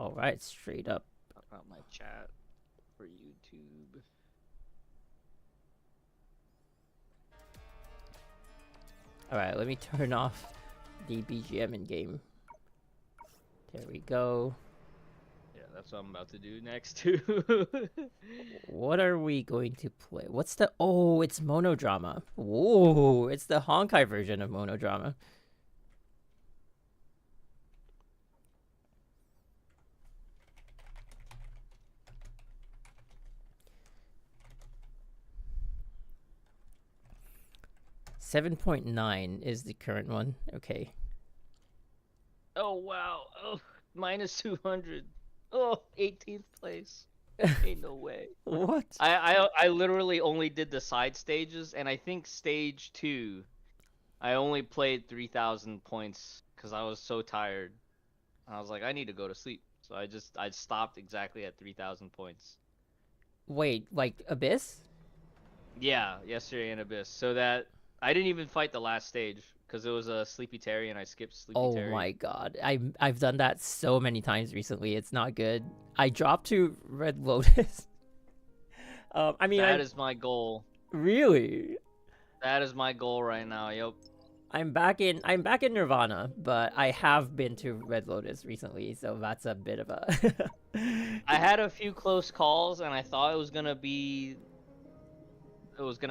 All right, straight up. Pop out my chat for YouTube. All right, let me turn off the BGM in game. There we go. Yeah, that's what I'm about to do next too. What are we going to play? What's the... Oh, it's Monodrama. Whoa, it's the Honkai version of Monodrama. .9 is the current one. Okay. Oh wow! Oh, minus 200. Oh, 18th place. Ain't no way. What? I literally only did the side stages, and I think stage 2, I only played 3,000 points because I was so tired. I was like, I need to go to sleep, so I stopped exactly at 3,000 points. Wait, like Abyss? Yeah, yesterday in Abyss. So that I didn't even fight the last stage because it was a Sleepy Terry, and I skipped Sleepy Oh Terry. my god. I've done that so many times recently. It's not good. I dropped to Red Lotus. I mean, That is my goal. really. That is my goal right now. Yep. I'm back in Nirvana, but I have been to Red Lotus recently, so that's a bit of a I had a few close calls, and I thought it was gonna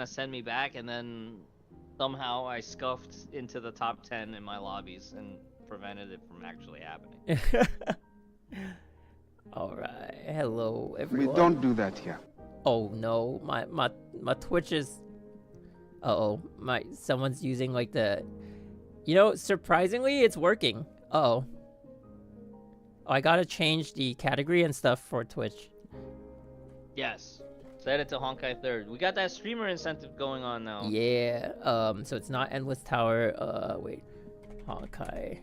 send me back, and then somehow I scuffed into the top 10 in my lobbies and prevented it from actually happening. All right. Hello everyone. We don't do that here. Oh no. My Twitch is Uh-oh. Someone's using like the... You know, surprisingly, it's working. Uh-oh. Oh, I gotta change the category and stuff for Twitch. Yes. Set it to HI3rd. We got that streamer incentive going on now. Yeah. So it's not Endless Tower. Wait. Honkai.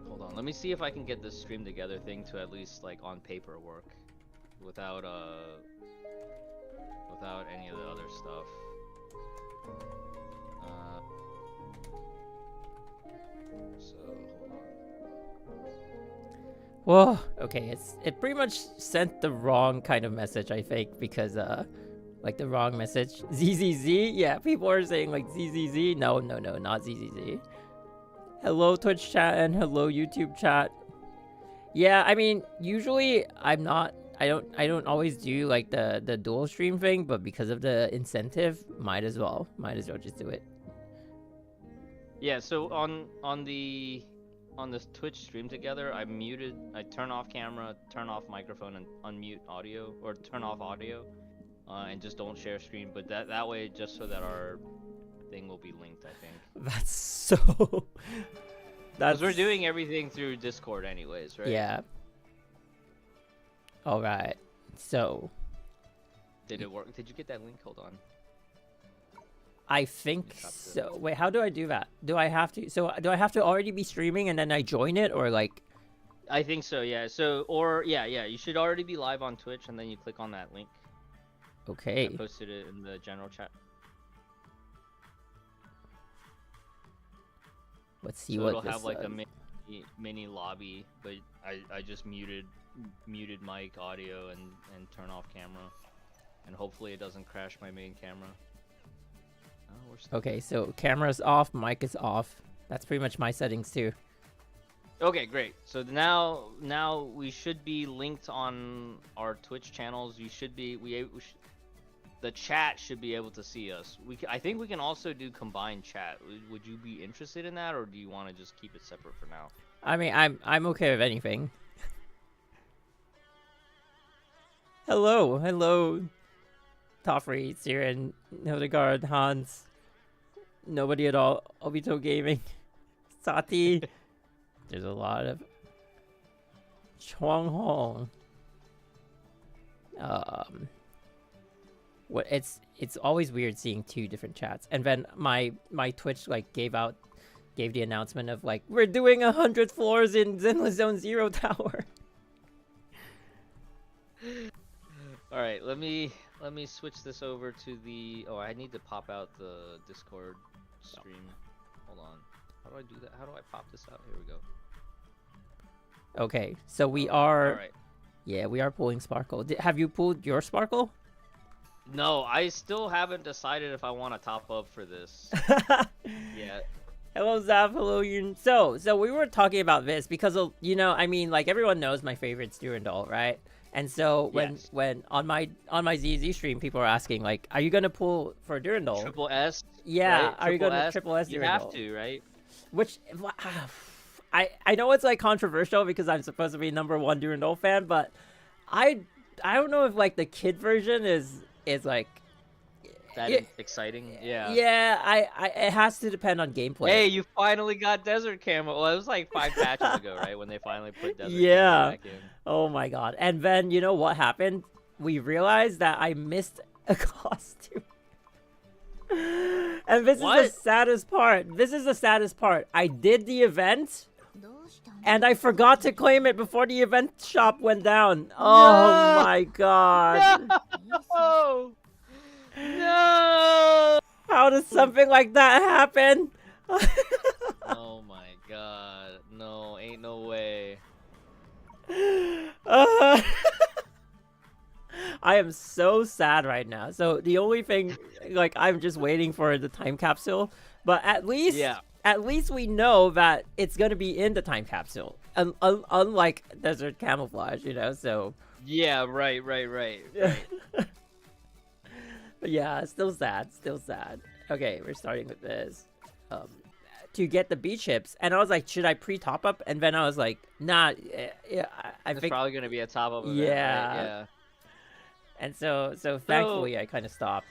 Hold on. Let me see if I can get this stream together thing to at least like on paper work without any of the other stuff. So hold on. Whoa. Okay, it pretty much sent the wrong kind of message, I think, because like the wrong message. ZZZ? Yeah, people are saying like ZZZ. No, not ZZZ. Hello Twitch chat and hello YouTube chat. Yeah, I mean, usually I don't always do like the dual stream thing, but because of the incentive, might as well just do it. Yeah, so on the Twitch stream together, I turn off camera, turn off microphone, and unmute audio, or turn off audio, and just don't share screen. But that way, just so that our thing will be linked, I think. That's so... Because we're doing everything through Discord anyways, right? Yeah. Alright, so... Did it work? Did you get that link? Hold on. I think so. Wait, how do I do that? Do I have to already be streaming and then I join it, or like... I think so, yeah. Yeah, you should already be live on Twitch, and then you click on that link. Okay. I posted it in the general chat. Let's see so what it'll this have like says. a mini lobby, but I just muted mic, audio, and turn off camera, and hopefully it doesn't crash my main camera. Oh, okay, so camera's off, mic is off. That's pretty much my settings too. Okay, great. So now we should be linked on our Twitch channels. You should be the chat should be able to see us. I think we can also do combined chat. Would you be interested in that, or do you want to just keep it separate for now? I mean, I'm okay with anything. Hello, Toffrey, Siren, Hildegard, Hans, nobody at all, Obito Gaming, Sati. There's a lot of Chuang Hong. What it's always weird seeing two different chats, and then my Twitch like gave the announcement of like, we're doing 100 floors in Zenless Zone Zero Tower. All right, let me switch this over to the... Oh, I need to pop out the Discord stream. Hold on. How do I do that? How do I pop this out? Here we go. Okay, so we All are. right. Yeah, we are pulling Sparkle. Have you pulled your Sparkle? No, I still haven't decided if I want to top up for this yet. Hello, Zav. Hello, Yun. So we were talking about this because of, I mean, like everyone knows my favorite's Durandal, right? And so Yes. when on my ZZ stream, people are asking like, "Are you gonna pull for Durandal?" Triple S, Yeah, right? are you Triple gonna S. triple S You have Durandal? to, right? Which I know it's like controversial because I'm supposed to be #1 Durandal fan, but I I don't know if like the kid version is like That yeah, exciting. Yeah. yeah, I it has to depend on gameplay. Hey, you finally got desert camo. Well, it was like 5 patches ago, right? When they finally put desert camo Yeah. back in. Oh my god. And then you know what happened? We realized that I missed a costume. And this is the saddest part. This is the saddest part. I did the event and I forgot to claim it before the event shop went down. Oh my god. No! No! How does something like that happen? Oh my god. No, ain't no way. I am so sad right now. So the only thing, like, I'm just waiting for the time capsule. But at least we know that it's gonna be in the time capsule, unlike Desert Camouflage, So Yeah, right. but yeah, still sad, still sad. Okay, we're starting with this. To get the B chips, and I was like, should I pre-top up? And then I was like, nah. Yeah, I It's think probably gonna be a top up event, yeah. right? Yeah. And so thankfully I kind of stopped.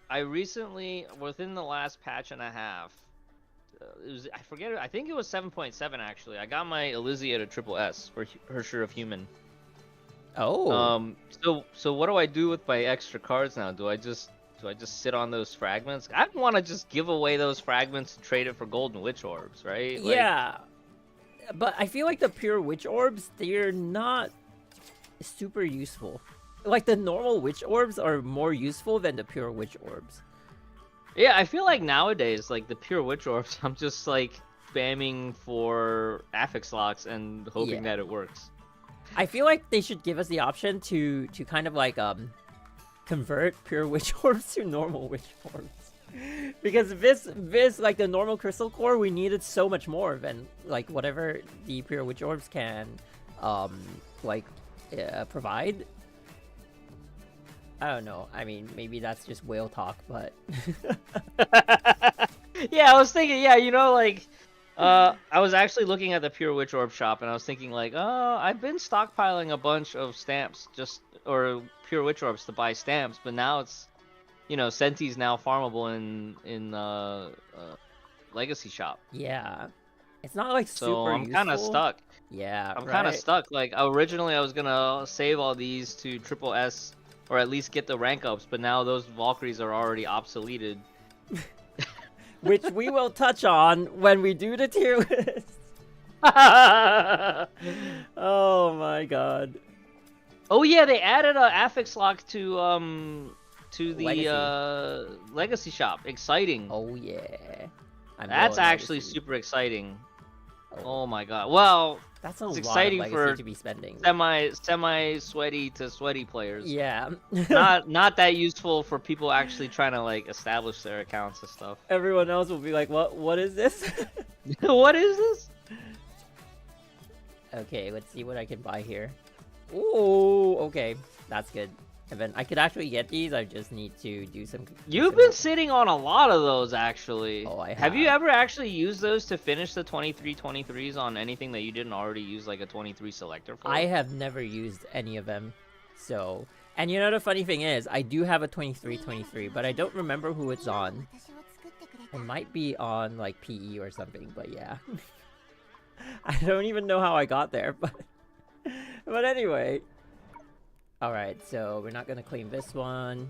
I recently, within the last patch and a half, I forget it. I think it was 7.7 actually. I got my Elysia to triple S for HI3rd of Human. Oh. So what do I do with my extra cards now? Do I just sit on those fragments? I don't want to just give away those fragments and trade it for golden witch orbs, right? Like, yeah. But I feel like the pure witch orbs, they're not super useful. Like the normal witch orbs are more useful than the pure witch orbs. Yeah, I feel like nowadays, like the pure witch orbs, I'm just like spamming for affix locks and hoping that it works. I feel like they should give us the option to kind of like convert pure witch orbs to normal witch orbs. Because this like the normal crystal core, we needed so much more than like whatever the pure witch orbs can provide. I don't know. I mean, maybe that's just whale talk, but yeah, I was thinking, I was actually looking at the Pure Witch Orb shop, and I was thinking, like, oh, I've been stockpiling a bunch of stamps, or Pure Witch Orbs to buy stamps, but now it's, Senti's now farmable in Legacy shop. Yeah. It's not, like, super So I'm kind of stuck. Yeah, I'm kind of stuck. Like, originally I was gonna save all these to triple S, or at least get the rank ups, but now those Valkyries are already obsoleted. Which we will touch on when we do the tier list. Oh my god. Oh yeah, they added a affix lock to the Legacy shop. Exciting. Oh yeah. That's actually super exciting. Oh my god. Well, that's a it's lot exciting of for to be spending. Semi sweaty to sweaty players. Yeah. not that useful for people actually trying to like establish their accounts and stuff. Everyone else will be like, what is this? What is this? Okay, let's see what I can buy here. Ooh, okay. That's good. And then I could actually get these, I just need to do some... You've been sitting on a lot of those, actually. Oh, I have. Have you ever actually used those to finish the 23-23s on anything that you didn't already use, like a 23 selector for? I have never used any of them, so... And you know the funny thing is, I do have a 23-23, but I don't remember who it's on. It might be on, like, PE or something, but yeah. I don't even know how I got there, but... But anyway... Alright, so we're not gonna claim this one.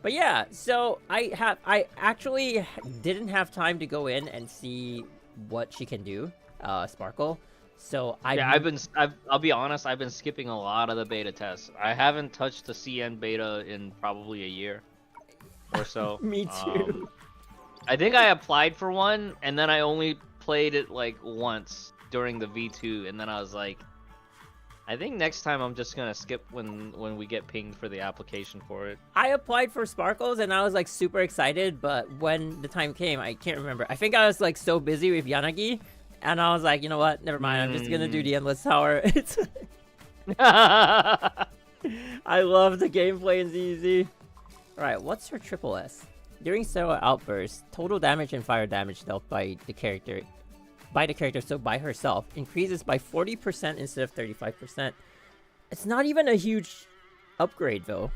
But yeah, so I actually didn't have time to go in and see what she can do, Sparkle. So I'll be honest, I've been skipping a lot of the beta tests. I haven't touched the CN beta in probably a year or so. Me too. I think I applied for one and then I only played it like once. during the V2, and then I was like, I think next time I'm just gonna skip when we get pinged for the application for it. I applied for Sparkles and I was like super excited, but when the time came, I can't remember. I think I was like so busy with Yanagi, and I was like, you know what? Never mind. I'm just gonna do the Endless Tower. It's I love the gameplay in ZZ. Alright, what's her triple S? During several outbursts, total damage and fire damage dealt by the character, so by herself, increases by 40% instead of 35%. It's not even a huge upgrade though.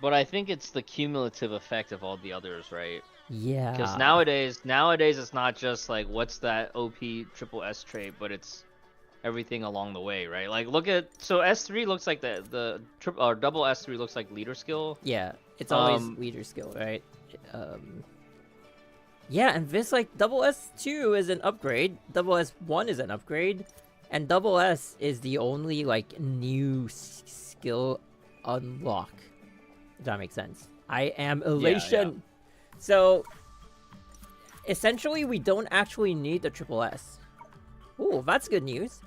But I think it's the cumulative effect of all the others, right? Yeah. Because nowadays it's not just like what's that OP triple S trait, but it's everything along the way, right? Like look at S3 looks like the triple or double S3 looks like leader skill. Yeah, it's always leader skill, right? Yeah, and this like double S2 is an upgrade, double S1 is an upgrade, and double S is the only like new skill unlock. If that makes sense. I am elation. Yeah. So essentially, we don't actually need the triple S. Ooh, that's good news.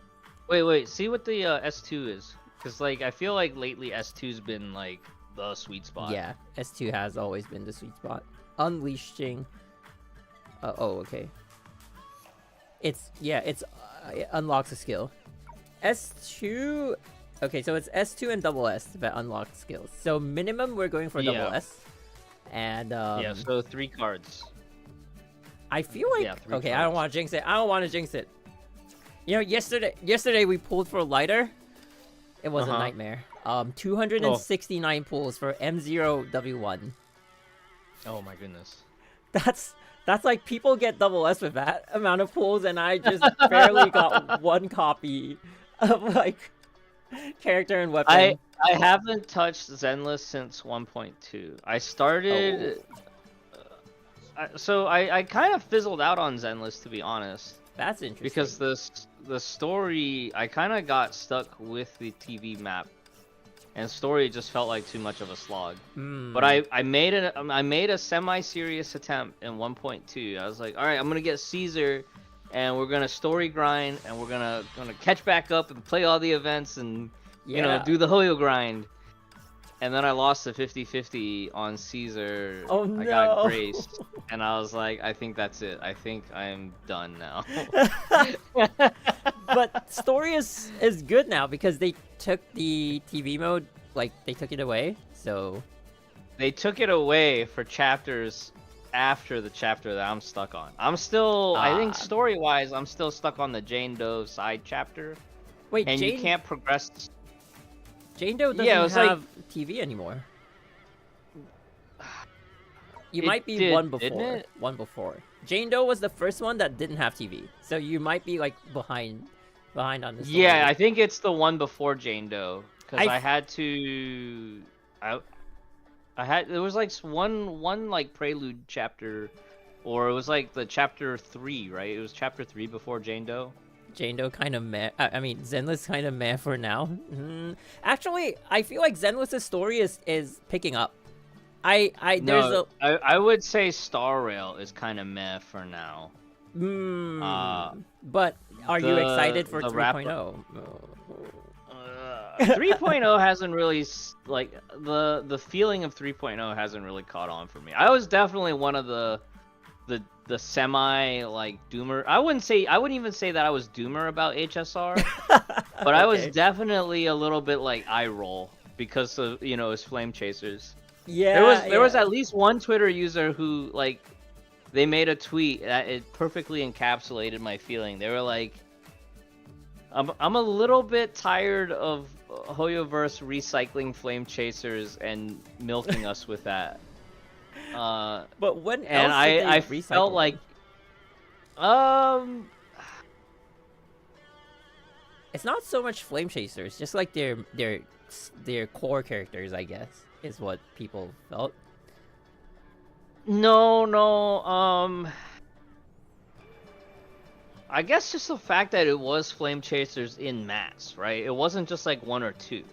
Wait, see what the S2 is, because like I feel like lately S2's been like the sweet spot. Yeah, S2 has always been the sweet spot. Unleashing. Oh, okay. It unlocks a skill. S2. Okay, so it's S2 and double S that unlock skills. So minimum, we're going for double S. And yeah, so 3 cards. I feel like okay, cards. I don't want to jinx it. You know, yesterday we pulled for lighter. It was a nightmare. 269 pulls for M0W1. Oh my goodness. That's like people get double S with that amount of pulls, and I just barely got one copy of like character and weapon. I haven't touched Zenless since 1.2. I started. So I kind of fizzled out on Zenless, to be honest. That's interesting. Because the story, I kind of got stuck with the TV map, and story just felt like too much of a slog. But I made a semi-serious attempt in 1.2. I was like, all right, I'm gonna get Caesar, and we're gonna story grind, and we're gonna catch back up and play all the events, and you know, do the Hoyo grind. And then I lost the 50-50 on Caesar. Oh no! I got graced, and I was like, I think that's it. I think I'm done now. But story is good now because they took the TV mode, like they took it away. So they took it away for chapters after the chapter that I'm stuck on. I'm still, I think story-wise, I'm still stuck on the Jane Doe side chapter. Wait, and you can't progress. Jane Doe doesn't have TV anymore. You might be one before. Jane Doe was the first one that didn't have TV, so you might be like behind on this. Yeah, I think it's the one before Jane Doe, because I had to. There was like one like prelude chapter, or it was like the chapter 3, right? It was chapter 3 before Jane Doe. Jane Doe kind of meh. I mean, Zenless kind of meh for now. Actually, I feel like Zenless's story is picking up. I would say Star Rail is kind of meh for now. But are you excited for 3.0? 3.0 hasn't really, like, the feeling of 3.0 hasn't really caught on for me. I was definitely one of the semi like doomer. I wouldn't even say that I was doomer about HSR, but I was definitely a little bit like eye roll because of, you know, his flame chasers. Yeah, there was at least one Twitter user who, like, they made a tweet that it perfectly encapsulated my feeling. They were like, I'm a little bit tired of Hoyoverse recycling flame chasers and milking us with that. But when else and I felt like it's not so much flame chasers, just like their core characters, I guess, is what people felt. No, I guess just the fact that it was flame chasers in mass, right? It wasn't just like 1 or 2.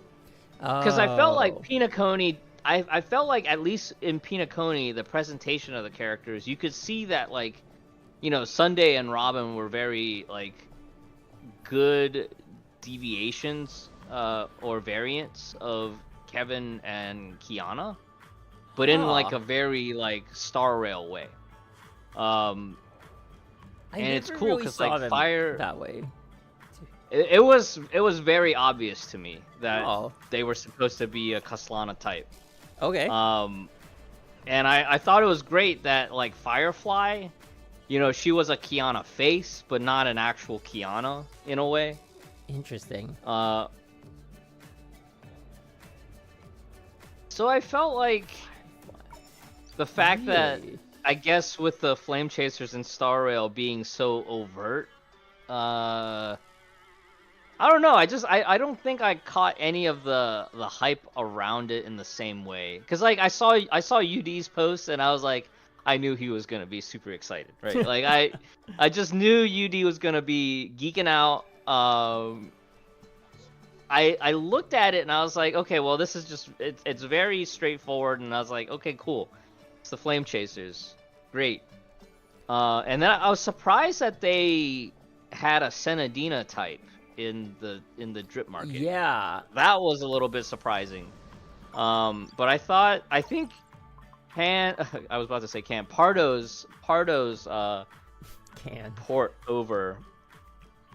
Because I felt like Pinacone, I felt like at least in Pinacone, the presentation of the characters, you could see that like you know, Sunday and Robin were very like good deviations or variants of Kevin and Kiana, but in like a very like Star Rail way. And it's cool really because saw like them Fire that way. it was very obvious to me that Oh. they were supposed to be a Kaslana type. Okay. And I thought it was great that like Firefly, you know, she was a Kiana face, but not an actual Kiana in a way. Interesting. So I felt like the fact that Really? I guess with the Flame Chasers and Star Rail being so overt, I don't know. I don't think I caught any of the hype around it in the same way. Cause like I saw UD's post and I was like, I knew he was gonna be super excited, right? Like I just knew UD was gonna be geeking out. I looked at it and I was like, okay, well this is just it's very straightforward, and I was like, okay, cool. It's the Flame Chasers, great. And then I was surprised that they had a Senadina type in the drip market. Yeah. That was a little bit surprising. But I think I was about to say Pardo's Can. port over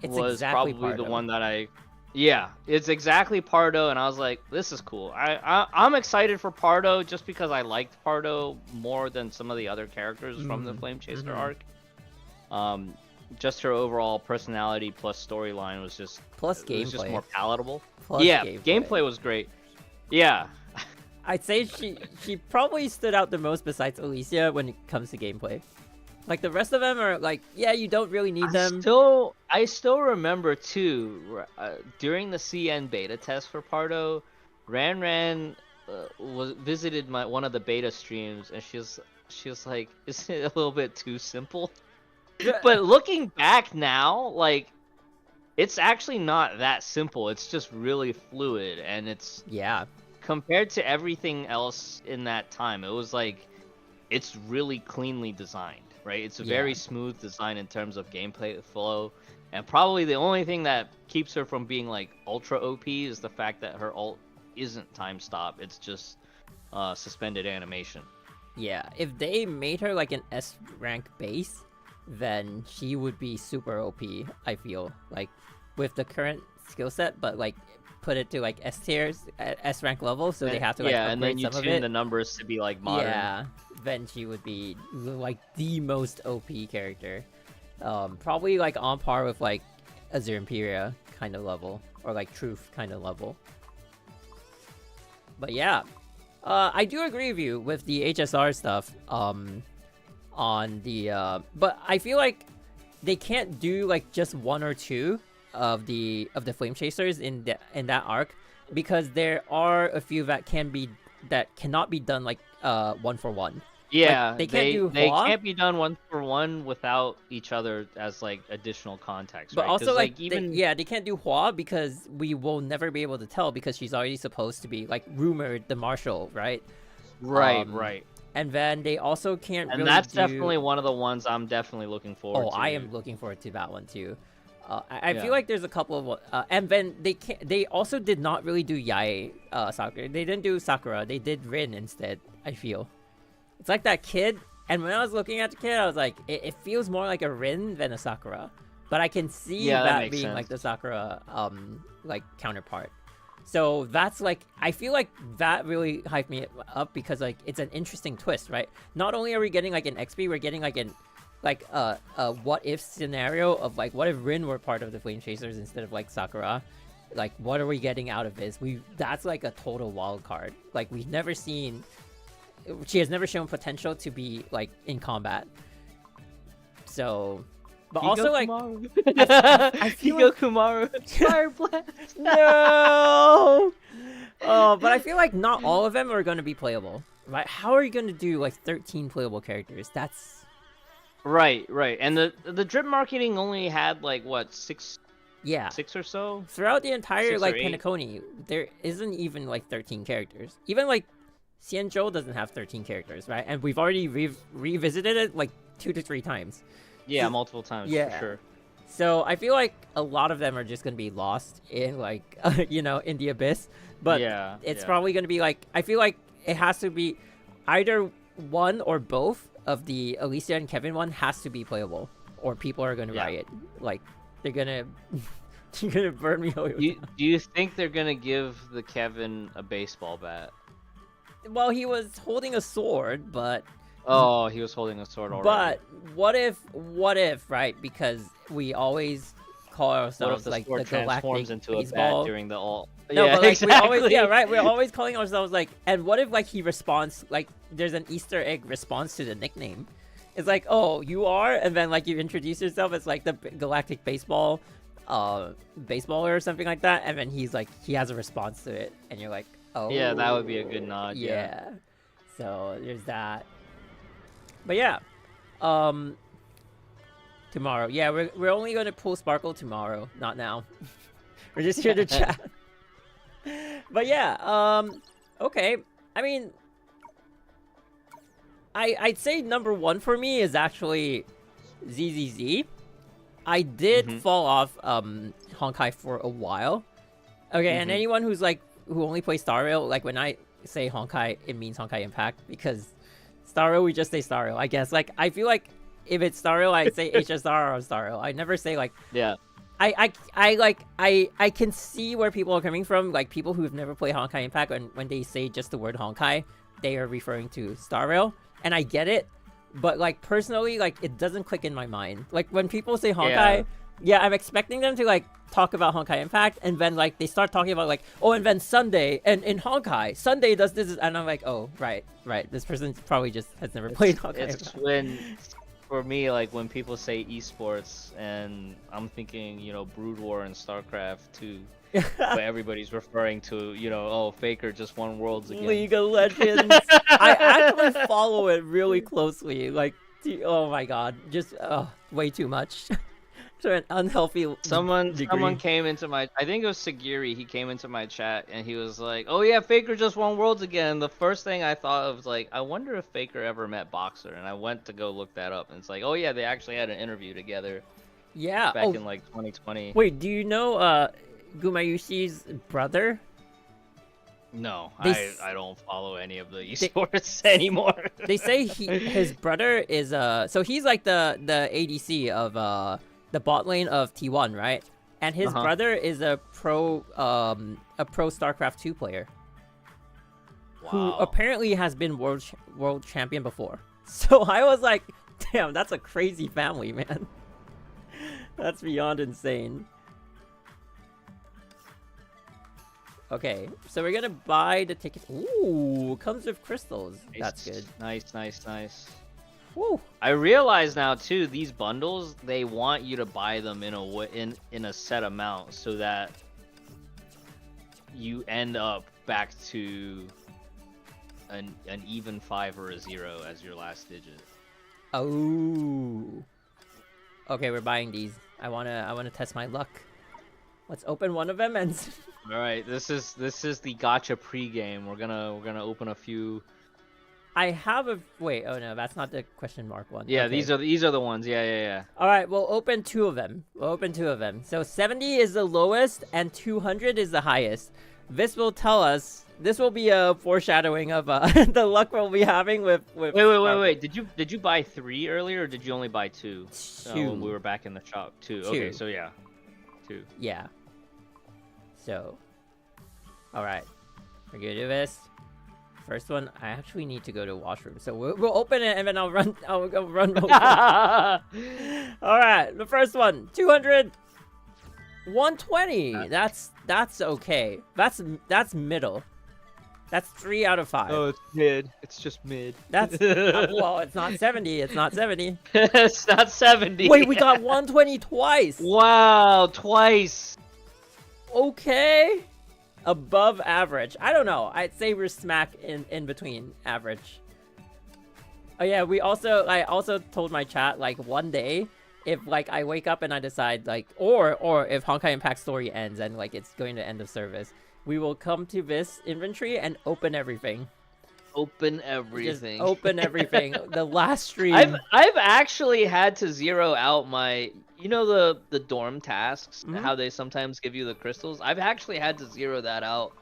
It's was exactly probably the Pardo. one that yeah, it's exactly Pardo, and I was like, this is cool. I'm excited for Pardo just because I liked Pardo more than some of the other characters from the Flame Chaser arc. Just her overall personality plus storyline was just Plus it was just gameplay. more palatable. Plus Yeah, gameplay was great. Yeah. I'd say she probably stood out the most besides Alicia when it comes to gameplay. Like the rest of them are like, yeah, you don't really need them. I still remember too, during the CN beta test for Pardo, Ran visited one of the beta streams, and she was like, isn't it a little bit too simple? But looking back now, like, it's actually not that simple. It's just really fluid, and it's compared to everything else in that time, it was like it's really cleanly designed. Right, it's a very smooth design in terms of gameplay flow, and probably the only thing that keeps her from being like ultra OP is the fact that her ult isn't time stop; it's just suspended animation. Yeah, if they made her like an S rank base, then she would be super OP. I feel like with the current skill set, but like put it to like S tiers, S rank level, so they have to like upgrade and then you some of tune it. the numbers to be like modern. Yeah, then she would be like the most OP character. Probably like on par with like Azure Imperia kind of level, or like Truth kind of level. But yeah, I do agree with you with the HSR stuff. On the but I feel like they can't do like just one or two of the Flame Chasers in that arc, because there are a few that cannot be done like 1-for-1. Yeah, like, they can't be done 1-for-1 without each other as like additional context. But right? also like even they can't do Hua because we will never be able to tell, because she's already supposed to be like rumored the Marshal, right? Right. And then they also can't. And really that's definitely one of the ones I'm definitely looking forward to. Oh, I am looking forward to that one too. I feel like there's a couple of and then they also did not really do Yae Sakura. They didn't do Sakura. They did Rin instead. I feel it's like that kid. And when I was looking at the kid, I was like, it feels more like a Rin than a Sakura. But I can see that being sense. Like the Sakura like counterpart. So that's like, I feel like that really hyped me up, because like it's an interesting twist, right? Not only are we getting like an XP, we're getting like a what if scenario of like, what if Rin were part of the Flame Chasers instead of like Sakura? Like, what are we getting out of this? That's like a total wild card. Like, we've never seen, she has never shown potential to be like in combat. So, but Higo also like I feel Higo Kumaru Fire Blast. No. Oh, but I feel like not all of them are going to be playable, right? How are you going to do like 13 playable characters? That's right. And the drip marketing only had like what, 6 or so throughout the entire like Penacony. There isn't even like 13 characters. Even like Xianzhou doesn't have 13 characters, right? And we've already revisited it like 2 to 3 times. Yeah, multiple times Yeah. for sure. So I feel like a lot of them are just gonna be lost in like you know, in the abyss. But Yeah, it's yeah. probably gonna be like, I feel like it has to be either one or both of the Alicia and Kevin one has to be playable, or people are gonna Yeah. riot. Like they're gonna they're gonna burn me over. Do you think they're gonna give the Kevin a baseball bat? Well, he was holding a sword, but Oh, he was holding a sword already. but what if, right? Because we always call what if ourselves the like sword the transforms galactic into a baseball. bat during the all? No, yeah, but like exactly. we always, yeah, right. We're always calling ourselves like, and what if like he responds like there's an Easter egg response to the nickname? It's like, oh, you are, and then like you introduce yourself as like the galactic baseball, baseballer or something like that, and then he's like he has a response to it, and you're like, oh, Yeah, that would be a good nod. yeah. So there's that. But yeah, tomorrow. Yeah, we're only gonna pull Sparkle tomorrow, not now. We're just here to chat. But yeah, okay. I mean, I'd say number one for me is actually ZZZ. I did fall off Honkai for a while. Okay, and anyone who's like who only plays Star Rail, like when I say Honkai, it means Honkai Impact because Star Rail we just say Star Rail. I guess like I feel like if it's Star Rail, I'd say HSR or Star Rail. I never say like Yeah. I can see where people are coming from, like people who've never played Honkai Impact, and when they say just the word Honkai, they are referring to Star Rail, and I get it, but like personally, like it doesn't click in my mind. Like when people say Honkai, yeah, I'm expecting them to like talk about Honkai Impact, and then like they start talking about like, oh, and then Sunday, and in Honkai, Sunday does this, and I'm like, oh, right, this person probably just has never played Honkai It's Impact. when, for me, like when people say esports, and I'm thinking, you know, Brood War and StarCraft 2, but everybody's referring to, you know, oh, Faker just won Worlds again. League of Legends. I actually follow it really closely. Like, oh my god, just way too much. To an unhealthy Someone degree. came into my, I think it was Sagiri, he came into my chat and he was like, oh yeah, Faker just won Worlds again. The first thing I thought of was like, I wonder if Faker ever met Boxer, and I went to go look that up, and it's like, oh yeah, they actually had an interview together. Yeah. Back in like 2020. Wait, do you know Gumayushi's brother? No, I don't follow any of the esports anymore. They say his brother is so he's like the ADC of the bot lane of T1, right? And his brother is a pro StarCraft 2 player. Wow. Who apparently has been world champion before. So I was like, damn, that's a crazy family, man. That's beyond insane. Okay, so we're gonna buy the ticket. Ooh, comes with crystals. Nice. That's good. Nice. Woo. I realize now too, these bundles, they want you to buy them in a set amount so that you end up back to an even 5 or a 0 as your last digit. Oh. Okay, we're buying these. I wanna test my luck. Let's open one of them and. All right, this is the gacha pregame. We're gonna open a few. I have a wait. Oh no, that's not the question mark one. Yeah, okay. these are the ones. Yeah. All right, we'll open two of them. So 70 is the lowest and 200 is the highest. This will tell us. This will be a foreshadowing of the luck we'll be having with. Wait. Did you buy 3 earlier, or did you only buy 2? 2. When we were back in the shop. 2. 2. Okay, so yeah, 2. Yeah. So. All right, we're gonna do this. First one, I actually need to go to the washroom, so we'll open it and then I'll run. I'll go run. All right, the first one, 200, 120. That's okay. That's middle. That's 3 out of 5. Oh, it's mid. It's just mid. That's well, it's not 70. It's not 70. It's not 70. Wait, we got 120 twice. Wow, twice. Okay. Above average. I don't know. I'd say we're smack in between average. Oh yeah, I also told my chat like one day if like I wake up and I decide like or if Honkai Impact story ends and like it's going to end of service, we will come to this inventory and open everything. open Just everything. open everything. The last stream. I've actually had to zero out my, you know, the dorm tasks, Mhm. how they sometimes give you the crystals. I've actually had to zero that out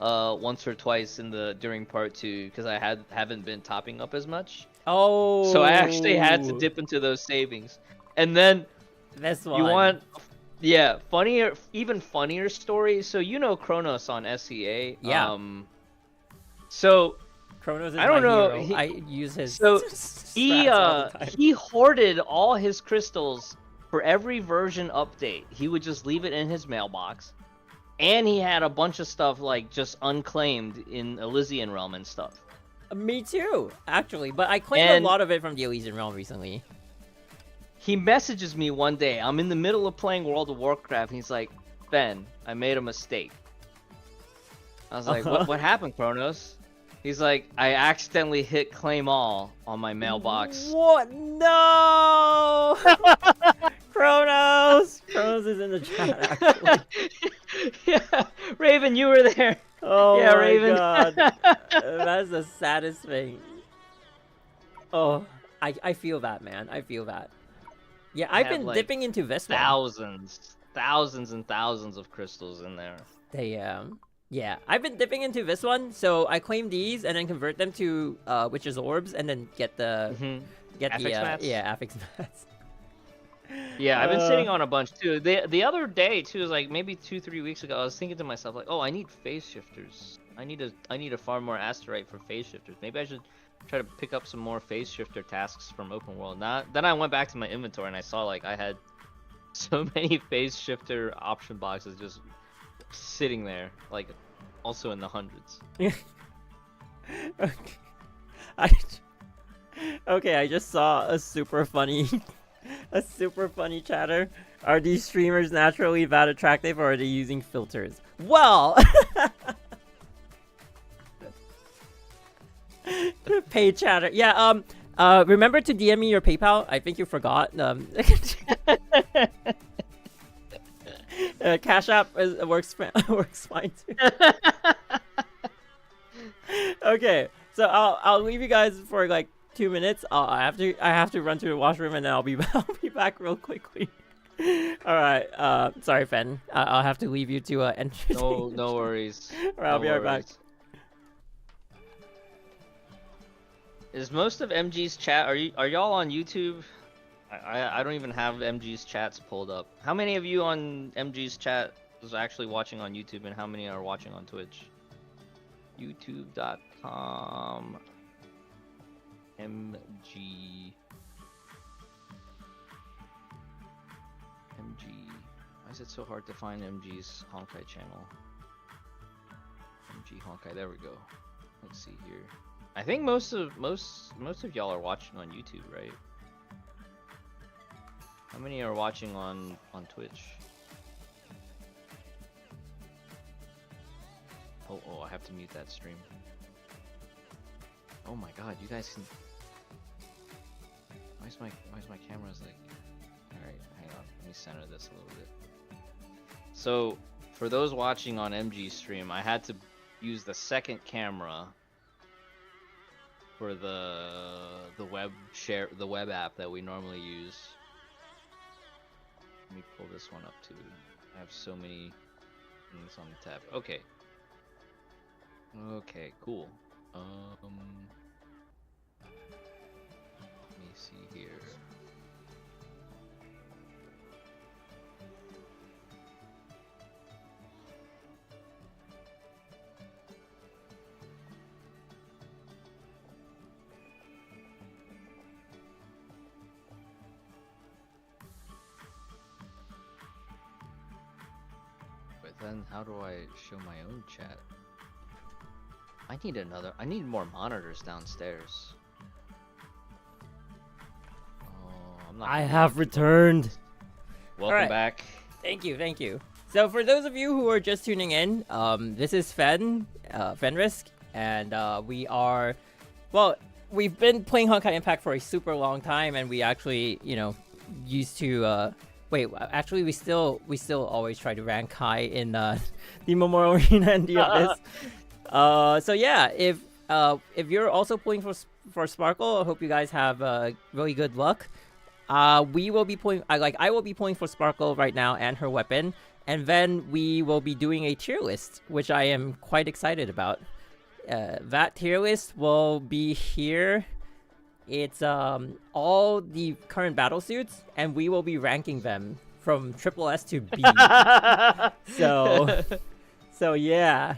once or twice during part 2 because I haven't been topping up as much. Oh. So I actually had to dip into those savings. And then This one. you want even funnier stories. So you know Kronos on SEA. Yeah. So Kronos is I don't my know, hero. I use his so strats all the time. he hoarded all his crystals for every version update. He would just leave it in his mailbox. And he had a bunch of stuff like just unclaimed in Elysian Realm and stuff. Me too, actually. But I claimed And a lot of it from the Elysian Realm recently. he messages me one day. I'm in the middle of playing World of Warcraft, and he's like, "Ben, I made a mistake." I was like, "What happened, Kronos?" He's like, "I accidentally hit claim all on my mailbox." What? No! Kronos! Kronos is in the chat, actually. Yeah, Raven, you were there. Oh Yeah, my Raven. god. That's the saddest thing. Oh, I feel that, man. I feel that. Yeah, I've have, been like, dipping into this one. Thousands and thousands of crystals in there. Yeah, I've been dipping into this one, so I claim these and then convert them to Witch's Orbs and then get the Affix mats? Affix mats. Yeah, I've been sitting on a bunch too. The other day too, is like maybe 2-3 weeks ago, I was thinking to myself like, oh, I need phase shifters. I need a far more asterite for phase shifters. Maybe I should try to pick up some more phase shifter tasks from open world. Then I went back to my inventory and I saw like I had so many phase shifter option boxes just sitting there, like also in the hundreds. Okay, I just saw a super funny chatter. Are these streamers naturally that attractive or are they using filters? Well, paid chatter. Yeah, remember to DM me your PayPal. I think you forgot. Cash App works fine too. Okay, so I'll leave you guys for like 2 minutes. I have to run to the washroom and then I'll be back real quickly. All right. Sorry, Fen. I'll have to leave you to entertain. No worries. Or I'll be right back. Is most of MG's chat? Are y'all on YouTube? I don't even have MG's chats pulled up. How many of you on MG's chat is actually watching on YouTube, and how many are watching on Twitch? YouTube.com MG. Why is it so hard to find MG's Honkai channel? MG Honkai. There we go. Let's see here. I think most of y'all are watching on YouTube, right? How many are watching on Twitch? Oh, I have to mute that stream. Oh my god, you guys can... Why is my camera's like... Alright, hang on. Let me center this a little bit. So, for those watching on MG's stream, I had to use the second camera for the web app that we normally use. Let me pull this one up too. I have so many things on the tab. Okay. Okay, cool. Let me see here. Then how do I show my own chat? I need more monitors downstairs. Oh, I'm not. I have returned. Welcome back. Thank you. So for those of you who are just tuning in, this is Fenrisk, and we've been playing Honkai Impact for a super long time, and we actually, used to actually, we still always try to rank high in the Memorial Arena and the Abyss. So yeah, if if you're also pulling for Sparkle, I hope you guys have really good luck. We will be pulling. I will be pulling for Sparkle right now and her weapon, and then we will be doing a tier list, which I am quite excited about. That tier list will be here. It's all the current battle suits, and we will be ranking them from SSS to B. So yeah.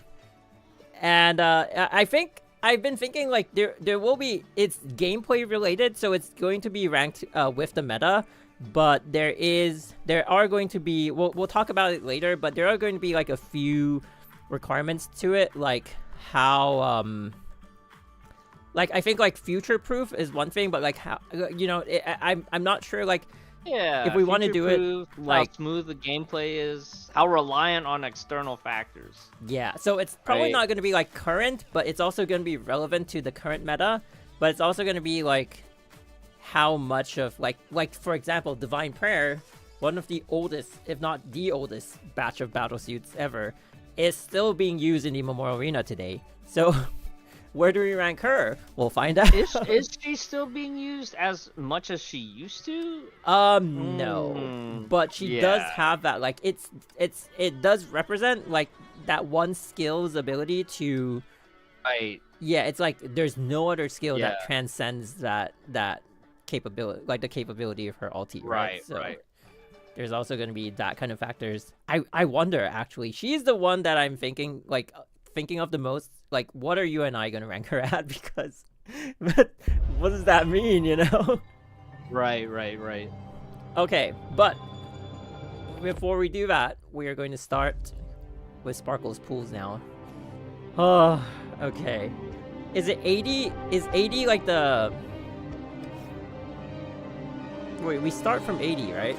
And I think I've been thinking like there will be, it's gameplay related, so it's going to be ranked with the meta. But there are going to be, we'll talk about it later, but there are going to be like a few requirements to it, like how like I think like future proof is one thing, but like how, you know, I'm not sure like if we want to do it like how smooth the gameplay is, how reliant on external factors. Yeah, so it's probably not going to be like current, but it's also going to be relevant to the current meta. But it's also going to be like how much of like for example, Divine Prayer, one of the oldest, if not the oldest batch of battle suits ever, is still being used in the Memorial Arena today. So where do we rank her? We'll find out. Is she still being used as much as she used to? No. But she does have that, like it does represent like that one skill's ability to. Right. Yeah, it's like there's no other skill that transcends that capability, like the capability of her ulti. Right. So there's also going to be that kind of factors. I wonder actually. She's the one that I'm thinking of the most. Like, what are you and I gonna rank her at? Because what does that mean, you know? Right. Okay, but before we do that, we are going to start with Sparkle's pools now. Oh, okay. Is it 80? Is 80 like the... Wait, we start from 80, right?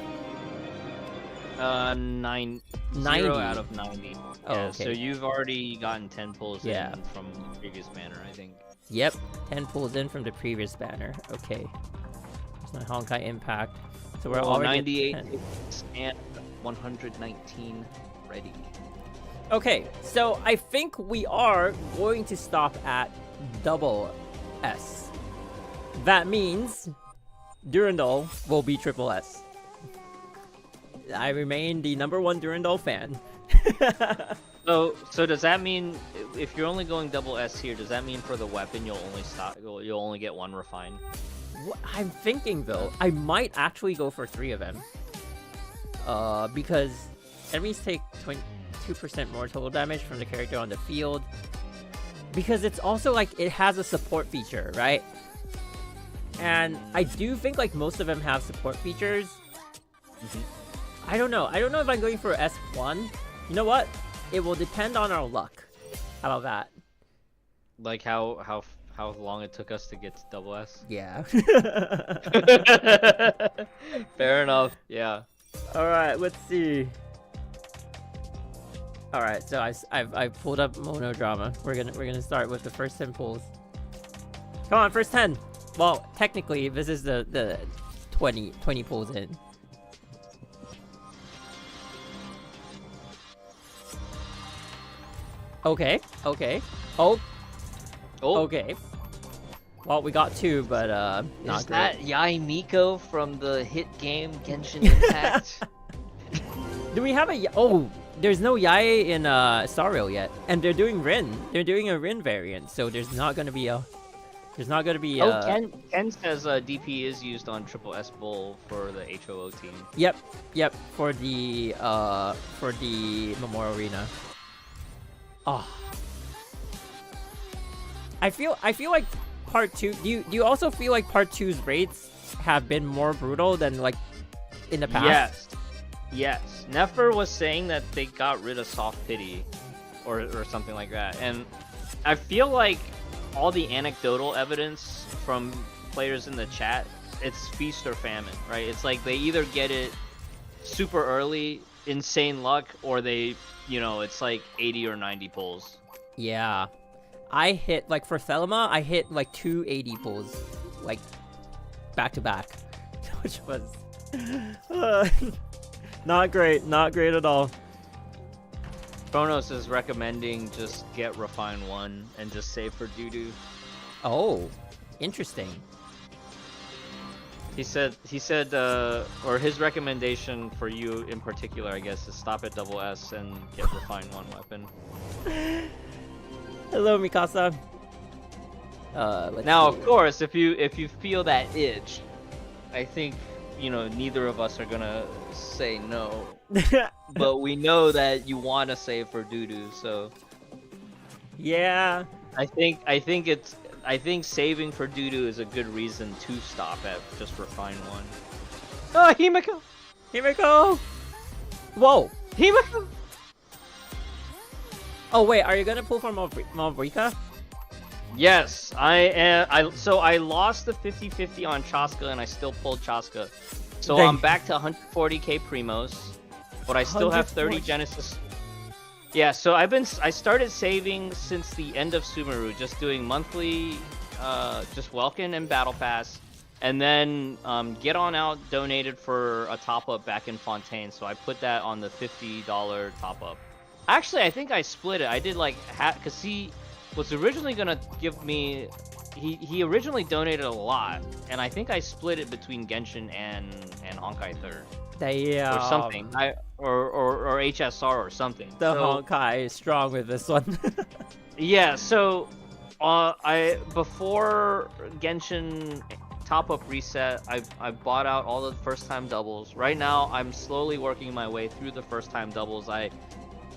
90 out of 90. Oh, yeah, okay. So you've already gotten 10 pulls in from the previous banner, I think. Yep, 10 pulls in from the previous banner. Okay. There's my Honkai Impact. So we're already 98 and 119 ready. Okay, so I think we are going to stop at double S. That means Durandal will be triple S. I remain the #1 Durandal fan. So does that mean if you're only going double S here, does that mean for the weapon you'll only get one refine? What I'm thinking though, I might actually go for 3 of them. Because enemies take 22% more total damage from the character on the field. Because it's also like it has a support feature, right? And I do think like most of them have support features. I don't know. I don't know if I'm going for S1. You know what? It will depend on our luck. How about that? Like how long it took us to get to double S? Yeah. Fair enough. Yeah. All right. Let's see. All right. So I've pulled up Monodrama. We're gonna start with the first 10 pulls. Come on, first 10. Well, technically, this is the 20 pulls in. Okay. Oh. Okay. Well, we got 2, but not great. Is that Yai Miko from the hit game Genshin Impact? Do we have a... Oh, there's no Yae in Star Rail yet. And they're doing Rin. They're doing a Rin variant, so there's not going to be a... Oh, Ken says DP is used on Triple S Bull for the HOO team. Yep. For the Memorial Arena. Oh. I feel like part 2. Do you also feel like part 2's rates have been more brutal than like in the past? Yes. Nefer was saying that they got rid of soft pity, or something like that, and I feel like all the anecdotal evidence from players in the chat, it's feast or famine, right? It's like they either get it super early, insane luck, or they, you know, it's like 80 or 90 pulls. Yeah. I hit, like for Thelma, I hit like 2 80 pulls, like back to back, which was not great at all. Chronos is recommending just get Refine 1 and just save for doo-doo. Oh, interesting. He said, or his recommendation for you in particular, I guess, is stop at double S and get Refine 1 weapon. Hello, Mikasa. Now, of course, if you feel that itch, I think, you know, neither of us are gonna say no. But we know that you want to save for doo-doo, so... Yeah. I think saving for doo-doo is a good reason to stop at just Refine 1. Oh, Himiko! Himiko! Whoa! Himiko! Oh wait, are you gonna pull from Mavrika? Yes, I am. So I lost the 50-50 on Chaska, and I still pulled Chaska. So Dang. I'm back to 140k Primos, but I still have 30 Genesis. Yeah, so I started saving since the end of Sumeru, just doing monthly, just Welkin and Battle Pass, and then Get On Out donated for a top up back in Fontaine, so I put that on the $50 top up. Actually, I think I split it. I did like cause he was originally gonna give me, he originally donated a lot, and I think I split it between Genshin and HI3rd. Damn. Or something. Or HSR or something. The so, Honkai is strong with this one. Yeah, so before Genshin top up reset, I bought out all the first time doubles. Right now I'm slowly working my way through the first time doubles.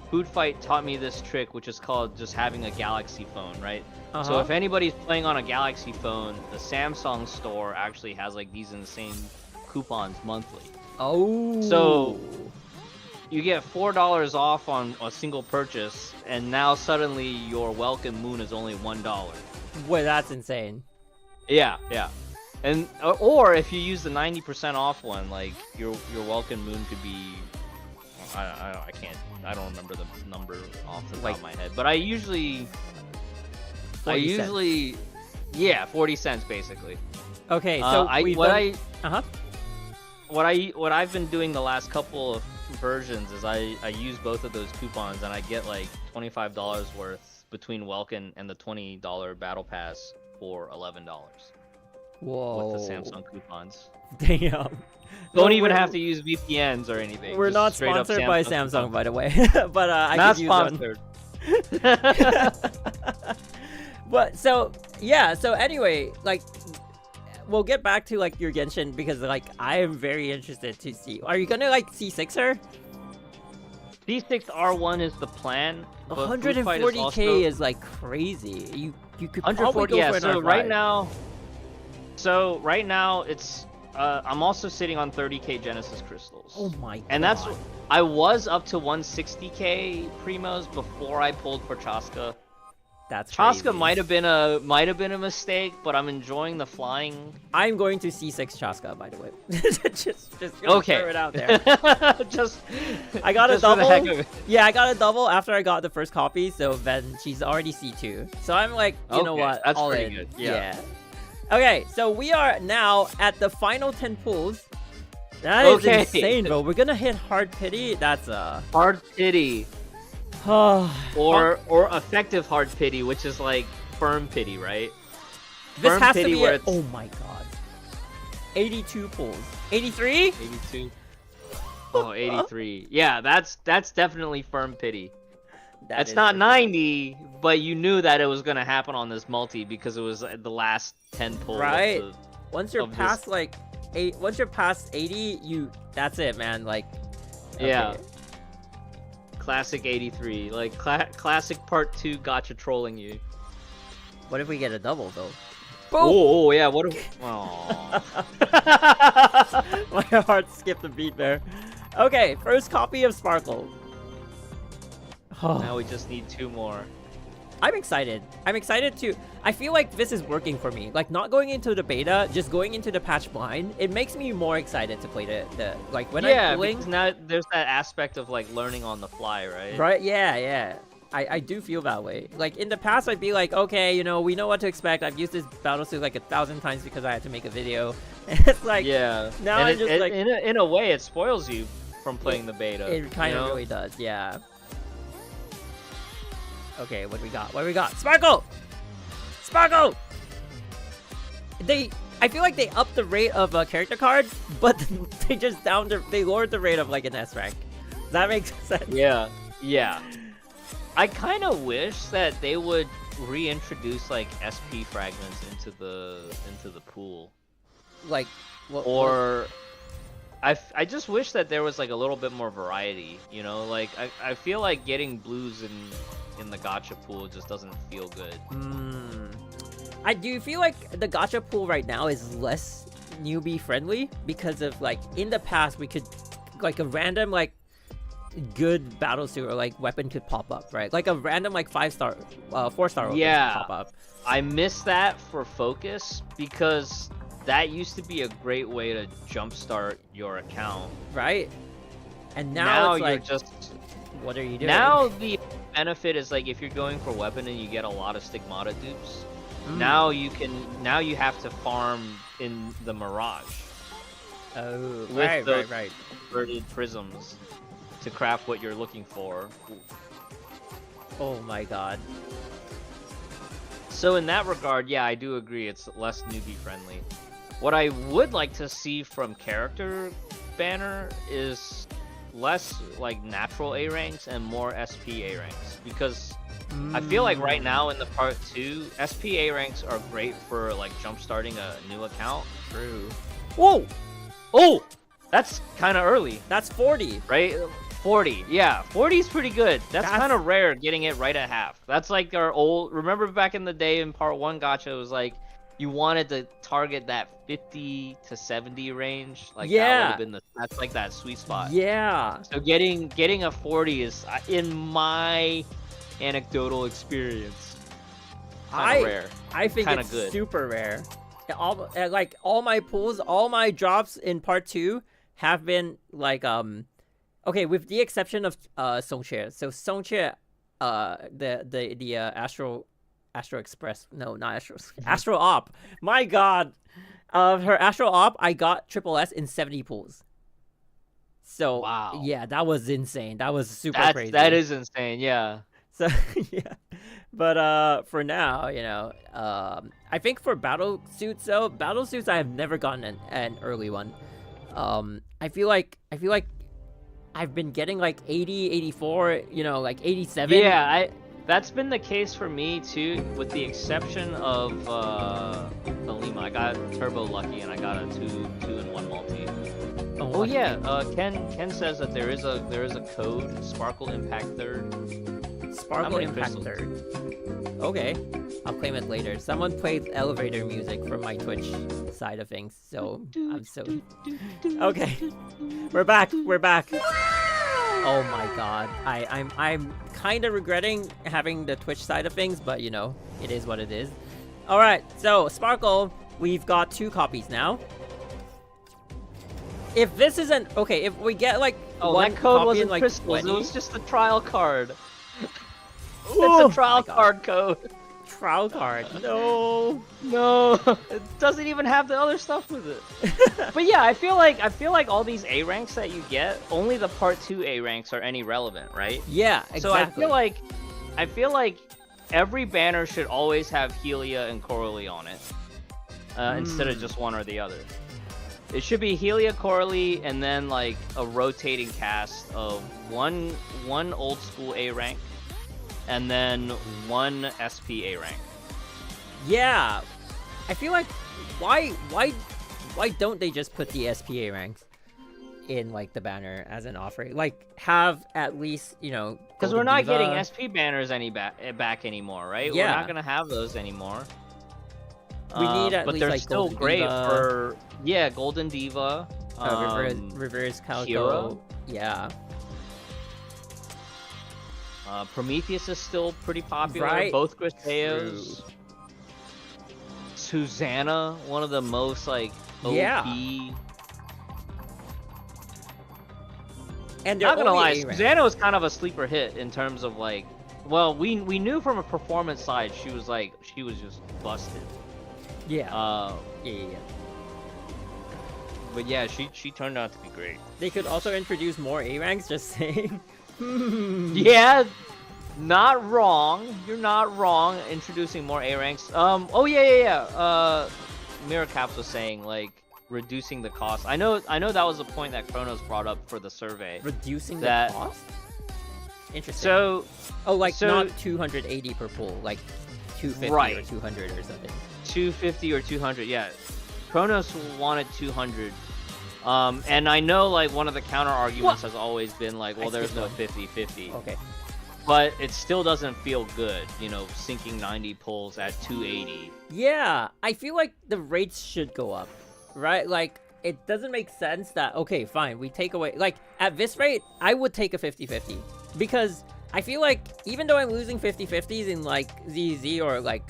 Food Fight taught me this trick, which is called just having a Galaxy phone, right? So if anybody's playing on a Galaxy phone, the Samsung store actually has like these insane coupons monthly. Oh. So you get $4 off on a single purchase, and now suddenly your Welcome Moon is only $1. Wait, that's insane. Yeah. And or if you use the 90% off one, like your Welcome Moon could be, I don't remember the number off the top of my head, but I usually, yeah, 40 cents basically. Okay, so what I've been doing the last couple of versions is I use both of those coupons, and I get like $25 worth between Welkin and the $20 Battle Pass for $11. Whoa. With the Samsung coupons. Damn. Don't even have to use VPNs or anything. We're not sponsored by Samsung, by the way. But I could use sponsored. One. But so yeah, so anyway, like we'll get back to like your Genshin, because like I am very interested to see. Are you gonna like C6 her? C6 R1 is the plan. 140k is like crazy. You could probably go for an so R5. right now it's I'm also sitting on 30k Genesis crystals. Oh my god. And that's, I was up to 160k Primos before I pulled for Chaska. That's Chaska crazy. might have been a mistake, but I'm enjoying the flying. I'm going to C6 Chaska, by the way. just okay. Throw it out there. I got a just for the heck double. of it. Yeah, I got a double after I got the first copy, so then she's already C2. So I'm like, you know what? That's all pretty in. good. Yeah. Okay, so we are now at the final 10 pulls. That is insane, bro. We're gonna hit hard pity. That's hard pity. or effective hard pity, which is like firm pity, right? This firm has pity to be where oh my god. 82 pulls. 83? 82. Oh, 83. Yeah, that's definitely firm pity. That's not 90, but you knew that it was gonna happen on this multi because it was the last 10 pulls. Right. Once you're past like once you're past 80, that's it, man. Like, okay. Yeah. Classic 83, like classic part 2 gotcha trolling you. What if we get a double though? Boom! Oh yeah, what if? Oh. My heart skipped a beat there. Okay, first copy of Sparkle. Now we just need 2 more. I'm excited. I'm excited to. I feel like this is working for me. Like, not going into the beta, just going into the patch blind. It makes me more excited to play the like when I'm pulling. Because now there's that aspect of like learning on the fly, right? Right? Yeah. I do feel that way. Like in the past, I'd be like, okay, you know, we know what to expect. I've used this battlesuit like 1,000 times because I had to make a video. And it's like, yeah. Now and I'm just like, in a way, it spoils you from playing the beta. It kind of really does, yeah. Okay, what do we got? What do we got? Sparkle! Sparkle! I feel like they upped the rate of character cards, but they lowered the rate of like an S rank. Does that make sense? Yeah, yeah. I kind of wish that they would reintroduce like SP fragments into the pool. Like, I just wish that there was like a little bit more variety, you know? Like I feel like getting blues in the gacha pool just doesn't feel good. I do feel like the gacha pool right now is less newbie friendly because of like in the past we could like a random like good battle suit or like weapon could pop up, right? Like a random like 4-star weapon could pop up. I miss that for focus because that used to be a great way to jumpstart your account, right? And now it's you're like, just what are you doing? Now the benefit is like if you're going for weapon and you get a lot of stigmata dupes, now you have to farm in the Mirage. Oh, with right. Inverted prisms to craft what you're looking for. Oh my god. So in that regard, yeah, I do agree it's less newbie friendly. What I would like to see from character banner is less like natural A ranks and more SP A ranks, because I feel like right now in the part 2, SP A ranks are great for like jump starting a new account. True. Whoa! Oh! That's kind of early. That's 40. Right? 40. Yeah, 40 is pretty good. That's kind of rare getting it right at half. That's like our old... Remember back in the day in part 1 gacha, it was like you wanted to target that 50 to 70 range. Like that would have been that's like that sweet spot. Yeah. So getting a 40 is, in my anecdotal experience, kind of rare. I think it's good. Super rare. All my pulls, all my drops in part 2 have been like okay, with the exception of Songche. So Songche, the Astro Express, no, not Astro Op. My god, her Astro Op, I got triple S in 70 pulls. So wow, yeah, that was insane. That was super crazy. That is insane. Yeah. So yeah, but for now, you know, I think for battle suits I have never gotten an early one. I feel like I've been getting like 80, 84, you know, like 87. Yeah, that's been the case for me too, with the exception of the Lima. I got turbo lucky and I got a 2-in-1 multi. Oh yeah, Ken says that there is a code, Sparkle Impact 3rd. Sparkle Impact 3rd. Okay, I'll claim it later. Someone played elevator music from my Twitch side of things, so I'm so... Okay, we're back. Oh my god, I'm kind of regretting having the Twitch side of things, but you know, it is what it is. All right, so Sparkle, we've got 2 copies now. If this isn't okay, if we get like one that code copy wasn't in, like, crystals, 20, it was just a trial card. Ooh, it's a trial card code. Trial card. No. It doesn't even have the other stuff with it. But yeah, I feel like all these A ranks that you get, only the part 2 A ranks are any relevant, right? Yeah, exactly. So I feel like every banner should always have Helia and Coralie on it, instead of just one or the other. It should be Helia, Coralie, and then like a rotating cast of one old school A rank, and then one SP A rank. Yeah, I feel like why don't they just put the SPA ranks in like the banner as an offering? Like have at least, you know, because we're not getting SP banners back anymore, right? Yeah. We're not gonna have those anymore. We need at but least they're like still Golden great Diva, for Golden Diva, Reverse Calico, Kira. yeah. Prometheus is still pretty popular. Right. Both Griseos. Susanna, one of the most like OP. Yeah. And not gonna lie, A-rank. Susanna was kind of a sleeper hit in terms of like, well, we knew from a performance side she was just busted. Yeah. Yeah. But yeah, she turned out to be great. They could also introduce more A ranks. Just saying. Yeah. Not wrong. You're not wrong. Introducing more A ranks. Oh yeah. Mirror Caps was saying like reducing the cost. I know that was a point that Kronos brought up for the survey. Reducing that... the cost? Interesting. So, not 280 per pool, like 250 right. or 200 or something. 250 or 200, yeah. Kronos wanted 200. And I know like one of the counter arguments has always been like, well, there's no 50-50. Okay. But it still doesn't feel good, you know, sinking 90 pulls at 280. Yeah, I feel like the rates should go up, right? Like, it doesn't make sense that, okay, fine, we take away... Like, at this rate, I would take a 50-50. Because I feel like, even though I'm losing 50-50s in, like, ZZ or, like,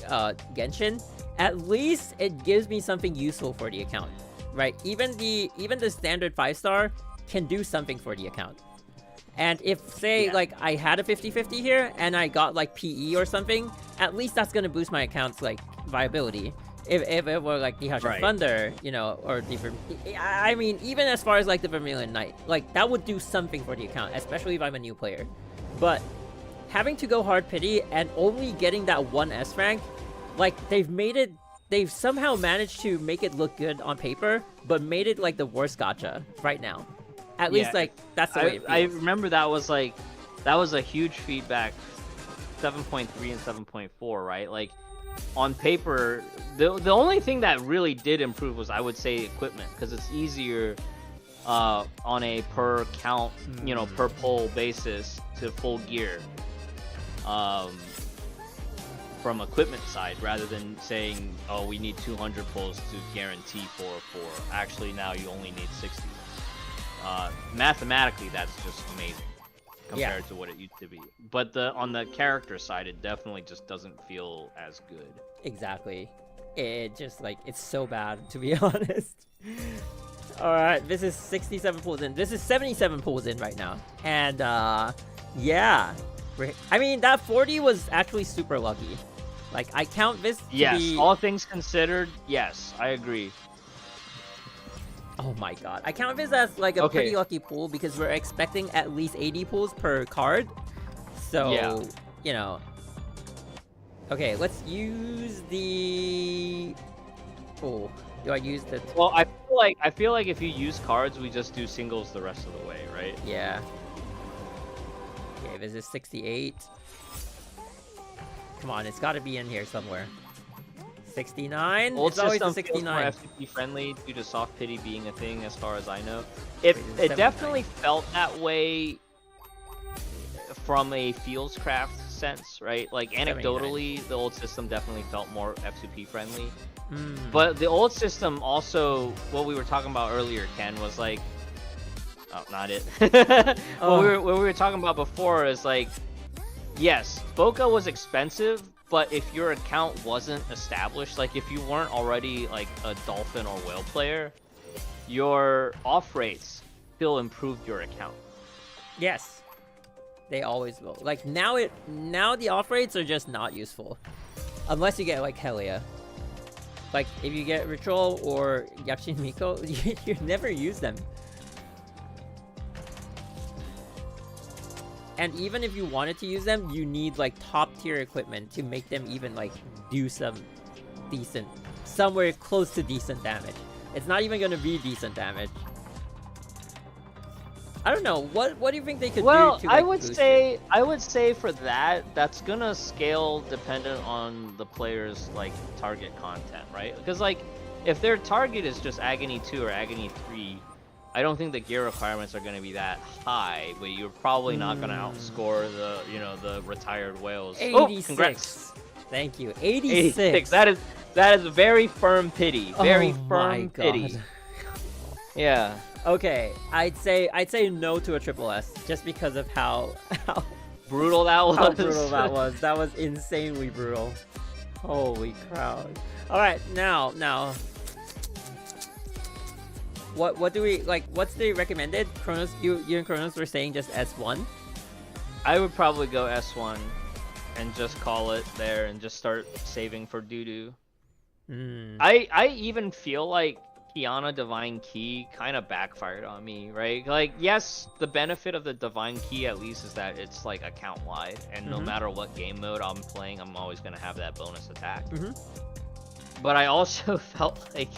Genshin, at least it gives me something useful for the account, right? Even the standard 5-star can do something for the account. And if, say, like, I had a 50-50 here, and I got, like, PE or something, at least that's gonna boost my account's, like, viability. If it were, like, the HI3rd Thunder, you know, or the... I mean, even as far as, like, the Vermilion Knight, like, that would do something for the account, especially if I'm a new player. But having to go hard pity and only getting that one S rank, like, they've somehow managed to make it look good on paper, but made it, like, the worst gacha right now. At least, like, that's the way it feels. I remember that was a huge feedback, 7.3 and 7.4, right? Like, on paper, the only thing that really did improve was, I would say, equipment, because it's easier on a per count, you know, per pull basis to full gear from equipment side, rather than saying, oh, we need 200 pulls to guarantee 404. Actually, now you only need 60. Mathematically, that's just amazing compared to what it used to be. But on the character side, it definitely just doesn't feel as good. Exactly. It just, like, it's so bad, to be honest. Alright, this is 67 pulls in. This is 77 pulls in right now. And, yeah. I mean, that 40 was actually super lucky. Like, I count this to be... all things considered, yes, I agree. Oh my god. I count this as, like, a pretty lucky pool because we're expecting at least 80 pulls per card. So, you know. Okay, let's use the... Oh, do I use the... Well, I feel like if you use cards, we just do singles the rest of the way, right? Yeah. Okay, this is 68. Come on, it's gotta be in here somewhere. 69? Old it's always system a 69. feels more FTP friendly due to soft pity being a thing, as far as I know. It definitely felt that way from a Fields Craft sense, right? Like, anecdotally, the old system definitely felt more F2P friendly. But the old system also, what we were talking about earlier, Ken, was like... Oh, not it. What we were talking about before is like, yes, Boca was expensive, but if your account wasn't established, like if you weren't already like a Dolphin or Whale player, your off rates still improved your account. Yes, they always will. Like now the off rates are just not useful, unless you get like Helia. Like if you get Ritual or Yakshin Miko, you never use them. And even if you wanted to use them, you need like top tier equipment to make them even like do some decent, somewhere close to decent damage. It's not even gonna be decent damage. I don't know. What do you think they could do to like, I would say for that, that's gonna scale dependent on the player's like target content, right? Because like if their target is just Agony 2 or Agony 3, I don't think the gear requirements are going to be that high, but you're probably not going to outscore the, you know, the retired whales. 86. Oh, congrats. Thank you. 86. That is very firm pity. Very firm pity. Yeah. Okay, I'd say no to a triple S just because of how brutal that was. How brutal that was. That was insanely brutal. Holy crap. All right, now What do we like? What's the recommended? Kronos, you and Kronos were saying just S1. I would probably go S1 and just call it there and just start saving for doo-doo. I even feel like Kiana Divine Key kind of backfired on me, right? Like, yes, the benefit of the Divine Key at least is that it's like account wide, and no matter what game mode I'm playing, I'm always gonna have that bonus attack. But I also felt like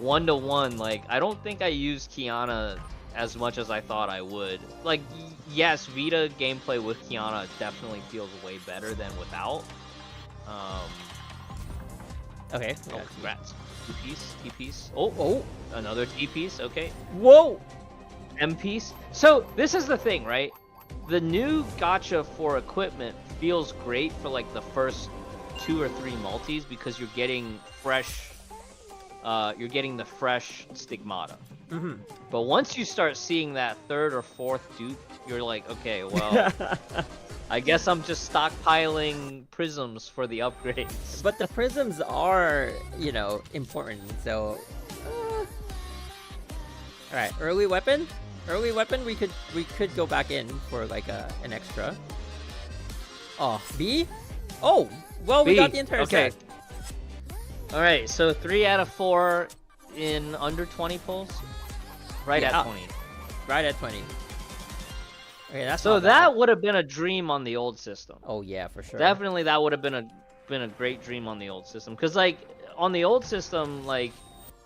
1-to-1, like I don't think I used Kiana as much as I thought I would. Like, yes, Vita gameplay with Kiana definitely feels way better than without. Okay. Oh, congrats. T-piece. Oh, another T-piece, okay. Whoa! M-piece. So, this is the thing, right? The new gacha for equipment feels great for like the first 2 or 3 multis because you're getting fresh, you're getting the fresh stigmata. But once you start seeing that 3rd or 4th dupe, you're like, okay, well, I guess I'm just stockpiling prisms for the upgrades. But the prisms are, you know, important, so... Alright, early weapon? Early weapon, we could go back in for like an extra. Oh, B? Oh! Well, we B. got the entire set. Alright, so 3 out of 4 in under 20 pulls? Right at 20. Right at 20. Okay, that's so not bad. that would have been a dream on the old system. Oh yeah, for sure. Definitely that would have been a great dream on the old system. Because like on the old system, like,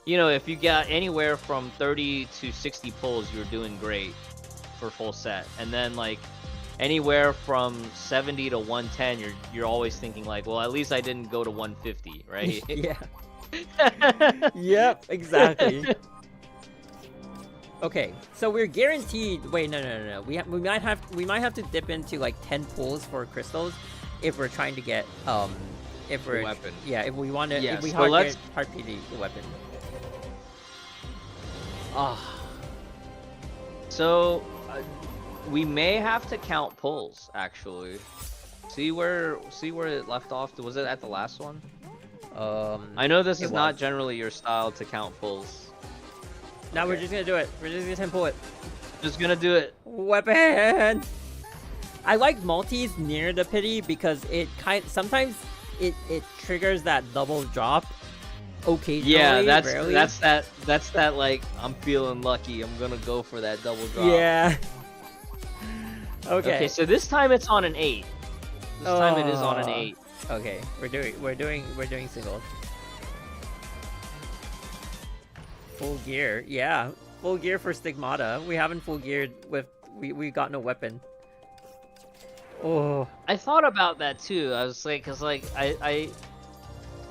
you know, if you got anywhere from 30 to 60 pulls, you're doing great for full set. And then like anywhere from 70 to 110, you're always thinking like, well, at least I didn't go to 150, right? Yeah. Yep, exactly. Okay, so we're guaranteed. Wait, no. We might have to dip into like 10 pulls for crystals if we're trying to get if we're weapon. Yeah, if we want to. Yes. If we Well, hard PD the weapon. So we may have to count pulls actually. See where it left off. Was it at the last one? I know this is not generally your style to count pulls. Now we're just gonna do it. We're just gonna pull it. Just gonna do it. Weapon. I like multis near the pity because it sometimes it triggers that double drop. Occasionally, yeah, rarely. that's that like I'm feeling lucky. I'm gonna go for that double drop. Yeah. Okay. So this time it's on an 8. This time it is on an 8. Okay, we're doing singles. Full gear, yeah. Full gear for Stigmata. We haven't full geared with we got no weapon. Oh. I thought about that too. I was like, cause like I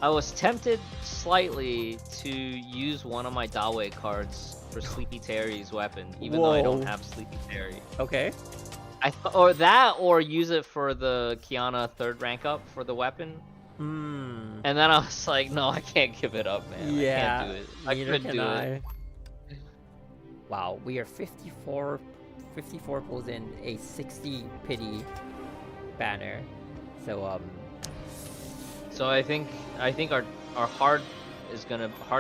was tempted slightly to use one of my Dawe cards for Sleepy Terry's weapon, even though I don't have Sleepy Terry. Okay. Or use it for the Kiana 3rd rank up for the weapon. And then I was like, no, I can't give it up, man. Yeah, I can't do it. I couldn't do it. Wow, we are 54 pulls in a 60 pity banner. So So I think our hard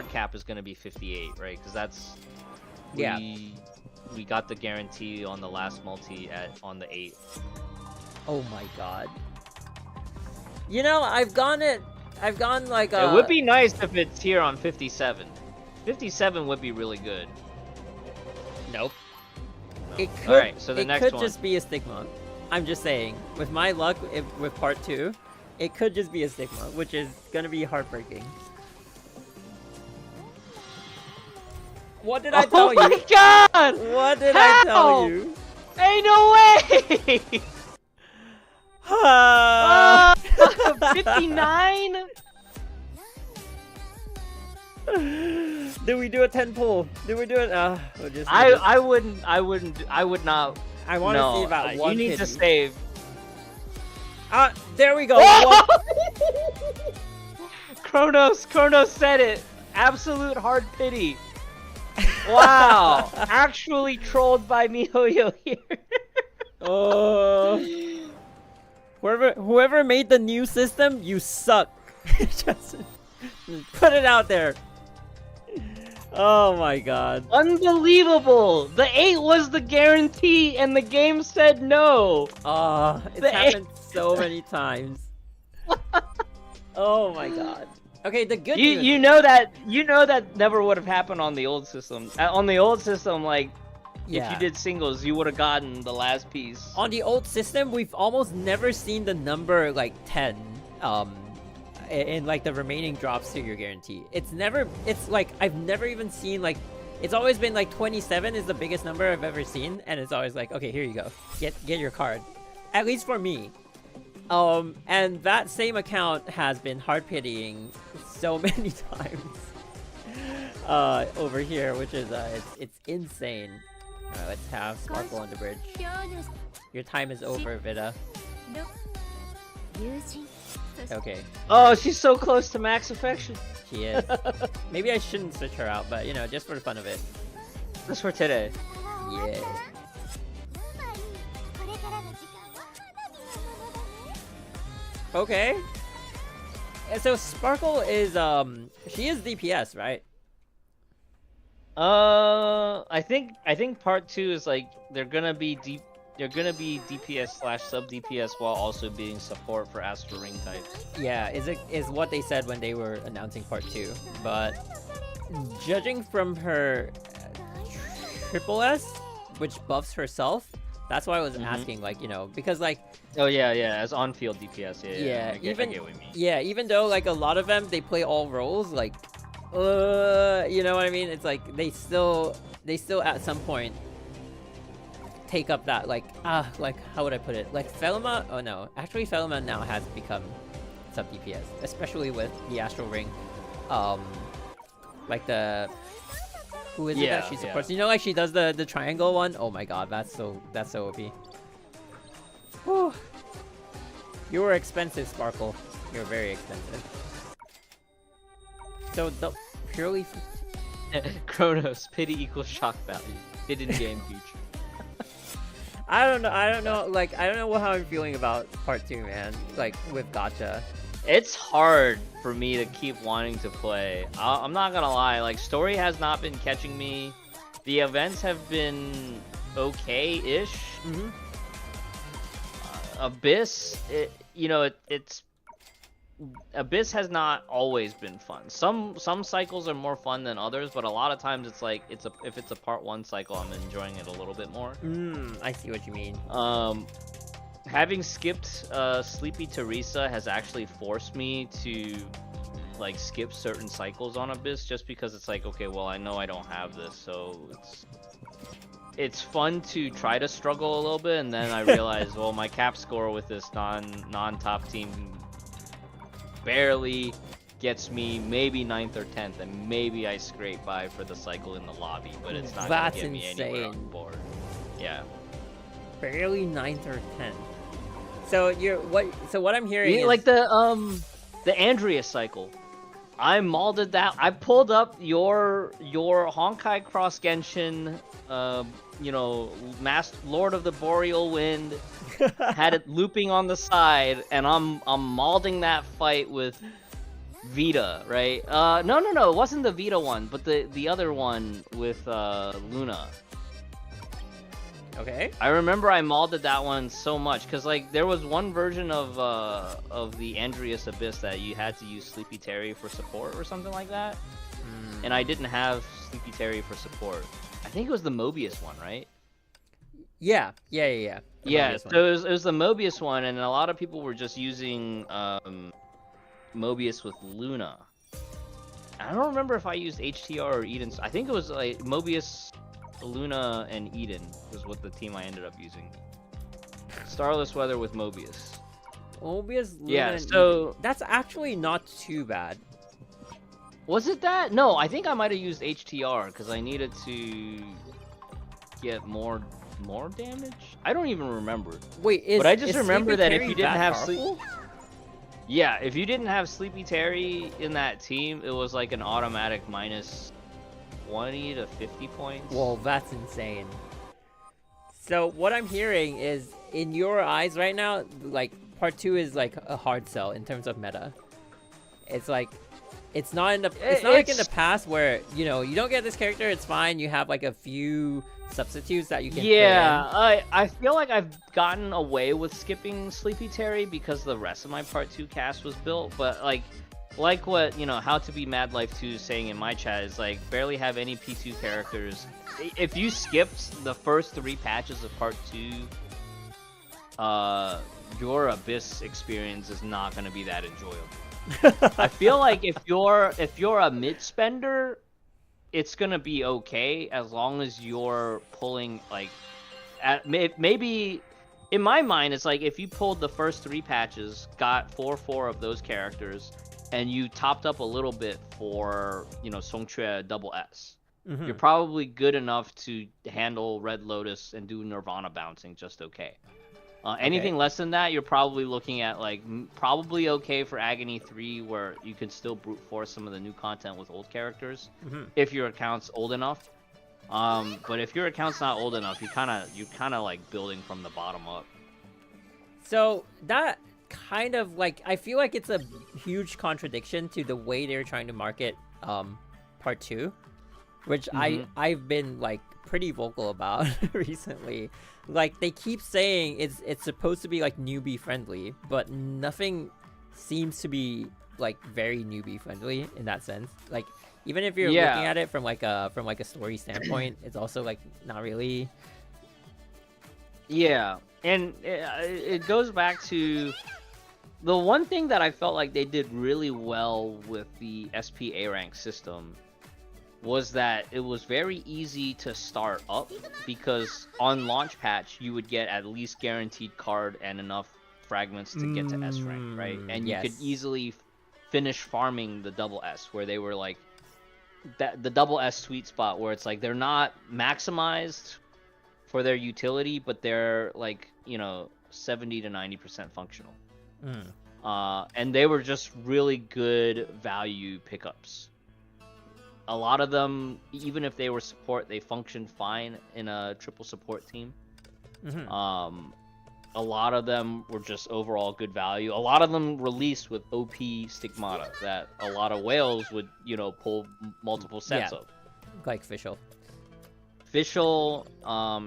cap is gonna be 58, right? Because that's we got the guarantee on the last multi on the 8th. Oh my god. You know, I've gone like It would be nice if it's here on 57. 57 would be really good. Nope. No. It could. Alright, so the next could one. just be a stigma. I'm just saying, with my luck with part 2, it could just be a stigma, which is gonna be heartbreaking. What did I tell you? Oh my god! What did I tell you? Hey, no way! 59? Did we do a 10 pull? Did we do it? We'll just I would not. I want to see about one. You need to save. There we go. Kronos said it. Absolute hard pity. Wow. Actually trolled by MiHoYo here. Oh. Whoever made the new system, you suck. Just put it out there. Oh my god. Unbelievable! The 8 was the guarantee and the game said no! It's happened so many times. Oh my god. Okay, the good You news. you know that never would have happened on the old system. On the old system, like if you did singles, you would have gotten the last piece. On the old system, we've almost never seen the number like 10 in like the remaining drops to your guarantee. It's like I've never even seen like, it's always been like 27 is the biggest number I've ever seen, and it's always like, okay, here you go, get your card, at least for me. And that same account has been hard pitying so many times over here, which is it's insane. Alright, let's have Sparkle on the bridge. Your time is over, Vita. Okay. Oh, she's so close to max affection. She is. Maybe I shouldn't switch her out, but you know, just for the fun of it. Just for today. Yeah. Okay. And so Sparkle is she is DPS, right? I think part 2 is like they're gonna be DPS / sub DPS while also being support for Astral Ring types. Yeah, is what they said when they were announcing part 2. But judging from her triple S, which buffs herself, that's why I was asking, like, you know, because like, oh yeah, as on-field DPS, yeah. I get what you mean. Yeah, even though like a lot of them they play all roles, like, you know what I mean? It's like they still at some point take up that like how would I put it? Like Felma, oh no, actually Felma now has become sub DPS, especially with the Astral Ring. Like the who is it that she supports? You know, like she does the triangle one. Oh my god, that's so OP. Whew. You were expensive, Sparkle. You're very expensive. So the purely Chronos, pity equals shock value. Hidden game future. I don't know, like, I don't know how I'm feeling about part 2, man. Like, with gacha. It's hard for me to keep wanting to play. I'm not gonna lie, like, story has not been catching me. The events have been okay-ish. Abyss, it's Abyss has not always been fun. Some cycles are more fun than others, but a lot of times it's like if it's a part 1 cycle, I'm enjoying it a little bit more. I see what you mean. Having skipped Sleepy Teresa has actually forced me to like skip certain cycles on Abyss, just because it's like, okay, well, I know I don't have this, so it's fun to try to struggle a little bit, and then I realize, well, my cap score with this non-top team barely gets me maybe 9th or 10th, and maybe I scrape by for the cycle in the lobby, but it's not gonna get me anywhere on the board. Yeah. Barely 9th or 10th. So what I'm hearing is like the Andreas cycle. I molded that. I pulled up your Honkai Cross Genshin, Lord of the Boreal Wind, had it looping on the side, and I'm molding that fight with Vita, right? No, it wasn't the Vita one, but the other one with Luna. Okay. I remember I molded that one so much because like there was one version of the Andreas Abyss that you had to use Sleepy Terry for support or something like that, and I didn't have Sleepy Terry for support. I think it was the Mobius one, right? Yeah. Yeah. So it was the Mobius one, and a lot of people were just using Mobius with Luna. I don't remember if I used HTR or Eden. I think it was like Mobius, Luna, and Eden was what the team I ended up using. Starless Weather with Mobius. Mobius, Luna, yeah, and so Eden. That's actually not too bad. Was it that? No, I think I might have used HTR because I needed to get more damage. I don't even remember. Wait, but I just remember that if you didn't have Yeah, if you didn't have Sleepy Terry in that team, it was like an automatic minus 20 to 50 points. Well, that's insane. So what I'm hearing is, in your eyes right now, like part 2 is like a hard sell in terms of meta. It's like, it's not in the like in the past where, you know, you don't get this character, it's fine, you have like a few substitutes that you can I feel like I've gotten away with skipping Sleepy Terry because the rest of my part 2 cast was built, but like like what, you know, How to Be Mad Life 2 is saying in my chat, is like barely have any P2 characters. If you skipped the first 3 patches of Part 2, your Abyss experience is not going to be that enjoyable. I feel like if you're a mid spender, it's going to be okay as long as you're pulling like maybe in my mind it's like if you pulled the first 3 patches, got 4 of those characters, and you topped up a little bit for, you know, Songchue double S. Mm-hmm. You're probably good enough to handle Red Lotus and do Nirvana bouncing just okay. Anything less than that, you're probably looking at like probably okay for Agony 3, where you can still brute force some of the new content with old characters if your account's old enough. But if your account's not old enough, you're kind of like building from the bottom up. So that kind of like, I feel like it's a huge contradiction to the way they're trying to market Part 2, which I've been like pretty vocal about recently. Like, they keep saying it's supposed to be like newbie friendly, but nothing seems to be like very newbie friendly in that sense. Like, even if you're looking at it from like a story standpoint, it's also like not really. Yeah, and it goes back to the one thing that I felt like they did really well with the SPA rank system was that it was very easy to start up, because on launch patch you would get at least guaranteed card and enough fragments to get to S rank, right? And you could easily finish farming the double S, where they were like the double S sweet spot, where it's like they're not maximized for their utility, but they're like, you know, 70 to 90% functional. And they were just really good value pickups. A lot of them, even if they were support, they functioned fine in a triple support team. A lot of them were just overall good value. A lot of them released with OP Stigmata that a lot of whales would, you know, pull multiple sets of. Like Fischl,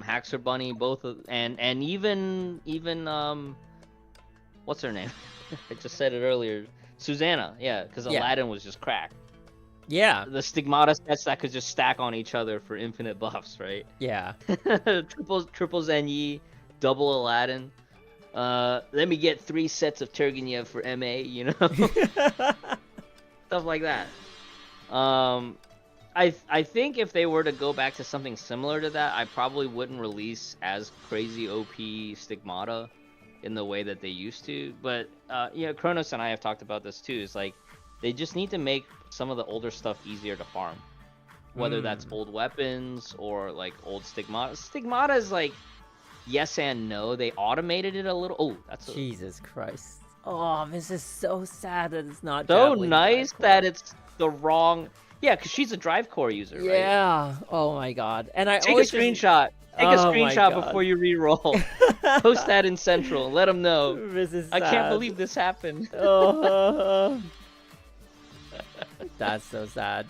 Haxor Bunny, both of, and even what's her name? I just said it earlier. Susanna, because Aladdin was just cracked. Yeah. The Stigmata sets that could just stack on each other for infinite buffs, right? Yeah. triple Zenyi, double Aladdin. Let me get 3 sets of Turgenev for MA, you know? Stuff like that. I think if they were to go back to something similar to that, I probably wouldn't release as crazy OP Stigmata in the way that they used to. But, Kronos and I have talked about this too. It's like, they just need to make some of the older stuff easier to farm. Whether that's old weapons or like old Stigmata. Stigmata is like yes and no. They automated it a little. Oh, that's Jesus Christ. Oh, this is so sad that it's not so nice that it's the wrong. Yeah, because she's a drive core user, right? Yeah. Oh my god. And I take always a screenshot. Take a screenshot before you re-roll. Post that in Central. Let them know. This is I sad. can't believe this happened. That's so sad.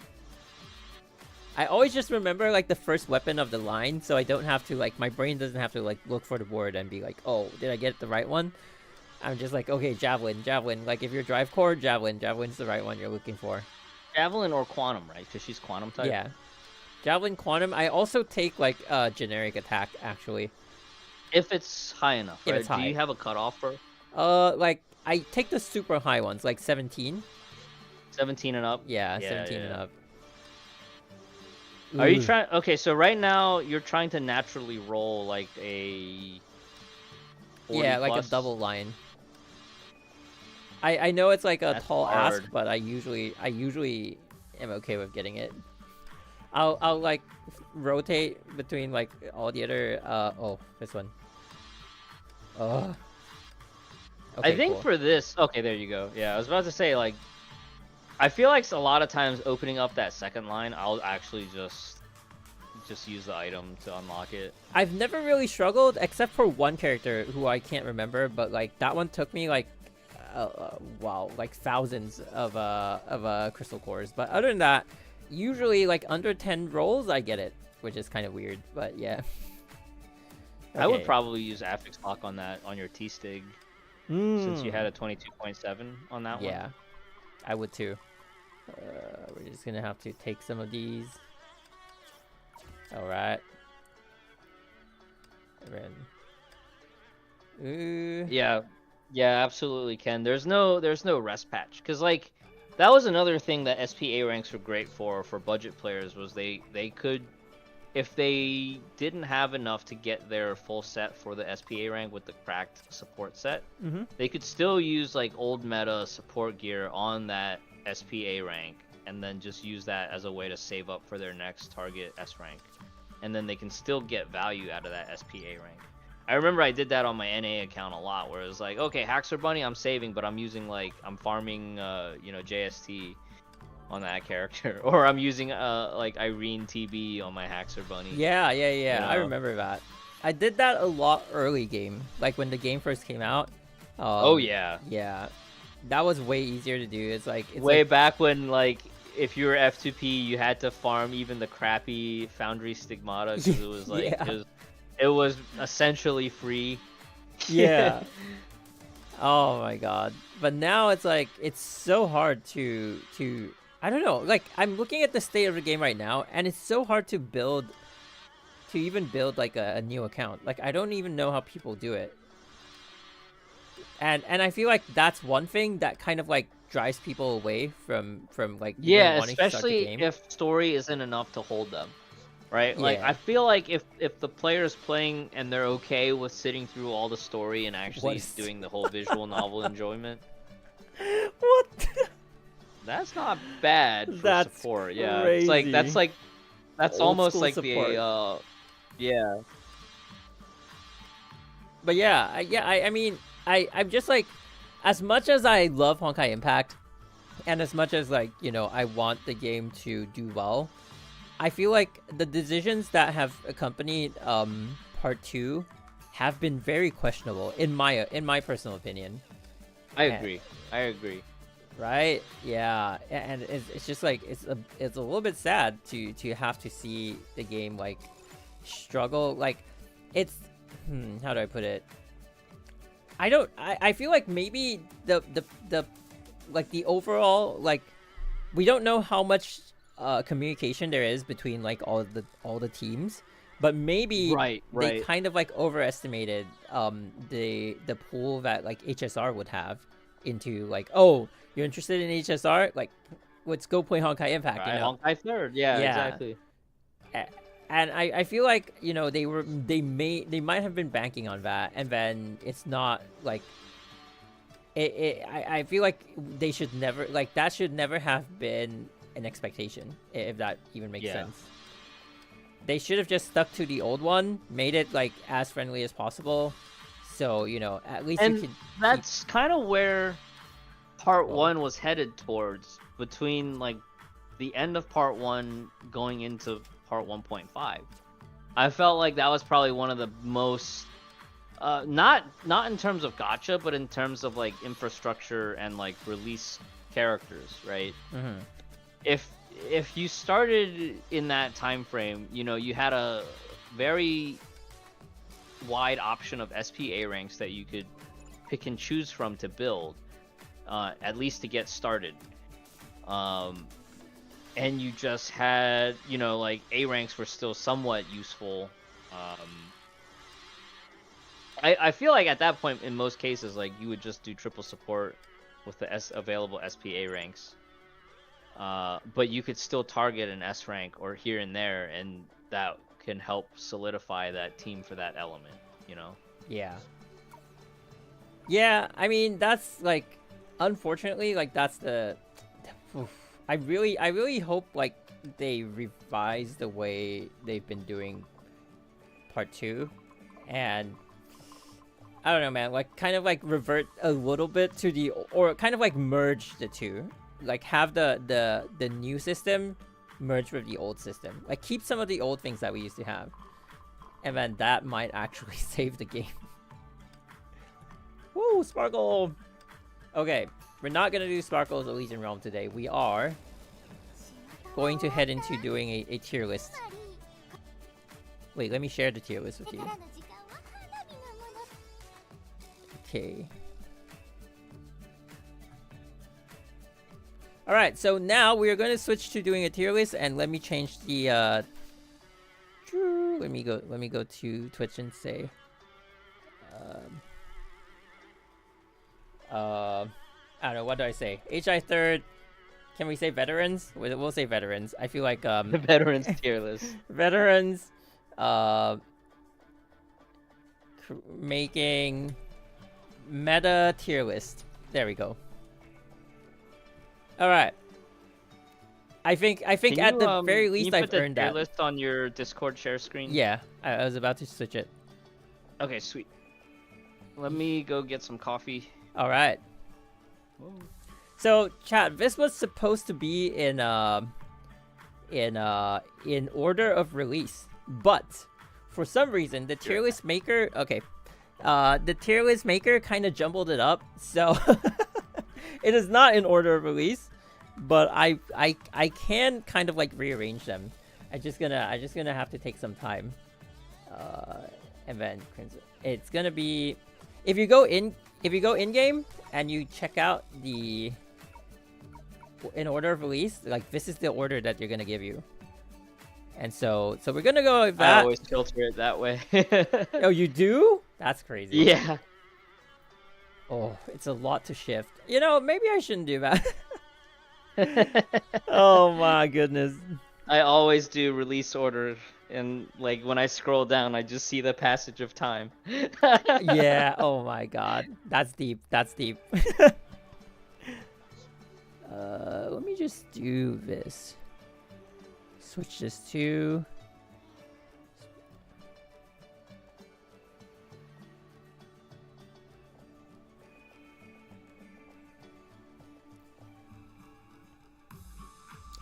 I always just remember like the first weapon of the line, so I don't have to like, my brain doesn't have to like look for the board and be like, oh, did I get the right one? I'm just like, okay, Javelin. Like if you're drive core, Javelin's the right one you're looking for. Javelin or Quantum, right? Because she's Quantum type. Yeah. Javelin, Quantum. I also take like generic attack actually. If it's high enough, right? If it's high. Do you have a cutoff for? Like I take the super high ones, like 17. 17 and up? Yeah, 17 and up. Are you trying... Okay, so right now, you're trying to naturally roll, like, a... 40 yeah, like plus? a double line. I know it's like a That's tall hard. ask, but I usually am okay with getting it. I'll like rotate between like all the other this one. Okay, I think cool. for this... Okay, there you go. Yeah, I was about to say, like... I feel like a lot of times opening up that second line, I'll actually just use the item to unlock it. I've never really struggled, except for one character who I can't remember, but like that one took me like, wow, like thousands of crystal cores. But other than that, usually like under 10 rolls, I get it, which is kind of weird, but yeah. Okay. I would probably use Affix Lock on that, on your T-Stig, since you had a 22.7 on that one. Yeah. I would too. We're just gonna have to take some of these. All right. And then, Yeah, yeah, absolutely, Ken. There's no rest patch, because like that was another thing that SPA ranks were great for budget players, was they could, if they didn't have enough to get their full set for the SPA rank with the cracked support set, they could still use like old meta support gear on that SPA rank, and then just use that as a way to save up for their next target S rank, and then they can still get value out of that SPA rank. I remember I did that on my NA account a lot, where it was like, okay, HI3rd Bunny, I'm saving, but I'm using like, I'm farming, JST on that character, or I'm using like Irene TB on my HI3rd Bunny. yeah. You I know? remember that. I did that a lot early game, like when the game first came out. Oh yeah. Yeah, that was way easier to do. It's Way like, back when, like, if you were F2P, you had to farm even the crappy Foundry Stigmata, because it was like, Yeah. it was essentially free. Yeah. Oh my god. But now it's like, it's so hard to I don't know, like I'm looking at the state of the game right now, and it's so hard to even build like a new account. Like I don't even know how people do it. And I feel like that's one thing that kind of like drives people away from like even Yeah, wanting to start the especially game. if story isn't enough to hold them, right? Like, Yeah. I feel like if the player's playing and they're okay with sitting through all the story and actually doing the whole visual novel enjoyment, What? that's not bad for That's support. Yeah, crazy. that's Old almost school like support. the yeah. But yeah, I mean, I'm just like, as much as I love Honkai Impact, and as much as like, you know, I want the game to do well, I feel like the decisions that have accompanied part 2 have been very questionable in my personal opinion. I agree. Right? Yeah, and it's just like, it's a little bit sad to have to see the game like struggle. Like, it's how do I put it? I feel like maybe the like the overall, like, we don't know how much communication there is between like all the teams, but maybe they kind of like overestimated the pool that like HSR would have into, like, oh, you're interested in HSR, like, let's go play Honkai Impact, you know? HI3rd, yeah, exactly. And I feel like, you know, they might have been banking on that, and then it's not like I feel like they should never, like, that should never have been an expectation, if that even makes sense. They should have just stuck to the old one, made it like as friendly as possible, so, you know, at least you can that's kind of where part 1 was headed towards, between like the end of part 1 going into part 1.5. I felt like that was probably one of the most not in terms of gacha, but in terms of like infrastructure and like release characters, right? If you started in that time frame, you know, you had a very wide option of SPA ranks that you could pick and choose from to build, at least to get started. And you just had, you know, like, A ranks were still somewhat useful. I feel like at that point, in most cases, like, you would just do triple support with the available SPA ranks. But you could still target an S rank or here and there, and that can help solidify that team for that element, you know? Yeah, I mean, that's like, unfortunately, like, that's the I really hope like they revise the way they've been doing part 2, and I don't know, man, like, kind of like revert a little bit to the, or kind of like merge the two, like have the new system merge with the old system, like keep some of the old things that we used to have, and then that might actually save the game. Woo, Sparkle! Okay, we're not gonna do Sparkle's Elysian Realm today. We are going to head into doing a tier list. Wait, let me share the tier list with you. Okay. All right, so now we are going to switch to doing a tier list, and let me change the. Let me go to Twitch and say. I don't know. What do I say? HI3rd. Can we say veterans? We'll say veterans. I feel like The veterans tier list. Veterans. Making meta tier list. There we go. All right. I think Can at you, the very can least you put I've the earned tier that. list on your Discord share screen? Yeah, I was about to switch it. Okay, sweet. Let me go get some coffee. All right. So, chat, this was supposed to be in order of release, but for some reason the tier list maker, the tier list maker kind of jumbled it up, so it is not in order of release, but I can kind of like rearrange them. I just gonna have to take some time, and then it's gonna be if you go in game and you check out the in order of release, like this is the order that you're gonna give you. And so we're gonna go with that. I always filter it that way. Oh, you do? That's crazy. Yeah. Oh, it's a lot to shift. You know, maybe I shouldn't do that. Oh my goodness. I always do release order, and like when I scroll down, I just see the passage of time. Yeah. Oh my god. That's deep. That's deep. Let me just do this. Switch this to.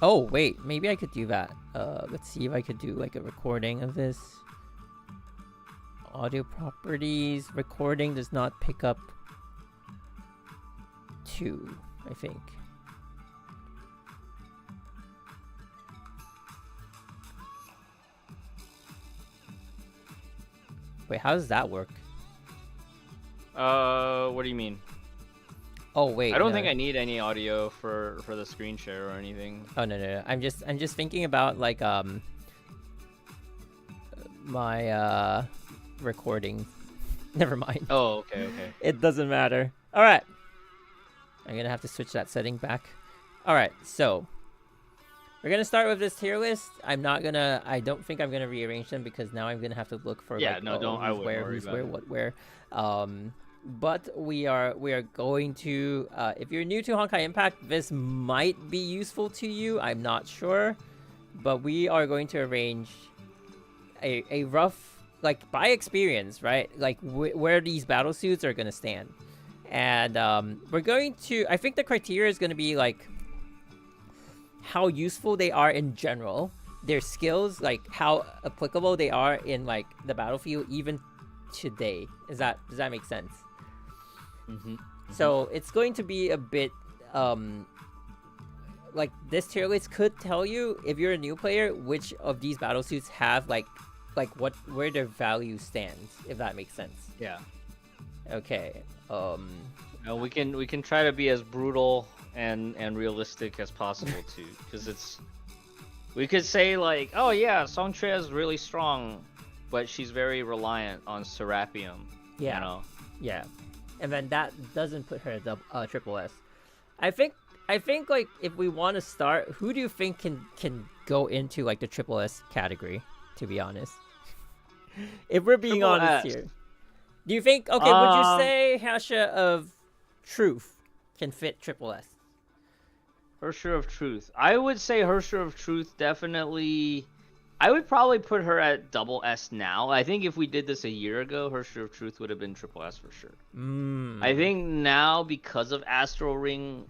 Oh wait, maybe I could do that. Let's see if I could do like a recording of this. Audio properties. Recording does not pick up 2, I think. Wait, how does that work? What do you mean? Oh wait, I don't no. think I need any audio for the screen share or anything. Oh no. I'm just thinking about like my recording. Never mind. Oh, okay. It doesn't matter. All right. I'm gonna have to switch that setting back. All right, so we're gonna start with this tier list. I don't think I'm gonna rearrange them because now I'm gonna have to look for Yeah, no, don't. I who's wouldn't where, worry who's about where, it. what where. But we are going to. If you're new to Honkai Impact, this might be useful to you. I'm not sure, but we are going to arrange a rough, like by experience, right? Like where these battle suits are gonna stand, and we're going to. I think the criteria is gonna be like how useful they are in general, their skills, like how applicable they are in like the battlefield even today. Does that make sense? So it's going to be a bit like this tier list could tell you if you're a new player which of these battle suits have like where their value stands, if that makes sense. Yeah. Okay. No, we can try to be as brutal and realistic as possible too, because we could say like, oh yeah, Songtrea is really strong, but she's very reliant on Serapium. Yeah. You know? Yeah. And then that doesn't put her at triple S. I think like if we want to start, who do you think can go into like the triple S category? To be honest, if we're being Triple honest S. here, do you think? Okay, would you say Hasha of Truth can fit triple S? Hersher of Truth. I would say Hersher of Truth definitely. I would probably put her at double S now. I think if we did this a year ago, Hersher of Truth would have been triple S for sure. I think now, because of Astral Ring,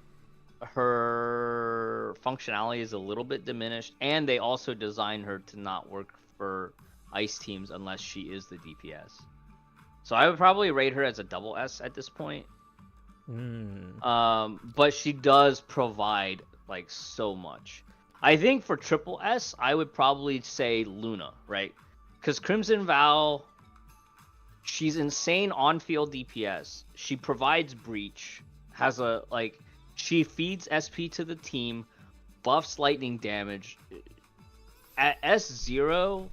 her functionality is a little bit diminished, and they also designed her to not work for ice teams unless she is the DPS. So I would probably rate her as a double S at this point. But she does provide like so much. I think for triple S, I would probably say Luna, right? Because Crimson Vow, she's insane on-field DPS. She provides breach, has a like She feeds SP to the team, buffs lightning damage. At S0,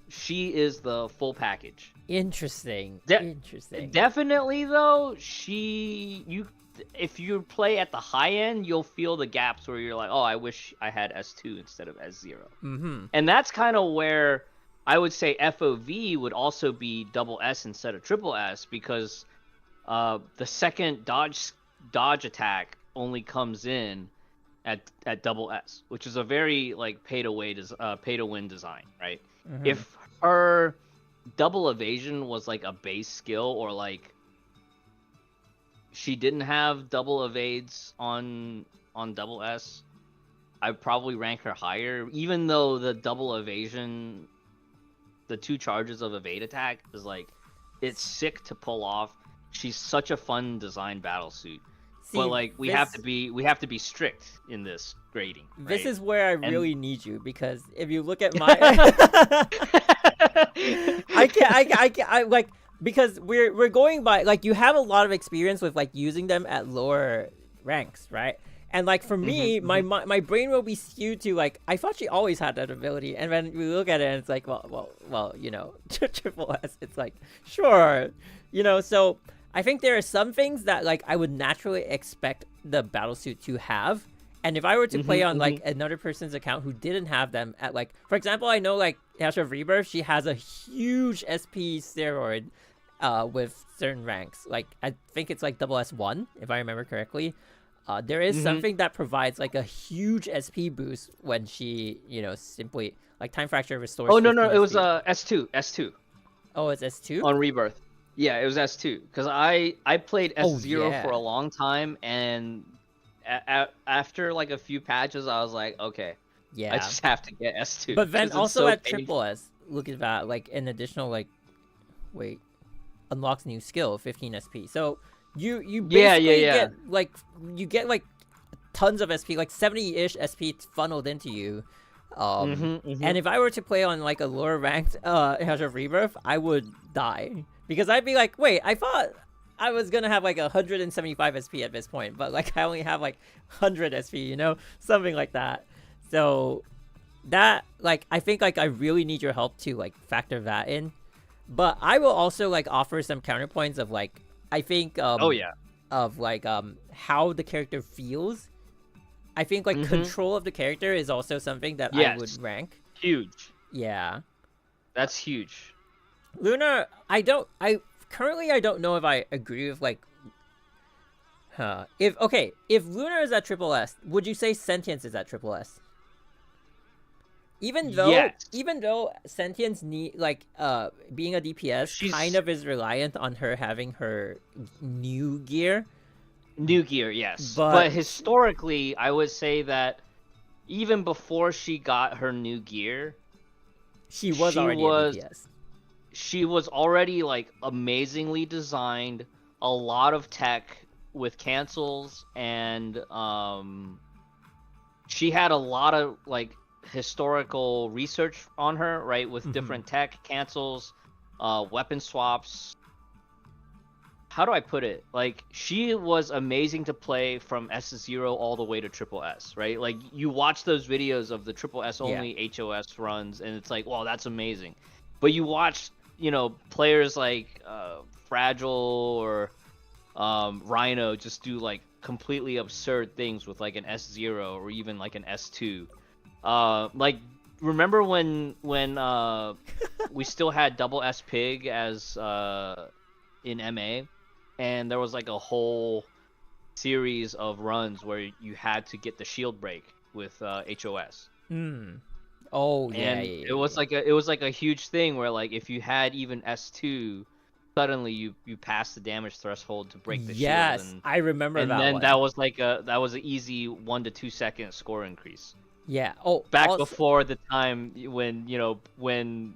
she is the full package. Interesting. Interesting. Definitely though, if you play at the high end, you'll feel the gaps where you're like, oh, I wish I had S2 instead of S0. Mm-hmm. And that's kind of where I would say FOV would also be double S instead of triple S, because the second dodge attack only comes in at double S, which is a very like pay to win design, right? Mm-hmm. If her double evasion was like a base skill, or like she didn't have double evades on double S, I'd probably rank her higher, even though the double evasion, the 2 charges of evade attack is like, it's sick to pull off. She's such a fun design battlesuit. But like we have to be strict in this grading. This right? is where I really need you, because if you look at my I like, because we're going by like, you have a lot of experience with like using them at lower ranks, right? And like for me, my brain will be skewed to like, I thought she always had that ability, and when we look at it and it's like, well, you know, triple S, it's like, sure, you know. So I think there are some things that like I would naturally expect the battlesuit to have, and if I were to play on like another person's account who didn't have them at like, for example, I know like HI3rd Rebirth, she has a huge SP steroid with certain ranks. Like I think it's like double S1 if I remember correctly. There is something that provides like a huge SP boost when she, you know, simply like time fracture restores. Oh no, it was SP. S2. Oh, it's S2 on Rebirth. Yeah, it was S2 because I played S0 for a long time, and after like a few patches, I was like, okay, yeah, I just have to get S2. But then also at triple S, look at that, like an additional like, wait, unlocks new skill, 15 SP. So you basically get like, you get like tons of SP, like 70-ish SP funneled into you. And if I were to play on like a lower ranked HI3rd Rebirth, I would die, because I'd be like, wait, I thought I was gonna have like 175 SP at this point, but like I only have like 100 SP, you know, something like that. So that, like, I think like I really need your help to like factor that in. But I will also like offer some counterpoints of like, I think of like how the character feels. I think like control of the character is also something that I would rank. Huge. Yeah. That's huge. Luna, I don't know if I agree with like, if Luna is at triple S, would you say Sentience is at triple S? Even though Sentience need like being a DPS kind of is reliant on her having her new gear. New gear, yes. But historically, I would say that even before she got her new gear, she was already a DPS. She was already like amazingly designed, a lot of tech with cancels, and she had a lot of like historical research on her, right, with different tech, cancels, weapon swaps. How do I put it? Like, she was amazing to play from S0 all the way to triple S, right? Like, you watch those videos of the triple S only HOS runs, and it's like, wow, that's amazing. But you watch, you know, players like Fragile or Rhino just do like completely absurd things with like an S0 or even like an S2. Like, remember when we still had double S Pig as in MA, and there was like a whole series of runs where you had to get the shield break with HOS. Oh yeah, and it was like a huge thing where like if you had even S2, suddenly you passed the damage threshold to break the shield. Yes, I remember that. And then one. that was an easy 1 to 2 second score increase. Yeah. Oh, back before the time when, you know, when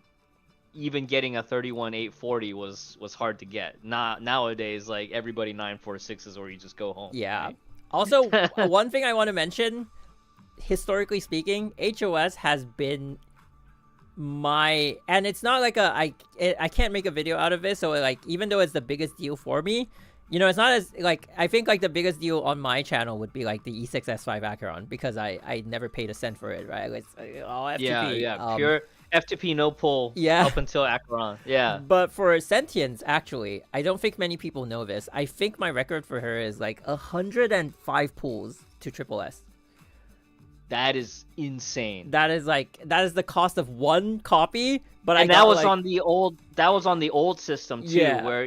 even getting a 31-840 was hard to get. Nowadays, like, everybody 946s or you just go home. Yeah. Right? Also, one thing I want to mention, historically speaking, HOS has been and it's not like I can't make a video out of this, so like, even though it's the biggest deal for me, You know, it's not as like I think like the biggest deal on my channel would be like the E6S5 Acheron because I never paid a cent for it, right? It's all FTP. Yeah, pure FTP no pull. Yeah. Up until Acheron. Yeah. But for Sentience, actually, I don't think many people know this. I think my record for her is like 105 pulls to Triple S. That is insane. That is the cost of one copy. But and I that got, was like, on the old. That was on the old system too, Yeah. where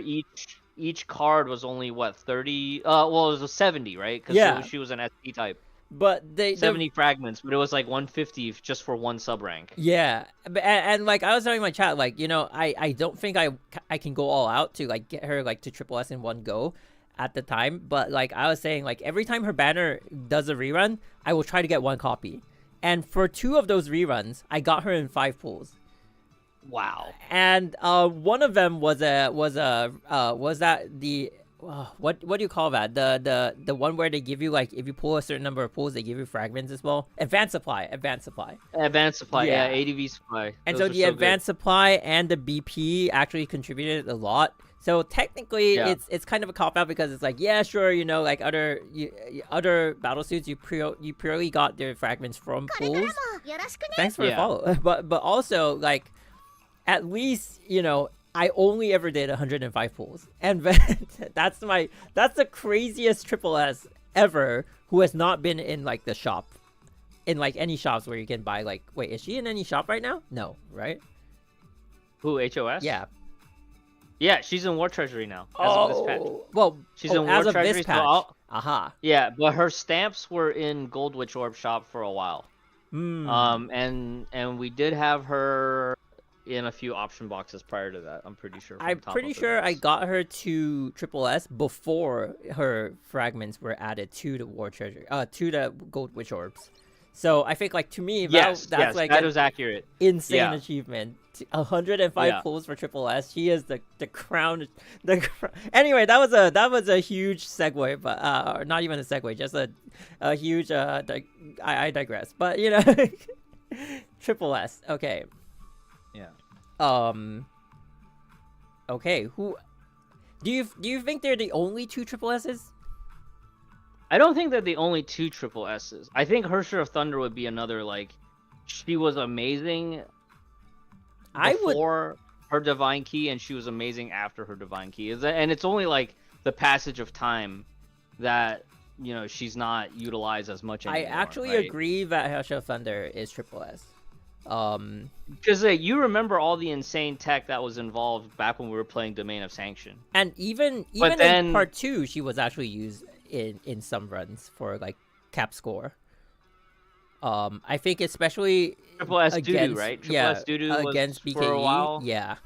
each card was only what 30. Well, it was 70, right? Because Yeah. she was an SP type. But they 70 fragments, but it was like 150 just for one sub rank. Yeah, and like I was telling my chat, like, you know, I don't think I can go all out to like get her like to Triple S in one go at the time, but like I was saying, like every time her banner does a rerun, I will try to get one copy, and for 2 of those reruns, I got her in 5 pulls. Wow. And one of them was that the what do you call that? The one where they give you like if you pull a certain number of pulls, they give you fragments as well. Advanced supply. Yeah, ADV supply. And Those so are the advanced supply and the BP actually contributed a lot. So technically, it's kind of a cop out because it's like, yeah, sure, you know, like other battle suits, you purely got their fragments from pulls. Thanks for the follow. But also like, at least, you know, I only ever did 105 pulls, and that's the craziest Triple S ever who has not been in like the shop, in like any shops where you can buy like. Wait, is she in any shop right now? No, right? Who, HOS? Yeah. Yeah, she's in War Treasury now. As of this patch. Well, she's in War as of Treasury. this patch. Aha. Yeah, but her stamps were in Gold Witch Orb shop for a while. And we did have her in a few option boxes prior to that. I'm pretty sure. I'm pretty sure I got her to Triple S before her fragments were added to the War Treasury, to the Gold Witch Orbs. So I think, like, to me, that's like that was accurate. Insane achievement. 105 pulls for Triple S. She is the crown. Anyway, that was a huge segue, but or not even a segue, just a huge. I digress. But you know, Triple S. Okay. Yeah. Okay. Who? Do you think they're the only 2 Triple S's? I don't think they're the only 2 Triple S's. I think HI3rd of Thunder would be another, like, she was amazing before her Divine Key, and she was amazing after her Divine Key. And it's only, like, the passage of time that, you know, she's not utilized as much anymore. I actually agree that HI3rd of Thunder is Triple S. Because you remember all the insane tech that was involved back when we were playing Domain of Sanction. And even in part 2, she was actually used in some runs for like cap score. I think especially Triple S Doo-Doo, right? Triple S Doo-Doo against BKE for a while. Yeah.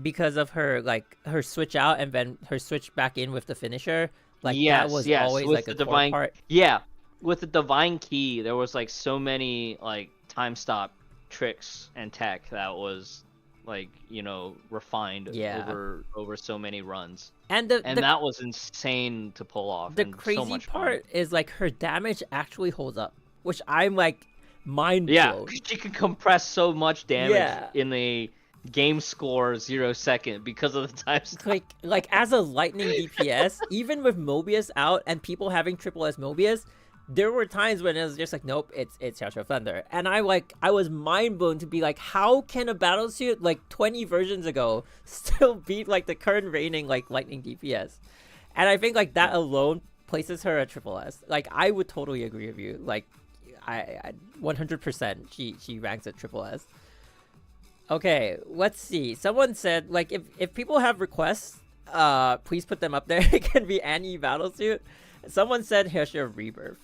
Because of her switch out and then her switch back in with the finisher. Like that was always with like a divine part. Yeah, with the Divine Key, there was like so many like time stop tricks and tech that was like, you know, refined over so many runs. And that was insane to pull off. The crazy part is like her damage actually holds up, which I'm like mind blown. Yeah, she can compress so much damage in a game score 0 second because of the time stop. Like as a lightning DPS, even with Mobius out and people having Triple S Mobius, there were times when it was just like, nope, it's HI3rd of Thunder. And I was mind blown to be like, how can a battlesuit like 20 versions ago still beat like the current reigning like lightning DPS? And I think like that alone places her at Triple S. Like I would totally agree with you. Like I 100% she ranks at Triple S. Okay, let's see. Someone said like if people have requests, please put them up there. It can be any battlesuit. Someone said HI3rd of Rebirth.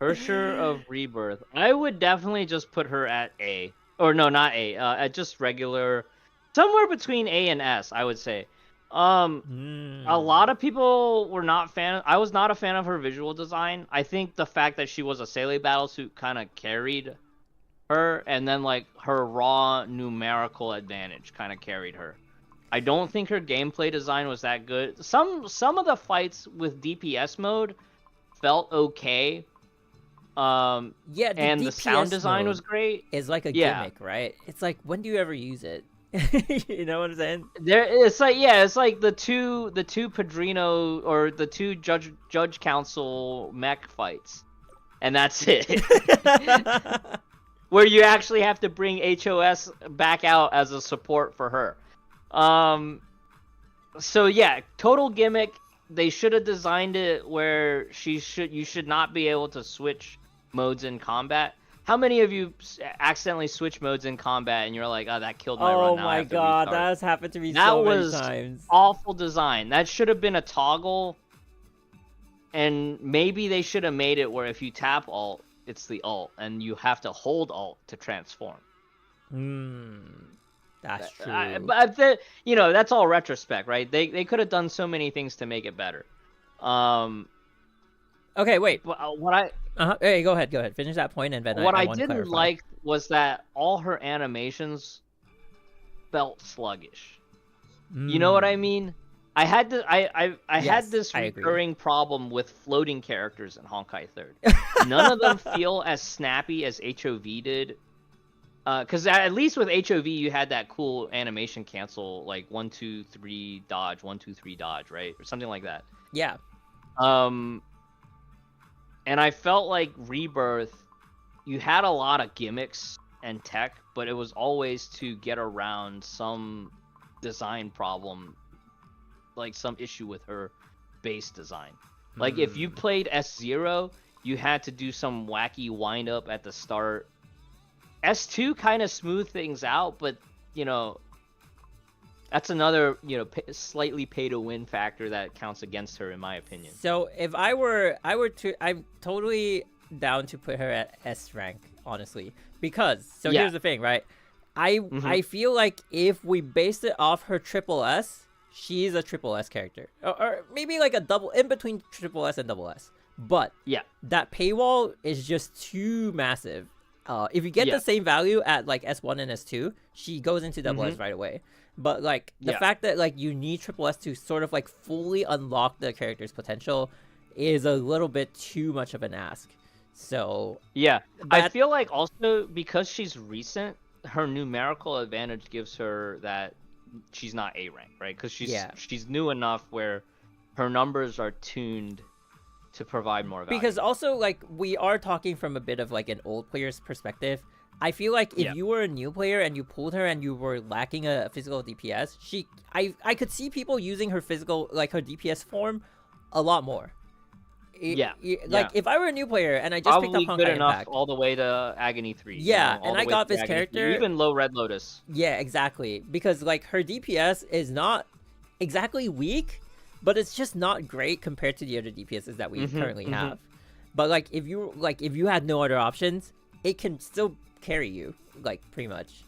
HI3rd of Rebirth. I would definitely just put her at A. Or no, not A. At just regular, somewhere between A and S, I would say. A lot of people were not fan. I was not a fan of her visual design. I think the fact that she was a Seele battlesuit kind of carried her, and then like her raw numerical advantage kind of carried her. I don't think her gameplay design was that good. Some of the fights with DPS mode felt okay. The DPS sound design was great. It's like a gimmick, right? It's like, when do you ever use it? You know what I'm saying? It's like the two Padrino or the two judge council mech fights, and that's it. Where you actually have to bring HOS back out as a support for her. So yeah, total gimmick. They should have designed it where you should not be able to switch modes in combat. How many of you accidentally switch modes in combat and you're like, oh, that killed my run. Oh Now I my have to god, restart. that has happened to me That so many was times. awful design. That should have been a toggle, and maybe they should have made it where if you tap alt, it's the alt, and you have to hold alt to transform. That's true. But that's all retrospect, right? They could have done so many things to make it better. Okay, wait. What I Hey, go ahead. Finish that point, and then what I I want to didn't clarify. like was that all her animations felt sluggish. You know what I mean? I had this I agree. recurring problem with floating characters in HI3rd. None of them feel as snappy as HOV did. Because at least with HOV you had that cool animation cancel, like 1 2 3 dodge, 1 2 3 dodge, right, or something like that. Yeah. And I felt like Rebirth, you had a lot of gimmicks and tech, but it was always to get around some design problem, like some issue with her base design. Like if you played S0, you had to do some wacky wind up at the start. S2 kind of smoothed things out, but that's another slightly pay to win factor that counts against her, in my opinion. So if I'm totally down to put her at S rank, honestly, because here's the thing, right? I feel like if we based it off her triple S, she's a triple S character, or maybe like a double in between triple S and double S. But yeah, that paywall is just too massive. If you get the same value at like S1 and S2, she goes into double S right away. But like the fact that like you need triple S to sort of like fully unlock the character's potential is a little bit too much of an ask. So I feel like also because she's recent, her numerical advantage gives her that she's not A rank, right? Because she's new enough where her numbers are tuned to provide more value. Because also like we are talking from a bit of like an old player's perspective. I feel like if you were a new player and you pulled her and you were lacking a physical DPS, I could see people using her physical, like her DPS form, a lot more. If I were a new player and I just probably picked up good Honkai enough Impact, all the way to Agony 3. Yeah, all and the I way got to this Agony 3, character. even low Red Lotus. Yeah, exactly. Because like her DPS is not exactly weak, but it's just not great compared to the other DPSs that we currently have. But like if you had no other options, it can still carry you, like pretty much.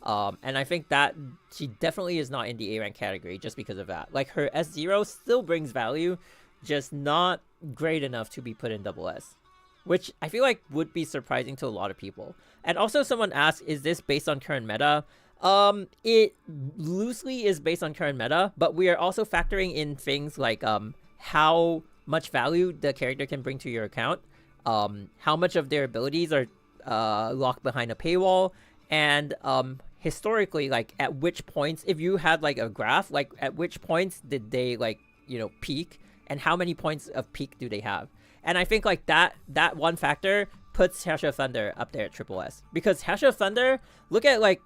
And I think that she definitely is not in the A rank category just because of that. Like her S0 still brings value, just not great enough to be put in double S, which I feel like would be surprising to a lot of people. And also someone asked, is this based on current meta? It loosely is based on current meta, but we are also factoring in things like how much value the character can bring to your account, how much of their abilities are locked behind a paywall, and historically, like at which points, if you had like a graph, like at which points did they like peak, and how many points of peak do they have. And I think like that one factor puts Hash of Thunder up there at triple S, because Hash of Thunder, look at like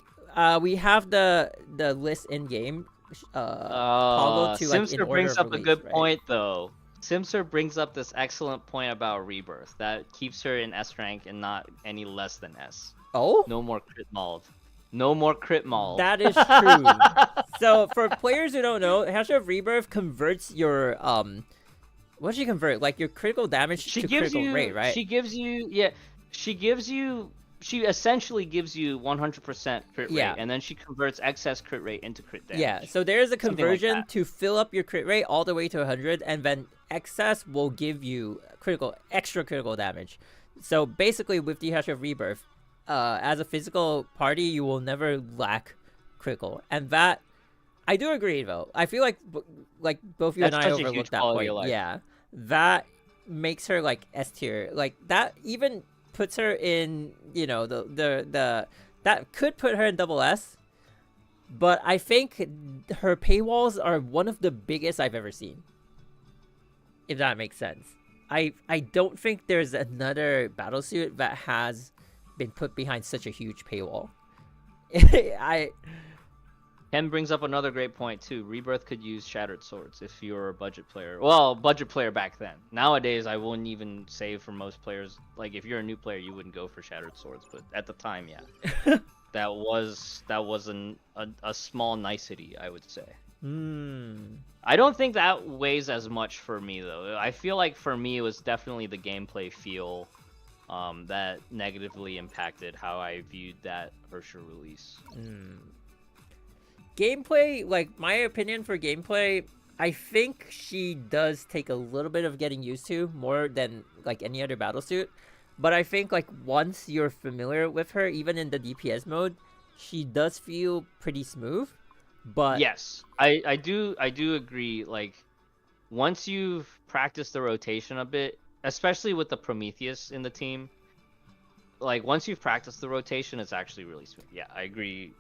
we have the list in game toggle to like in Simser order brings of up a release, good right? point though. Simser brings up this excellent point about Rebirth that keeps her in S rank and not any less than S. Oh, No more crit mauled. No more crit mauled. that is true. So for players who don't know, Hash of Rebirth converts your what does she convert? Like your critical damage to critical rate, right? She essentially gives you 100% crit rate, Yeah. and then she converts excess crit rate into crit damage. Yeah, so there's a Something like conversion that. to fill up your crit rate all the way to 100, and then excess will give you extra critical damage. So basically, with the Hash of Rebirth, as a physical party, you will never lack critical, and that I do agree though. I feel like both you That's and I such a huge overlooked that quality of point. life. Yeah, that makes her like S tier. Like that even puts her in, that could put her in double S. but I think her paywalls are one of the biggest I've ever seen. If that makes sense. I don't think there's another battlesuit that has been put behind such a huge paywall. Ken brings up another great point too. Rebirth could use Shattered Swords if you're a budget player. Well, budget player back then. Nowadays, I wouldn't even say for most players. Like if you're a new player, you wouldn't go for Shattered Swords. But at the time, yeah, that was a small nicety, I would say. I don't think that weighs as much for me though. I feel like for me it was definitely the gameplay feel that negatively impacted how I viewed that HI3rd release. Gameplay, like my opinion for gameplay, I think she does take a little bit of getting used to more than like any other battlesuit. But I think like once you're familiar with her, even in the DPS mode, she does feel pretty smooth. But yes, I do agree. Like once you've practiced the rotation a bit, especially with the Prometheus in the team, like once you've practiced the rotation, it's actually really smooth. Yeah, I agree.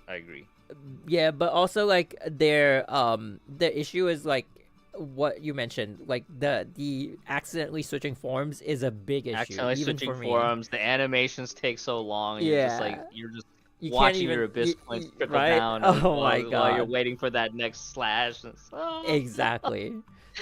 Yeah, but also like the issue is like what you mentioned, like the accidentally switching forms is a big issue. Accidentally even switching for me. forms, the animations take so long. And Yeah, you're just you watching can't even, your abyss points trickle right? down. Oh my god! While you're waiting for that next slash. Exactly.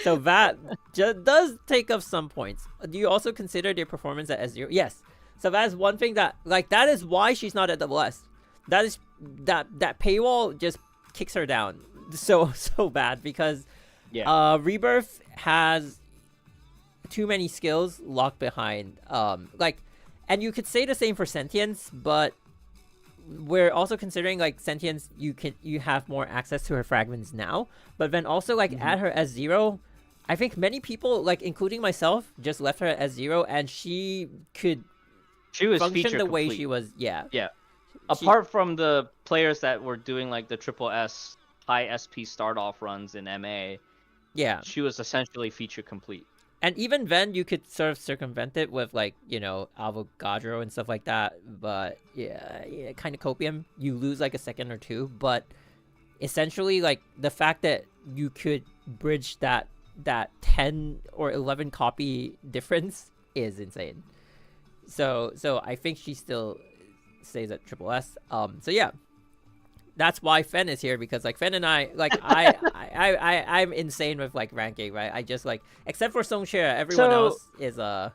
So that does take up some points. Do you also consider their performance at S0? Yes. So that is one thing that that is why she's not at double S. That is that paywall just kicks her down so bad because Rebirth has too many skills locked behind and you could say the same for Sentience, but we're also considering like Sentience you have more access to her fragments now, but then also like at her S0, I think many people, like including myself, just left her at S0 and she was function the way she was. Yeah. Apart from the players that were doing like the triple S high SP start off runs in MA, she was essentially feature complete. And even then, you could sort of circumvent it with like Avogadro and stuff like that. But yeah, kind of copium. You lose like a second or two, but essentially like the fact that you could bridge that 10 or 11 copy difference is insane. So I think she still stays at triple S. So yeah, that's why Fen is here, because like Fen and I, like I'm insane with like ranking, right? I just like, except for Songshare, everyone else is double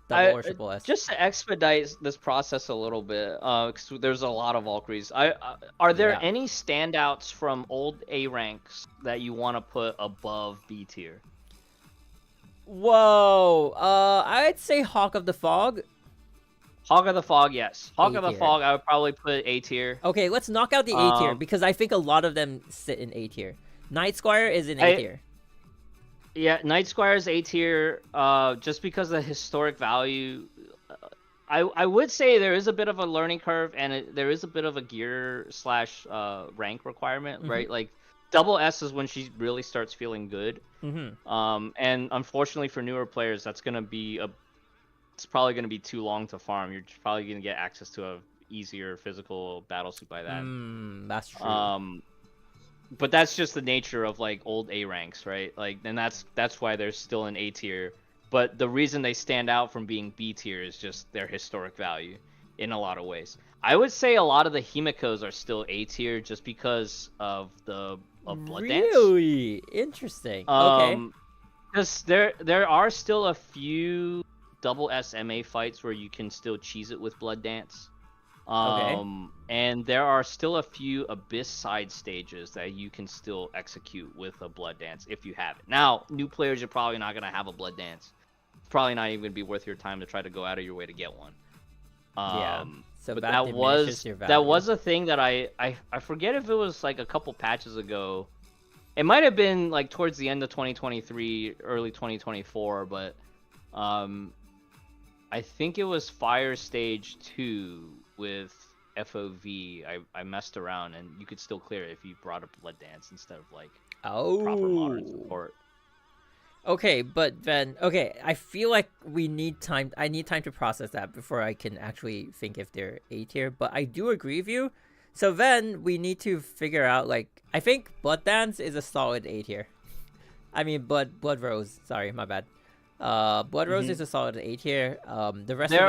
or triple S. Just to expedite this process a little bit, because there's a lot of Valkyries. Are there any standouts from old A ranks that you want to put above B tier? Whoa, I'd say Hawk of the Fog. Hawk of the Fog, yes. Hawk of the Fog, I would probably put A tier. Okay, let's knock out the A tier, because I think a lot of them sit in A tier. Night Squire is in A tier. Yeah, Night Squire is A tier, just because of the historic value. I would say there is a bit of a learning curve, and there is a bit of a gear / rank requirement, right? Like, double S is when she really starts feeling good. And unfortunately for newer players, that's going to be it's probably going to be too long to farm. You're probably going to get access to a easier physical battlesuit by then. That's true. But that's just the nature of like old A ranks, right? Like, and that's why they're still in A tier. But the reason they stand out from being B tier is just their historic value in a lot of ways. I would say a lot of the Himikos are still A tier just because of Blood Dance. Really interesting. Okay. Because there are still a few double SMA fights where you can still cheese it with Blood Dance. And there are still a few Abyss side stages that you can still execute with a Blood Dance if you have it. Now, new players are probably not going to have a Blood Dance. It's probably not even going to be worth your time to try to go out of your way to get one. So but that was a thing that I forget if it was like a couple patches ago. It might have been like towards the end of 2023, early 2024, but I think it was Fire Stage 2 with FOV. I messed around, and you could still clear it if you brought a Blood Dance instead of like proper modern support. Okay, but then I feel like we need time. I need time to process that before I can actually think if they're A tier. But I do agree with you So then we need to figure out, like, I think Blood Dance is a solid A tier. I mean, Blood Rose. Sorry, my bad. Blood Rose is a solid A tier. The rest of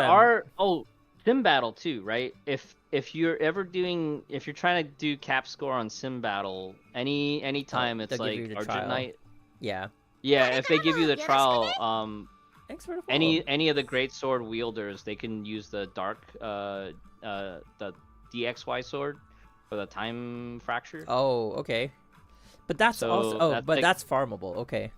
them... Sim Battle too, right? If you're trying to do cap score on Sim Battle, any time it's like Argent Knight. Yeah. Yeah, if they give you the trial, Thanks for the follow. any of the great sword wielders, they can use the the DXY sword for the time fracture. Oh, okay. But that's that's farmable. Okay.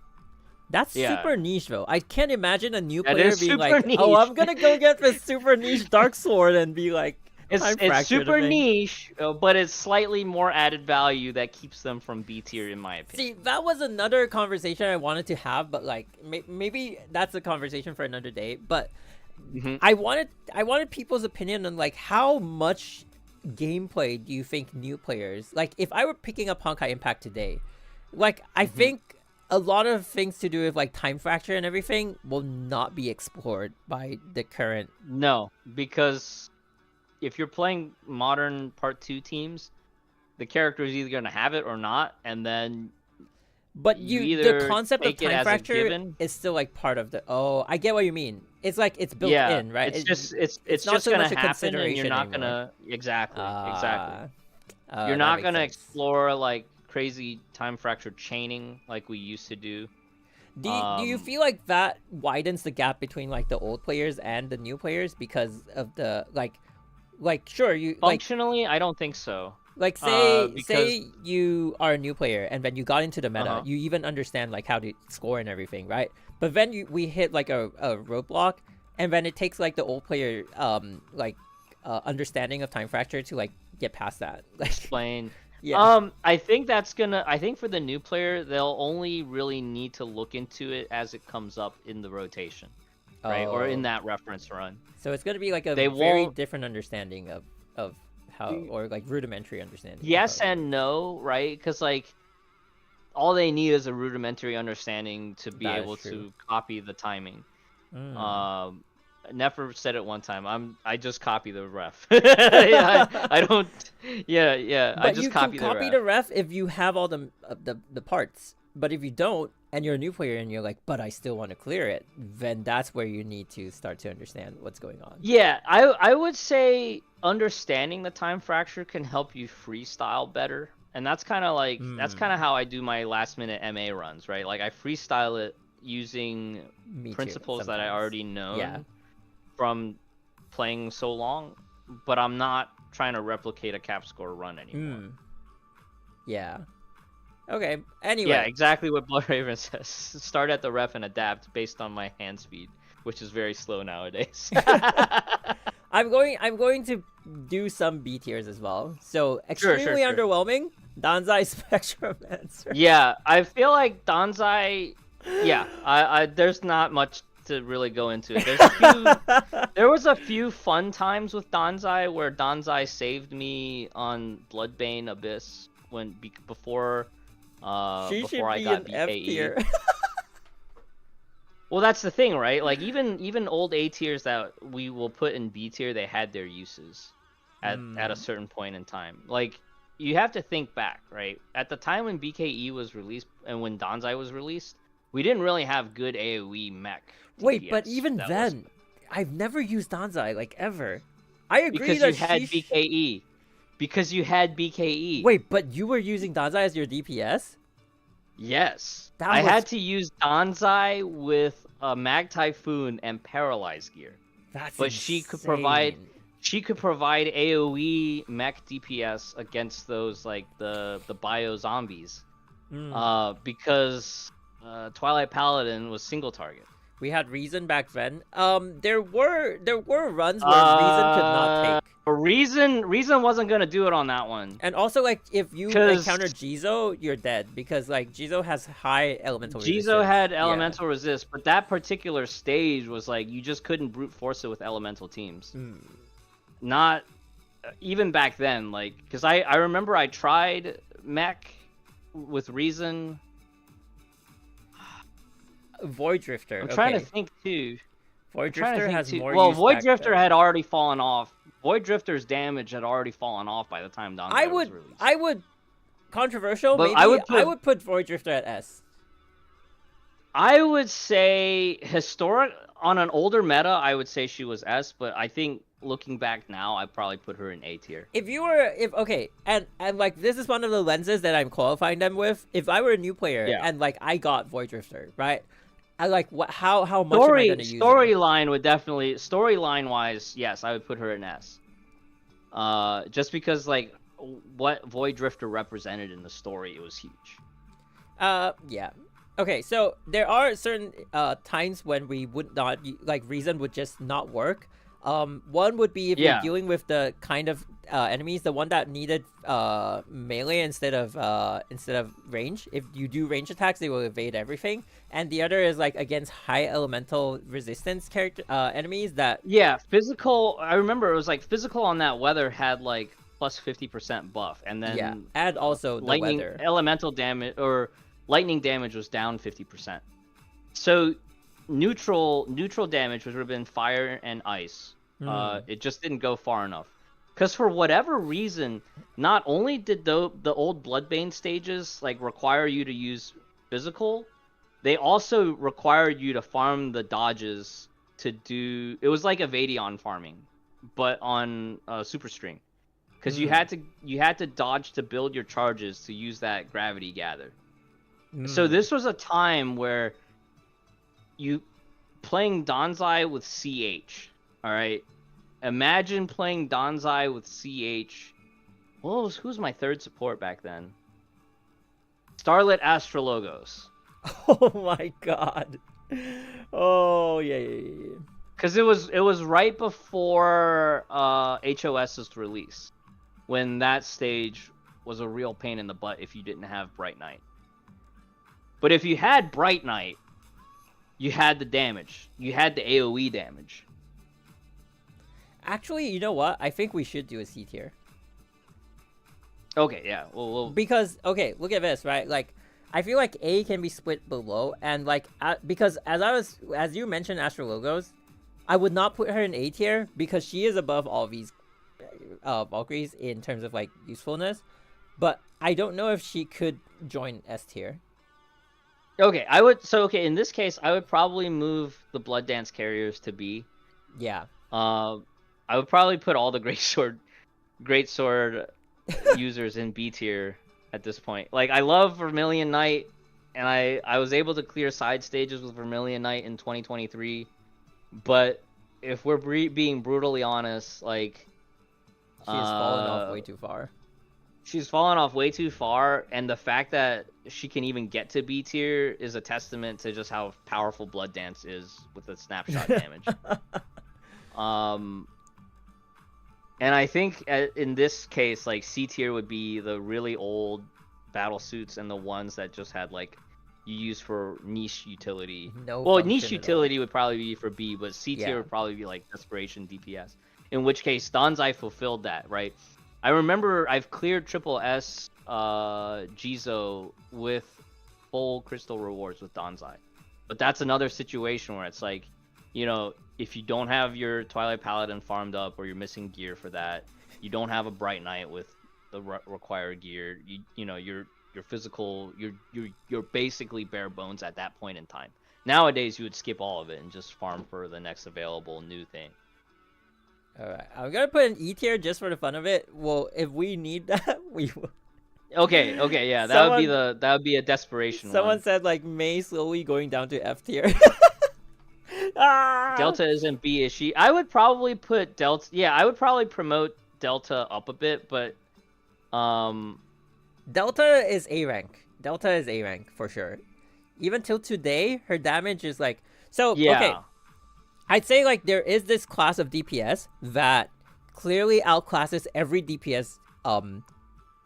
That's super niche though. I can't imagine a new player being like, niche. "Oh, I'm gonna go get this super niche dark sword," and be like, "It's super niche, but it's slightly more added value that keeps them from B tier, in my opinion." See, that was another conversation I wanted to have, but like maybe that's a conversation for another day. But I wanted people's opinion on like how much gameplay do you think new players like? If I were picking up Honkai Impact today, like I think a lot of things to do with like time fracture and everything will not be explored by the current. No, because if you're playing modern Part 2 teams, the character is either going to have it or not, and then but the concept of time fracture is still like part of the. Oh, I get what you mean. It's like it's built in, right? It's just so going to happen, and you're not going to exactly. You're not going to explore like crazy time fracture chaining like we used to do. Do you feel like that widens the gap between like the old players and the new players because of the like sure you functionally I don't think so. Like say you are a new player and then you got into the meta, you even understand like how to score and everything, right? But then we hit like a roadblock, and then it takes like the old player understanding of time fracture to like get past that. Like explain. Yeah. I think for the new player, they'll only really need to look into it as it comes up in the rotation, right? Or in that reference run. So it's gonna be like a very different understanding of how, or like rudimentary understanding. Yes and no, right? Because like all they need is a rudimentary understanding to be able to copy the timing. Never said it one time. I just copy the ref. I don't. Yeah. But I just copy the ref. You can copy the ref if you have all the parts. But if you don't, and you're a new player, and you're like, but I still want to clear it, then that's where you need to start to understand what's going on. Yeah, I would say understanding the time fracture can help you freestyle better, and that's kind of like that's kind of how I do my last minute MA runs, right? Like I freestyle it using principles that I already know. Yeah. From playing so long, but I'm not trying to replicate a cap score run anymore. Yeah. Okay. Anyway. Yeah, exactly what Blood Raven says. Start at the ref and adapt based on my hand speed, which is very slow nowadays. I'm going to do some B tiers as well. So extremely underwhelming. Danzai Spectromancer. Yeah, I feel like Danzai. Yeah, I there's not much to really go into it. There was a few fun times with Danzai where Danzai saved me on Bloodbane Abyss before I got BKE. Well, that's the thing, right? Like even old A tiers that we will put in B tier, they had their uses at a certain point in time. Like you have to think back, right? At the time when BKE was released and when Danzai was released, we didn't really have good AoE mech. Wait, but even then, I've never used Danzai, like, ever. I agree because you had BKE. Because you had BKE. Wait, but you were using Danzai as your DPS? Yes. I had to use Danzai with a Mag Typhoon and Paralyze gear. But she could provide AoE mech DPS against those, like, the bio zombies. Because Twilight Paladin was single target. We had Reason back then. There were runs where Reason could not take. Reason wasn't gonna do it on that one. And also, like, if you encounter Jizo, you're dead because like Jizo has high elemental. Jizo had elemental resist, but that particular stage was like you just couldn't brute force it with elemental teams. Not even back then, like because I remember I tried mech with Reason. Void Drifter. I'm trying to think too. Void I'm trying to Drifter think has too. more Well, use Void back Drifter then. had already fallen off. Void Drifter's damage had already fallen off by the time Danzai was released. I would controversial. But Maybe I would put Void Drifter at S. I would say historic on an older meta. I would say she was S, but I think looking back now, I'd probably put her in A tier. And like this is one of the lenses that I'm qualifying them with. If I were a new player and like I got Void Drifter, right? I like how much am I gonna use her? Storyline wise, yes, I would put her in S. Just because like what Void Drifter represented in the story, it was huge. Yeah. Okay, so there are certain times when we would not like reason would just not work. One would be if you're dealing with the kind of enemies, the one that needed melee instead of range. If you do range attacks, they will evade everything. And the other is like against high elemental resistance enemies that. Yeah, physical. I remember it was like physical on that weather had like plus 50% buff, and then and also the lightning weather. Elemental damage or lightning damage was down 50%. So neutral damage, which would have been fire and ice, it just didn't go far enough. Because for whatever reason, not only did the old Bloodbane stages like require you to use physical, they also required you to farm the dodges to do. It was like Evadion farming, but on Super String, because you had to dodge to build your charges to use that gravity gather. So this was a time where you playing Danzai with CH. All right, imagine playing Danzai with CH. Who's my third support back then? Starlit Astrologos. Oh my god. Oh yeah. Because it was right before HOS's release, when that stage was a real pain in the butt if you didn't have Bright Knight. But if you had Bright Knight, you had the damage. You had the AoE damage. Actually, you know what? I think we should do a C tier. Okay, yeah. Well, because look at this, right? Like, I feel like A can be split below, and like because as you mentioned, Astrologos, I would not put her in A tier because she is above all these Valkyries in terms of like usefulness, but I don't know if she could join S tier. Okay, I would. So in this case, I would probably move the Blood Dance carriers to B. Yeah. I would probably put all the Great Sword users in B tier at this point. Like, I love Vermilion Knight, and I was able to clear side stages with Vermilion Knight in 2023. But if we're being brutally honest, like, she has fallen off way too far. She's fallen off way too far, and the fact that she can even get to B tier is a testament to just how powerful Blood Dance is with the snapshot damage. And I think in this case, like, C tier would be the really old battle suits and the ones that just had like you use for niche utility. Niche utility would probably be for B, but C tier would probably be like Desperation DPS. In which case, Danzai fulfilled that, right? I remember I've cleared Triple S Jizo with full crystal rewards with Danzai. But that's another situation where it's like, you know, if you don't have your Twilight Paladin farmed up or you're missing gear for that, you don't have a Bright Knight with the required gear, you know, you're physical, you're basically bare bones at that point in time. Nowadays, you would skip all of it and just farm for the next available new thing. All right, I'm gonna put an E tier just for the fun of it. Well, if we need that, we will. Okay, yeah, that would be a desperation. Someone said like May slowly going down to F tier. Delta isn't B, is she? I would probably put Delta. Yeah, I would probably promote Delta up a bit, but Delta is A rank. Delta is A rank for sure. Even till today, her damage is like Okay. I'd say like there is this class of DPS that clearly outclasses every DPS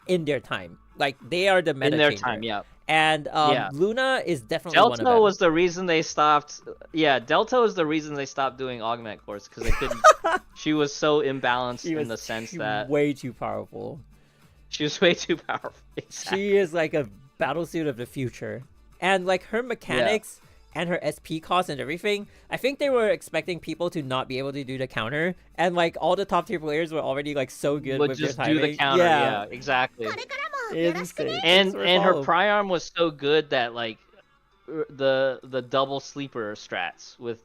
in their time. Like they are the meta in their changer. time, yeah. And Luna is definitely Delta one of them. was the reason they stopped. Yeah, Delta was the reason they stopped doing augment course because they couldn't. She was so imbalanced in the sense that way too powerful. She was way too powerful. Exactly. She is like a battlesuit of the future, and like her mechanics and her SP cost and everything, I think they were expecting people to not be able to do the counter, and like all the top tier players were already like so good Would with just their do timing. the counter. Yeah, exactly. Insane. And Thanks for her follow. pry arm was so good that like the double sleeper strats with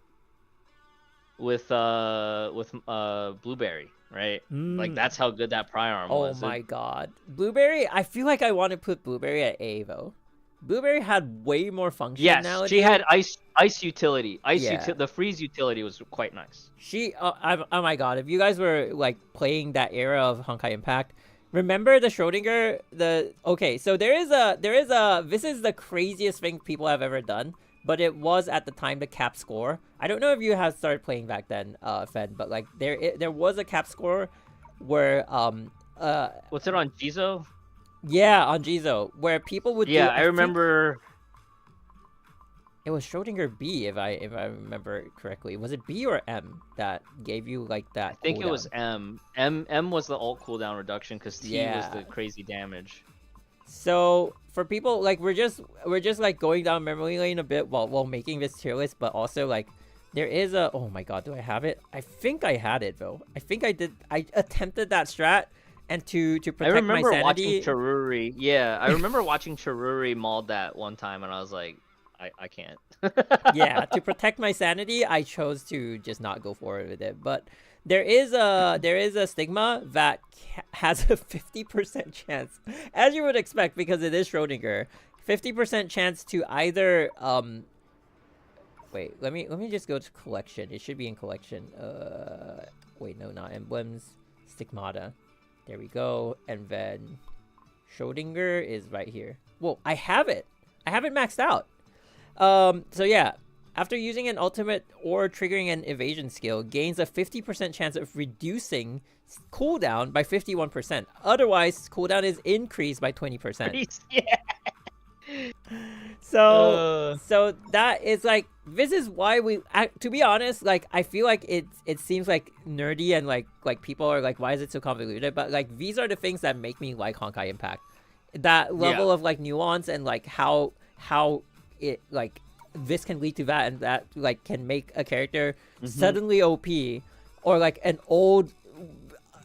Blueberry, right? Like that's how good that pry arm was. Oh my god. Blueberry, I feel like I want to put Blueberry at A though. Blueberry had way more functionality. Yes, she had ice utility. Yeah. The freeze utility was quite nice. Oh my god, if you guys were like playing that era of Honkai Impact, remember the Schrodinger, okay, so there is a this is the craziest thing people have ever done, but it was at the time the cap score. I don't know if you have started playing back then, Fed, but like there was a cap score where What's it on Jizo? yeah, on Jizo, where people would Yeah, do, I remember. It was Schrodinger B, if I remember correctly. Was it B or M that gave you like that? I think cooldown? it was M. M was the ult cooldown reduction because T was the crazy damage. So for people like we're just like going down memory lane a bit while making this tier list, but also like there is a, oh my god, do I have it? I think I had it though. I think I did. I attempted that strat, and to protect my sanity. I remember watching Charuri. Yeah, I remember watching Charuri mauled that one time, and I was like, I can't. Yeah, to protect my sanity, I chose to just not go forward with it. But there is a stigma that has a 50% chance, as you would expect, because it is Schrodinger. 50% chance to either wait, let me just go to collection. It should be in collection. Wait, no, not emblems. Stigmata. There we go. And then Schrodinger is right here. Whoa, I have it. I have it maxed out. So yeah, after using an ultimate or triggering an evasion skill, gains a 50% chance of reducing cooldown by 51%. Otherwise, cooldown is increased by 20%. Yeah. So that is like, this is why to be honest, like I feel like it seems like nerdy and like people are like, why is it so convoluted? But like these are the things that make me like Honkai Impact. That level of like nuance and like how it like this can lead to that, and that like can make a character suddenly OP, or like an old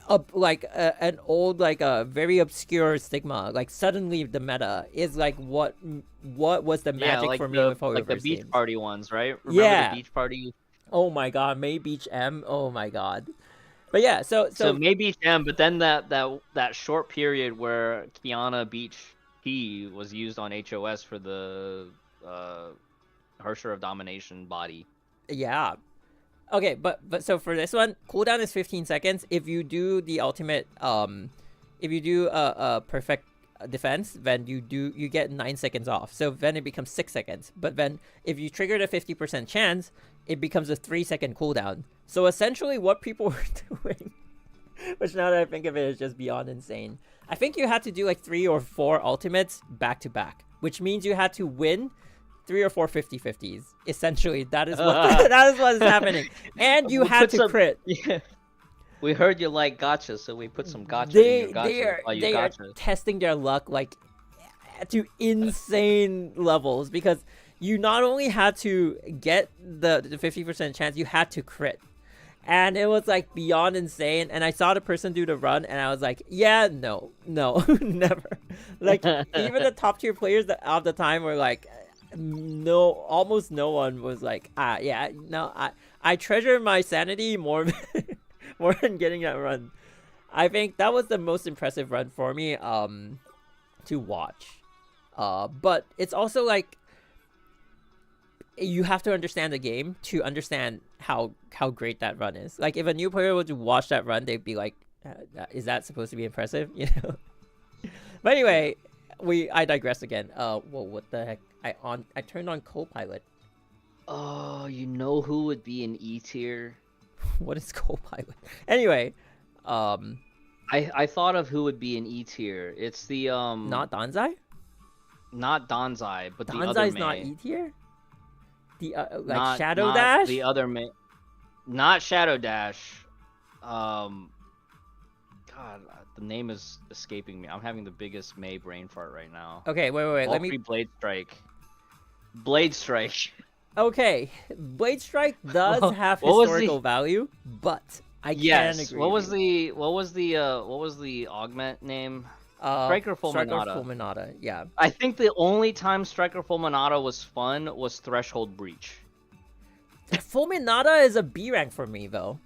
a very obscure stigma, like suddenly the meta is like what was the magic like for me the, with Holy like the Verse beach games. party ones, right? Remember the beach party? Oh my god, May Beach M. Oh my god. But yeah, so May Beach M, but then that short period where Kiana Beach P was used on HOS for the Harsher of Domination body. Yeah. Okay, but so for this one, cooldown is 15 seconds. If you do the ultimate, if you do a perfect defense, then you get 9 seconds off. So then it becomes 6 seconds. But then if you trigger the 50% chance, it becomes a 3-second cooldown. So essentially, what people were doing, which now that I think of it, is just beyond insane. I think you had to do like 3 or 4 ultimates back to back, which means you had to win 3 or 4 50-50s. Essentially, that is what that is what is happening. And you had to crit. Yeah. We heard you like gacha, so we put some gacha in your gacha. They are testing their luck like to insane levels, because you not only had to get the 50% chance, you had to crit. And it was like beyond insane. And I saw the person do the run, and I was like, yeah, no, never. Like even the top tier players of the time were like, no, almost no one was like, yeah, no, I treasure my sanity more than getting that run. I think that was the most impressive run for me to watch. But it's also like, you have to understand the game to understand how great that run is. Like if a new player were to watch that run, they'd be like, is that supposed to be impressive? You know. But anyway, I digress again. Whoa, what the heck? I turned on Copilot. Oh, you know who would be an E tier? What is Copilot? Anyway, I thought of who would be an E tier. It's the not Danzai? Not Danzai, but the other Danzai's May. not E tier? The like not, Shadow not Dash? The other May. Not Shadow Dash. God, the name is escaping me. I'm having the biggest May brain fart right now. Okay, wait. Let me Blade Strike. Blade Strike. Okay, Blade Strike does Well, have what was historical the value, but I can yes? agree What with was you. the augment name? Striker Striker Fulminata. Fulminata, yeah. I think the only time Striker Fulminata was fun was Threshold Breach. Fulminata is a B rank for me though.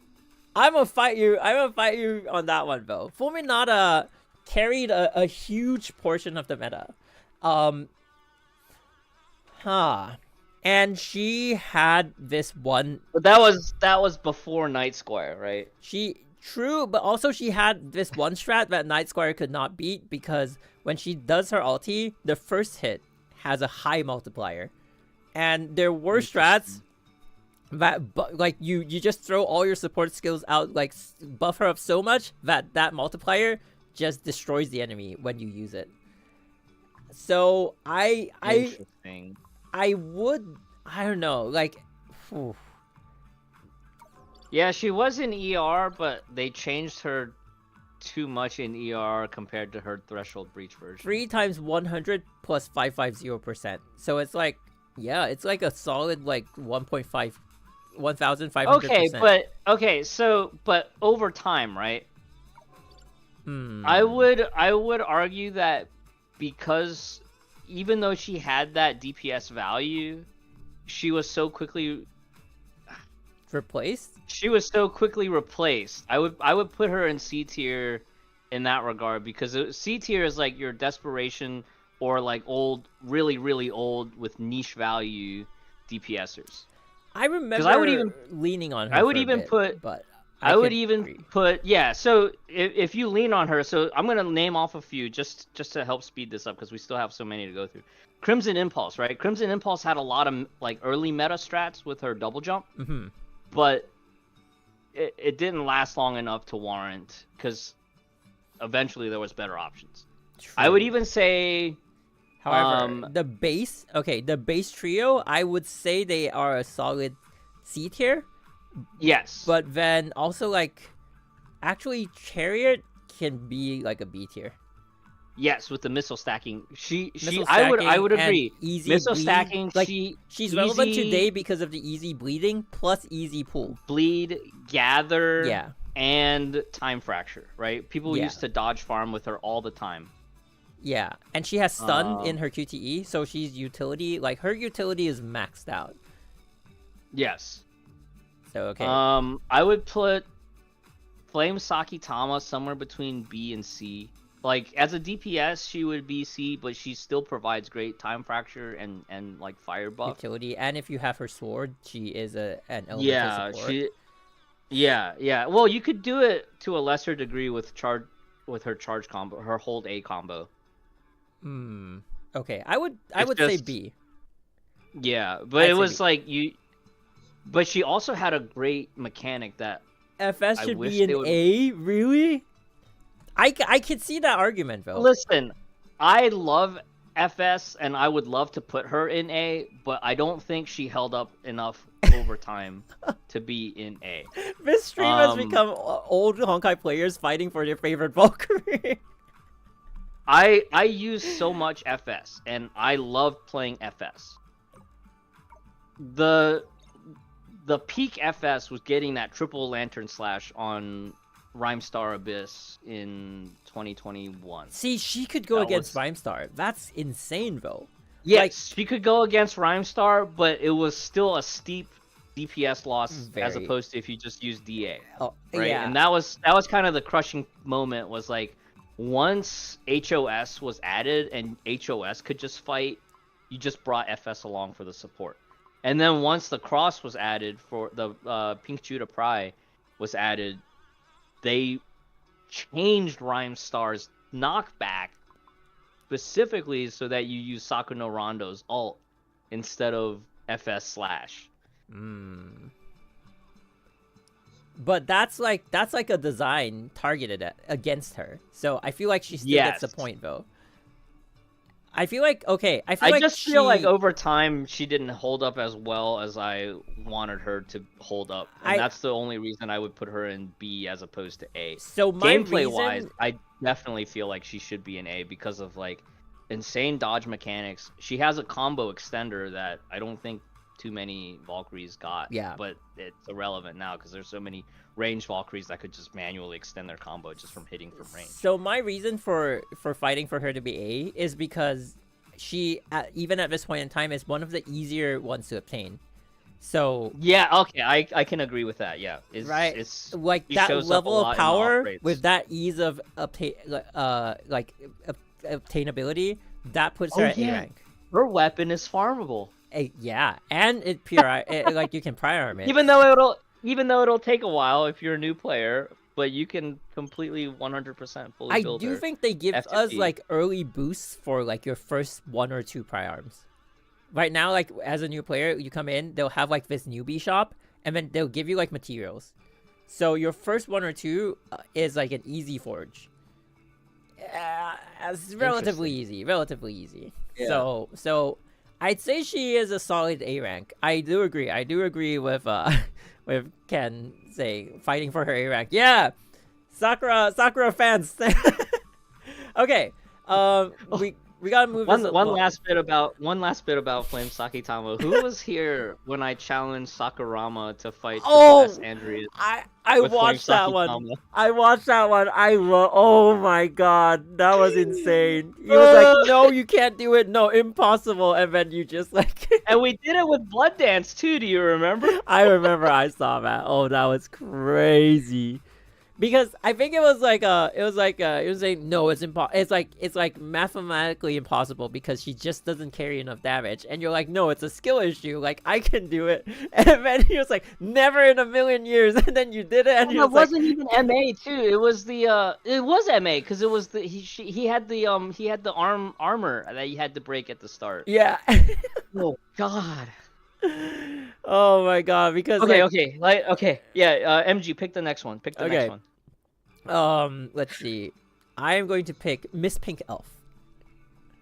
I'm gonna fight you. I'm gonna fight you on that one though. Fulminata carried a huge portion of the meta. Um, And she had this one. But that was before Night Squire, right? True, but also she had this one strat that Night Squire could not beat because when she does her ulti, the first hit has a high multiplier, and there were strats that like you just throw all your support skills out, like buff her up so much that that multiplier just destroys the enemy when you use it. So Interesting. I don't know, like, whew. Yeah, she was in ER, but they changed her too much in ER compared to her Threshold Breach version. 3 times 100 plus 550%. So it's like, yeah, it's like a solid like 1.5 1500%. But over time, right? Hmm. I would argue that because even though she had that DPS value, she was so quickly replaced. I would put her in C tier in that regard because C tier is like your desperation or like old, really really old with niche value DPSers. I remember I would even leaning on her. I would even put yeah. So if you lean on her, so I'm gonna name off a few just to help speed this up because we still have so many to go through. Crimson Impulse, right? Crimson Impulse had a lot of like early meta strats with her double jump, but it didn't last long enough to warrant because eventually there was better options. True. I would even say, however, the base trio, I would say they are a solid C tier. Yes. But then also like, actually, Chariot can be like a B tier. Yes, with the missile stacking, I would agree. Easy missile bleed. stacking, like she's relevant today because of the easy bleeding plus easy pull. Bleed, gather, yeah, and time fracture. Right? People used to dodge farm with her all the time. Yeah, and she has stun in her QTE, so she's utility. Like her utility is maxed out. Yes. So okay. I would put Flame Sakitama somewhere between B and C. Like as a DPS, she would be C, but she still provides great time fracture and like fire buff utility. And if you have her sword, she is an elemental support. Yeah. Well, you could do it to a lesser degree with her charge combo, her hold A combo. Okay, I would say B. Yeah, but it was like you. But she also had a great mechanic that FS should be an A. Really? I can see that argument, though. Listen, I love FS, and I would love to put her in A, but I don't think she held up enough over time to be in A. This stream has become old Honkai players fighting for their favorite Valkyrie. I use so much FS, and I love playing FS. The peak FS was getting that triple lantern slash on Rhymestar Abyss in 2021. See, she could go against Rhymestar. That's insane, though. Yes, like, she could go against Rhymestar, but it was still a steep DPS loss as opposed to if you just use DA. Oh, right? Yeah. And that was kind of the crushing moment. Was like once HOS was added and HOS could just fight, you just brought FS along for the support. And then once the cross was added for the Pink Judah Pry was added, they changed Rhymestar's knockback specifically so that you use Sakuno Rondo's ult instead of FS slash. But that's like a design targeted against her. So I feel like she still gets the point though. I feel like I just feel like over time she didn't hold up as well as I wanted her to hold up, and that's the only reason I would put her in B as opposed to A. So gameplay wise, I definitely feel like she should be in A because of like insane dodge mechanics. She has a combo extender that I don't think too many Valkyries got. Yeah. But it's irrelevant now because there's so many ranged Valkyries that could just manually extend their combo just from hitting from range. So my reason for fighting for her to be A is because she, even at this point in time, is one of the easier ones to obtain. So yeah, okay, I can agree with that. Yeah, right, it's like he that shows up a level lot of in the power off-rates. with that ease of obtainability, that puts her at A rank. Her weapon is farmable. Yeah, and it pure like you can prior arm it. Even though it'll take a while if you're a new player, but you can completely 100% fully build I do her. think they give FTP. us like early boosts for like your first 1 or 2 prior arms. Right now, like as a new player, you come in, they'll have like this newbie shop, and then they'll give you like materials. So your first 1 or 2 is like an easy forge. It's relatively easy, Yeah. So I'd say she is a solid A rank. I do agree with with Ken saying fighting for her A rank. Yeah, Sakura fans. Okay, we gotta move. One last bit about Flame Sakitama. Who was here when I challenged Sakurama to fight S. Andreas? I watched that one. I watched that one. Oh my god, that was insane. He was like, "No, you can't do it. No, impossible." And then you just like. And we did it with Blood Dance too. Do you remember? I remember. I saw that. Oh, that was crazy. Because I think it was saying no, it's impossible. It's like mathematically impossible because she just doesn't carry enough damage, and you're like, no, it's a skill issue. Like I can do it, and then he was like, never in a million years, and then you did it, and it wasn't even MA too. It was it was MA because it was he had the armor that you had to break at the start. Yeah. Oh God. Oh my god! Because yeah. MG, pick the next one. Pick the next one. Let's see. I am going to pick Miss Pink Elf.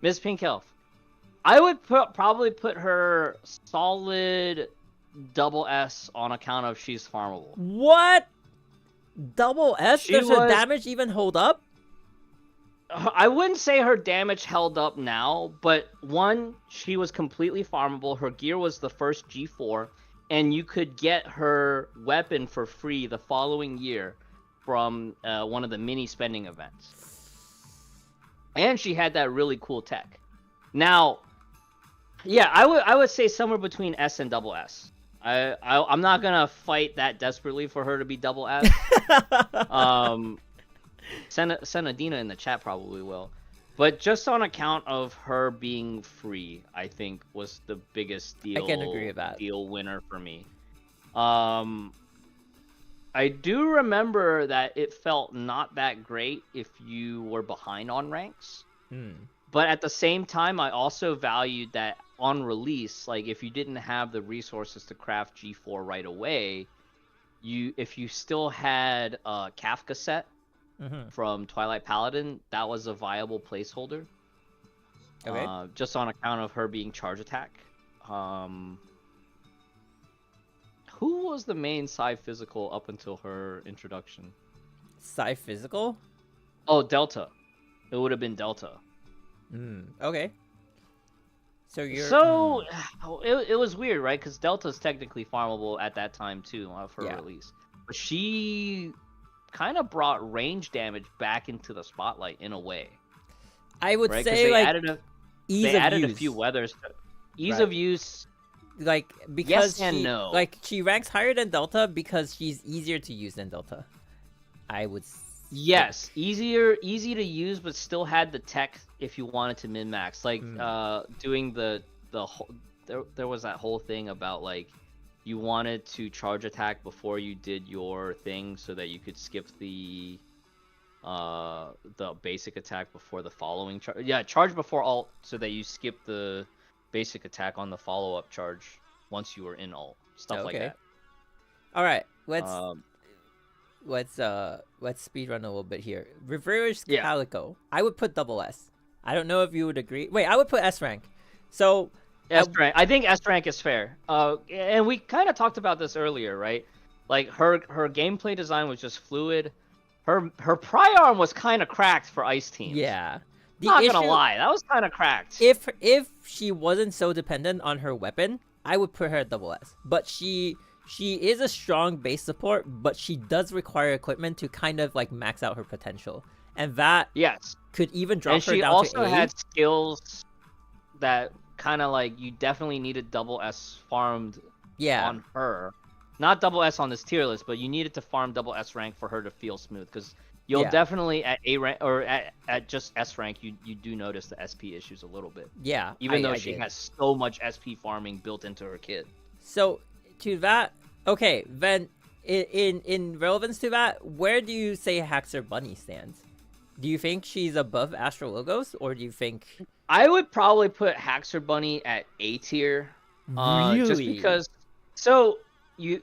Miss Pink Elf. I would probably put her solid double S on account of she's farmable. What? Double S? Does her damage even hold up? I wouldn't say her damage held up now, but one, she was completely farmable. Her gear was the first G4, and you could get her weapon for free the following year from one of the mini spending events. And she had that really cool tech. Now, yeah, I would say somewhere between S and double S. I'm not gonna fight that desperately for her to be double S. Senadina in the chat probably will, but just on account of her being free, I think was the biggest deal. I can agree with that. Deal winner for me. I do remember that it felt not that great if you were behind on ranks. But at the same time, I also valued that on release, like if you didn't have the resources to craft G4 right away, if you still had a Kafka set from Twilight Paladin, that was a viable placeholder. Okay. Just on account of her being charge attack. Who was the main Psy Physical up until her introduction? Psy Physical? Oh, Delta. It would have been Delta. Okay. So you're... it was weird, right? Because Delta's technically farmable at that time too for release. But she kind of brought range damage back into the spotlight in a way. I would say they like added a few weathers. Ease of use. Like because yes and no. Like she ranks higher than Delta because she's easier to use than Delta. I would. Yes, easy to use, but still had the tech if you wanted to min max. Like doing the whole. There was that whole thing about like you wanted to charge attack before you did your thing so that you could skip the basic attack before the following charge. Yeah, charge before ult so that you skip the basic attack on the follow-up charge once you were in ult. Stuff like that. All right, let's speedrun a little bit here. Reverse Calico. I would put double S. I don't know if you would agree. Wait, I would put S rank. So S rank. I think S rank is fair. And we kind of talked about this earlier, right? Like her gameplay design was just fluid. Her pry arm was kind of cracked for ice teams. Yeah. Not gonna lie, that was kind of cracked. If she wasn't so dependent on her weapon, I would put her at double S. But she is a strong base support, but she does require equipment to kind of like max out her potential, and that Yes. could even drop And her she down also to A. had skills that kind of like you definitely needed double S farmed Yeah, on her. Not double S on this tier list, but you needed to farm double S rank for her to feel smooth, because you'll Yeah. definitely at A rank or at just S rank you do notice the SP issues a little bit. yeah. Even though I she did. has so much SP farming built into her kit. So to that, okay, then in relevance to that, where do you say HI3rd Bunny stands? Do you think she's above Astrologos, or do you think I would probably put HI3rd Bunny at A tier. Just really? because. So you.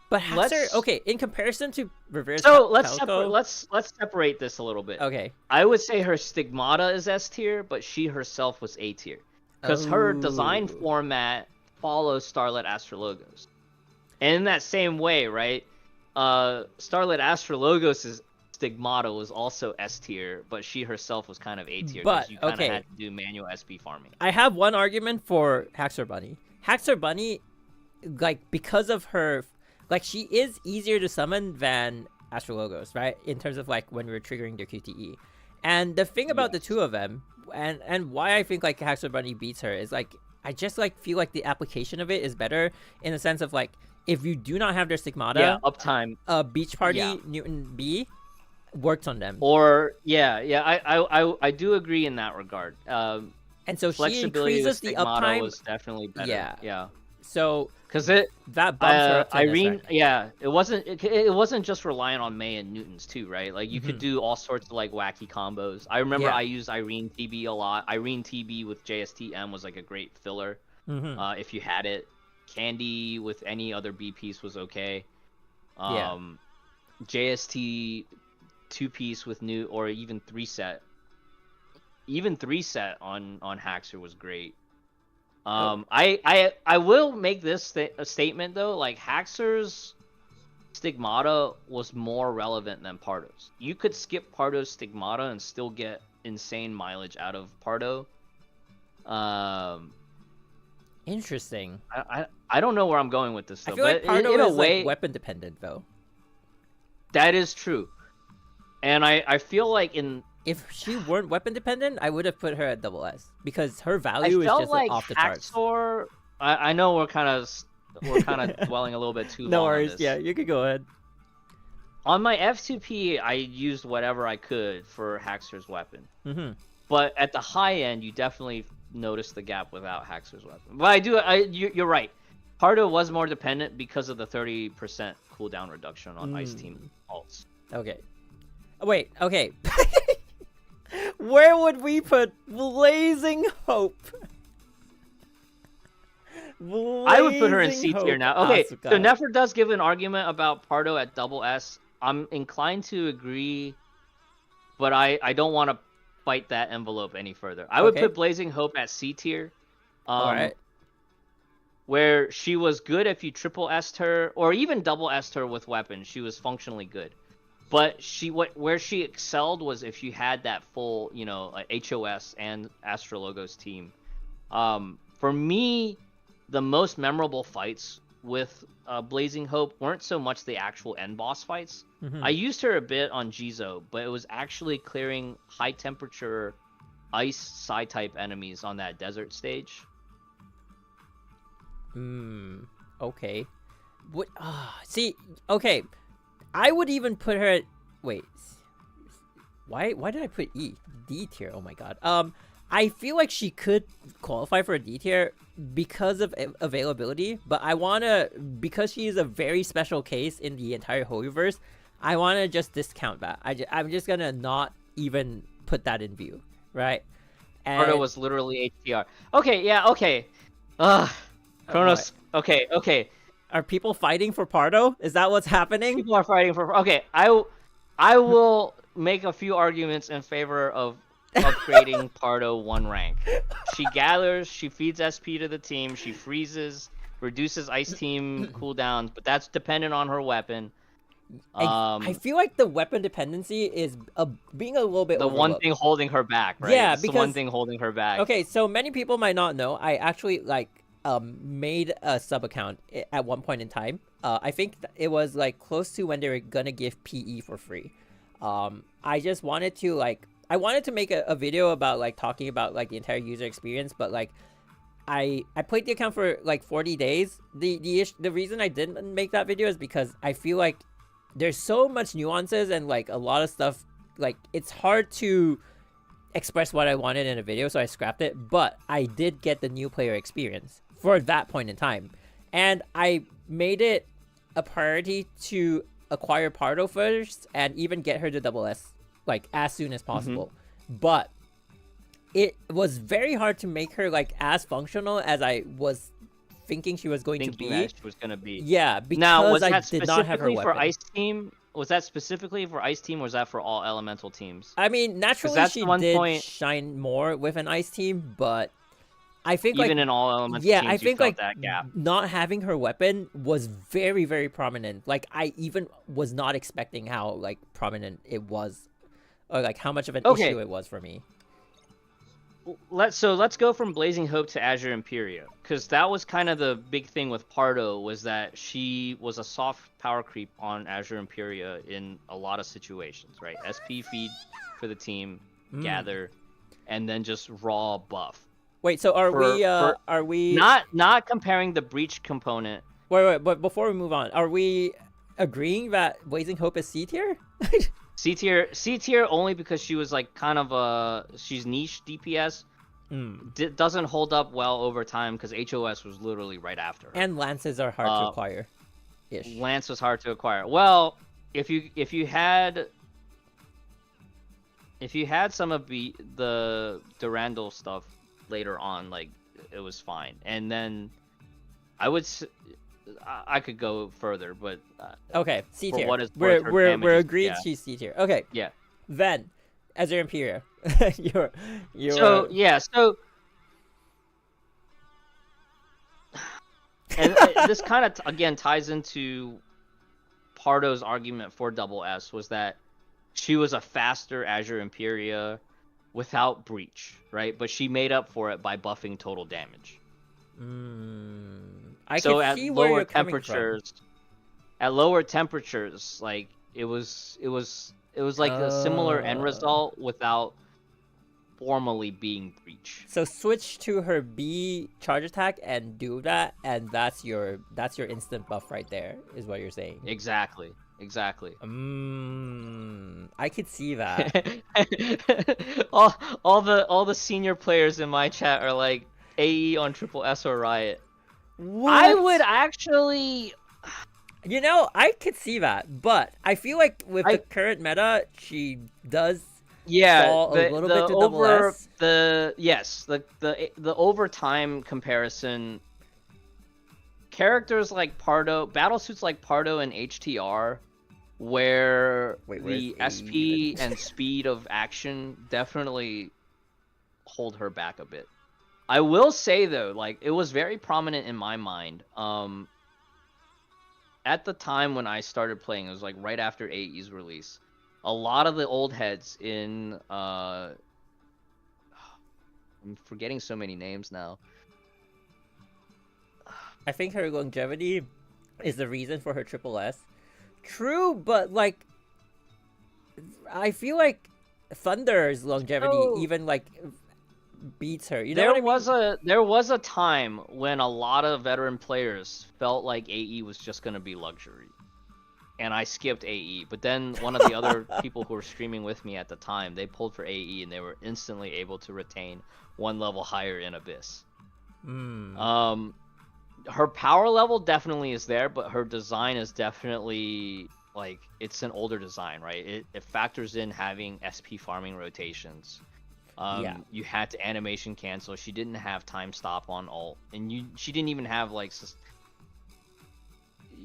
But let's- HI3rd, okay, in comparison to Reverse So Falco, let's separate this a little bit. okay, I would say her Stigmata is S tier, but she herself was A tier, because her design Oh. format follows Starlit Astrologos. And in that same way, right? Starlit Astrologos' Stigmata was also S tier, but she herself was kind of A tier, But, because you kind of okay. had to do manual SP farming. I have one argument for HI3rd Bunny. HI3rd Bunny, like, because of her, like, she is easier to summon than Astrologos, right? In terms of, like, when we were triggering their QTE. And the thing about the two of them, and why I think, like, HI3rd Bunny beats her is, like, I just, like, feel like the application of it is better in the sense of, like, if you do not have their Stigmata, Yeah, uptime. Beach Party Yeah. Newton B works on them. Or I do agree in that regard. And so she Flexibility increases with the Stigmata uptime. was definitely better. Yeah. So Because it that bumps her up to an S Irene, rank. yeah, it wasn't just relying on May and Newtons too, right? Like you could Mhm. do all sorts of like wacky combos. I remember Yeah. I used Irene TB a lot. Irene TB with JSTM was like a great filler Mhm. if you had it. Candy with any other B piece was okay. Yeah. JST 2-piece with new or even 3-set. Even 3-set on HI3rd was great. I will make this a statement though, like HI3rd's Stigmata was more relevant than Pardo's. You could skip Pardo's Stigmata and still get insane mileage out of Pardo. Interesting. I don't know where I'm going with this though, I feel like but Pardo in a is way like weapon dependent though. that is true. And I feel like If she weren't weapon dependent, I would have put her at double S because her I value is felt just like off the charts. HI3rd. I know we're kind of dwelling a little bit too No long on worries. this. Yeah, you could go ahead. On my F2P, I used whatever I could for HI3rd's weapon. Mm-hmm. But at the high end, you definitely notice the gap without HI3rd's weapon. But you're right. Pardo was more dependent because of the 30% cooldown reduction on Ice Team ults. Okay. Wait. Okay. Where would we put Blazing Hope? I would put her in C Blazing tier Hope now. Okay, Asuka. so Nefer does give an argument about Pardo at double S. I'm inclined to agree, but I don't want to fight that envelope any further. I would Okay. put Blazing Hope at C tier. All right. Where she was good if you triple S'd her, or even double S'd her with weapons, she was functionally good. But where she excelled was if you had that full, HOS and Astrologos team. For me, the most memorable fights with Blazing Hope weren't so much the actual end boss fights. Mhm. I used her a bit on Jizo, but it was actually clearing high temperature ice psi type enemies on that desert stage. Okay. What? See. Okay. I would even put her at. Wait. Why did I put D tier? Oh my god. I feel like she could qualify for a D tier because of availability, but because she is a very special case in the entire Holyverse, I wanna just discount that. I'm just gonna not even put that in view, right? Pardo was literally HTR. Okay, yeah, okay. Kronos. Okay. Are people fighting for Pardo? Is that what's happening? People are fighting for. Okay, I will make a few arguments in favor of upgrading Pardo 1 rank. She gathers, she feeds SP to the team, she freezes, reduces Ice Team cooldowns, but that's dependent on her weapon. I feel like the weapon dependency is being a little bit the overlooked. one thing holding her back, right? Yeah, it's the one thing holding her back. Okay, so many people might not know. I actually made a sub account at one point in time. I think it was like close to when they were gonna give PE for free. I just wanted to like I wanted to make a video about like talking about like the entire user experience, but like I played the account for like 40 days. The reason I didn't make that video is because I feel like there's so much nuances and like a lot of stuff, like it's hard to express what I wanted in a video, so I scrapped it. But I did get the new player experience for that point in time, and I made it a priority to acquire Pardo first and even get her to double S like as soon as possible. But it was very hard to make her like as functional as I was thinking she was going to be. That she was gonna be. Yeah, because now, was I that did not have her specifically weapon. for Ice Team? Was that specifically for Ice Team, or was that for all Elemental teams? I mean, naturally that's she the one did point- shine more with an Ice Team, but I think Even like in all Elemental yeah, teams, I think you felt like that gap. not having her weapon was very, very prominent. Like I even was not expecting how like prominent it was, or like how much of an issue it was for me. Let's go from Blazing Hope to Azure Imperia, because that was kind of the big thing with Pardo, was that she was a soft power creep on Azure Imperia in a lot of situations, right? SP feed for the team, gather, and then just raw buff. Wait, so are we not comparing the breach component? Wait, but before we move on, are we agreeing that Blazing Hope is C tier? C tier only because she was like kind of she's niche DPS. Doesn't hold up well over time because HOS was literally right after her. And lances are hard to acquire. Lance was hard to acquire. Well, if you had some of the Durandal stuff later on, like it was fine. And then I could go further, but okay, C tier. We're agreed. Yeah. She's C tier. Okay. Yeah. Then, Azure Imperia, you're. So yeah, so. And this kind of again ties into Pardo's argument for double S, was that she was a faster Azure Imperia without breach, right? But she made up for it by buffing total damage. I so can see where you're coming from. At lower temperatures, like it was like a similar end result without formally being breach. So switch to her B charge attack and do that, and that's your instant buff right there, is what you're saying. Exactly. I could see that. all the senior players in my chat are like AE on triple S or Riot. What? I would actually. You know, I could see that, but I feel like with the current meta, she does fall a little bit to double S. The overtime comparison. Characters like Pardo, battlesuits like Pardo and HTR, where the SP and speed of action definitely hold her back a bit. I will say though, like it was very prominent in my mind. At the time when I started playing, it was like right after AE's release. A lot of the old heads in I'm forgetting so many names now. I think her longevity is the reason for her triple S. True, but like I feel like Thunder's longevity even like beats her. You know there was a time when a lot of veteran players felt like AE was just gonna be luxury, and I skipped AE. But then one of the other people who were streaming with me at the time, they pulled for AE and they were instantly able to retain one level higher in Abyss. Her power level definitely is there, but her design is definitely like it's an older design, right? It factors in having SP farming rotations. You had to animation cancel. She didn't have time stop on ult, and she didn't even have like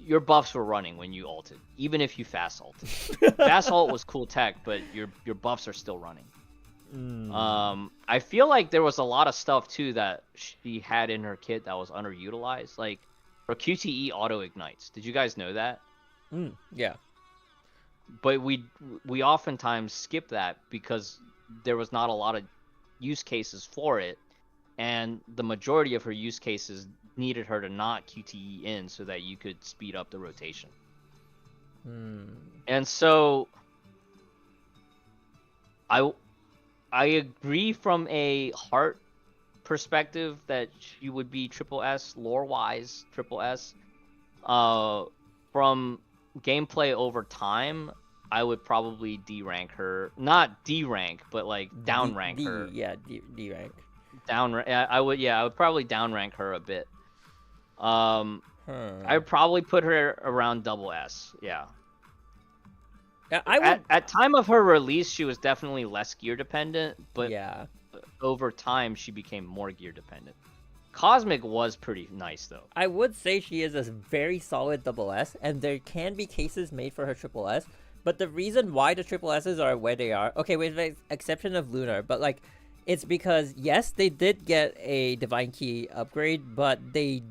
your buffs were running when you ulted, even if you fast ulted. Fast ult was cool tech, but your buffs are still running. I feel like there was a lot of stuff too that she had in her kit that was underutilized, like her QTE auto ignites. Did you guys know that? Yeah. But we oftentimes skip that because there was not a lot of use cases for it, and the majority of her use cases needed her to not QTE in so that you could speed up the rotation. And so I agree from a heart perspective that she would be triple S lore wise, triple S. From gameplay over time, I would probably D rank her, not D rank, but like down rank her. Yeah, D rank. I would probably down rank her a bit. I would probably put her around double S. Yeah. I would... at time of her release, she was definitely less gear dependent, but yeah, over time she became more gear dependent. Cosmic was pretty nice though. I would say she is a very solid double S, and there can be cases made for her triple S. But the reason why the triple S's are where they are, okay, with the exception of Lunar, but like, it's because yes, they did get a Divine Key upgrade, but they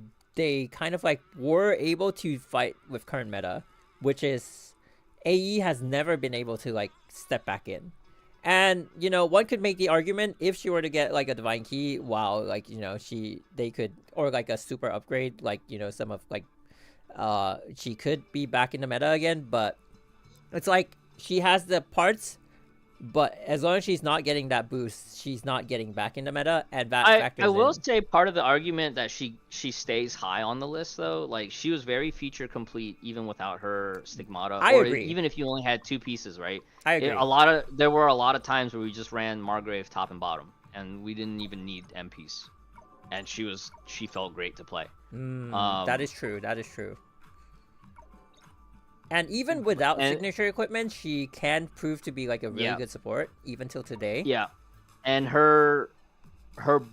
kind of like were able to fight with current meta, which is AE has never been able to like step back in. And, you know, one could make the argument if she were to get like a Divine Key, wow, like, you know, they could, or like a super upgrade, like, you know, some of like, she could be back in the meta again, but it's like she has the parts, but as long as she's not getting that boost, she's not getting back in the meta, and that factors I will in. say part of the argument that she stays high on the list though, like she was very feature complete even without her stigmata. I agree. Even if you only had 2 pieces, right? I agree. There were a lot of times where we just ran Margrave top and bottom, and we didn't even need M piece, and she felt great to play. That is true. That is true. And even without signature equipment, she can prove to be like a really good support, even till today. Yeah, and her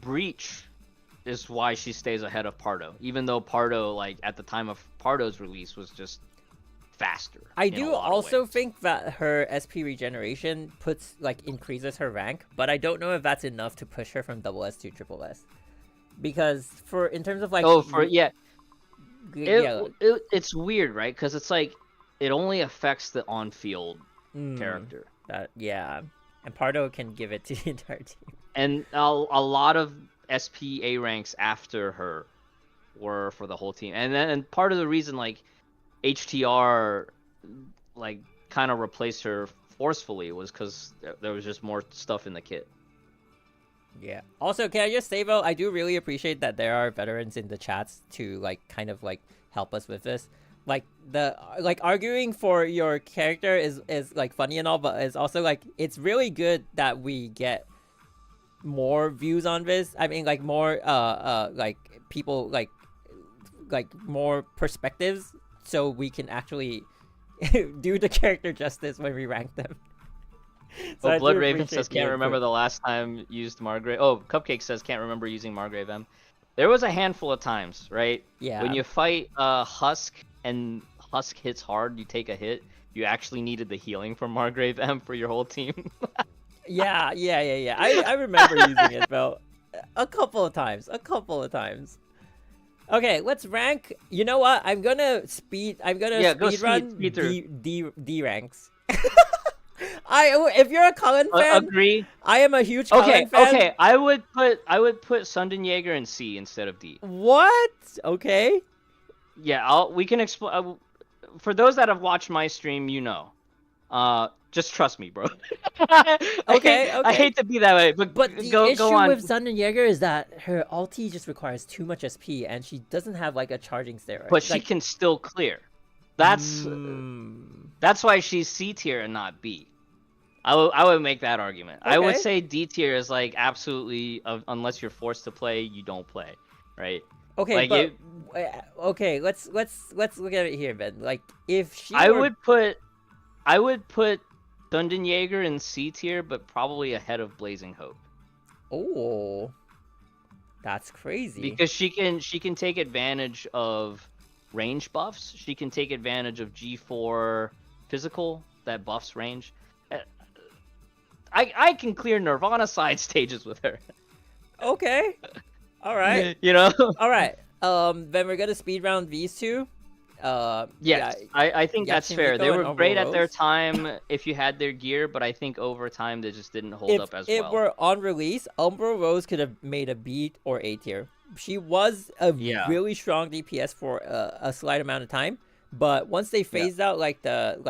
breach is why she stays ahead of Pardo, even though Pardo, like at the time of Pardo's release, was just faster. I do also think that her SP regeneration increases her rank, but I don't know if that's enough to push her from double S to triple S, because in terms of like it's weird, right? Because it's like it only affects the on-field character. And Pardo can give it to the entire team. And a lot of SP A ranks after her were for the whole team. And part of the reason like HTR like kind of replaced her forcefully was because there was just more stuff in the kit. Yeah. Also, can I just say though, I do really appreciate that there are veterans in the chats to like kind of like help us with this. Like arguing for your character is like funny and all, but it's also like it's really good that we get more views on this. I mean, like more like people like more perspectives, so we can actually do the character justice when we rank them. So Blood Raven says can't remember the last time used Margrave. Oh, Cupcake says can't remember using Margrave M. There was a handful of times, right? Yeah. When you fight Husk and Husk hits hard, you take a hit. You actually needed the healing from Margrave M for your whole team. Yeah. I remember using it, bro. A couple of times. Okay, let's rank. You know what? I'm gonna speed run D ranks. If you're a Cullen fan, agree. I am a huge Cullen fan. Okay. I would put Sundenjäger in C instead of D. What? Okay. Yeah, we can explain. For those that have watched my stream, you know. Just trust me, bro. Okay. I hate to be that way, but the issue with Sundenjäger is that her ulti just requires too much SP, and she doesn't have like a charging steroid. But she can still clear. That's why she's C tier and not B. I would make that argument. Okay. I would say D tier is like absolutely unless you're forced to play, you don't play, right? Okay, like okay, let's look at it here, Ben. Like if she I would put Sundenjäger in C tier, but probably ahead of Blazing Hope. Oh, that's crazy. Because she can take advantage of range buffs. She can take advantage of G4 physical that buffs range. I can clear Nirvana side stages with her. Okay. All right. You know. All right. Then we're gonna speed round these two. Yes, yeah, I think that's fair. They Yachimiko and were great Umbro at their Rose. time if you had their gear, but I think over time they just didn't hold If up as it well. were on release, Umbro Rose could have made a B or A tier. She was a Yeah. really strong DPS for a slight amount of time, but once they Yeah. phased out like the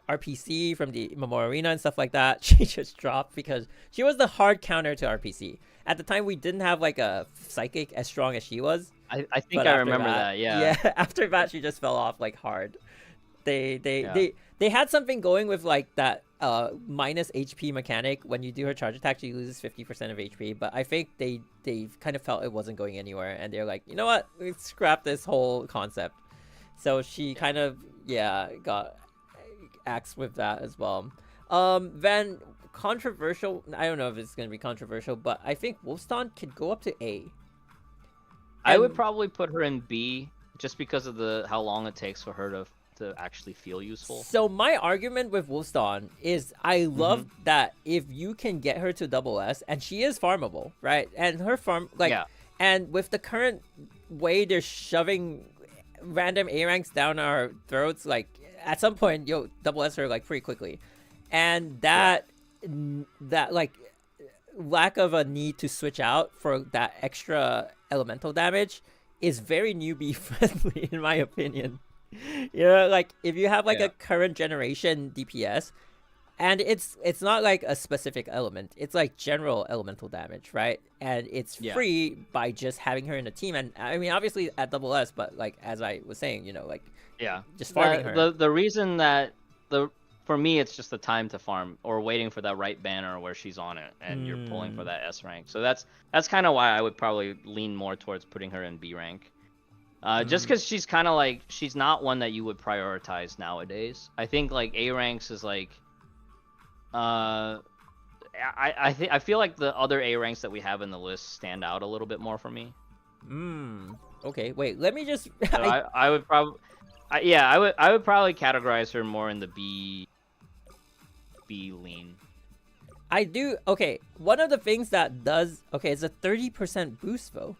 RPC from the Memorial Arena and stuff like that, she just dropped because she was the hard counter to RPC. At the time, we didn't have like a psychic as strong as she was. I think But I after remember that. Yeah. yeah, after that she just fell off like hard. They they Yeah. they they had something going with like that minus HP mechanic. When you do her charge attack, she loses 50% of HP. But I think they kind of felt it wasn't going anywhere, and they're like, you know what, let's scrap this whole concept. So she kind of got axed with that as well. Then controversial. I don't know if it's gonna be controversial, but I think Wolfston could go up to A. I would And- probably put her in B just because of how long it takes for her to actually feel useful. So my argument with Wolfston is I love that if you can get her to double S, and she is farmable, right? And her farm and with the current way they're shoving random A ranks down our throats, like at some point you'll double S her like pretty quickly, and that like lack of a need to switch out for that extra elemental damage is very newbie friendly in my opinion. You know, like if you have like a current generation DPS, and it's not like a specific element, it's like general elemental damage, right? And it's free by just having her in a team. And I mean, obviously at double S, but like as I was saying, you know, like just farming her. The reason that for me it's just the time to farm or waiting for that right banner where she's on it and you're pulling for that S rank. So that's kind of why I would probably lean more towards putting her in B rank. Just because she's kind of like, she's not one that you would prioritize nowadays. I think like A ranks is like, I feel like the other A ranks that we have in the list stand out a little bit more for me. Okay, wait, let me just. So I would probably, I would probably categorize her more in the B lean. I do. Okay, one of the things that does. Okay, it's a 30% boost though.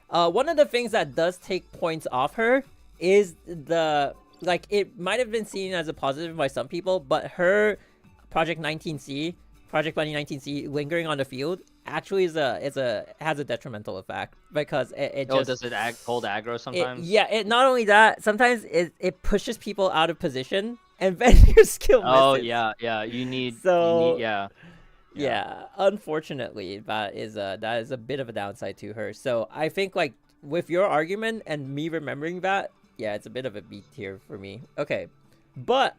One of the things that does take points off her is the like it might have been seen as a positive by some people, but her Project Bunny 19C lingering on the field actually has a detrimental effect because it just does it hold aggro sometimes? It not only that, sometimes it pushes people out of position and then your skill misses. You need unfortunately that is a bit of a downside to her. So I think like with your argument and me remembering that, it's a bit of a B tier for me. Okay, but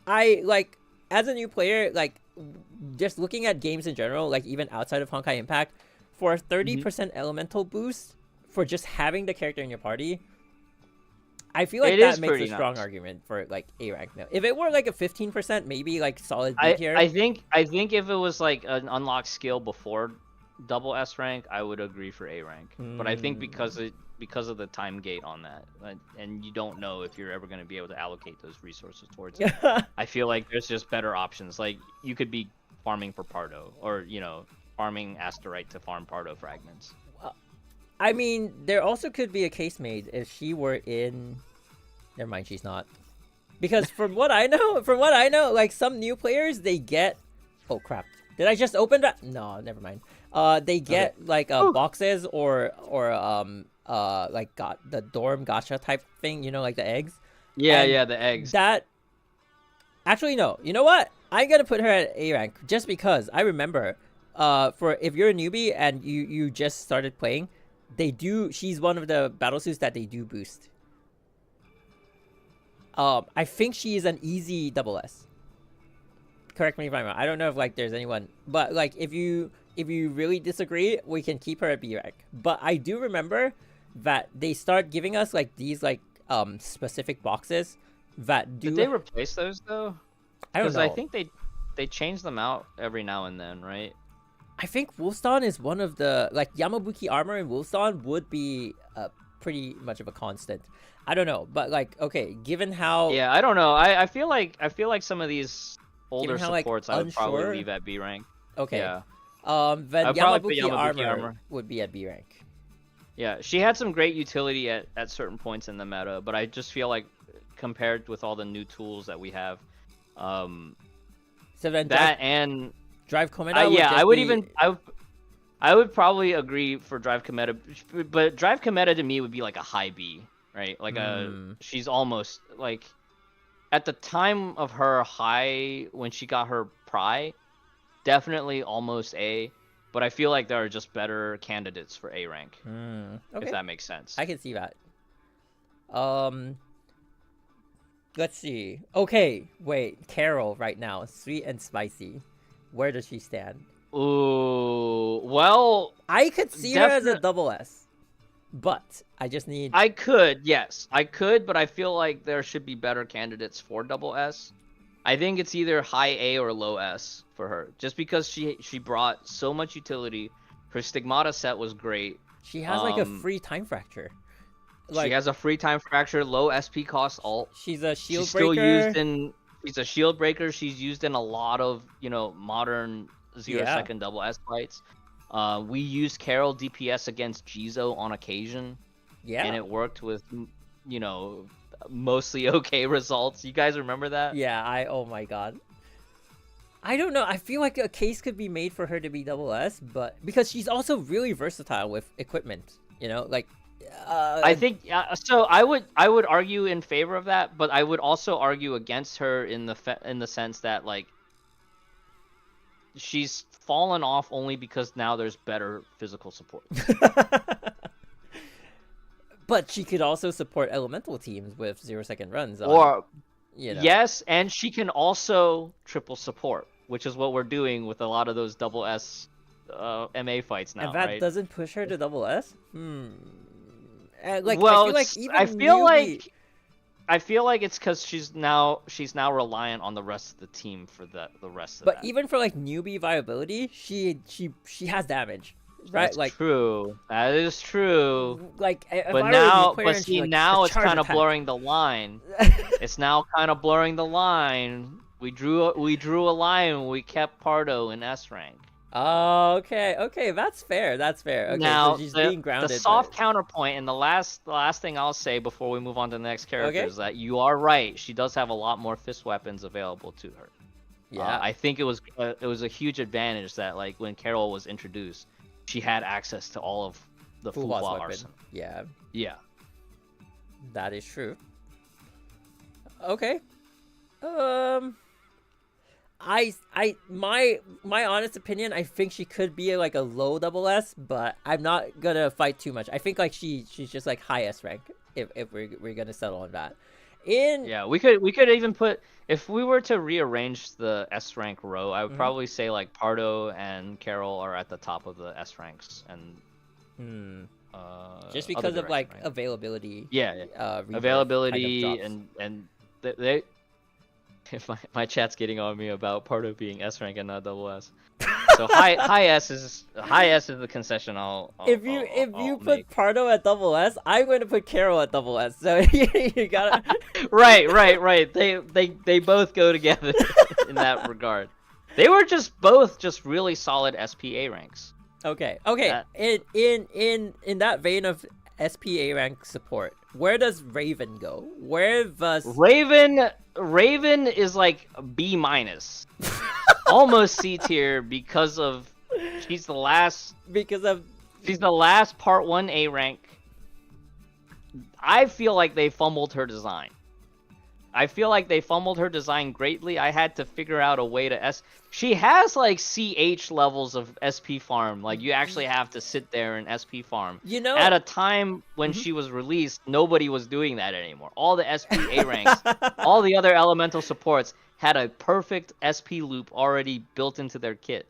I like as a new player, like just looking at games in general, like even outside of Honkai Impact, for a 30% elemental boost for just having the character in your party, I feel like that makes a strong argument for like A rank now. If it were like a 15%, maybe like solid B tier. I think if it was like an unlocked skill before double S rank, I would agree for A rank. But I think because of the time gate on that, and you don't know if you're ever going to be able to allocate those resources towards it, I feel like there's just better options. Like you could be farming for Pardo, or farming Asterite to farm Pardo fragments. I mean, there also could be a case made if she were in. Never mind, she's not. Because from what I know, like some new players, they get. Oh crap! Did I just open that? No, never mind. They get like boxes or like the dorm gacha type thing. You know, like the eggs. Yeah, the eggs. That. Actually, no. You know what? I'm gonna put her at A rank just because I remember. For if you're a newbie and you just started playing, she's one of the battle suits that they do boost. I think she is an easy double S. Correct me if I'm wrong. I don't know if like there's anyone, but like if you really disagree, we can keep her at B rank. But I do remember that they start giving us like these like specific boxes that do. Did they replace those though? I don't know. Because I think they change them out every now and then, right? I think Wolfston is one of the like Yamabuki armor in Wolfston would be pretty much of a constant. I don't know, but like okay, given how I don't know. I feel like some of these older supports like, I would probably leave at B rank. Okay. Yeah. Then Yamabuki armor would be at B rank. Yeah, she had some great utility at certain points in the meta, but I just feel like compared with all the new tools that we have, So then that and drive Kometa yeah, I would be... even I would probably agree for Drive Kometa, but Drive Kometa to me would be like a high B, right? Like she's almost like at the time of her high when she got her pry, definitely almost A. But I feel like there are just better candidates for A rank. Okay. If that makes sense. I can see that. Let's see. Okay, wait. Carol right now, sweet and spicy. Where does she stand? Ooh, well, I could see her as a double S, but I just need... I could, yes. I could, but I feel like there should be better candidates for double S. I think it's either high A or low S for her, just because she brought so much utility. Her Stigmata set was great. She has like a free time fracture. She has a free time fracture, low SP cost ult. She's a shield She's breaker. Still used in. She's a shield breaker. She's used in a lot of modern 0-second double S fights. We used Carol DPS against Jizo on occasion. Yeah. And it worked with mostly okay results. You guys remember that? Yeah, oh my god. I don't know. I feel like a case could be made for her to be double S, but because she's also really versatile with equipment, like I think so. I would argue in favor of that, but I would also argue against her in the sense that like she's fallen off only because now there's better physical support. But she could also support elemental teams with 0-second runs. Yes, and she can also triple support, which is what we're doing with a lot of those double S MA fights now. And that right? doesn't push her to double S. Well, I feel like it's because she's now reliant on the rest of the team for the rest of that. But even for like newbie viability, she has damage. Right, That's true. That is true. Like, now it's kind of blurring the line. It's now kind of blurring the line. We drew a line when we kept Pardo in S rank. Oh, okay, that's fair. Okay, now so she's being grounded. The soft counterpoint, and the last thing I'll say before we move on to the next character is that you are right. She does have a lot more fist weapons available to her. Yeah, I think it was a huge advantage that like when Carol was introduced, she had access to all of the full arsenal. Yeah. Yeah. That is true. Okay. My honest opinion, I think she could be like a low double S, but I'm not gonna fight too much. I think like she's just like high S rank if we're gonna settle on that. We could even put, if we were to rearrange the S rank row, I would probably say like Pardo and Carol are at the top of the S ranks, and just because of like availability. Availability kind of and they. If my chat's getting on me about Pardo being S rank and not double S. So high S is the concession If you put Pardo at double S, I'm going to put Carol at double S. So you gotta right. They both go together in that regard. They were both really solid SPA ranks. Okay. In that vein of SPA rank support, where does Raven go? Where does Raven is like B-, almost C tier because she's the last part 1 A rank. I feel like they fumbled her design. Greatly. I had to figure out a way to She has like CH levels of SP farm. Like you actually have to sit there and SP farm. At a time when she was released, nobody was doing that anymore. All the SP A ranks, all the other elemental supports had a perfect SP loop already built into their kit.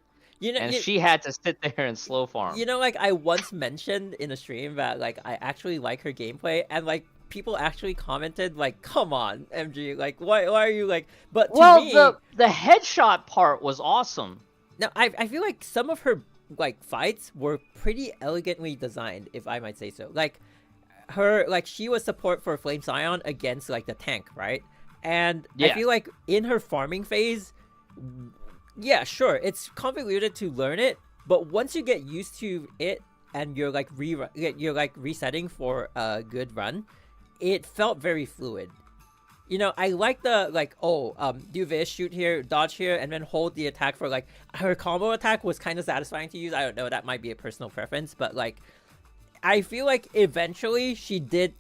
She had to sit there and slow farm. Like I once mentioned in a stream that like I actually like her gameplay, and like people actually commented like, "Come on, MG, like why are you like?" But to me, the headshot part was awesome. Now I feel like some of her like fights were pretty elegantly designed, if I might say so. Like she was support for Flame Scion against like the tank, right? And I feel like in her farming phase, yeah, sure, it's convoluted to learn it, but once you get used to it and you're like resetting for a good run, it felt very fluid. You know, I like the do this, shoot here, dodge here, and then hold the attack for like her combo attack was kind of satisfying to use. I don't know, that might be a personal preference, but like I feel like eventually she did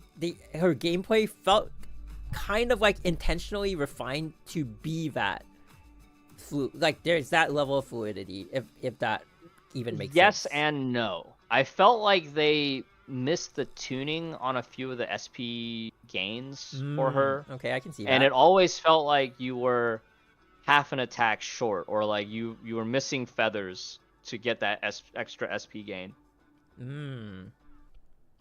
her gameplay felt kind of like intentionally refined to be that like there's that level of fluidity, if that even makes sense. Yes and no. I felt like they missed the tuning on a few of the SP gains for her. Okay, I can see that. And it always felt like you were half an attack short, or like you were missing feathers to get that extra SP gain.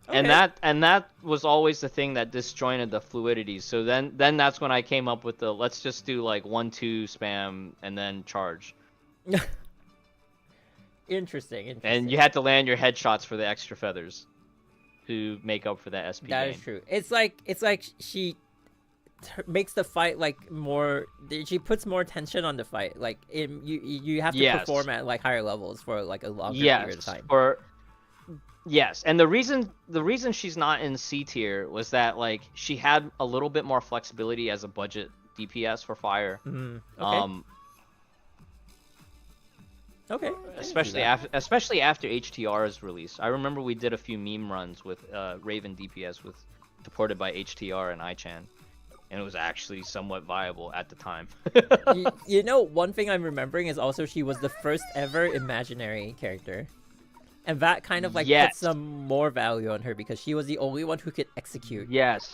Okay. And that was always the thing that disjointed the fluidity. So then that's when I came up with the let's just do like 1-2 spam and then charge. Interesting. And you had to land your headshots for the extra feathers to make up for that SP That gain. is true. It's like she makes the fight like more. She puts more tension on the fight. Like you have to perform at like higher levels for like a longer period of time. Yes, and the reason she's not in C tier was that like she had a little bit more flexibility as a budget DPS for fire. Okay. Okay. Especially after HTR is released. I remember we did a few meme runs with Raven DPS supported by HTR and iChan, and it was actually somewhat viable at the time. you know, one thing I'm remembering is also she was the first ever imaginary character. And that kind of like put some more value on her because she was the only one who could execute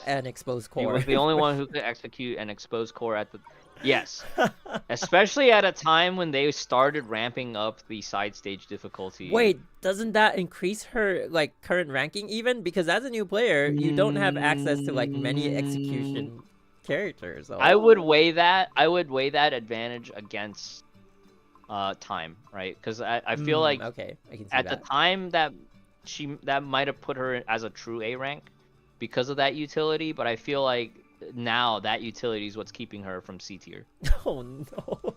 and expose core. She was the only one who could execute and expose core at the... Yes. Especially at a time when they started ramping up the side stage difficulty. Wait, doesn't that increase her like current ranking even? Because as a new player, you don't have access to like many execution characters. So. I would weigh that advantage against time, right? Because I feel like okay, I can see at the time that might have put her as a true A rank because of that utility, but I feel like now that utility is what's keeping her from C tier. Oh no.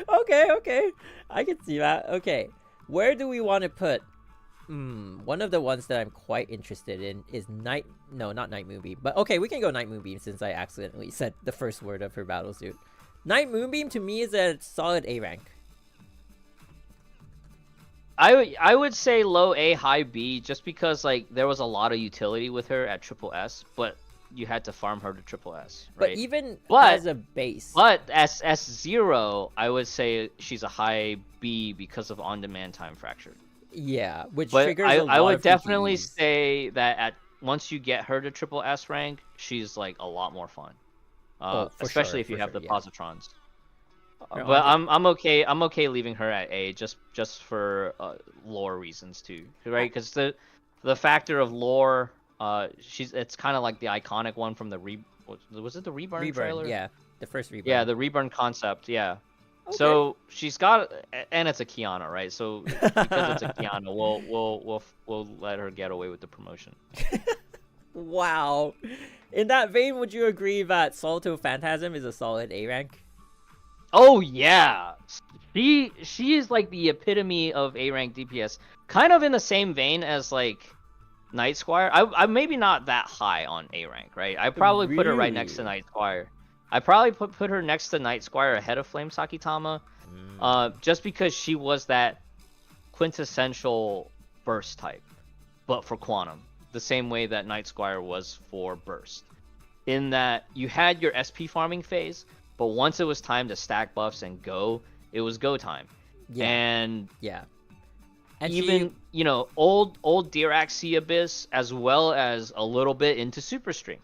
Okay, I can see that. Okay, where do we want to put? One of the ones that I'm quite interested in is not Night Moonbeam, but okay, we can go Night Moonbeam since I accidentally said the first word of her battlesuit. Night Moonbeam to me is a solid A rank. I would say low A, high B, just because like there was a lot of utility with her at triple S, but you had to farm her to triple S, right? But even as a base. But as S0, I would say she's a high B because of on-demand time fracture. Yeah, which but triggers I would definitely say that once you get her to triple S rank, she's like a lot more fun. Especially if you have the positrons. But I'm okay leaving her at A just for lore reasons too, right? Because the factor of lore, it's kind of like the iconic one from the was it the Reburn trailer? Yeah, the first Reburn. Yeah, the Reburn concept. Yeah. Okay. So she's got, and it's a Kiana, right? So because it's a Kiana, we'll let her get away with the promotion. Wow. In that vein, would you agree that Solito Phantasm is a solid A rank? Oh yeah, she is like the epitome of A rank DPS, kind of in the same vein as like Night Squire. I maybe not that high on A rank, right? I probably put her right next to Night Squire. I probably put her next to Night Squire ahead of Flame Sakitama, just because she was that quintessential burst type, but for Quantum, the same way that Night Squire was for burst. In that you had your SP farming phase, but once it was time to stack buffs and go, it was go time. Yeah. And even old Dirac Sea Abyss, as well as a little bit into Super String.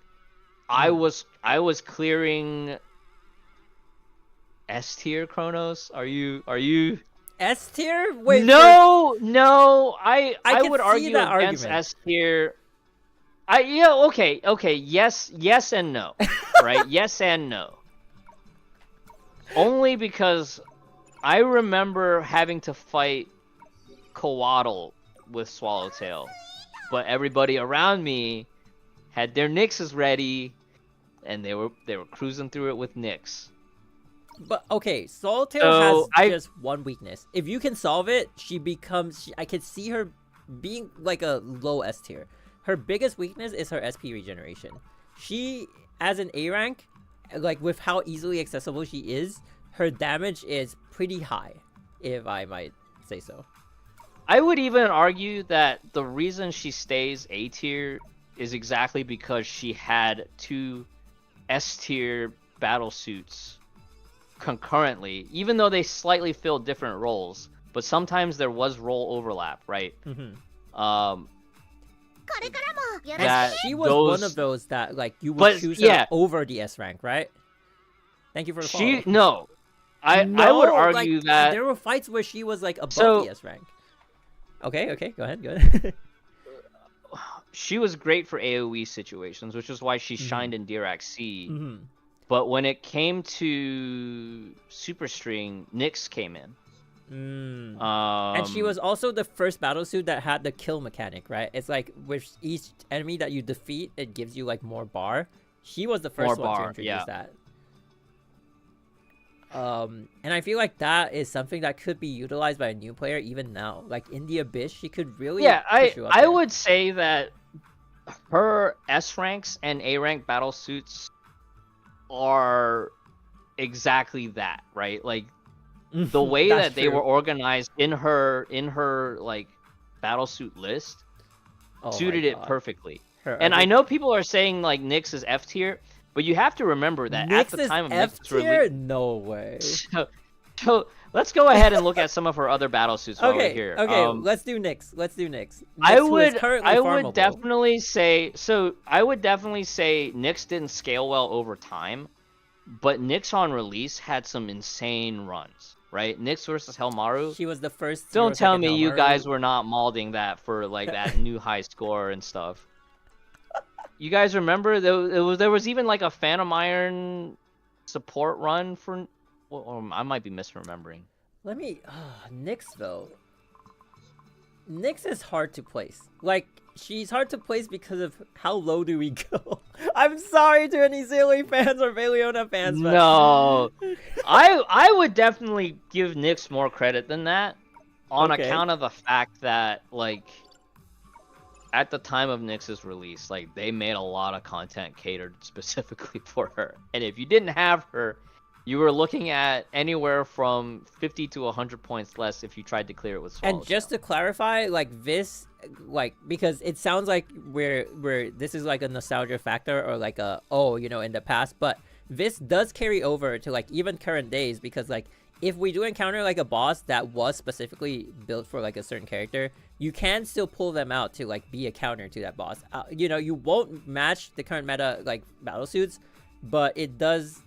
I was clearing S tier Chronos. Are you S tier? Wait. No. I would argue against argument. S tier. Okay. Yes and no. Right? Yes and no. Only because I remember having to fight Coatl with Swallowtail, but everybody around me had their Nyxes ready, and they were cruising through it with Nyx. But okay, Swallowtail So, has just one weakness. If you can solve it, she becomes. I can see her being like a low S tier. Her biggest weakness is her SP regeneration. She, as an A rank, like with how easily accessible she is, her damage is pretty high, if I might say so. I would even argue that the reason she stays A tier is exactly because she had 2 S tier battle suits concurrently, even though they slightly filled different roles. But sometimes there was role overlap, right? Mm-hmm. That She was those... one of those that like you would choose her over the S rank, right? Thank you for the follow. No, I would argue like, that there were fights where she was like above the S rank. Okay, go ahead. She was great for AoE situations, which is why she shined in Dirac C. But when it came to Super String, Nyx came in. And she was also the first battlesuit that had the kill mechanic, right? It's like with each enemy that you defeat, it gives you like more bar. She was the first one to introduce that. And I feel like that is something that could be utilized by a new player even now. Like in the Abyss, she could really push you up I there. would say that her S ranks and A rank battle suits are exactly that, right? Like the way that they were organized in her like battle suit list suited it perfectly. And I know people are saying like Nyx is F tier, but you have to remember that Nyx at the time of Nyx's release, no way. So let's go ahead and look at some of her other battle suits while we're here. Okay, let's do Nyx. Nyx I would farmable. definitely say Nyx didn't scale well over time, but Nyx on release had some insane runs, right? Nyx versus Helmaru. She was the first. Don't tell me you guys were not malding that for like that new high score and stuff. You guys remember there was even like a Phantom Iron support run for. Well, I might be misremembering. Let me Nyx though. Nyx is hard to place. Like she's hard to place because of how low do we go. I'm sorry to any Zilly fans or Valiona fans, but no, I would definitely give Nyx more credit than that, on account of the fact that like at the time of Nyx's release, like they made a lot of content catered specifically for her, and if you didn't have her, you were looking at anywhere from 50 to 100 points less if you tried to clear it with Swallowtail. And just to clarify, like this, like because it sounds like we're this is like a nostalgia factor or like a in the past, but this does carry over to like even current days because like if we do encounter like a boss that was specifically built for like a certain character, you can still pull them out to like be a counter to that boss. You won't match the current meta like battle suits, but it does.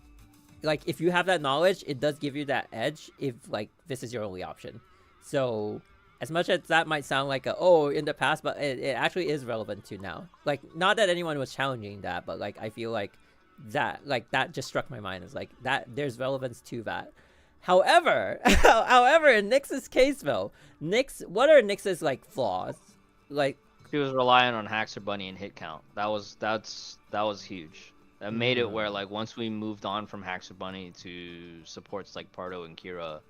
Like if you have that knowledge, it does give you that edge if like this is your only option. So as much as that might sound like in the past, but it actually is relevant to now. Like not that anyone was challenging that, but like I feel like that just struck my mind as like that there's relevance to that. However, in Nyx's case though, what are Nyx's like flaws? Like she was relying on Haxor Bunny and hit count. That was huge. That made it where, like, once we moved on from Haxor Bunny to supports like Pardo and Kira.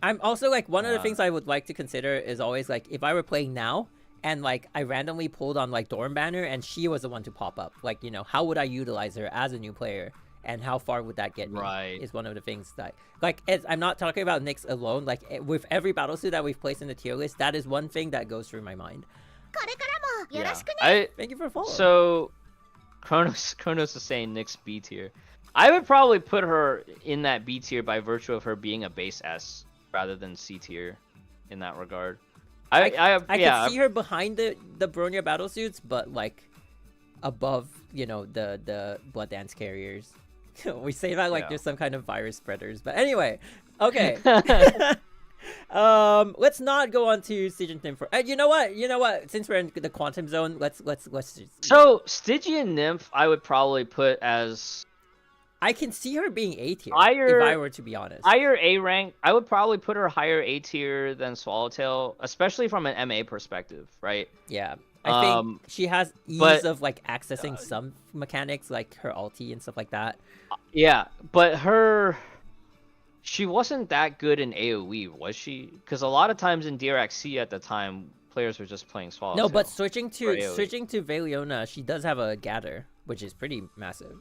I'm also, like, one of the things I would like to consider is always, like, if I were playing now, and, like, I randomly pulled on, like, Dorm Banner, and she was the one to pop up. Like, how would I utilize her as a new player? And how far would that get me? Right. Is one of the things that... Like, I'm not talking about Nyx alone. Like, with every battlesuit that we've placed in the tier list, that is one thing that goes through my mind. Yeah. Thank you for following. So... Kronos is saying Nyx B tier. I would probably put her in that B tier by virtue of her being a base S rather than C tier in that regard. I can see her behind the Bronya battlesuits, but like above, the Blood Dance carriers. We say that like there's some kind of virus spreaders, but anyway, okay. Let's not go on to Stygian Nymph. You know what? Since we're in the quantum zone, let's just... So Stygian Nymph, I would probably put as... I can see her being A tier, if I were to be honest. Higher A rank. I would probably put her higher A tier than Swallowtail, especially from an MA perspective, right? Yeah. I think she has ease but of like accessing some mechanics, like her ulti and stuff like that. yeah, but she wasn't that good in AoE, was she? Because a lot of times in DRXC at the time, players were just playing Swallowtail. No, but switching for to AoE. Valeona, she does have a gather, which is pretty massive.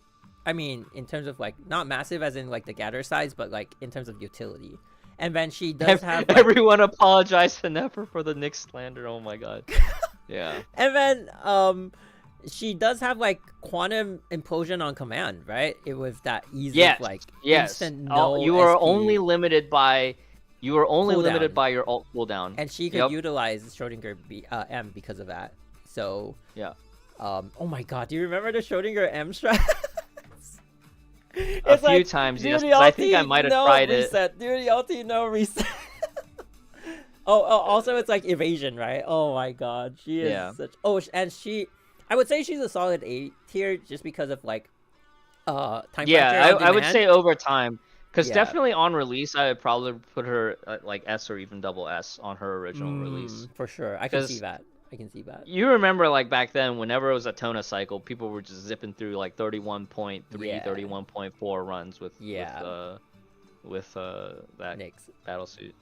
I mean, in terms of like not massive as in like the gather size, but like in terms of utility. And then she does have like... Everyone apologize to Nefer for the Nick slander. Oh my god. Yeah. And then she does have like quantum implosion on command, right? It was that ease of like instant no you were SP only limited by your ult cooldown. And she could utilize Schrodinger M because of that. So yeah. Oh my god, do you remember the Schrodinger M strat? A few times, yes. I think I might have tried reset. it. Do the ulti, no reset. Oh, also it's like evasion, right? Oh my god, she is such... Oh, and I would say she's a solid A tier just because of like time factor. I would say over time, because definitely on release I would probably put her at like S or even double S on her original release. For sure, I can see that. You remember like back then, whenever it was a Tona cycle, people were just zipping through like 31.3, 31.4 runs with that Nyx battle suit.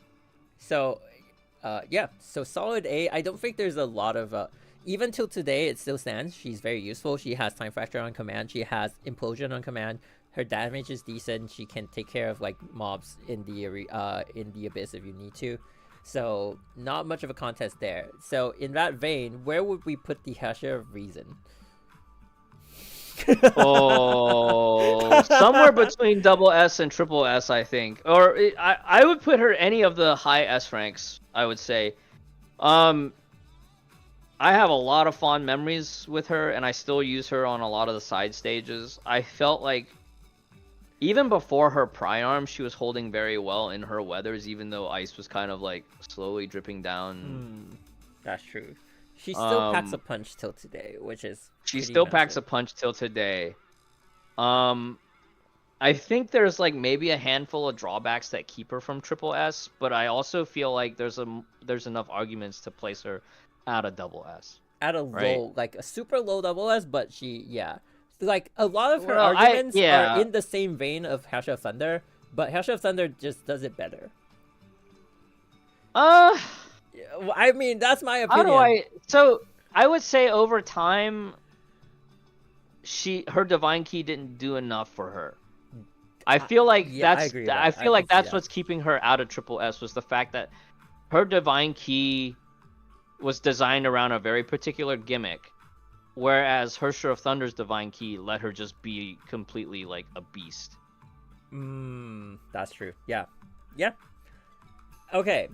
So so solid A. I don't think there's a lot of even till today it still stands. She's very useful. She has time factor on command. She has implosion on command. Her damage is decent. She can take care of like mobs in the abyss if you need to. So not much of a contest there. So in that vein, where would we put the Hasher of Reason? Somewhere between double S and triple S, I think. Or I would put her any of the high S ranks, I would say. I have a lot of fond memories with her, and I still use her on a lot of the side stages. I felt like even before her pry arm, she was holding very well in her weathers, even though ice was kind of like slowly dripping down. That's true. She still packs a punch till today, which is packs a punch till today. I think there's like maybe a handful of drawbacks that keep her from triple S, but I also feel like there's enough arguments to place her at a double S. At a low, like a super low double S, but like a lot of her arguments are in the same vein of Hasher of Thunder, but Hasher of Thunder just does it better. I mean, that's my opinion. So I would say over time, her Divine Key didn't do enough for her. I feel like that's what's keeping her out of triple S, was the fact that her Divine Key was designed around a very particular gimmick, whereas Hersher of Thunder's Divine Key let her just be completely like a beast. That's true. Yeah. Okay.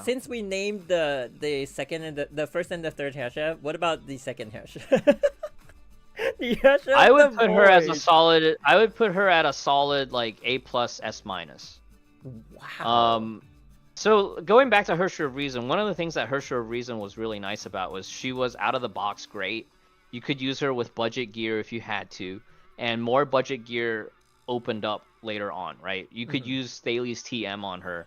Since we named the second and the first and the third Hasha, what about the second Hasha? I would put her as a solid. I would put her at a solid like A+ S-. Wow. So going back to Hersher of Reason, one of the things that Hersher of Reason was really nice about was she was out of the box great. You could use her with budget gear if you had to, and more budget gear opened up later on, right? You could use Staley's TM on her.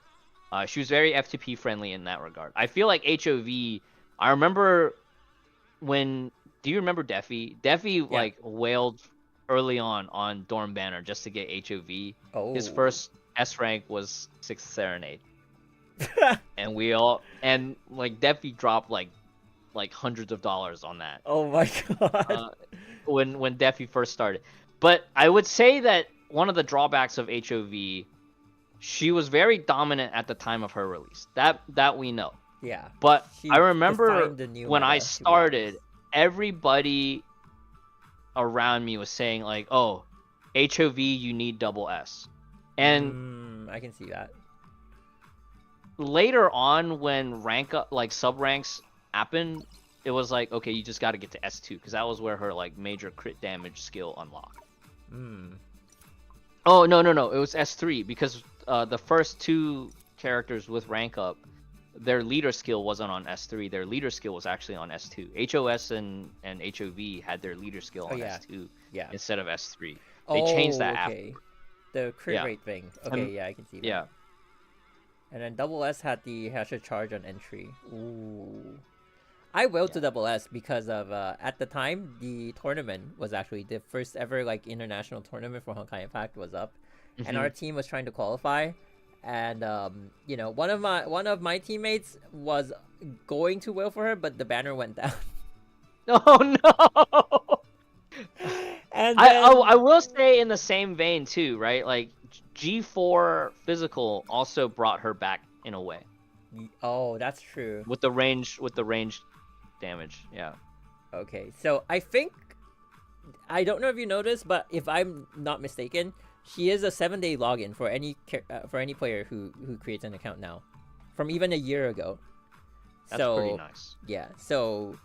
She was very FTP friendly in that regard. I feel like HOV, I remember when, do you remember Defi? Defi like wailed early on Dorm Banner just to get HOV. His first S rank was 6th Serenade. And like Defi dropped like hundreds of dollars on that. Oh my god. When Defi first started. But I would say that one of the drawbacks of HOV, she was very dominant at the time of her release. That we know. Yeah. But I remember when I started, everybody around me was saying like, "Oh, HOV, you need double S." And I can see that. Later on, when rank up, like sub ranks happened, it was like, okay, you just got to get to S2, because that was where her like major crit damage skill unlocked. Oh no, it was S3, because the first two characters with rank up, their leader skill wasn't on S3. Their leader skill was actually on S2. HOS and HOV had their leader skill on S2 instead of S3. They changed that after. The crit rate thing. Okay, I can see that. Yeah. And then double S had the Hasher charge on entry. Ooh. I willed to double S because of at the time the tournament was actually the first ever like international tournament for Honkai Impact was up, and our team was trying to qualify, and you know, one of my teammates was going to will for her, but the banner went down. Oh no! And I will say in the same vein too, right? Like G4 physical also brought her back in a way. Oh, that's true. With the range damage, yeah. Okay, so I think I don't know if you noticed, but if I'm not mistaken, she is a 7-day login for any player who creates an account now, from even a year ago. That's pretty nice. Yeah, so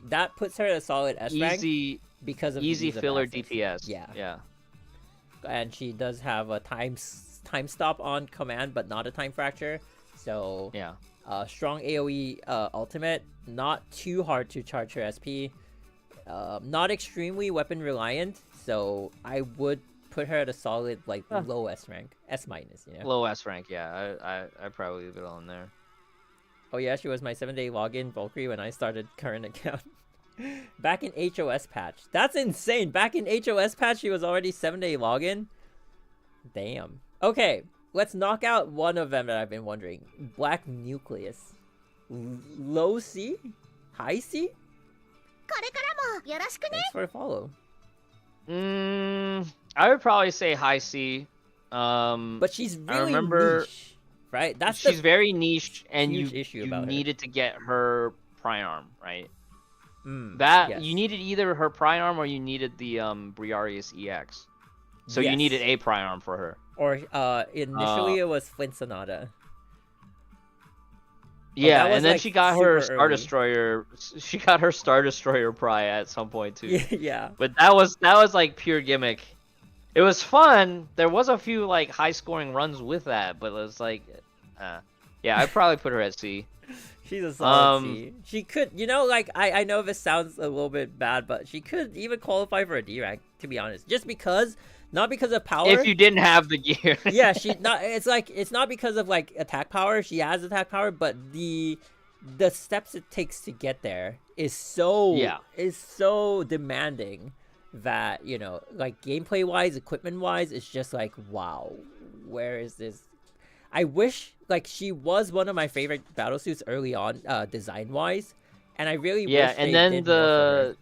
that puts her at a solid S rank because of easy filler access. DPS. Yeah. And she does have a time stop on command, but not a time fracture. So yeah, strong AOE ultimate, not too hard to charge her SP, not extremely weapon reliant. So I would put her at a solid like low S rank, S minus. You know, low S rank. Yeah, I probably leave it on there. Oh yeah, she was my 7-day login Valkyrie when I started current account. Back in HOS patch. That's insane. Back in HOS patch, she was already 7-day login. Damn. Okay, let's knock out one of them that I've been wondering. Black Nucleus. Low C? High C? Thanks for the follow. I would probably say high C. But she's really niche, right? She's very niche, and you about needed to get her pry arm, right? Yes. You needed either her pry arm or you needed the Briareus EX. So you needed a pry arm for her. Or initially it was Flint Sonata. Yeah, and then she got her Star Destroyer. She got her Star Destroyer pry at some point too. Yeah. But that was like pure gimmick. It was fun. There was a few like high scoring runs with that, but it was like, yeah, I'd probably put her at C. She's a solid C. She could, you know, like I know this sounds a little bit bad, but she could even qualify for a D rank, to be honest. Just because, not because of power. If you didn't have the gear. Yeah, it's not because of like attack power. She has attack power, but the steps it takes to get there is so demanding that, you know, like gameplay wise, equipment wise, it's just like, wow, where is this? I wish, like, she was one of my favorite battle suits early on, design wise, and I really wish and then the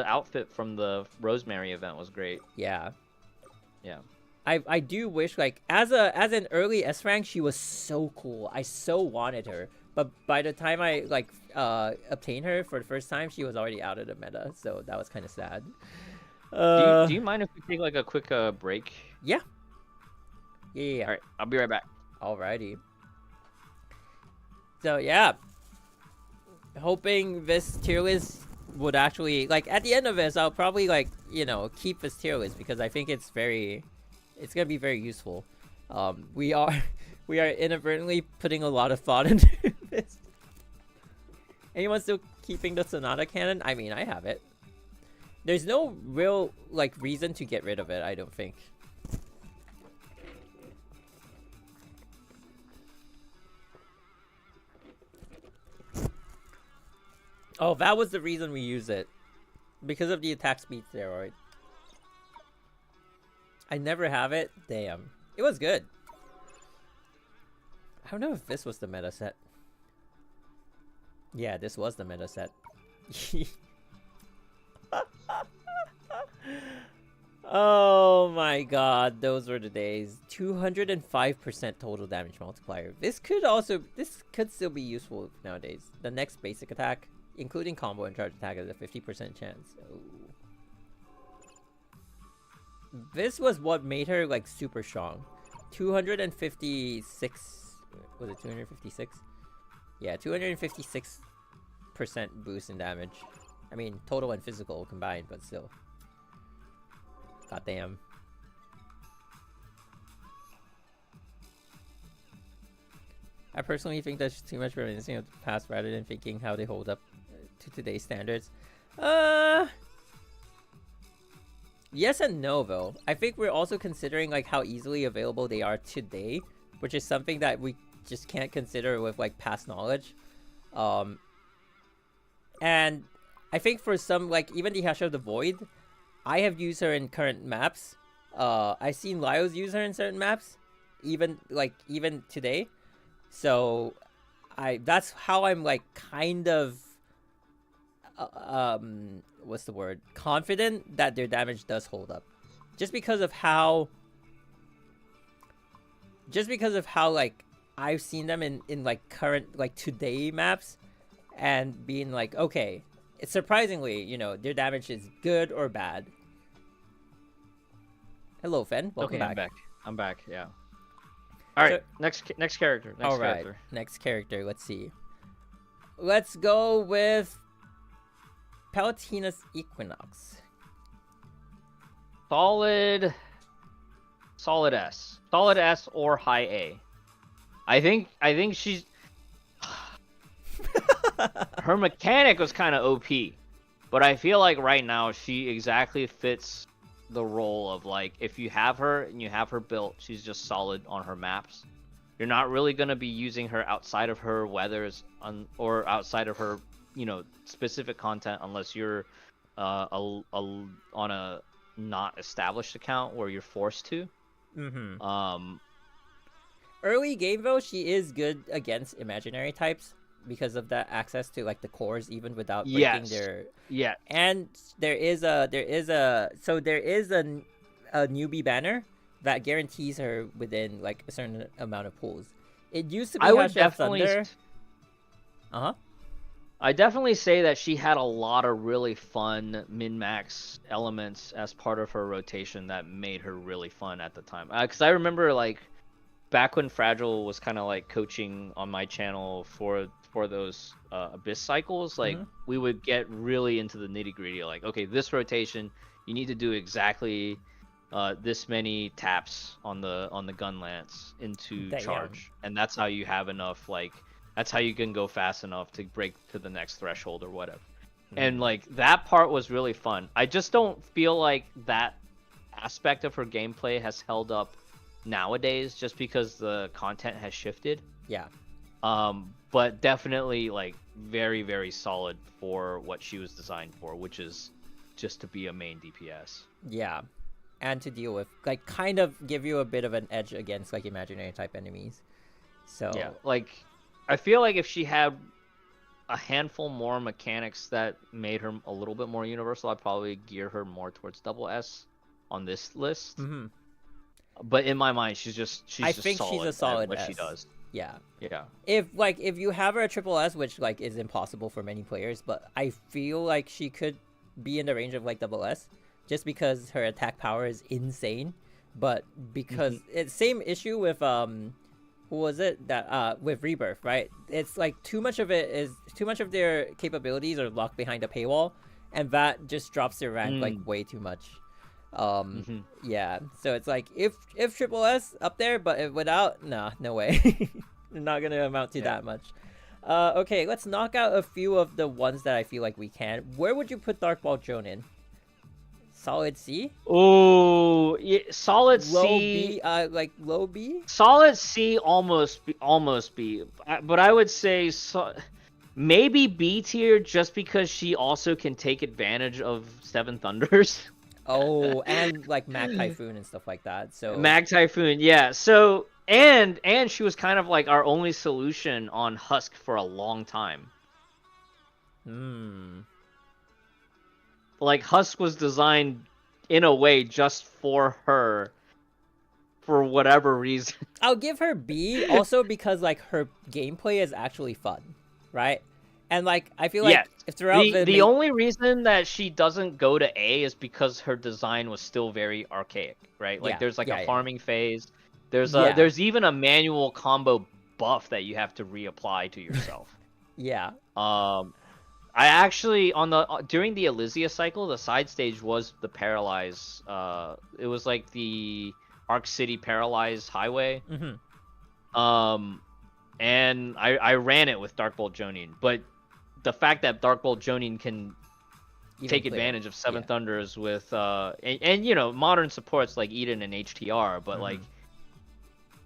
outfit from the Rosemary event was great. Yeah. Yeah. I do wish, like, as an early S rank, she was so cool. I so wanted her, but by the time I like obtained her for the first time, she was already out of the meta, so that was kind of sad. Do you mind if we take like a quick break? Yeah. Yeah. All right, I'll be right back. Alrighty. So yeah, hoping this tier list would actually, like, at the end of this, I'll probably, like, you know, keep this tier list because I think it's gonna be very useful. We are inadvertently putting a lot of thought into this. Anyone still keeping the Sonata cannon? I mean, I have it. There's no real, like, reason to get rid of it, I don't think. Oh, that was the reason we used it. Because of the attack speed steroid. I never have it. Damn. It was good. I don't know if this was the meta set. Yeah, this was the meta set. Oh my god, those were the days. 205% total damage multiplier. This could still be useful nowadays. The next basic attack, including combo and charge attack, has a 50% chance. Oh. This was what made her, like, super strong. 256... Was it 256? Yeah, 256% boost in damage. I mean, total and physical combined, but still. Goddamn. I personally think that's too much reminiscing of the past rather than thinking how they hold up to today's standards. Yes and no, though. I think we're also considering, like, how easily available they are today, which is something that we just can't consider with, like, past knowledge. And I think for some, like even the Hash of the Void, I have used her in current maps. I've seen Lyos use her in certain maps, even today. So that's how I'm like kind of what's the word? Confident that their damage does hold up. Just because of how like I've seen them in like current like today maps and being like, okay, it's surprisingly, you know, their damage is good or bad. Hello, Fen. Welcome back. I'm back. Yeah. All right. So, next character. Next character. Let's see. Let's go with Palatinus Equinox. Solid S. Solid S or high A. I think she's her mechanic was kind of OP, but I feel like right now she exactly fits the role of like if you have her and you have her built, she's just solid on her maps. You're not really gonna be using her outside of her weathers or outside of her, you know, specific content unless you're on a not established account where you're forced to. Early game though, she is good against imaginary types because of that access to like the cores even without breaking their and there is a newbie banner that guarantees her within like a certain amount of pools. It used to be Hash of Thunder. I definitely say that she had a lot of really fun min-max elements as part of her rotation that made her really fun at the time. Because I remember like back when Fragile was kind of like coaching on my channel for those Abyss cycles, like we would get really into the nitty-gritty. Like, okay, this rotation, you need to do exactly this many taps on the gun lance into charge, and that's how you have enough like. That's how you can go fast enough to break to the next threshold or whatever. And like that part was really fun. I just don't feel like that aspect of her gameplay has held up nowadays just because the content has shifted. Yeah. But definitely like very, very solid for what she was designed for, which is just to be a main DPS. Yeah. And to deal with like kind of give you a bit of an edge against like imaginary type enemies. So yeah, like I feel like if she had a handful more mechanics that made her a little bit more universal, I'd probably gear her more towards double S on this list. But in my mind, she's just solid she's a solid at what S. she does. Yeah. Yeah. If you have her at triple S, which like is impossible for many players, but I feel like she could be in the range of like double S, just because her attack power is insane. But because it's same issue with who was it that with Rebirth, right? It's like too much of their capabilities are locked behind a paywall, and that just drops their rank like way too much. Yeah, so it's like if triple S up there, but if without, no way. They're not gonna amount to that much. Okay, let's knock out a few of the ones that I feel like we can. Where would you put Darkball Jonin? Solid C? Oh, yeah, solid low C. B, like low B? Solid C, almost B. But I would say maybe B tier, just because she also can take advantage of Seven Thunders. Oh, and like Mag Typhoon and stuff like that. So Mag Typhoon, yeah. So and she was kind of like our only solution on Husk for a long time. Like Husk was designed in a way just for her, for whatever reason. I'll give her B also because like her gameplay is actually fun, right? And like I feel like throughout the only reason that she doesn't go to A is because her design was still very archaic, right? Like there's like a farming phase. There's even a manual combo buff that you have to reapply to yourself. I actually during the Elysia cycle, the side stage was the Paralyze. It was like the Arc City Paralyze Highway. And I ran it with Darkbolt Jonin, but the fact that Darkbolt Jonin can take advantage of Seven Thunders with and you know modern supports like Eden and HTR, but like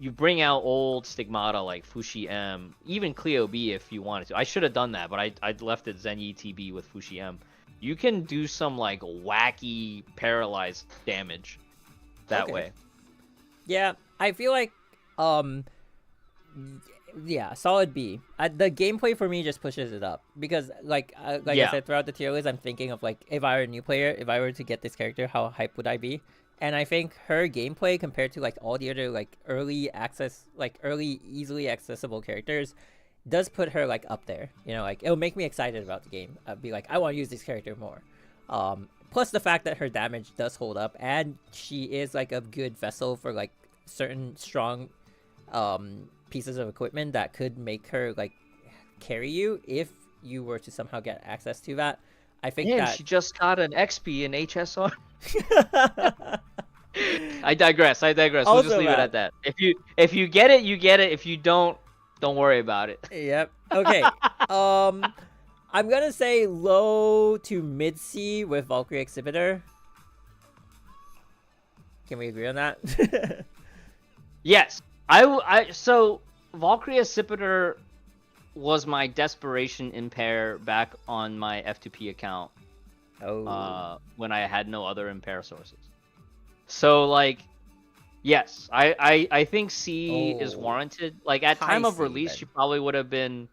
you bring out old Stigmata like Fushi M, even Cleo B if you wanted to. I should have done that, but I left it Zen ETB with Fushi M. You can do some like wacky paralyzed damage that way. Yeah, I feel like yeah, solid B. The gameplay for me just pushes it up because like I said, throughout the tier list, I'm thinking of like, if I were a new player, if I were to get this character, how hype would I be? And I think her gameplay compared to like all the other like early easily accessible characters does put her like up there. You know, like it'll make me excited about the game. I'd be like, I want to use this character more. Plus the fact that her damage does hold up, and she is like a good vessel for like certain strong pieces of equipment that could make her like carry you if you were to somehow get access to that. I think that she just got an XP in HSR. I digress. We'll just leave it at that. If you get it, you get it. If you don't worry about it. Yep. Okay. I'm gonna say low to mid C with Valkyrie Exhibitor. Can we agree on that? Yes. So Valkyrie Exhibitor was my desperation impair back on my F2P account. When I had no other impair sources. So like, yes, I think C is warranted. Like at time of release, she probably would have been.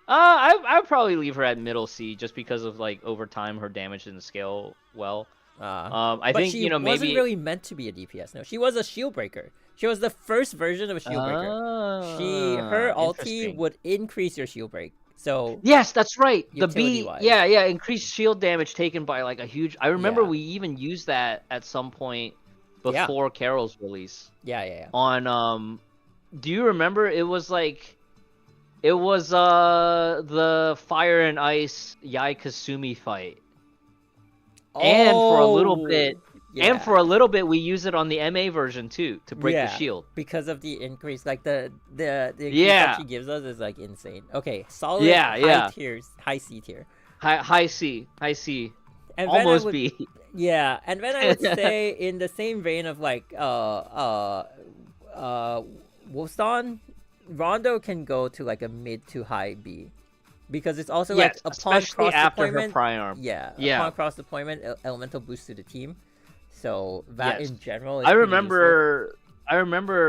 I'd probably leave her at middle C just because of like over time her damage didn't scale well. I think she wasn't really meant to be a DPS. No, she was a shield breaker. She was the first version of a shield breaker. Her ulti would increase your shield break. So yes, that's right. The B, increased shield damage taken by like a huge. I remember we even used that at some point before Carol's release. Yeah. On do you remember? It was the Fire and Ice Yai Kasumi fight. And for a little bit. Yeah. And for a little bit, we use it on the MA version too to break the shield because of the increase. Like the increase that she gives us is like insane. Okay, solid. High C tier. High C. And almost B. Yeah, and then I would say in the same vein of like Wolfston, Rondo can go to like a mid to high B. Because it's also like upon cross deployment. Upon cross deployment, elemental boost to the team. So that in general is I remember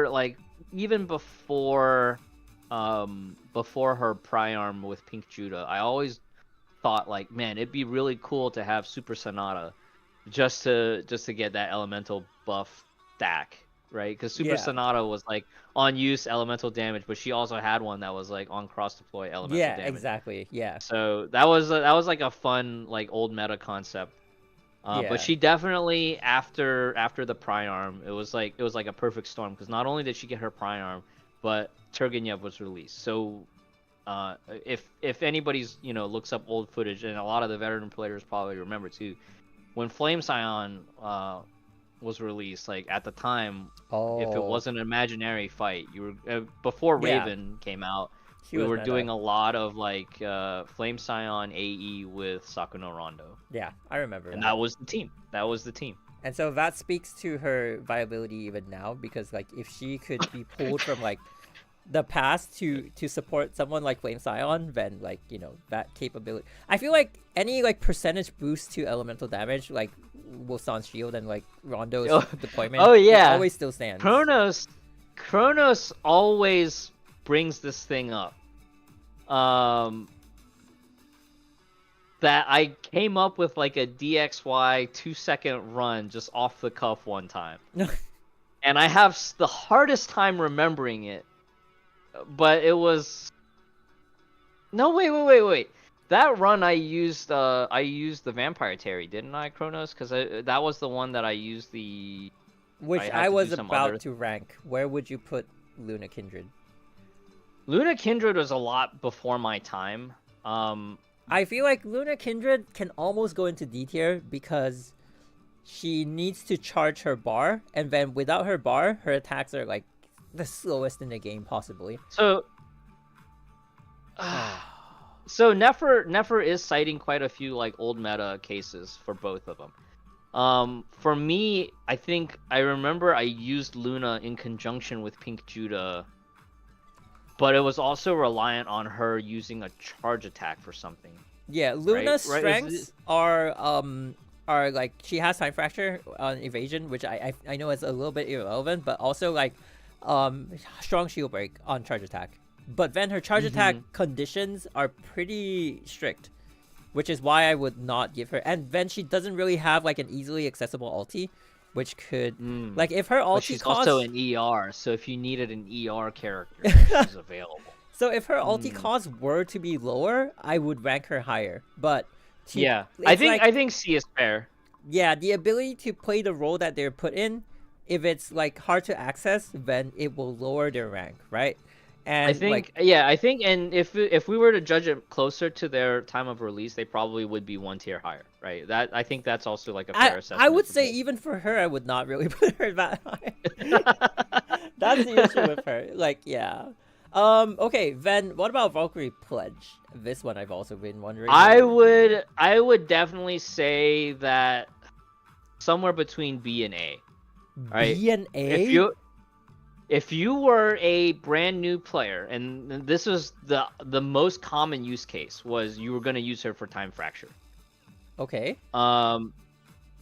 like even before her Priarm with Pink Judah, I always thought like, man, it'd be really cool to have Super Sonata just to get that elemental buff stack, right? Because Super Sonata was like on use elemental damage, but she also had one that was like on cross deploy elemental damage. Yeah, exactly. Yeah. So that was like a fun like old meta concept. But she definitely after the Priarm, it was like a perfect storm because not only did she get her Priarm, but Turgenev was released. So if anybody's looks up old footage, and a lot of the veteran players probably remember too, when Flame Scion was released, like at the time, if it wasn't an imaginary fight, you were before Raven came out. We were doing a lot of like Flame Scion AE with Sakuno Rondo. Yeah, I remember. And that was the team. And so that speaks to her viability even now, because like if she could be pulled from like the past to support someone like Flame Scion, then like that capability. I feel like any like percentage boost to elemental damage, like Wolfson's shield and like Rondo's deployment. It always still stands. Kronos always brings this thing up that I came up with like a DXY 2-second run just off the cuff one time. And I have the hardest time remembering it, but it was wait, that run I used the Vampire Terry, didn't I, Kronos? Because that was the one that I used which I was about to rank. Where would you put Luna Kindred? Luna Kindred was a lot before my time. I feel like Luna Kindred can almost go into D tier because she needs to charge her bar, and then without her bar, her attacks are like the slowest in the game possibly. So Nefer is citing quite a few like old meta cases for both of them. For me, I think I remember I used Luna in conjunction with Pink Judah, but it was also reliant on her using a charge attack for something. Yeah, Luna's Right? strengths are like she has time fracture on evasion, which I know is a little bit irrelevant, but also like strong shield break on charge attack. But then her charge attack conditions are pretty strict, which is why I would not give her. And then she doesn't really have like an easily accessible ulti, which could like if her ulti But she's costs... also an ER, so if you needed an ER character, she's available. So if her ulti cost were to be lower, I would rank her higher. But I think C is fair. Yeah, the ability to play the role that they're put in, if it's like hard to access, then it will lower their rank, right? And I think and if we were to judge it closer to their time of release, they probably would be 1 tier higher, right? I think that's also like a fair assessment. I would say even for her, I would not really put her that high. That's the issue with her. Like, yeah. Okay, then what about Valkyrie Pledge? This one I've also been wondering. I would definitely say that somewhere between B and A. Right? B and A? If you were a brand new player, and this was the most common use case, was you were going to use her for time fracture. Okay.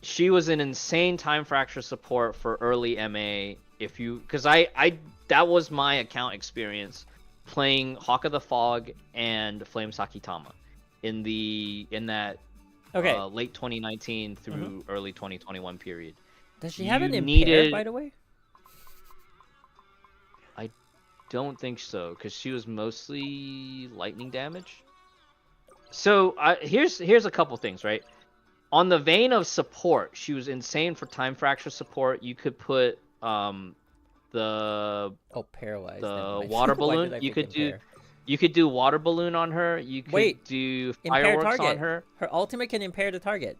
She was an insane time fracture support for early MA. Because that was my account experience playing Hawk of the Fog and Flame Sakitama in that late 2019 through early 2021 period. Does she have an impair, by the way? I don't think so, because she was mostly lightning damage. So here's a couple things, right? On the vein of support, she was insane for time fracture support. You could put paralyzed. The water balloon. You could do water balloon on her. You could do fireworks on her. Her ultimate can impair the target,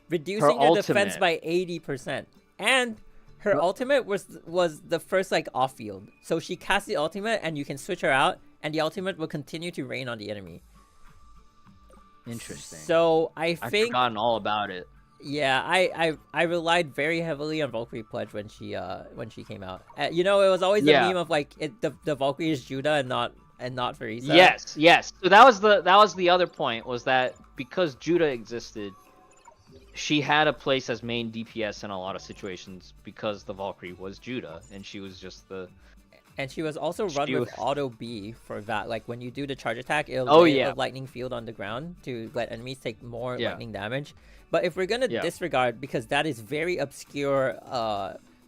reducing their defense by 80%. And her ultimate was the first like off field. So she casts the ultimate and you can switch her out, and the ultimate will continue to rain on the enemy. Interesting. So I've forgotten all about it. Yeah, I relied very heavily on Valkyrie Pledge when she came out. It was always the meme of like the Valkyrie is Judah and not Farisa. Yes. So that was the other point, was that because Judah existed, she had a place as main DPS in a lot of situations because the Valkyrie was Judah, and she was just the... And she was also run with auto B for that. Like when you do the charge attack, it'll lay a lightning field on the ground to let enemies take more lightning damage. But if we're gonna disregard, because that is very obscure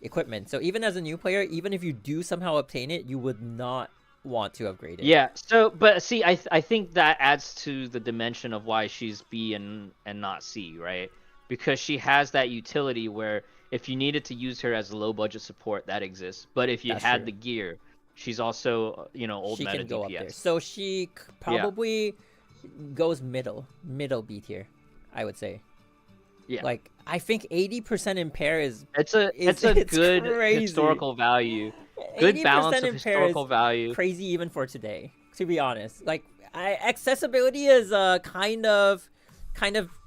equipment, so even as a new player, even if you do somehow obtain it, you would not want to upgrade it. Yeah. So, but see, I think that adds to the dimension of why she's B and not C, right? Because she has that utility where if you needed to use her as a low budget support, that exists. But if you had the gear, she's also old meta DPS. She can go up there. So she probably goes middle B tier, I would say. Yeah. Like I think 80% impair is it's good crazy. Historical value. Good balance of historical value. Crazy even for today, to be honest. Like accessibility is kind of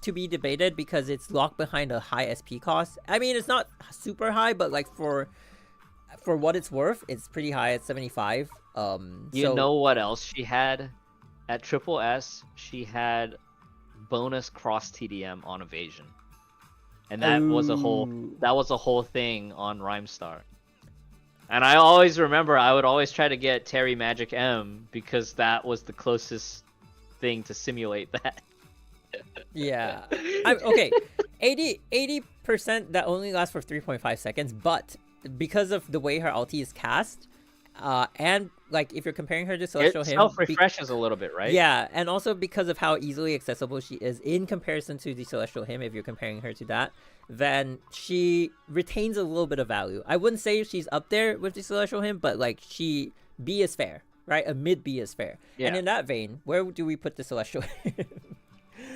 to be debated because it's locked behind a high SP cost. I mean, it's not super high, but like for what it's worth, it's pretty high at 75. You know what else she had at Triple S? She had bonus cross TDM on evasion, and that was a whole thing on Rhymestar. And I always remember I would always try to get Terry Magic M because that was the closest thing to simulate that. Yeah. Okay. 80% that only lasts for 3.5 seconds, but because of the way her ulti is cast, and like if you're comparing her to Celestial Hymn, self-refreshes a little bit, right? Yeah, and also because of how easily accessible she is in comparison to the Celestial Hymn, if you're comparing her to that, then she retains a little bit of value. I wouldn't say she's up there with the Celestial Hymn, but like B is fair, right? A mid B is fair. Yeah. And in that vein, where do we put the Celestial Hymn?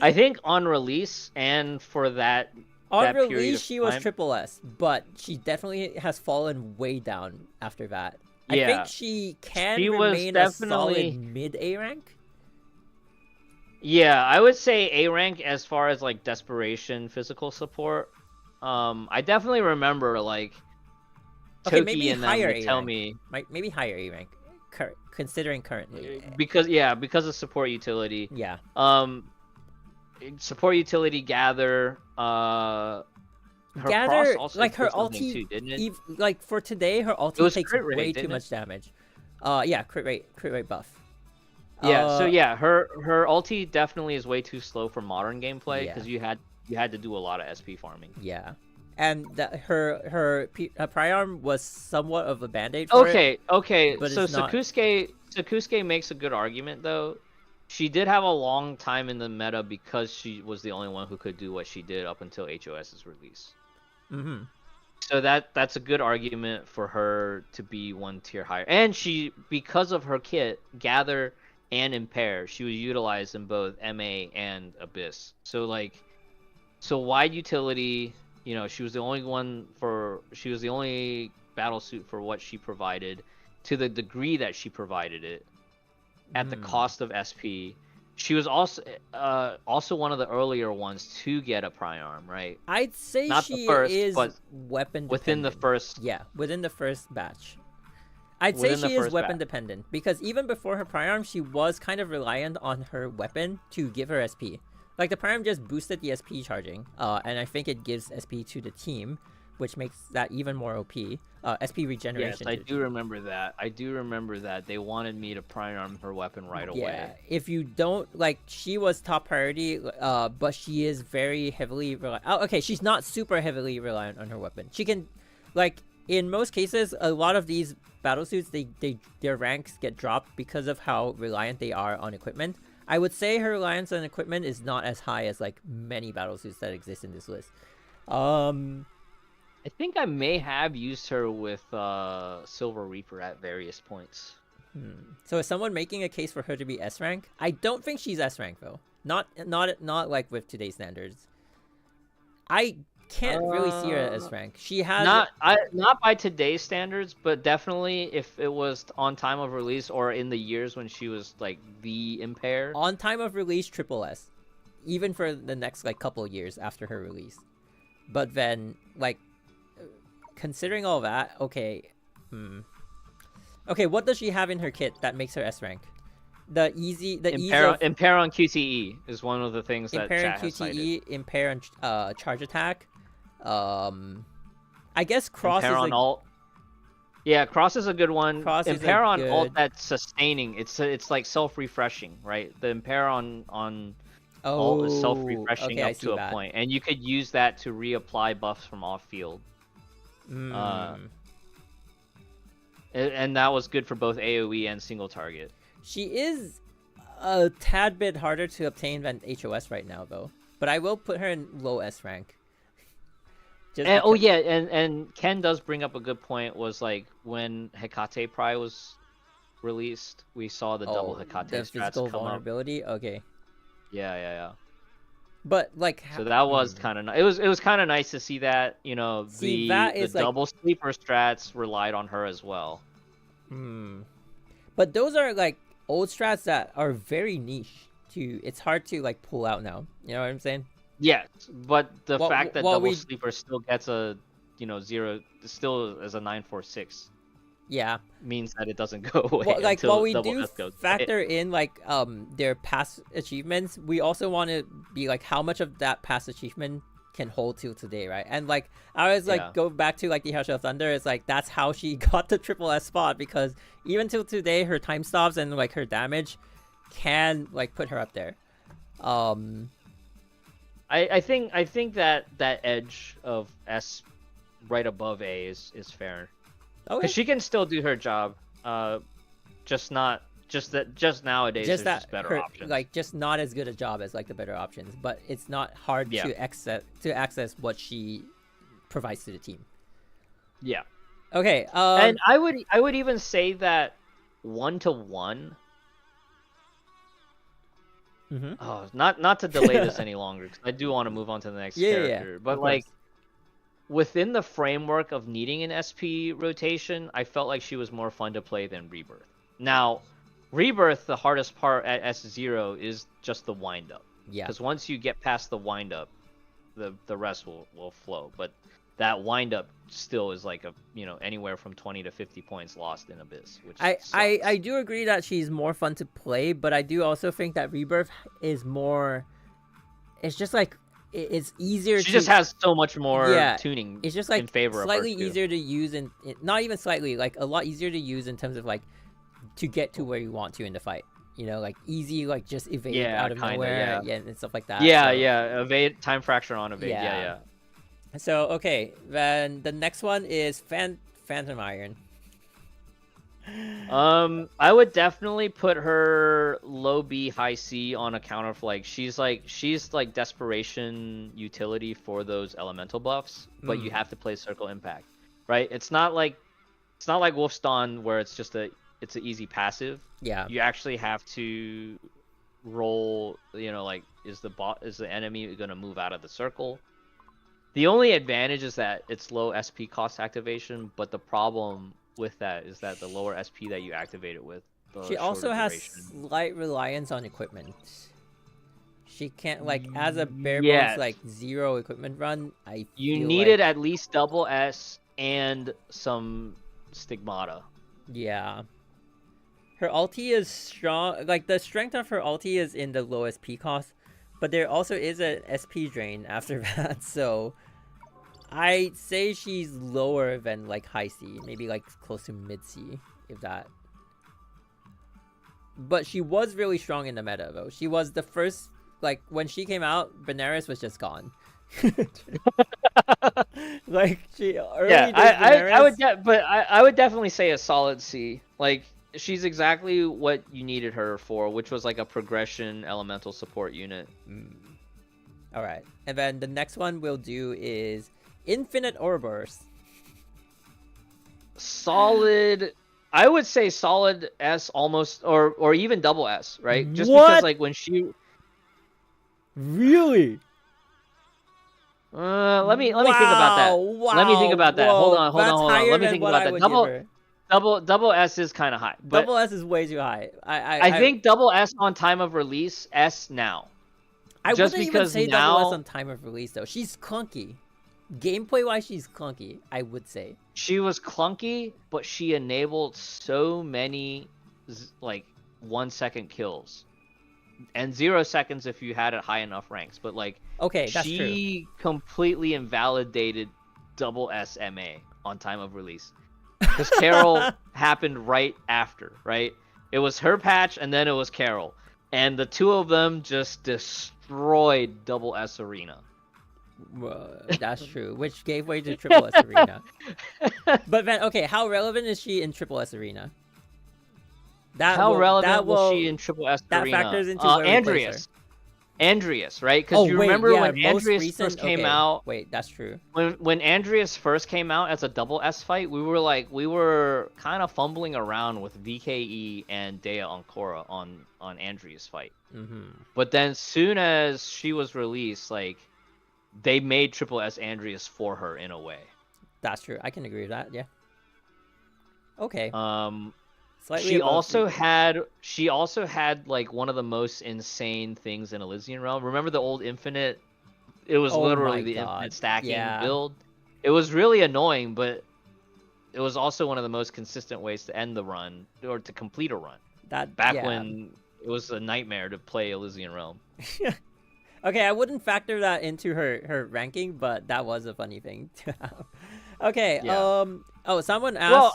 I think on release and for that release she was triple S, but she definitely has fallen way down after that. I think she remain a solid mid A rank. Yeah, I would say A rank as far as like desperation physical support. I definitely remember like Okay, Toki maybe and them higher would A tell rank. me Maybe higher A rank, considering currently. because of support utility. Yeah. Support utility gather. Her cross Gather, also like her did something ulti, too, didn't it? like for today, her It ulti was takes crit rate, way too didn't it? much damage. Yeah, crit rate buff. Yeah. So Uh, yeah, her ulti definitely is way too slow for modern gameplay yeah, because you had to do a lot of SP farming. yeah, and that her Priarm was somewhat of a band-aid for it, Okay. but So it's not. Sakusuke makes a good argument though. She did have a long time in the meta because she was the only one who could do what she did up until HOS's release. Mm-hmm. So that's a good argument for her to be one tier higher. And she, because of her kit, Gather and Impair, she was utilized in both MA and Abyss. So like, so wide utility, you know, she was the only battle suit for what she provided, to the degree that she provided it, at the cost of SP. She was also one of the earlier ones to get a Priarm, right? I'd say Not the she first, is but weapon within the dependent. first. Yeah, within the first batch. I'd say Within the she is first weapon batch. dependent because even before her Priarm, she was kind of reliant on her weapon to give her SP. Like the Priarm just boosted the SP charging, and I think it gives SP to the team, which makes that even more OP. SP regeneration. Yes, I do remember that. I do remember that they wanted me to Priarm her weapon right away. Yeah, if you don't, like, she was top priority, but she is very heavily reliant. Oh, okay, she's not super heavily reliant on her weapon. She can, like, in most cases, a lot of these battlesuits, their ranks get dropped because of how reliant they are on equipment. I would say her reliance on equipment is not as high as, like, many battlesuits that exist in this list. I think I may have used her with Silver Reaper at various points. So is someone making a case for her to be S rank? I don't think she's S rank though. Not like with today's standards. I can't really see her as S rank. She has not by today's standards, but definitely if it was on time of release or in the years when she was like the Impair. On time of release, triple S, even for the next like couple years after her release. But then like, considering all that, okay, okay, what does she have in her kit that makes her S rank? The easy, Impair on QTE is one of the things that Impair on chat has cited. QTE, Impair on charge attack. I guess Cross Impair is on alt. Yeah, Cross is a good one. Cross is Impair on good... alt that's sustaining. It's like self-refreshing, right? The Impair on alt is self-refreshing up to a point, and you could use that to reapply buffs from off-field. And that was good for both AoE and single target. She is a tad bit harder to obtain than HOS right now, though. But I will put her in low S rank. Oh yeah, and Ken does bring up a good point. Was like when Hecate Pry was released, we saw the double Hecate the strats physical come vulnerability. up. Okay. Yeah. But like, so that was kind of it was kind of nice to see that, you know, the double sleeper strats relied on her as well. But those are like old strats that are very niche. It's hard to like pull out now. You know what I'm saying? Yes, but the fact that double sleeper still gets a, you know, 0 still as a 946. Yeah, means that it doesn't go away. Well, like while we do factor away. in like their past achievements, we also want to be like how much of that past achievement can hold till today, right? And like I always like go back to like the Hush of Thunder. It's like that's how she got the triple S spot, because even till today her time stops and like her damage can like put her up there. I think that edge of S right above A is fair. Because she can still do her job, just nowadays there's just better options. Like just not as good a job as like the better options, but it's not hard to access what she provides to the team. Yeah. Okay. And I would even say that 1-to-1. Oh, not to delay this any longer, because I do want to move on to the next character. But like, within the framework of needing an SP rotation, I felt like she was more fun to play than Rebirth. Now, Rebirth, the hardest part at S0 is just the wind-up. Yeah. Because once you get past the wind-up, the rest will flow. But that wind up still is like a anywhere from 20 to 50 points lost in Abyss, which I do agree that she's more fun to play, but I do also think that Rebirth is more. It's just like it's easier. She just has so much more tuning. It's just like in favor slightly of her easier to use, and not even slightly, like a lot easier to use in terms of like to get to where you want to in the fight. Like easy, like just evade out of nowhere, and stuff like that. Evade, time fracture on evade, yeah. So okay, then the next one is Phantom Iron. I would definitely put her low B, high C on account of like she's like desperation utility for those elemental buffs, but you have to play Circle Impact, right? It's not like Wolfston where it's an easy passive. Yeah. You actually have to roll, like is the enemy gonna move out of the circle? The only advantage is that it's low SP cost activation, but the problem with that is that the lower SP that you activate it with, she also has slight reliance on equipment. She can't as a bare bones like 0 equipment run. You needed at least double S and some stigmata. Yeah. Her ulti is strong. Like the strength of her ulti is in the low SP cost, but there also is an SP drain after that, so I'd say she's lower than like high C, maybe like close to mid C, if that. But she was really strong in the meta though. She was the first, like when she came out, Benares was just gone. Like she early I would definitely say a solid C. Like she's exactly what you needed her for, which was like a progression elemental support unit. All right, and then the next one we'll do is Infinite Ouroboros. Solid. I would say solid S, almost, or even double S, right? Just because like when she really. Let me think about that. Let me think about that. Hold on. Let me think about that. Double S is kind of high. Double S is way too high. I think double S on time of release, S now. I wouldn't even say double S on time of release though. She's clunky. Gameplay wise, she's clunky, I would say. She was clunky, but she enabled so many like 1 second kills. And 0 seconds if you had it high enough ranks. But like she completely invalidated double SMA on time of release. Because Carol happened right after, right? It was her patch and then it was Carol. And the two of them just destroyed double S Arena. That's true, which gave way to triple S Arena. But then, okay, how relevant is she in triple S Arena? How relevant was she in triple S Arena? That factors into Andreas, right? Because remember when Andreas first came out. Wait, that's true. When Andreas first came out as a double S fight, we were kind of fumbling around with VKE and Dea Ancora on Andreas fight. But then soon as she was released, like they made triple S Andreas for her in a way. That's true. I can agree with that. Yeah. Okay. She also had like one of the most insane things in Elysian Realm. Remember the old Infinite? It was literally the Infinite stacking build. It was really annoying, but it was also one of the most consistent ways to end the run or to complete a run. When it was a nightmare to play Elysian Realm. Okay, I wouldn't factor that into her ranking, but that was a funny thing to have. Okay. Yeah. Someone asked. Well,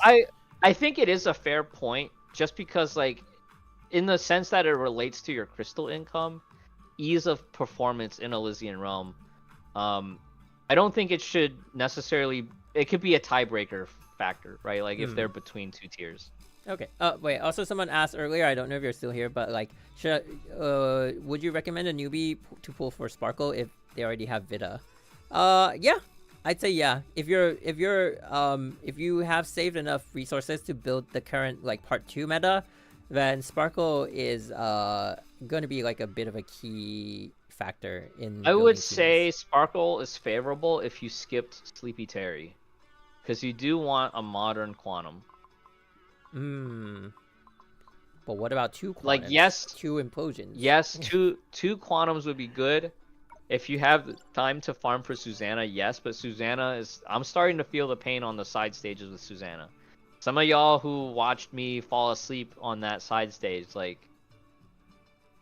I think it is a fair point, just because, like, in the sense that it relates to your crystal income, ease of performance in Elysian Realm, I don't think it should necessarily... It could be a tiebreaker factor, right? Like, if they're between two tiers. Okay. Wait, also someone asked earlier, I don't know if you're still here, but, like, would you recommend a newbie to pull for Sparkle if they already have Vita? Yeah. I'd say yeah. If you have saved enough resources to build the current like part 2 meta, then Sparkle is going to be like a bit of a key factor in. I would say Sparkle is favorable if you skipped Sleepy Terry, because you do want a modern Quantum. But what about 2 Quantums? Like yes, 2 Implosions. Yes, two Quantums would be good. If you have time to farm for Susanna, yes, but Susanna is... I'm starting to feel the pain on the side stages with Susanna. Some of y'all who watched me fall asleep on that side stage, like,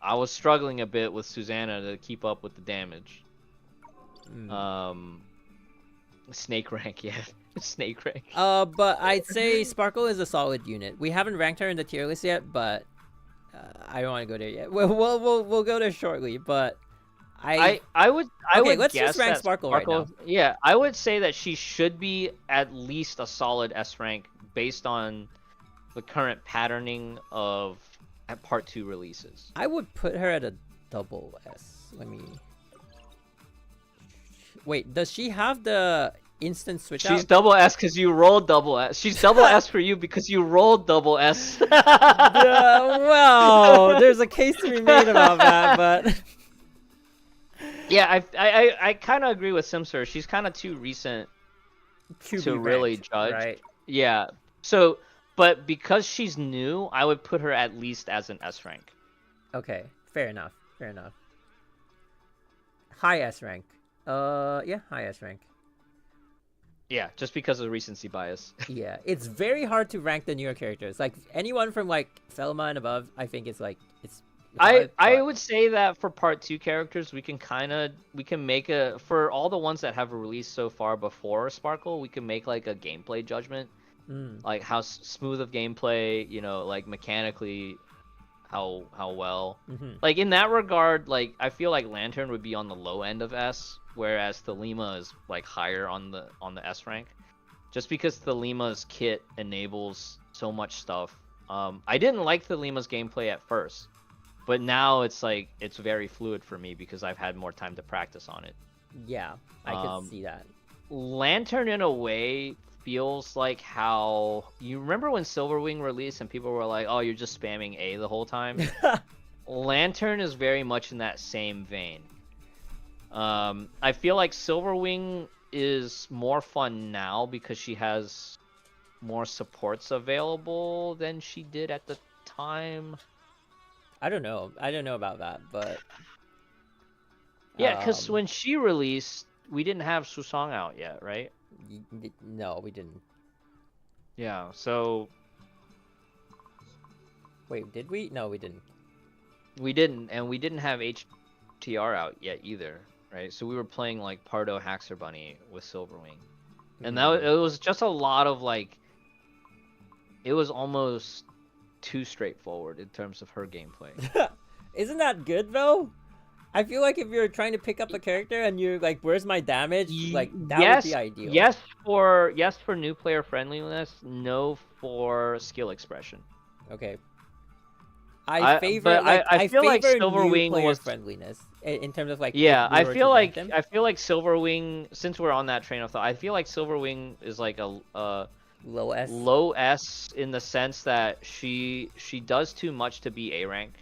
I was struggling a bit with Susanna to keep up with the damage. Snake rank, yeah. Snake rank. But I'd say Sparkle is a solid unit. We haven't ranked her in the tier list yet, but I don't want to go there yet. We'll go there shortly, but I would let's guess just rank that Sparkle right now. Yeah, I would say that she should be at least a solid S rank based on the current patterning of part 2 releases. I would put her at a double S. Let me... Wait, does she have the instant switch out? She's double S because you rolled double S. She's double S for you because you rolled double S. Well, there's a case to be made about that, but... Yeah, I kind of agree with Simser. She's kind of too recent to really judge. Right? Yeah. So, but because she's new, I would put her at least as an S rank. Okay, fair enough. Fair enough. High S rank. Yeah, high S rank. Yeah, just because of recency bias. Yeah, it's very hard to rank the newer characters. Like anyone from like Selma and above, I think it's like it's. I would say that for part 2 characters, we can make a, for all the ones that have released so far before Sparkle, we can make like a gameplay judgment, like how smooth of gameplay, you know, like mechanically, how well. Like in that regard, like I feel like Lantern would be on the low end of S, whereas Thelema is like higher on the S rank, just because Thelema's kit enables so much stuff. I didn't like Thelema's gameplay at first. But now it's like, it's very fluid for me because I've had more time to practice on it. Yeah, I can see that. Lantern, in a way, feels like how... You remember when Silverwing released and people were like, oh, you're just spamming A the whole time? Lantern is very much in that same vein. I feel like Silverwing is more fun now because she has more supports available than she did at the time. I don't know about that, but yeah, because when she released, we didn't have Susong out yet, right? No, we didn't. Yeah, so wait, did we? No, we didn't. We didn't, and we didn't have HTR out yet either, right? So we were playing like Pardo Haxer Bunny with Silverwing, and it was just a lot of like, it was almost too straightforward in terms of her gameplay. Isn't that good though? I feel like if you're trying to pick up a character and you're like, where's my damage? Like that would be ideal. Yes for new player friendliness, no for skill expression. Okay. I feel like Silverwing was friendliness in terms of like, yeah, I feel like Silverwing, since we're on that train of thought, I feel like Silverwing is like a low S in the sense that she does too much to be A rank.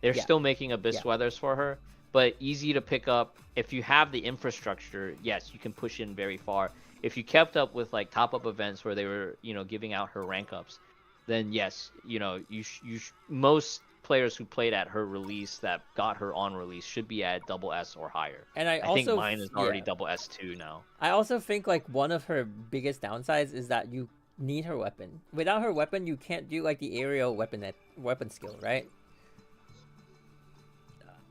They're still making Abyss Weathers for her, but easy to pick up. If you have the infrastructure, yes, you can push in very far. If you kept up with like top up events where they were, you know, giving out her rank ups, then yes, you know, most players who played at her release that got her on release should be at double S or higher. And I think mine is already double S2 now. I also think like one of her biggest downsides is that you need her weapon. Without her weapon, you can't do like the aerial weapon skill, right?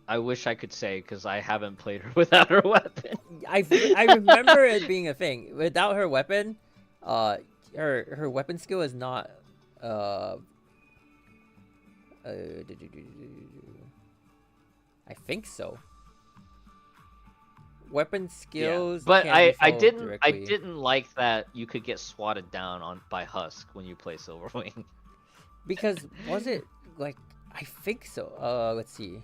I wish I could say, because I haven't played her without her weapon. I remember it being a thing. Without her weapon, her weapon skill is not I think so. Weapon skills. Yeah. But I didn't like that you could get swatted down by Husk when you play Silverwing. Because was it like, I think so. Let's see.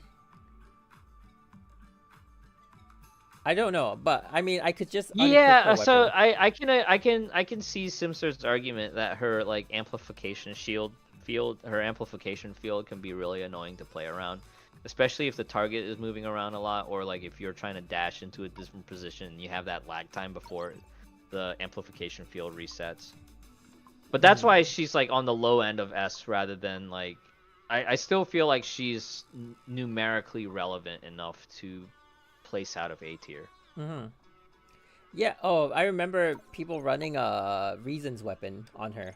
I don't know, but I mean, I could just so I can see Simser's argument that her like amplification field can be really annoying to play around, especially if the target is moving around a lot, or like if you're trying to dash into a different position and you have that lag time before the amplification field resets. But that's why she's like on the low end of S rather than like, I still feel like she's numerically relevant enough to place out of A tier. Mm-hmm. Yeah. Oh, I remember people running a Reason's weapon on her,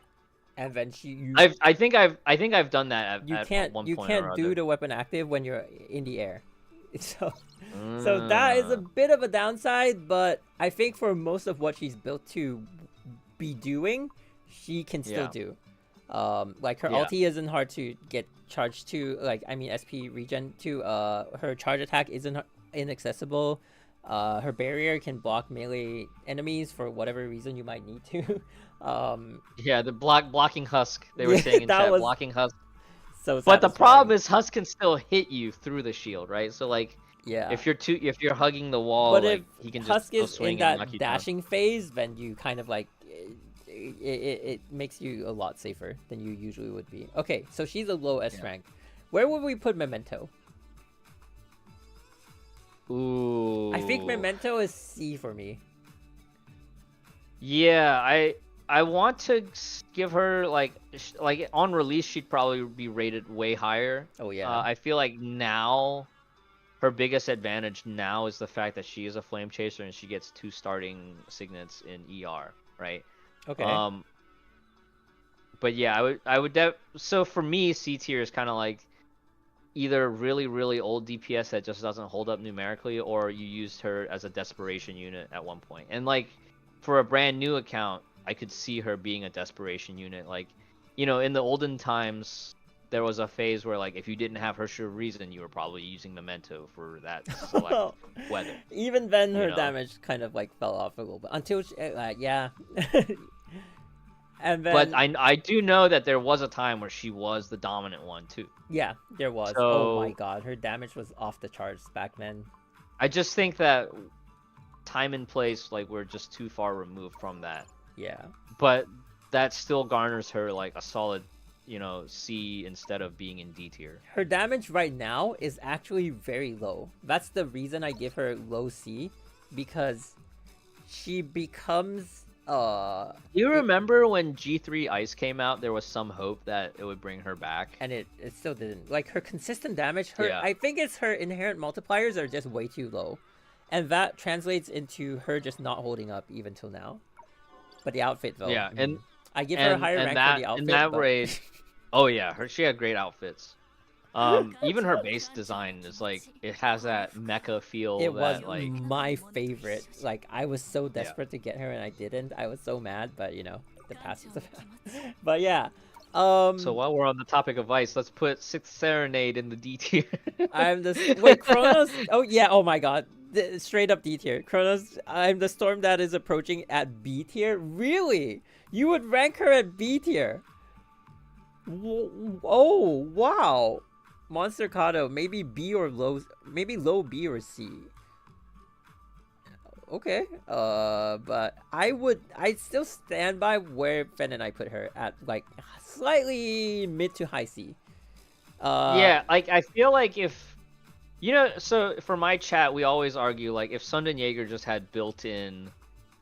and then I think I've done that at one you point or can't other. do the weapon active when you're in the air. So that is a Mm. bit of a downside, but I think for most of what she's built to be doing, she can still Yeah. do. Like her Yeah. ulti isn't hard to get charged to. Like I mean SP regen to. Her charge attack isn't inaccessible. Her barrier can block melee enemies for whatever reason you might need to. Yeah, the blocking husk. They were saying in that chat, was blocking husk. so But the satisfying. problem is husk can still hit you through the shield, right? So like, yeah. if you're hugging the wall, But like if he can Husk just go is swing in and knock that you down. dashing phase, then you kind of like it makes you a lot safer than you usually would be. Okay, so she's a low S rank. Where would we put Memento? Ooh. I think Memento is C for me. Yeah, I want to give her like on release she'd probably be rated way higher. Oh yeah. I feel like now her biggest advantage now is the fact that she is a flame chaser and she gets 2 starting signets in ER, right? Okay. But yeah, so for me C tier is kind of like either really old DPS that just doesn't hold up numerically, or you used her as a desperation unit at one point. And like for a brand new account, I could see her being a desperation unit. Like, you know, in the olden times, there was a phase where like if you didn't have HI3rd reason, you were probably using Memento for that select weather. Even then, her know? damage kind of like fell off a little bit until she, yeah. And then, But I do know that there was a time where she was the dominant one too. yeah, there was. Oh my god, her damage was off the charts back then. I just think that time and place, like we're just too far removed from that. Yeah. But that still garners her like a solid, you know, C instead of being in D tier. Her damage right now is actually very low. That's the reason I give her low C, because she becomes You remember when G3 Ice came out, there was some hope that it would bring her back? and it still didn't. Like her consistent damage, Yeah. I think it's her inherent multipliers are just way too low. And that translates into her just not holding up even till now. But the outfit though. Yeah, and I give her a higher rank for the outfit. in that but... raid, oh yeah, she had great outfits. Even her base design is like it has that mecha feel. It was that, like my favorite. Like I was so desperate to get her and I didn't. I was so mad, but you know, the past is the past. But yeah. So while we're on the topic of ice, let's put Sixth Serenade in the D tier. I'm the wait, Chronos. Oh yeah, oh my god. Straight up D tier. Chronos, I'm the storm that is approaching at B tier. Really? You would rank her at B tier? Oh wow. Monster Kato, maybe B or low, maybe low B or C. Okay, but I'd still stand by where Fen and I put her at, like slightly mid to high C. Yeah, like I feel like if you know, so for my chat, we always argue like if Sundon Jaeger just had built-in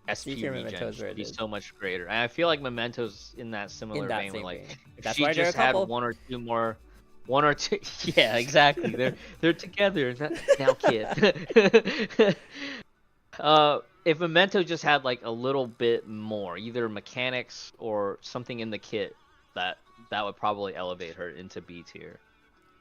SP regen, it'd be so much greater. And I feel like Memento's in that similar vein. Where, like if she just had one or two, yeah, exactly. They're together now, kid. If Memento just had like a little bit more, either mechanics or something in the kit, that would probably elevate her into B tier.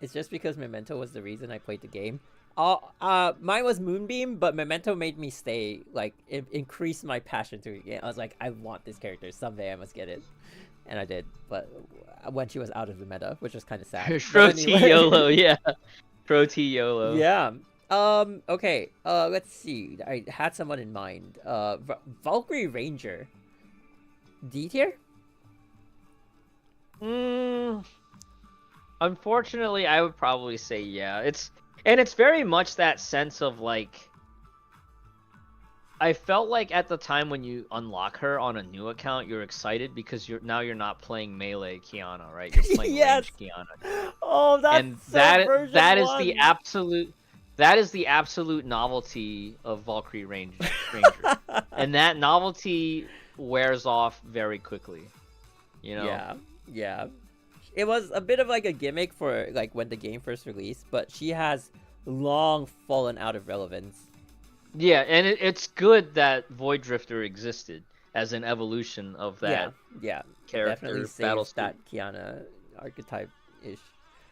It's just because Memento was the reason I played the game. Mine was Moonbeam, but Memento made me stay. Like it increased my passion to the game. I was like, I want this character someday. I must get it, and I did. But when she was out of the meta, which was kind of sad. Shro T YOLO, yeah. Shro T YOLO. Yeah. Okay. Let's see. I had someone in mind. Valkyrie Ranger. D tier? Unfortunately, I would probably say yeah. It's very much that sense of like. I felt like at the time when you unlock her on a new account, you're excited because you're not playing melee Kiana, right? You're playing range Kiana. Oh, that's and that is the absolute novelty of Valkyrie Ranger. And that novelty wears off very quickly. You know? Yeah. Yeah. It was a bit of like a gimmick for like when the game first released, but she has long fallen out of relevance. Yeah, and it's good that Void Drifter existed as an evolution of that Yeah, it definitely character battle saves suit. that Kiana archetype ish.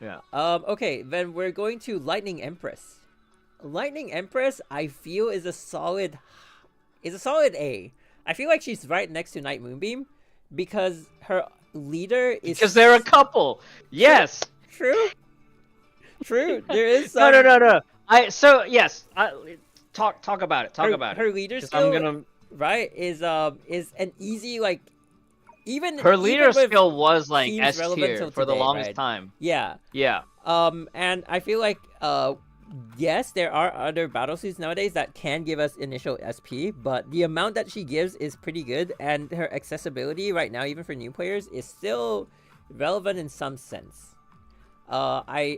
Yeah. Okay, then we're going to Lightning Empress. Lightning Empress, I feel is a solid A. I feel like she's right next to Night Moonbeam because her leader Because they're a is couple. true, Yes. true, true. There is No, no, some no, no. Yes. Talk about it. Talk about it. her leader Because I'm skill, gonna. right, is an easy like Her leader even with skill was like teams S relevant tier till for the today, longest right? time. Yeah. Yeah. And I feel like yes, there are other battle suits nowadays that can give us initial SP, but the amount that she gives is pretty good, and her accessibility right now, even for new players, is still relevant in some sense. I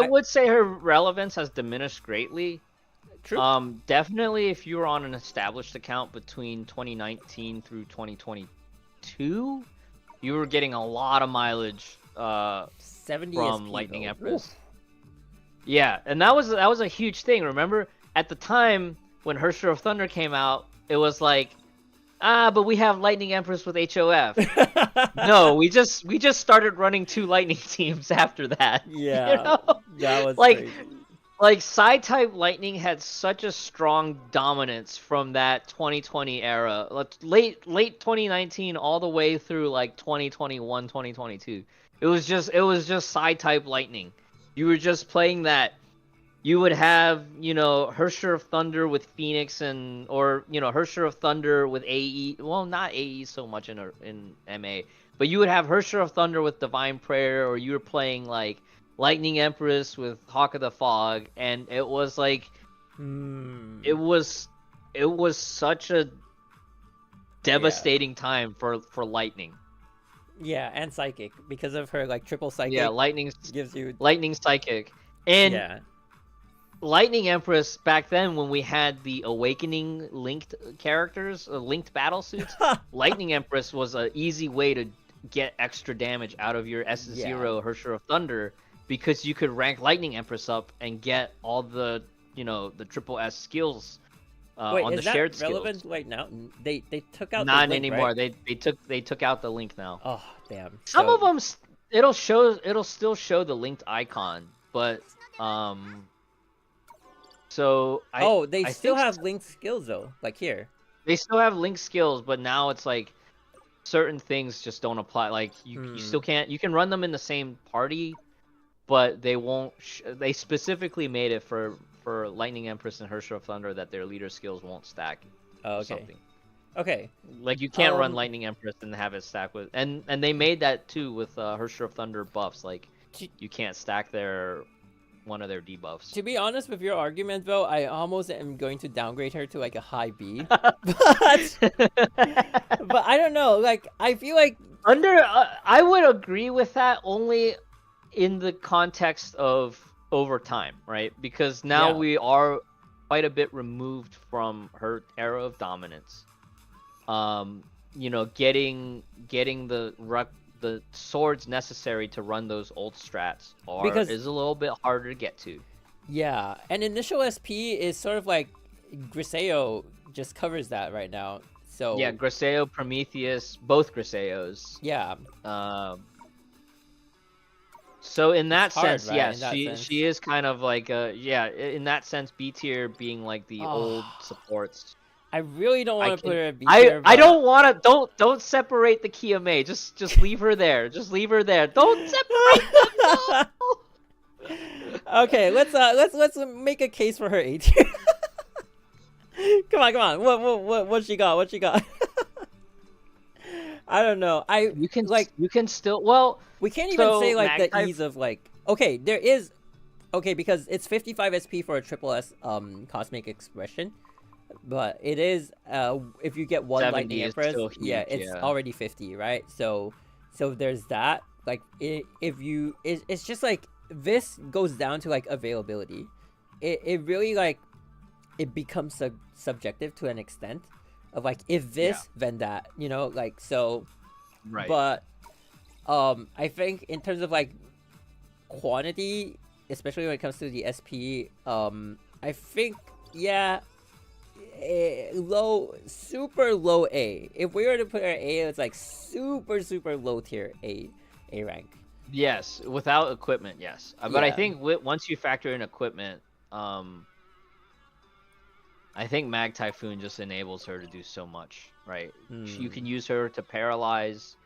would say her relevance has diminished greatly. True. Definitely if you were on an established account between 2019 through 2022, you were getting a lot of mileage 70 from SP Lightning though. Empress. Oof. Yeah, and that was a huge thing. Remember at the time when HI3rd of Thunder came out, it was like, but we have Lightning Empress with HOF. No, we just started running 2 Lightning teams after that. You Yeah, know, that was like crazy. like Psy-type Lightning had such a strong dominance from that 2020 era, late 2019 all the way through like 2021, 2022. It was just Psy-type Lightning. You were just playing that. You would have, HI3rd of Thunder with Phoenix or HI3rd of Thunder with AE. Well, not AE so much in MA, but you would have HI3rd of Thunder with Divine Prayer, or you were playing like Lightning Empress with Hawk of the Fog, and it was like it was such a devastating time for Lightning. Yeah, and psychic because of her like triple psychic. Yeah, gives you Lightning Psychic. And yeah. Lightning Empress back then, when we had the Awakening linked characters, linked battle suits, Lightning Empress was an easy way to get extra damage out of your SS0 HI3rd of Thunder, because you could rank Lightning Empress up and get all the the triple S skills Wait, on is the that shared relevant skills. right now? They took out Not the link, anymore. right? They took out the link now. Oh damn. Some of them it'll still show the linked icon, but so they I still think have linked skills though, like here. they still have linked skills, but now it's like certain things just don't apply. Like you still can't. You can run them in the same party, but they won't. They specifically made it for Lightning Empress and HI3rd of Thunder that their leader skills won't stack. Oh, Or okay. something. Okay. Like you can't run Lightning Empress and have it stack with, and they made that too with HI3rd of Thunder buffs. Like you can't stack one of their debuffs. To be honest with your argument, though, I almost am going to downgrade her to like a high B. But I don't know. Like I feel like I would agree with that only in the context of over time, right? Because now we are quite a bit removed from her era of dominance. Getting the swords necessary to run those old strats is a little bit harder to get to. Yeah, and initial SP is sort of like Griseo just covers that right now. So yeah, Griseo, Prometheus, both Griseos. Yeah. So in that sense, right? yes, Sense. she is kind of like in that sense, B tier being like the old supports. I really don't want to put her at B tier. I don't want to. Don't separate the Kiyame. Just leave her there. Just leave her there. Don't separate them. No! Okay, let's make a case for her A tier. Come on. What she got? What she got? I don't know. You can still we can't even say like the ease of like there is because it's 55 SP for a triple S cosmic expression, but it is if you get one Lightning Empress, it's already 50, right? So there's that. Like it's just like this goes down to like availability. It really like it becomes subjective to an extent of like if this then that, like so. Right. But I think in terms of like quantity, especially when it comes to the SP, I think low, super low A. If we were to put her A, it's like super, super low tier A rank. Yes, without equipment, yes. But I Yeah. think once you factor in equipment, I think Mag Typhoon just enables her to do so much, right? You can use her to paralyze.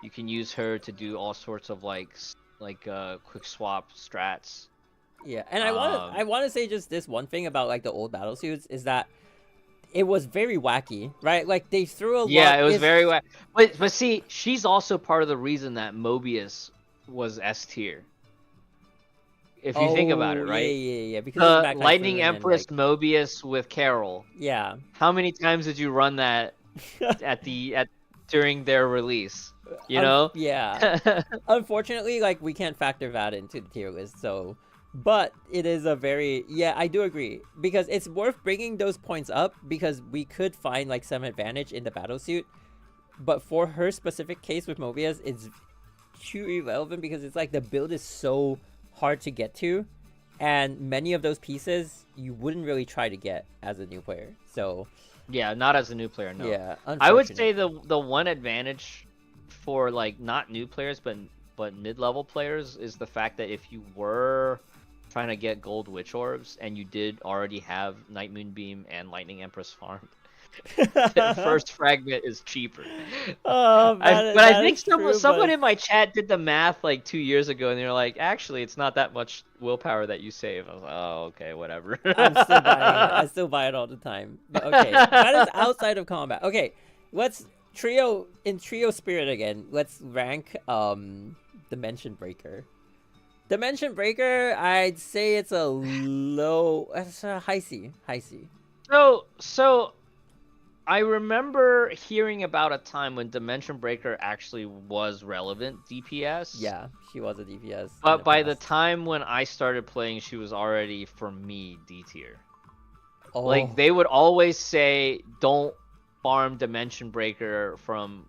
You can use her to do all sorts of like quick swap strats. Yeah, and I want to say just this one thing about like the old battle suits is that it was very wacky, right? Like they threw a lot. Yeah, it was very wacky. But see, she's also part of the reason that Mobius was S tier. If you think about it, right? Yeah. Because The Lightning Empress Mobius with Carol. Yeah. How many times did you run that during their release? You know? Yeah. Unfortunately, like we can't factor that into the tier list, so. But it is a very I do agree because it's worth bringing those points up because we could find like some advantage in the battle suit, but for her specific case with Mobius, it's too irrelevant because it's like the build is so hard to get to, and many of those pieces you wouldn't really try to get as a new player. So yeah, not as a new player, no. Yeah, I would say the one advantage for like not new players but mid-level players is the fact that if you were trying to get gold witch orbs and you did already have Night Moonbeam and Lightning Empress farmed, the first fragment is cheaper. I think someone in my chat did the math like 2 years ago and they're like, actually it's not that much willpower that you save. I was like, oh, okay, whatever. I'm still buying it. I still buy it all the time. But okay, that is outside of combat. Okay, let's trio spirit again. Let's rank Dimension Breaker. Dimension Breaker, I'd say it's a high C. So I remember hearing about a time when Dimension Breaker actually was relevant DPS. Yeah, she was a DPS. But by the time when I started playing, she was already, for me, D tier. Oh. Like, they would always say, don't farm Dimension Breaker from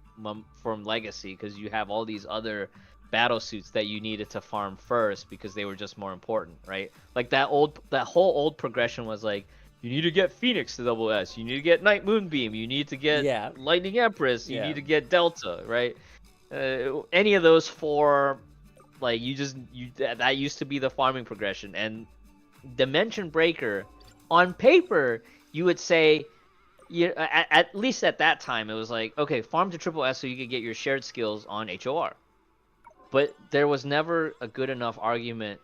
Legacy, because you have all these other battle suits that you needed to farm first because they were just more important, right? Like that whole old progression was like, you need to get Phoenix to double S, you need to get Night Moonbeam, you need to get Lightning Empress, you need to get Delta, right? Any of those four, like that used to be the farming progression. And Dimension Breaker, on paper, you would say, at least at that time, it was like, okay, farm to triple S so you could get your shared skills on HOR. But there was never a good enough argument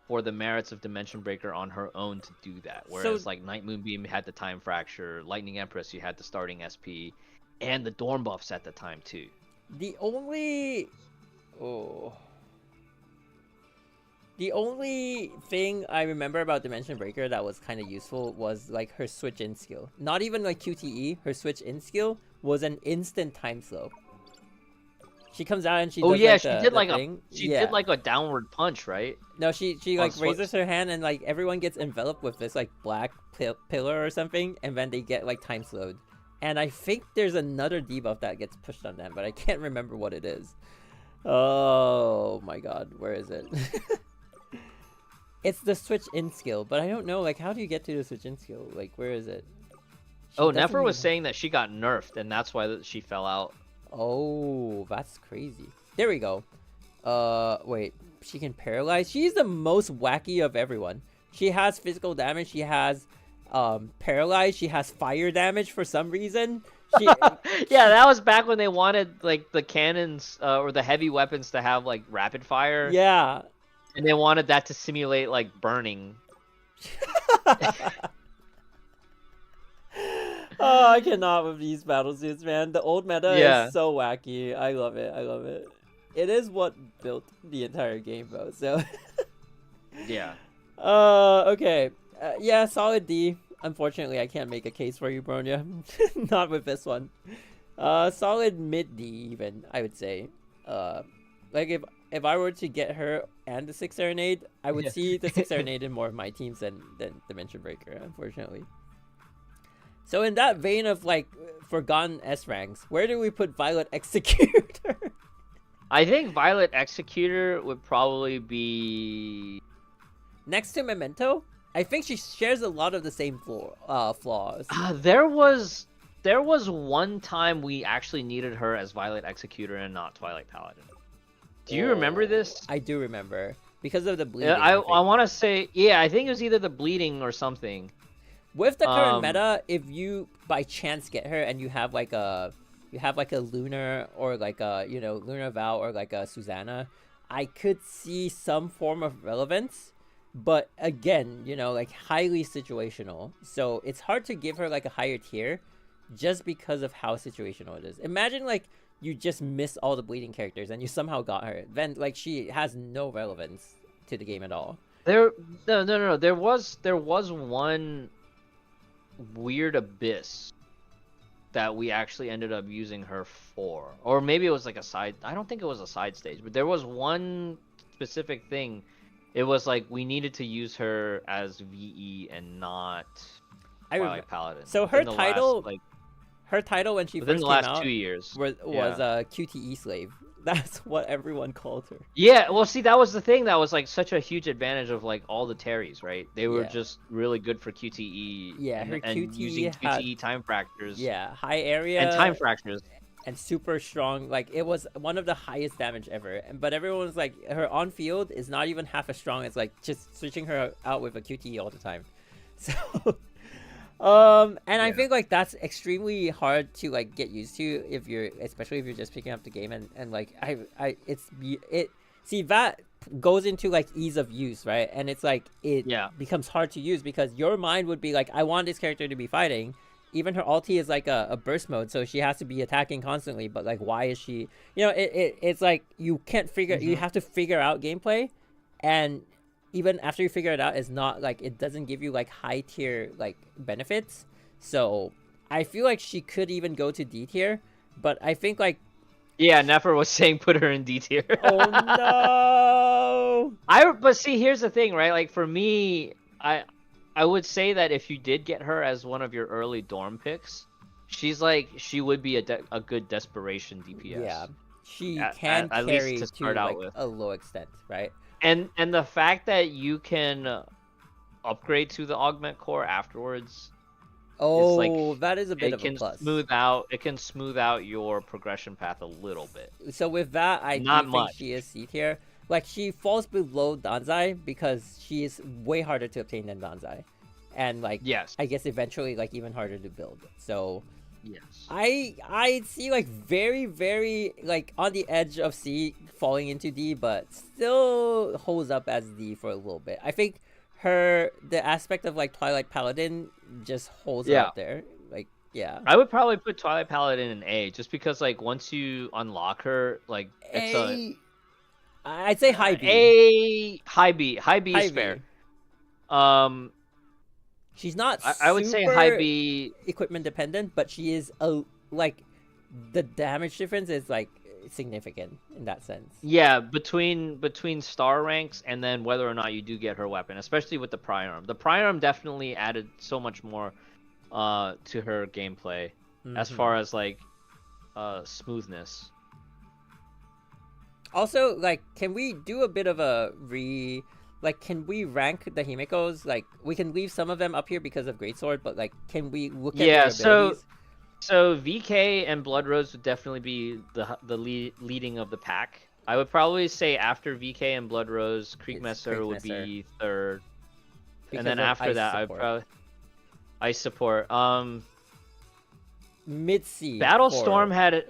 for the merits of Dimension Breaker on her own to do that. Whereas like Night Moonbeam had the Time Fracture, Lightning Empress you had the starting SP, and the Dorm buffs at the time too. The only thing I remember about Dimension Breaker that was kind of useful was like her switch in skill. Not even like QTE, her switch in skill was an instant time slow. She comes out and she does she did like a downward punch, right? No, she like raises her hand and like everyone gets enveloped with this like black pillar or something, and then they get like time slowed. And I think there's another debuff that gets pushed on them, but I can't remember what it is. Oh my god, where is it? It's the switch in skill, but I don't know, like, how do you get to the switch in skill? Like, where is it? Nefer was saying that she got nerfed, and that's why she fell out. Oh, that's crazy. There we go. Wait, she can paralyze? She's the most wacky of everyone. She has physical damage, she has, paralyze, she has fire damage for some reason. Yeah, that was back when they wanted, like, the cannons, or the heavy weapons to have, like, rapid fire. Yeah. And they wanted that to simulate, like, burning. Oh, I cannot with these battle suits, man. The old meta is so wacky. I love it. It is what built the entire game, though, so... Yeah. Okay. Yeah, solid D. Unfortunately, I can't make a case for you, Bronya. Not with this one. Solid mid D, even, I would say. Like, if I were to get her and the 6 Serenade, I would see the 6 Serenade in more of my teams than Dimension Breaker, unfortunately. So in that vein of, like, forgotten S ranks, where do we put Violet Executor? I think Violet Executor would probably be... Next to Memento? I think she shares a lot of the same flaws. There was one time we actually needed her as Violet Executor and not Twilight Paladin. Do you remember this? I do remember because of the bleeding. I want to say, yeah, I think it was either the bleeding or something. With the current meta, if you by chance get her and you have like a Lunar or like a Lunar Val or like a Susanna, I could see some form of relevance. But again, like highly situational. So it's hard to give her like a higher tier just because of how situational it is. Imagine like you just miss all the bleeding characters and you somehow got her. Then like she has no relevance to the game at all. No. There was one weird abyss that we actually ended up using her for. Or maybe it was like a side. I don't think it was a side stage, but there was one specific thing. It was like we needed to use her as VE and not Twilight Paladin. So her title, her title when she within first the came last out 2 years was a QTE slave. That's what everyone called her. Yeah, well, see, that was the thing that was like such a huge advantage of like all the Terries, right? They were just really good for QTE. Yeah, her and QTE using QTE time fractures. Yeah, high area and time fractures. And super strong. Like it was one of the highest damage ever. But everyone was like, her on field is not even half as strong as like just switching her out with a QTE all the time. So. I think like that's extremely hard to like get used to especially if you're just picking up the game and like see that goes into like ease of use, right? And it's like it becomes hard to use because your mind would be like, I want this character to be fighting. Even her ulti is like a burst mode, so she has to be attacking constantly, but like why is she it's like you can't figure you have to figure out gameplay, and even after you figure it out, it's not like it doesn't give you like high tier like benefits. So I feel like she could even go to D tier, but I think like Nefer was saying put her in D tier. Oh no! But see, here's the thing, right? Like for me, I would say that if you did get her as one of your early dorm picks, she would be a good desperation DPS. Yeah, she can carry at least to start out with a low extent, right? And the fact that you can upgrade to the augment core afterwards, that is a bit of a plus. It can smooth out your progression path a little bit. So with that, I do think she is C tier. Like she falls below Danzai because she is way harder to obtain than Danzai, and like I guess eventually like even harder to build. So I see like very, very like on the edge of C falling into D, but still holds up as D for a little bit. I think the aspect of like Twilight Paladin just holds up there. Like I would probably put Twilight Paladin in A just because like once you unlock her, like I'd say high B. High B is fair. She's not I would say high B equipment dependent, but she is like the damage difference is like significant in that sense. Yeah, between star ranks and then whether or not you do get her weapon, especially with the pry arm. The pry arm definitely added so much more to her gameplay as far as like smoothness. Also, like, can we do a bit of a can we rank the Himekos? Like, we can leave some of them up here because of Greatsword, but like, can we look at their abilities? So VK and Blood Rose would definitely be the leading of the pack. I would probably say after VK and Blood Rose, Kriegmesser would be third, and then after that, I would probably Ice Support. Mid-C. Battlestorm had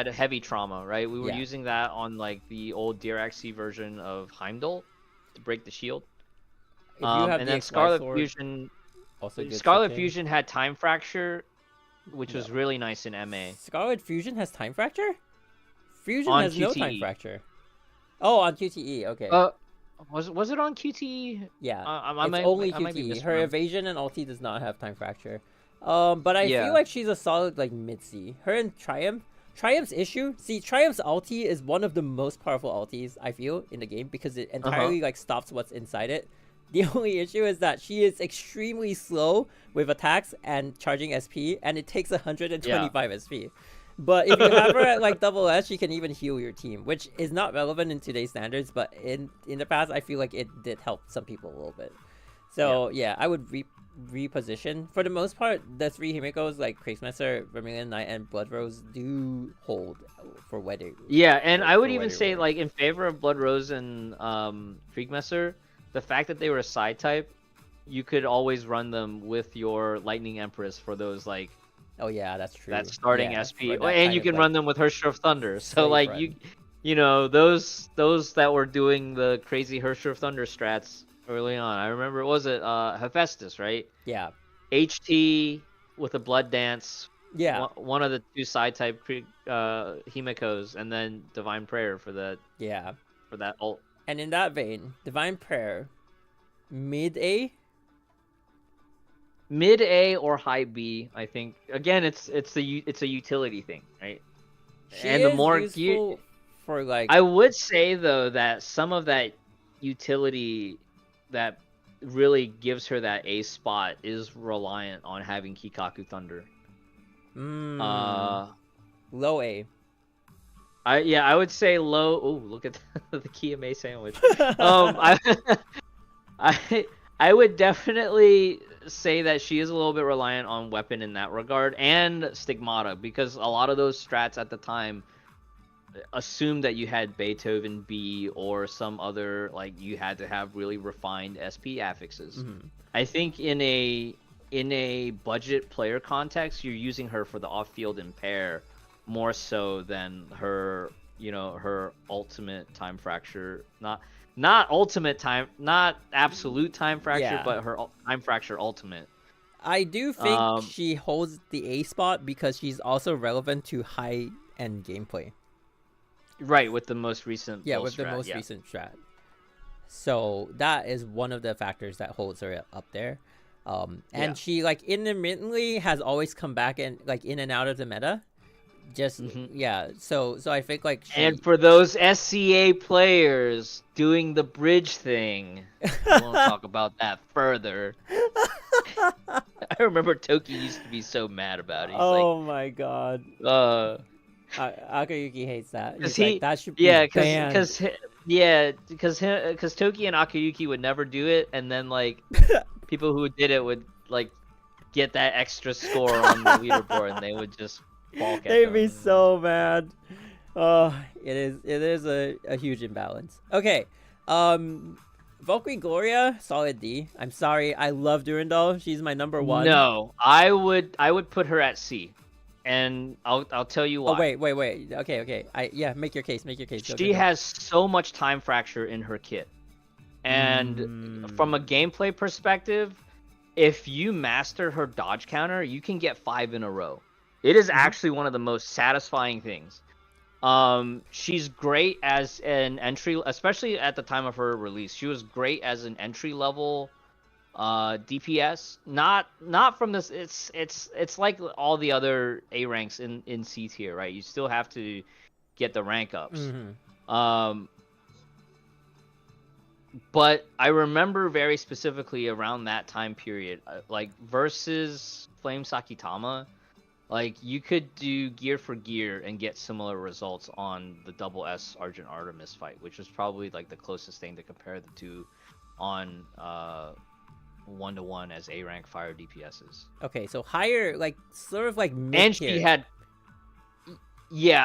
heavy trauma, right? We were using that on like the old Diraxi version of Heimdall to break the shield. And then Scarlet Fusion. Scarlet Fusion had time fracture, which was really nice in MA. Scarlet Fusion has time fracture? Fusion has no time fracture. Oh, on QTE, okay. Was it on QTE? Yeah, it's only QTE. Her evasion and ulti does not have time fracture. But I feel like she's a solid like mid-C. Her and Triumph's issue. See, Triumph's ulti is one of the most powerful ultis I feel in the game because it entirely like stops what's inside it. The only issue is that she is extremely slow with attacks and charging SP, and it takes 125 SP. But if you have her at like double S, she can even heal your team, which is not relevant in today's standards. But in the past, I feel like it did help some people a little bit. So yeah, I would reposition. For the most part, the three Himikos like Craigmesser, Vermilion Knight, and Blood Rose do hold for wedding. Yeah, and I would even wedding say reward. like in favor of Blood Rose and Kriegmesser, the fact that they were a side type, you could always run them with your Lightning Empress for those like Oh yeah, that's true. that starting Yeah, SP, for that and kind you of, can like, run them with Hersher of Thunder. So slave like run. you know those that were doing the crazy Hersher of Thunder strats early on. I remember, was it Hephaestus, right? Yeah. HT with a Blood Dance. Yeah. One of the two side type Himikos, and then Divine Prayer for that ult. And in that vein, Divine Prayer, mid A. Mid A or high B, I think. Again, it's a utility thing, right? She and is the more useful for like. I would say though that some of that utility that really gives her that A spot is reliant on having Kikaku Thunder. Low A. I would say low. Oh, look at the Kiyame sandwich. I would definitely say that she is a little bit reliant on weapon in that regard, and Stigmata, because a lot of those strats at the time assumed that you had Beethoven B or some other, like you had to have really refined SP affixes. Mm-hmm. I think in a budget player context, you're using her for the off-field impair more so than her, her ultimate time fracture, not ultimate time, not absolute time fracture, but her time fracture ultimate. I do think she holds the A spot because she's also relevant to high-end gameplay. Right, with the most recent recent strat. So that is one of the factors that holds her up there. And she like intermittently has always come back and like in and out of the meta. Just so I think like and for those SCA players doing the bridge thing, I won't talk about that further. I remember Toki used to be so mad about it. He's my god. Akayuki hates that. He's like, that should be banned. because Toki and Akayuki would never do it, and then like people who did it would like get that extra score on the leaderboard, and they would just balk at They'd them. be so mad. Oh, it is a huge imbalance. Okay, Valkyrie Gloria, solid D. I'm sorry, I love Durandal. She's my number one. No, I would put her at C. And I'll tell you why. Oh wait. Okay. Make your case. She has so much time fracture in her kit. And from a gameplay perspective, if you master her dodge counter, you can get 5 in a row. It is actually one of the most satisfying things. She's great as an entry, especially at the time of her release. She was great as an entry level DPS, not from this. It's like all the other A ranks in C tier, right? You still have to get the rank ups. But I remember very specifically around that time period, like versus Flame Sakitama, like you could do gear for gear and get similar results on the double S Argent Artemis fight, which was probably like the closest thing to compare the two on 1-to-1 as A rank fire DPSs. Okay, so higher, like sort of like mid-tier. And she had,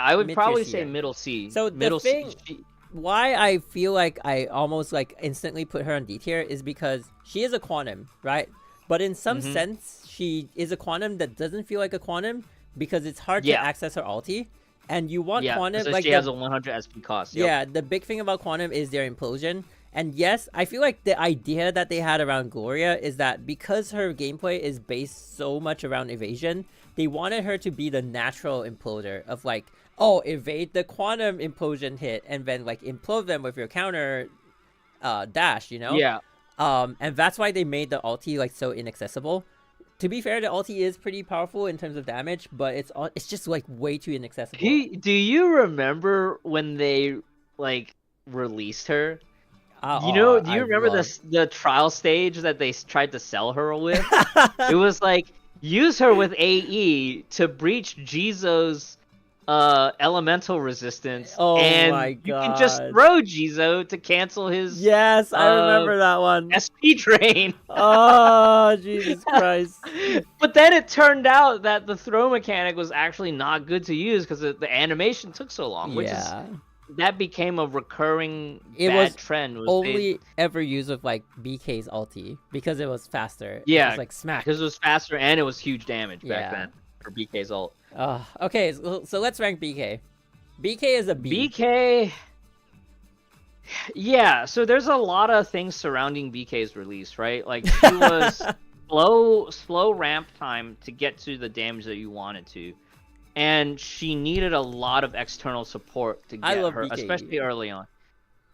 I would probably say middle C. So middle the thing, C, why I feel like I almost like instantly put her on D tier is because she is a quantum, right? But in some sense, she is a quantum that doesn't feel like a quantum because it's hard to access her ulti. And you want quantum, so like she has a 100 SP cost. Yeah, the big thing about quantum is their implosion. And yes, I feel like the idea that they had around Gloria is that because her gameplay is based so much around evasion, they wanted her to be the natural imploder of like, evade the quantum implosion hit and then like implode them with your counter dash, Yeah. And that's why they made the ulti like so inaccessible. To be fair, the ulti is pretty powerful in terms of damage, but it's just like way too inaccessible. Do you remember when they like released her? Do you remember the trial stage that they tried to sell her with? It was like, use her with AE to breach Jizo's elemental resistance, Oh and my you can just god. throw Jizo to cancel his Yes, I remember that one. SP drain. Oh, Jesus Christ. But then it turned out that the throw mechanic was actually not good to use because the animation took so long, which is Yeah. that became a recurring It bad was trend. only ever used with like BK's ulti because it was faster. It's Yeah, just like smack. because it was faster and it was huge damage back Yeah. then for BK's ult. Okay, so let's rank BK. BK is a B. BK. Yeah, so there's a lot of things surrounding BK's release, right? Like she was slow ramp time to get to the damage that you wanted to, and she needed a lot of external support to I get love her, BK. especially early on.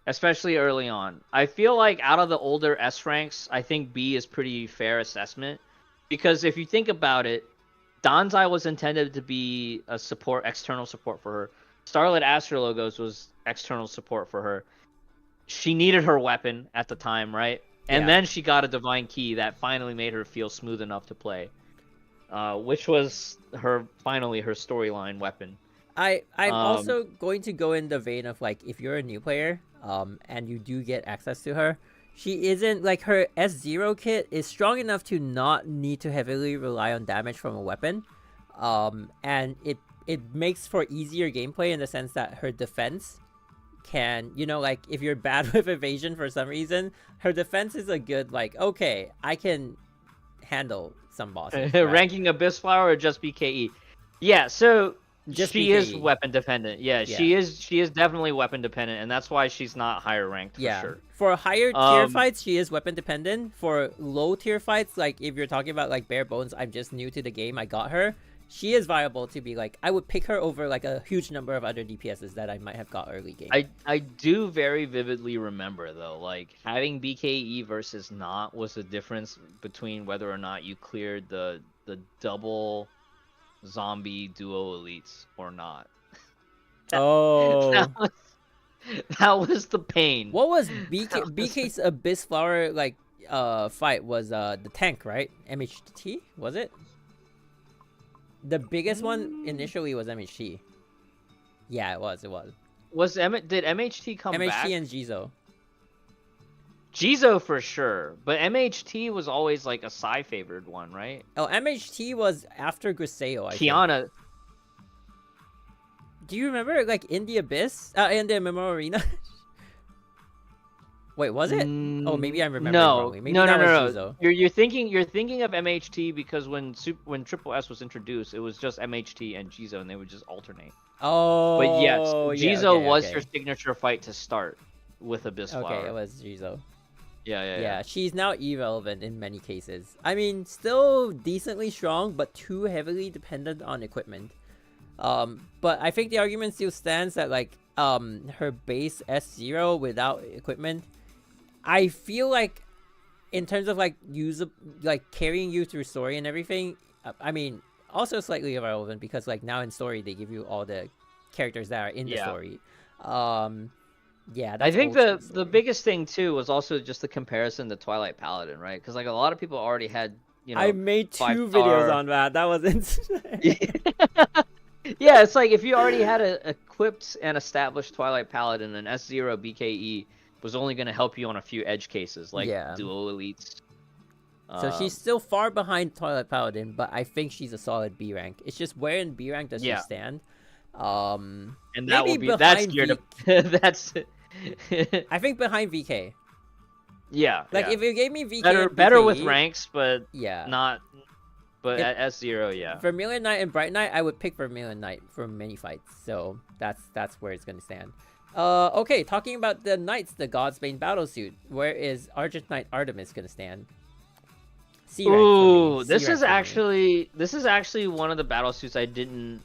Especially early on, I feel like out of the older S ranks, I think B is pretty fair assessment, because if you think about it, Danzai was intended to be a support, external support for her. Starlit Astro Logos was external support for her. She needed her weapon at the time, right? And Yeah. then she got a Divine Key that finally made her feel smooth enough to play, which was finally her storyline weapon. I'm also going to go in the vein of like if you're a new player, and you do get access to her, she isn't like her S0 kit is strong enough to not need to heavily rely on damage from a weapon, and it makes for easier gameplay in the sense that her defense can, like if you're bad with evasion for some reason, her defense is a good like, okay, I can handle some bosses. Right? Ranking Abyss Flower or just BKE? Yeah, so Just she BKE. is weapon dependent. Yeah, she is definitely weapon dependent, and that's why she's not higher ranked for sure. For higher tier fights, she is weapon dependent. For low tier fights, like if you're talking about like bare bones, I'm just new to the game, I got her. She is viable to be like, I would pick her over like a huge number of other DPSs that I might have got early game. I do very vividly remember though, like having BKE versus not was the difference between whether or not you cleared the double zombie duo elites or not. Oh. That was the pain. What was BK's Abyss Flower like fight was the tank, right? MHT, was it? The biggest one initially was MHT. Yeah, it was. Did MHT come back? MHT and Jizo. Jizo for sure, but MHT was always like a Psy favored one, right? Oh, MHT was after Griseo, I Kiana. think. Do you remember like in the Abyss? In the Memorial Arena? Wait, was it? Oh, maybe I'm remembering wrongly. Maybe no. Jizo. You're thinking of MHT because when Triple S was introduced, it was just MHT and Jizo, and they would just alternate. Oh. But yes, Jizo was okay. your signature fight to start with Abyss Flower. Okay, it was Jizo. Yeah. She's now irrelevant in many cases. I mean, still decently strong, but too heavily dependent on equipment. But I think the argument still stands that like her base S0 without equipment, I feel like in terms of like carrying you through story and everything, I mean, also slightly irrelevant because like now in story they give you all the characters that are in the story. Yeah, I think the biggest thing too was also just the comparison to Twilight Paladin, right? Because like a lot of people already had, I made 2 videos on that. That was insane. Yeah, it's like if you already had a equipped and established Twilight Paladin, and S0 BKE was only going to help you on a few edge cases like duo elites. So she's still far behind Twilight Paladin, but I think she's a solid B rank. It's just where in B rank does she stand? And that will be that's geared that's I think behind VK. Yeah. Like if you gave me VK better with ranks, but not. But at S0, yeah. Vermilion Knight and Bright Knight, I would pick Vermilion Knight for many fights. So that's where it's gonna stand. Okay, talking about the Knights, the Godsbane battlesuit. Where is Argent Knight Artemis gonna stand? C rank. Ooh, this is actually one of the battlesuits I didn't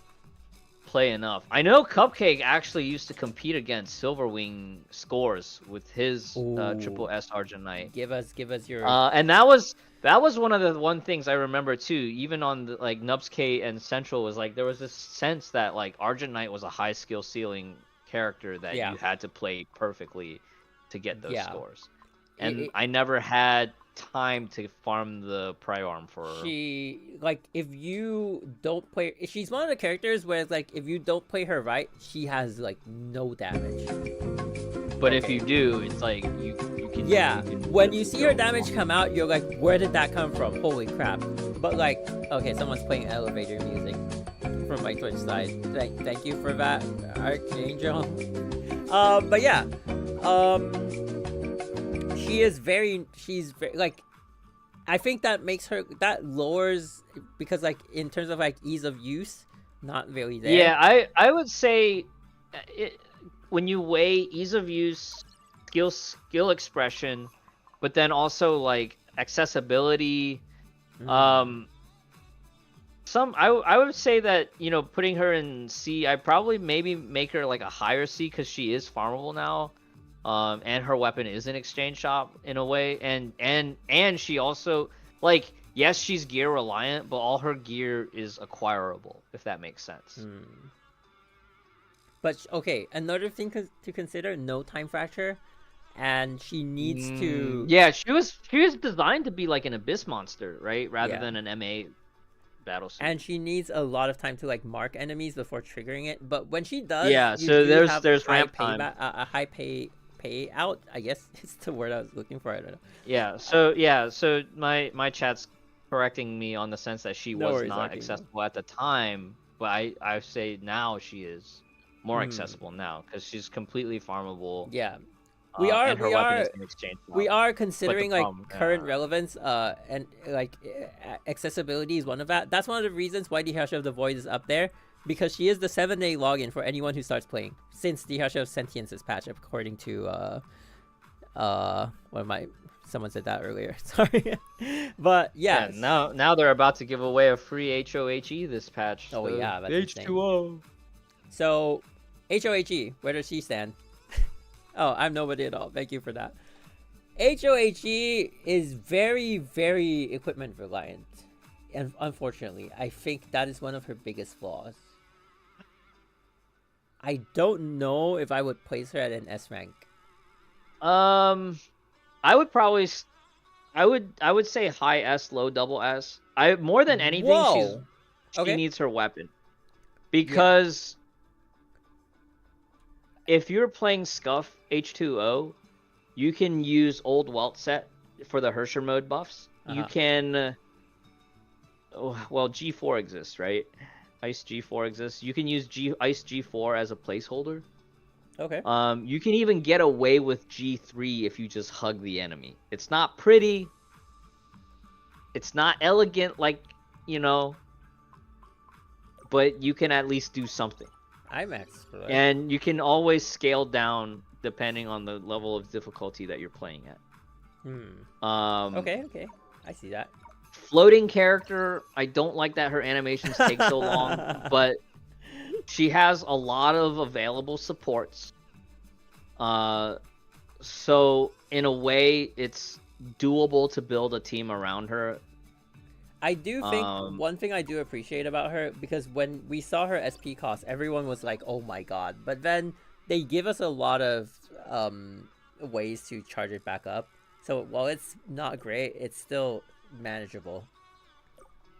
play enough. I know Cupcake actually used to compete against Silverwing scores with his Triple S Argent Knight. Give us your. And that was one of the things I remember too. Even on the, like Nubscape and Central was like there was this sense that like Argent Knight was a high skill ceiling character that you had to play perfectly to get those scores. And I never had time to farm the pry arm for her. She like if you don't play, she's one of the characters where it's like if you don't play her right, she has like no damage. But if you do, it's like you can. Yeah, you can when you see her damage come out, you're like, where did that come from? Holy crap! But like, okay, someone's playing elevator music from my Twitch side. Thank you for that, Archangel. But yeah, she's very like, I think that makes her, that lowers, because like in terms of like ease of use, not really there. Yeah, I would say when you weigh ease of use, skill expression, but then also like accessibility, I would say that, you know, putting her in C, I'd probably maybe make her like a higher C because she is farmable now. And her weapon is an exchange shop in a way, and she also, like, yes, she's gear reliant, but all her gear is acquirable, if that makes sense. But okay, another thing to consider: no time fracture, and she needs to. Yeah, she was designed to be like an abyss monster, right, rather than an MA battle suit. And she needs a lot of time to like mark enemies before triggering it. But when she does, so there's ramp time, a high payout, I guess it's the word I was looking for. I don't know. So my chat's correcting me on the sense that she was not accessible at the time, but I say now she is more accessible now because she's completely farmable. Yeah, we are considering like current relevance, and like accessibility is one of that. That's one of the reasons why the Hash of the Void is up there, because she is the 7-day login for anyone who starts playing since the Hash of Sentience is patched, according to someone said that earlier. Sorry. But yeah, now they're about to give away a free HOHE this patch. Oh so yeah, that's H2O. So HOHE, where does she stand? Oh, I'm nobody at all. Thank you for that. HOHE is very, very equipment reliant. And unfortunately, I think that is one of her biggest flaws. I don't know if I would place her at an S rank. I would probably, I would say high S, low double S. More than anything, she needs her weapon, because if you're playing Scuff H2O, you can use Old Welt set for the Hersher mode buffs. You can. Well, G4 exists, right? Ice G4 exists. You can use Ice G4 as a placeholder. Okay. You can even get away with G3 if you just hug the enemy. It's not pretty. It's not elegant, like, you know, but you can at least do something. IMAX for that. And you can always scale down depending on the level of difficulty that you're playing at. Okay. I see that. Floating character, I don't like that her animations take so long, but she has a lot of available supports. So in a way, it's doable to build a team around her. I do think one thing I do appreciate about her, because when we saw her SP cost, everyone was like, oh my god. But then they give us a lot of ways to charge it back up. So while it's not great, it's still manageable.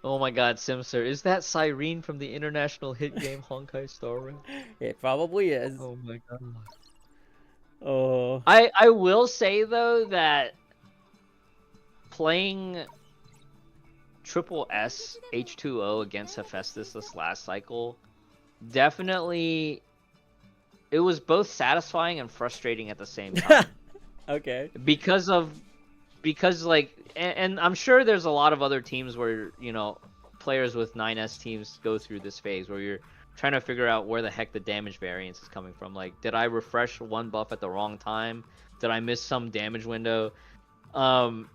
Oh my god, Simsir, is that Cyrene from the international hit game Honkai Star Rail? It probably is. Oh my god. Oh. I will say though that playing Triple S H2O against Hephaestus this last cycle, definitely it was both satisfying and frustrating at the same time. Okay. Because like, and I'm sure there's a lot of other teams where, you know, players with 9S teams go through this phase where you're trying to figure out where the heck the damage variance is coming from. Like, did I refresh one buff at the wrong time? Did I miss some damage window? That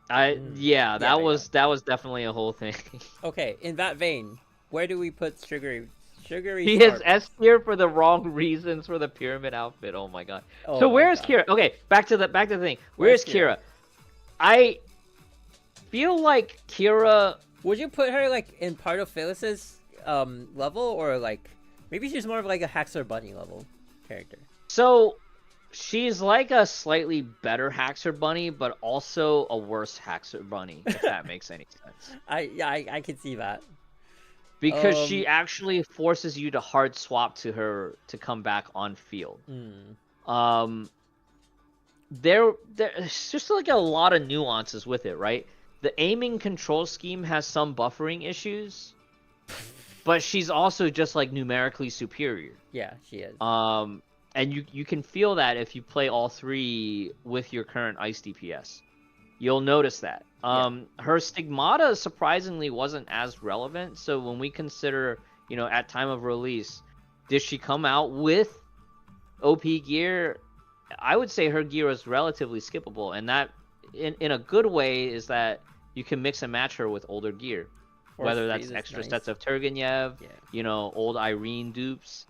was definitely a whole thing. Okay, in that vein, where do we put Sugary? He is S tier for the wrong reasons for the pyramid outfit. Oh my god. So where is Kira? Okay, back to the thing. Where's Kira? I feel like Kira. Would you put her like in part of Phyllis's level, or like maybe she's more of like a Haxor Bunny level character? So She's like a slightly better Haxor bunny, but also a worse Haxor bunny, if that makes any sense. I can see that. Because she actually forces you to hard swap to her to come back on field. There's just like a lot of nuances with it, right? The aiming control scheme has some buffering issues, but she's also just like numerically superior. Yeah, she is. And you can feel that if you play all three with your current ice DPS. You'll notice that. Her stigmata surprisingly wasn't as relevant. So when we consider, you know, at time of release, did she come out with OP gear? I would say her gear was relatively skippable, and that, in a good way, is that you can mix and match her with older gear, whether that's extra sets of Turgenev, you know, old Irene dupes,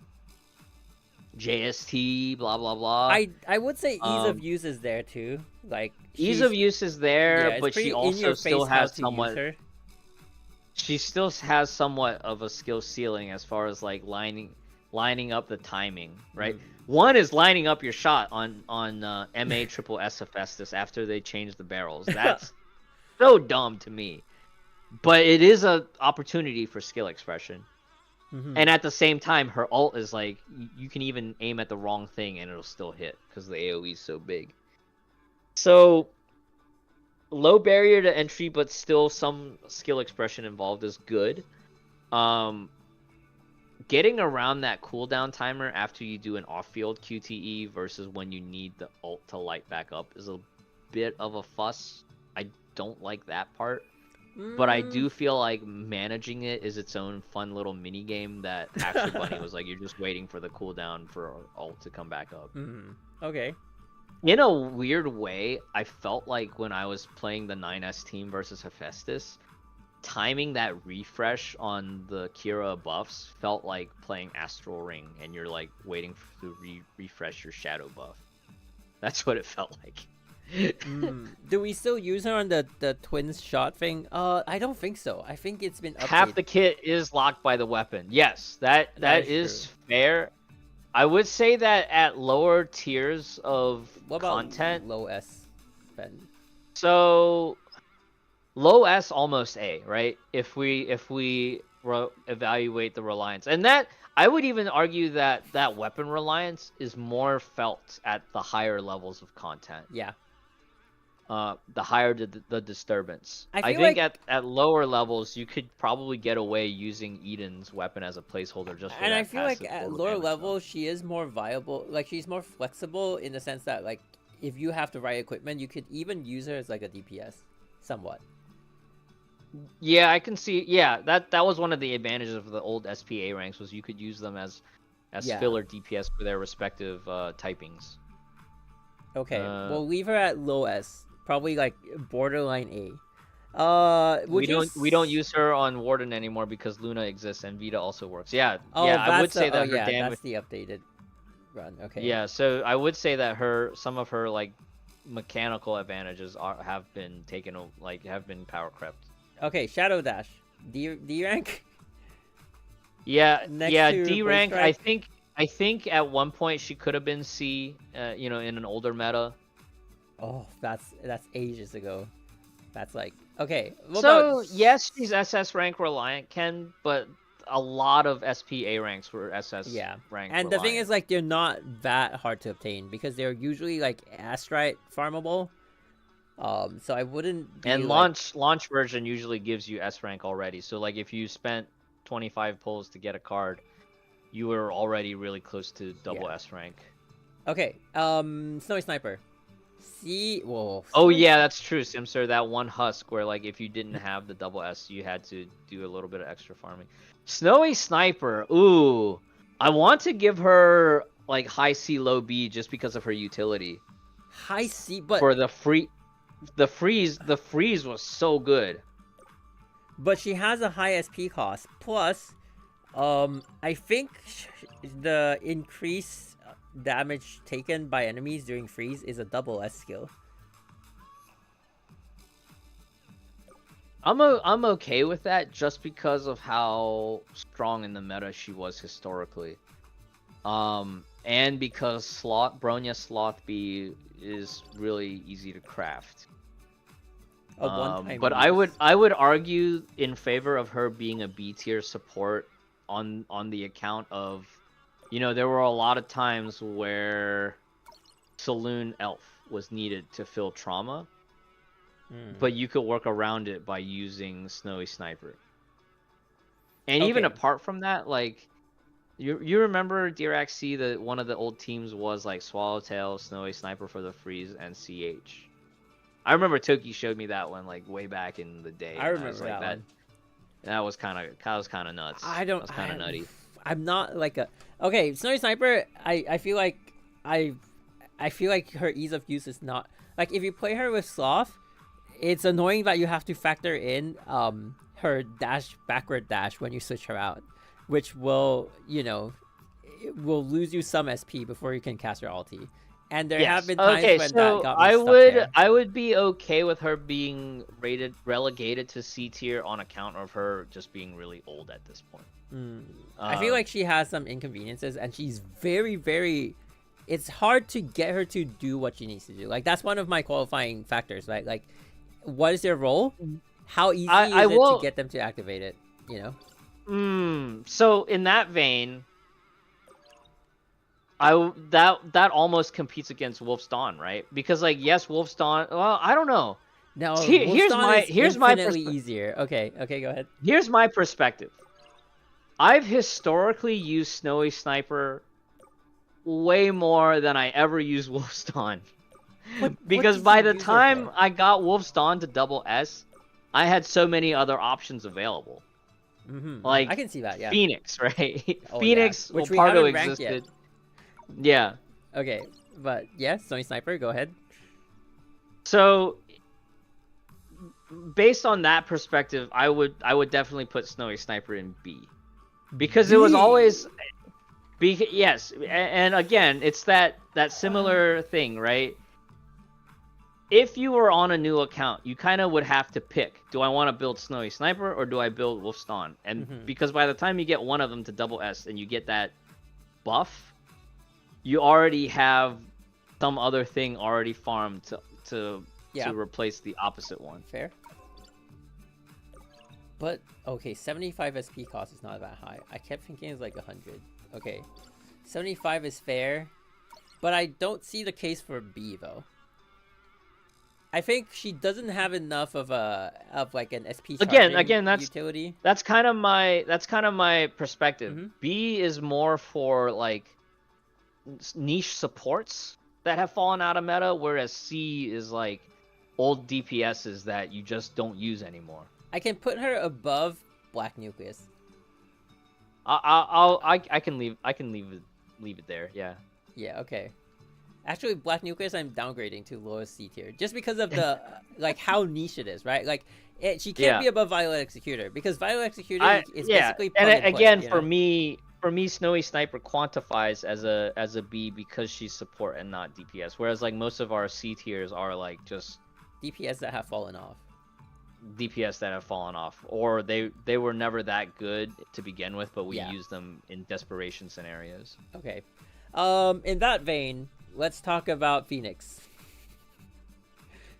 JST, blah blah blah. I would say ease of use is there too. Like ease of use is there, yeah, but she also still has somewhat. She still has somewhat of a skill ceiling as far as like lining up the timing, right? One is lining up your shot on MA triple SSS after they changed the barrels. That's so dumb to me, but it is a opportunity for skill expression. And at the same time, her ult is like, you can even aim at the wrong thing and it'll still hit because the AoE is so big. So, low barrier to entry, but still some skill expression involved is good. Getting around that cooldown timer after you do an off-field QTE versus when you need the ult to light back up is a bit of a fuss. I don't like that part. But I do feel like managing it is its own fun little mini game that Haxor Bunny was like, you're just waiting for the cooldown for ult to come back up. Okay. In a weird way, I felt like when I was playing the 9S team versus Hephaestus, timing that refresh on the Kira buffs felt like playing Astral Ring, and you're like waiting to refresh your Shadow buff. That's what it felt like. Do we still use her on the twins shot thing? I don't think so. I think it's been updated. Half the kit is locked by the weapon. Yes, that is fair. I would say that at lower tiers of content, low S then? So low S almost A, right? If we evaluate the reliance, and that I would even argue that weapon reliance is more felt at the higher levels of content. Yeah. The higher the disturbance. I think like, at lower levels you could probably get away using Eden's weapon as a placeholder just for and that I feel like passive at total lower damage levels she is more viable. Like she's more flexible in the sense that like if you have the right equipment, you could even use her as like a DPS, somewhat. Yeah, I can see. Yeah, that was one of the advantages of the old SPA ranks was you could use them as filler DPS for their respective typings. Okay, we'll leave her at low S. Probably like borderline A. We don't use her on Warden anymore because Luna exists and Vita also works. Yeah, I would say that her damage. That's the updated run. Okay. Yeah, so I would say that some of her like mechanical advantages have been power crept. Okay, Shadow Dash, D rank. Yeah, D rank. I think at one point she could have been C. In an older meta. Oh, that's ages ago. That's like okay. So yes, she's SS rank reliant, Ken, but a lot of SPA ranks were SS rank. And the thing is, like, they're not that hard to obtain because they're usually like Astrite farmable. So I wouldn't. And launch version usually gives you S rank already. So like if you spent 25 pulls to get a card, you were already really close to double S rank. Okay. Snowy Sniper. Oh yeah, that's true, Simser. That one husk where like if you didn't have the double S, you had to do a little bit of extra farming. Snowy Sniper. Ooh, I want to give her like high C, low B just because of her utility. High C, but for the freeze was so good. But she has a high SP cost. Plus, I think the increase damage taken by enemies during freeze is a double S skill. I'm okay with that just because of how strong in the meta she was historically. And and because Bronya Sloth B is really easy to craft. A one-time But use. I would argue in favor of her being a B tier support on the account of, you know, there were a lot of times where Saloon Elf was needed to fill trauma, but you could work around it by using Snowy Sniper. And even Okay. apart from that, like, you remember Dirac C, that one of the old teams was like Swallowtail, Snowy Sniper for the freeze, and CH. I remember Toki showed me that one like way back in the day. I And remember was like, that one. That was kind of nuts. I don't. That was kind of nutty. I'm not like a. Okay, Snowy Sniper. I feel like I feel like her ease of use is not like if you play her with Sloth, it's annoying that you have to factor in her backward dash when you switch her out, which will, you know, it will lose you some SP before you can cast your ulti. And there have been times when that got me stuck there. I would be okay with her being relegated to C tier on account of her just being really old at this point. I feel like she has some inconveniences, and she's very. It's hard to get her to do what she needs to do. Like, that's one of my qualifying factors, right? Like, what is their role? How easy is it to get them to activate it? You know. So in that vein, that almost competes against Wolf's Dawn, right? Because like, yes, Wolf's Dawn. Well, I don't know. No, here's my easier. Okay, go ahead. Here's my perspective. I've historically used Snowy Sniper way more than I ever used Wolf's Dawn. Because by the time I got Wolf's Dawn to double S, I had so many other options available. Like, I can see that, yeah. Phoenix, right? Oh, Phoenix, yeah. Which we Pardo haven't ranked existed. yet. Yeah. Okay, but yeah, Snowy Sniper, go ahead. So, based on that perspective, I would definitely put Snowy Sniper in B, because it was always, yes, and again, it's that similar thing, right? If you were on a new account, you kind of would have to pick: do I want to build Snowy Sniper or do I build Wolf's Dawn? And because by the time you get one of them to double S and you get that buff, you already have some other thing already farmed to replace the opposite one. Fair. But okay, 75 SP cost is not that high. I kept thinking it's like 100. Okay, 75 is fair, but I don't see the case for B though. I think she doesn't have enough of like an SP again that's utility. That's kind of my perspective. B is more for like niche supports that have fallen out of meta, whereas C is like old DPSs that you just don't use anymore. I can put her above Black Nucleus. I can leave it there. Yeah. Yeah. Okay. Actually, Black Nucleus I'm downgrading to lowest C tier just because of the like how niche it is, right? Like she can't be above Violet Executor because Violet Executor is basically plug and play, again, you know? For me, Snowy Sniper quantifies as a B because she's support and not DPS. Whereas like most of our C tiers are like just DPS that have fallen off. DPS that have fallen off, or they were never that good to begin with, but we use them in desperation scenarios. Okay. In that vein, let's talk about Phoenix.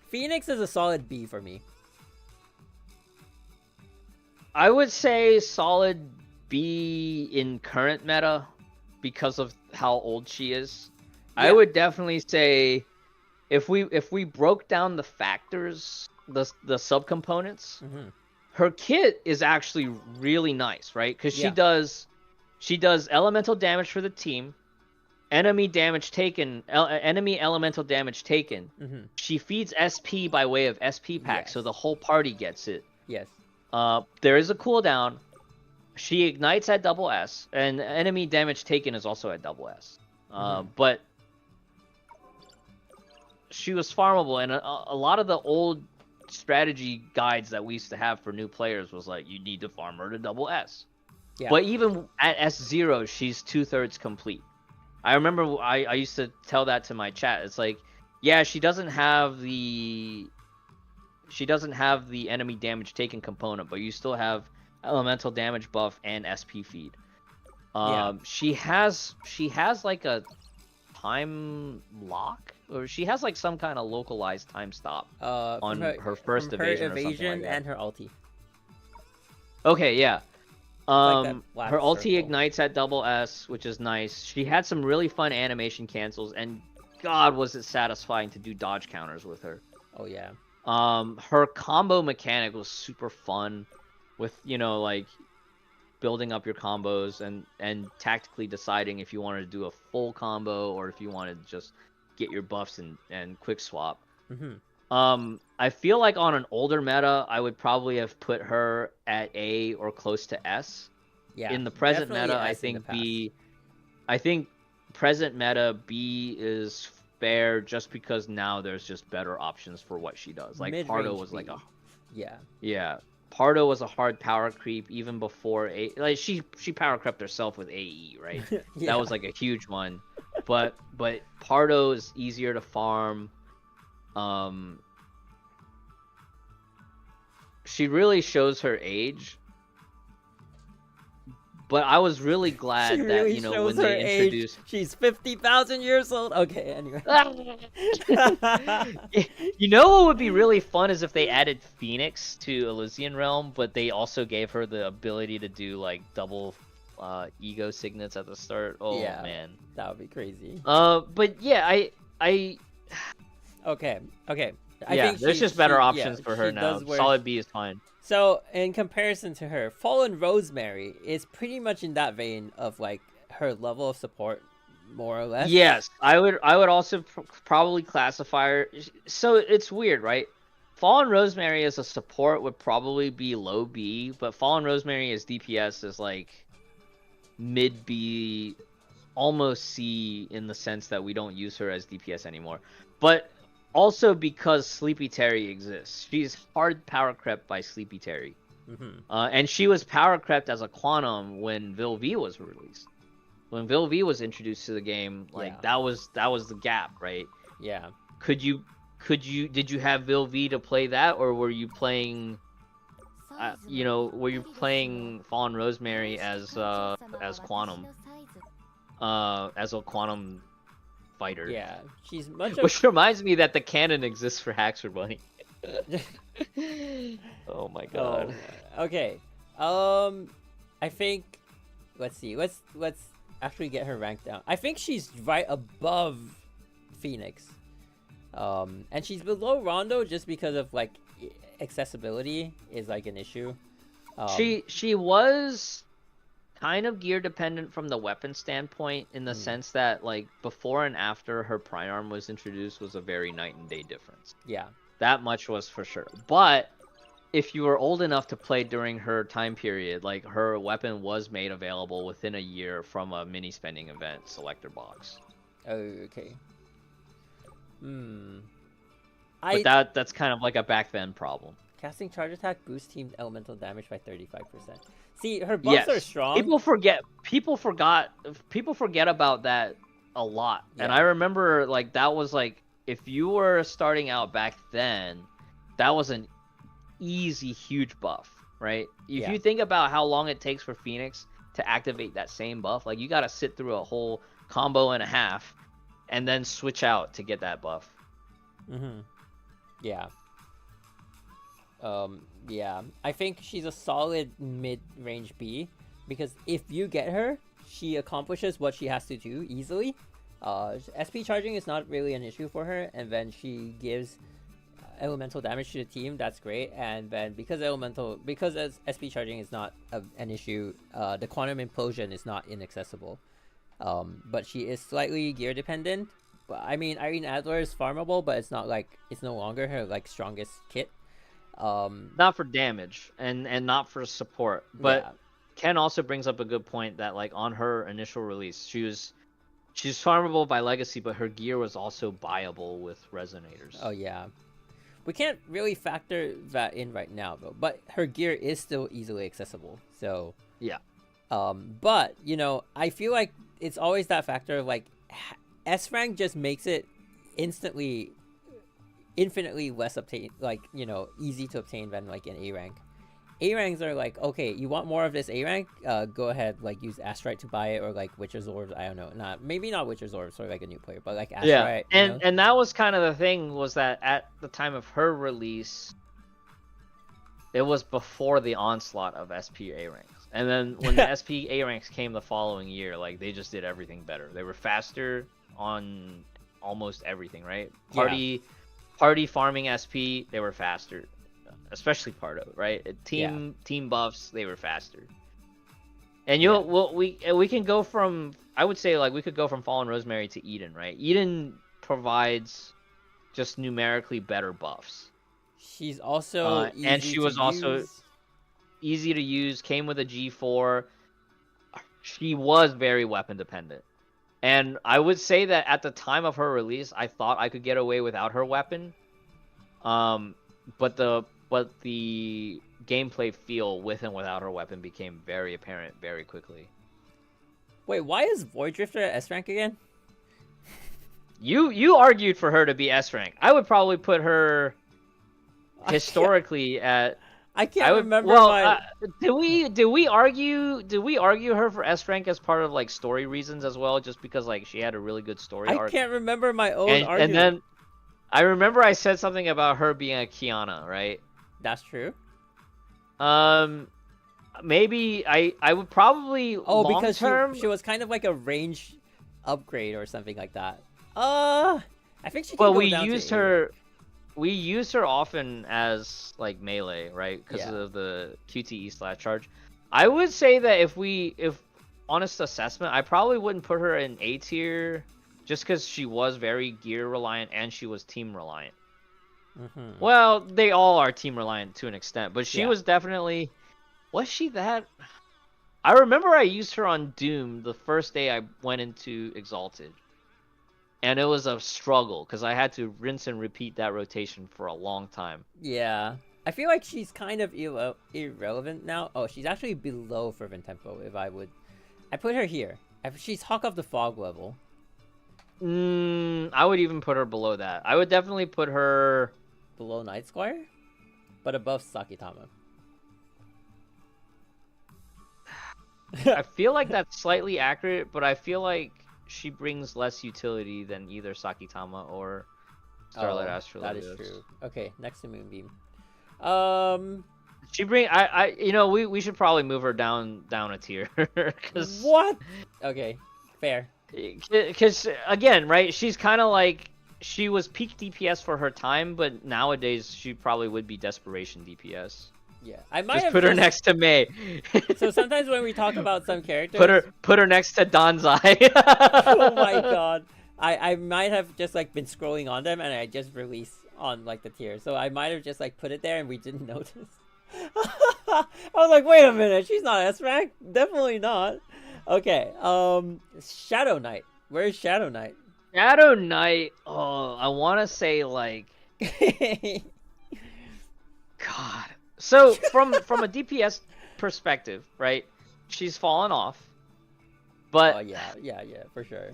Phoenix is a solid B for me. I would say solid B in current meta because of how old she is. Yeah. I would definitely say if we broke down the factors, the subcomponents, her kit is actually really nice, right? Because she does elemental damage for the team, enemy damage taken, enemy elemental damage taken. She feeds SP by way of SP pack, so the whole party gets it. Yes. There is a cooldown. She ignites at double S, and enemy damage taken is also at double S. But she was farmable, and a lot of the old strategy guides that we used to have for new players was like, you need to farm her to double S. Yeah. But even at S0, she's 2/3 complete. I remember I used to tell that to my chat. It's like, yeah, she doesn't have the enemy damage taken component, but you still have elemental damage buff and SP feed. She has like a time lock, or she has like some kind of localized time stop on her first from her evasion or something like that. and her ulti. Okay, yeah. Like that black Her ulti circle. ignites at double S, which is nice. She had some really fun animation cancels, and God, was it satisfying to do dodge counters with her. Oh yeah. Her combo mechanic was super fun, with like building up your combos and tactically deciding if you wanted to do a full combo or if you wanted to just get your buffs and quick swap. I feel like on an older meta, I would probably have put her at A or close to S. Yeah. In the present definitely meta, I S in the think past. B. I think present meta B is fair just because now there's just better options for what she does. Like Mid-range Pardo was B. like a yeah. Pardo was a hard power creep even before A. Like she power crept herself with AE, right? Yeah. That was like a huge one. But Pardo is easier to farm. She really shows her age. But I was really glad She really that shows when her they age. introduced. She's 50,000 years old. Okay, anyway. What would be really fun is if they added Phoenix to Elysian Realm, but they also gave her the ability to do like double ego signets at the start. Oh Yeah, man, that would be crazy. But yeah, I Okay. I yeah, think there's just better options for her she now. does wear- Solid B is fine. So, in comparison to her, Fallen Rosemary is pretty much in that vein of like her level of support, more or less. Yes, I would also probably classify her. So it's weird, right? Fallen Rosemary as a support would probably be low B, but Fallen Rosemary as DPS is like mid B, almost C in the sense that we don't use her as DPS anymore. But also because Sleepy Terry exists. She's hard power crept by Sleepy Terry. And she was power crept as a Quantum when Vil V was released. When Vil V was introduced to the game, like that was the gap, right? Yeah. Did you have Vil V to play that, or were you playing Fallen Rosemary as Quantum? As a Quantum fighter. Yeah, she's much. Which reminds me that the canon exists for HI3rd Bunny. Oh my god. Oh, okay. I think. Let's see. Let's actually get her ranked down. I think she's right above Phoenix. And she's below Rondo just because of like accessibility is like an issue. She was kind of gear dependent from the weapon standpoint in the sense that like before and after her Priarm was introduced was a very night and day difference. Yeah. That much was for sure. But if you were old enough to play during her time period, like her weapon was made available within a year from a mini spending event selector box. Okay. But that's kind of like a back then problem. Casting charge attack boosts team elemental damage by 35%. See, her buffs are strong. People forget about that a lot. Yeah. And I remember like that was like if you were starting out back then, that was an easy huge buff, right? If you think about how long it takes for Phoenix to activate that same buff, like you got to sit through a whole combo and a half and then switch out to get that buff. Yeah. Yeah, I think she's a solid mid-range B because if you get her, she accomplishes what she has to do easily. SP charging is not really an issue for her, and then she gives elemental damage to the team. That's great, and then because SP charging is not an issue, the quantum implosion is not inaccessible. But she is slightly gear dependent. But I mean, Irene Adler is farmable, but it's not like it's no longer her like strongest kit. Not for damage and not for support, but Ken also brings up a good point that like on her initial release she's farmable by legacy, but her gear was also buyable with resonators. Oh yeah, we can't really factor that in right now though, but her gear is still easily accessible, so yeah. But I feel like it's always that factor of like S rank just makes it infinitely less easy to obtain than like an A rank. A ranks are like, okay, you want more of this A rank? Go ahead, like use Astrite to buy it, or like Witcher's Orbs. I don't know, maybe not Witcher's Orbs for like a new player, but like Yeah, Astrite. and that was kind of the thing, was that at the time of her release, it was before the onslaught of SP A ranks, and then when the SP A ranks came the following year, like they just did everything better. They were faster on almost everything, right? Party farming SP, they were faster. Especially Pardo, right? Team buffs, they were faster. And we can go from, I would say, like, we could go from Fallen Rosemary to Eden, right? Eden provides just numerically better buffs. She's also easy and she was to also use. easy to use. Came with a G4. She was very weapon dependent, and I would say that at the time of her release, I thought I could get away without her weapon. But the gameplay feel with and without her weapon became very apparent very quickly. Wait, why is Void Drifter at S rank again? You argued for her to be S rank. I would probably put her historically at. I can't remember. Well, did we argue her for S rank as part of like story reasons as well, just because like she had a really good story arc? I can't remember my own argument. And then I remember I said something about her being a Kiana, right? That's true. Maybe I would probably because she was kind of like a range upgrade or something like that. I think she. Can We used her often as like melee, right? Because of the QTE/charge. I would say that if honest assessment, I probably wouldn't put her in A tier, just because she was very gear reliant and she was team reliant. Mm-hmm. Well, they all are team reliant to an extent, but she was definitely. Was she that? I remember I used her on Doom the first day I went into Exalted, and it was a struggle because I had to rinse and repeat that rotation for a long time. Yeah, I feel like she's kind of irrelevant now. Oh, she's actually below Fervent Tempo. I put her here. She's Hawk of the Fog level. I would even put her below that. I would definitely put her below Night Squire, but above Sakitama. I feel like that's slightly accurate, but I feel like she brings less utility than either Sakitama or Starlight Astrologos. That is true. Okay, next to Moonbeam. She we should probably move her down a tier. What? Okay, fair. Because again, right? She's kind of like, she was peak DPS for her time, but nowadays she probably would be desperation DPS. Yeah, I might just have put her next to Mei. So sometimes when we talk about some characters, put her next to Danzai. Oh my god, I might have just like been scrolling on them and I just released on like the tier, so I might have just like put it there and we didn't notice. I was like, wait a minute, she's not S rank, definitely not. Okay, Shadow Knight. Where's Shadow Knight? Shadow Knight. Oh, I want to say like, God. So from a DPS perspective, right? She's fallen off, but oh yeah, for sure.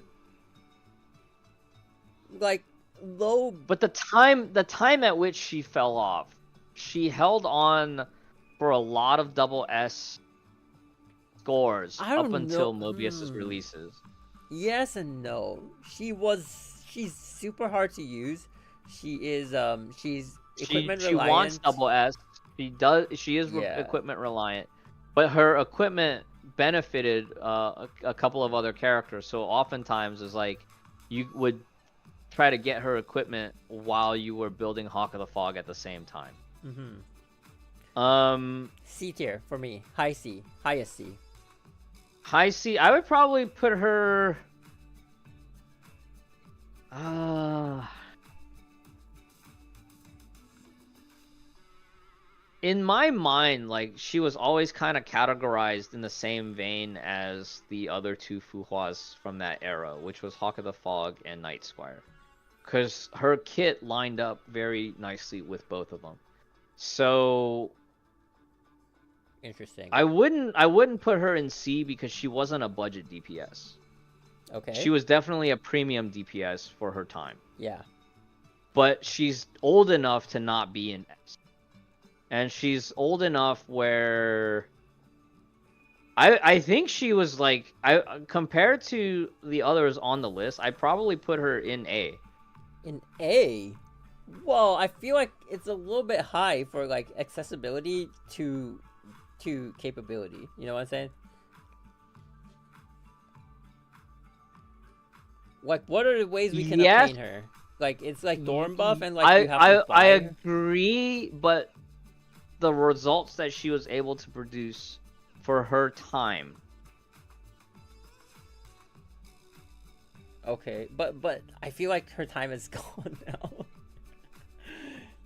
Like low, but the time at which she fell off, she held on for a lot of double S scores up until Mobius's releases. Yes and no. She's super hard to use. She is she's equipment reliant. She wants double S. She is equipment reliant, but her equipment benefited a couple of other characters. So oftentimes it's like you would try to get her equipment while you were building Hawk of the Fog at the same time. C tier for me. High C, highest C. High C. I would probably put her. In my mind, like, she was always kind of categorized in the same vein as the other two Fuhuas from that era, which was Hawk of the Fog and Night Squire, because her kit lined up very nicely with both of them. So interesting. I wouldn't put her in C because she wasn't a budget DPS. Okay. She was definitely a premium DPS for her time. Yeah. But she's old enough to not be in S. and she's old enough where I think she was like, I compared to the others on the list, I'd probably put her in A. In A? Well, I feel like it's a little bit high for like accessibility to capability. You know what I'm saying? Like, what are the ways we can Yes. obtain her? Like, it's like Thorn buff, and like you have to buy I her. agree, but the results that she was able to produce for her time. Okay, but I feel like her time is gone now.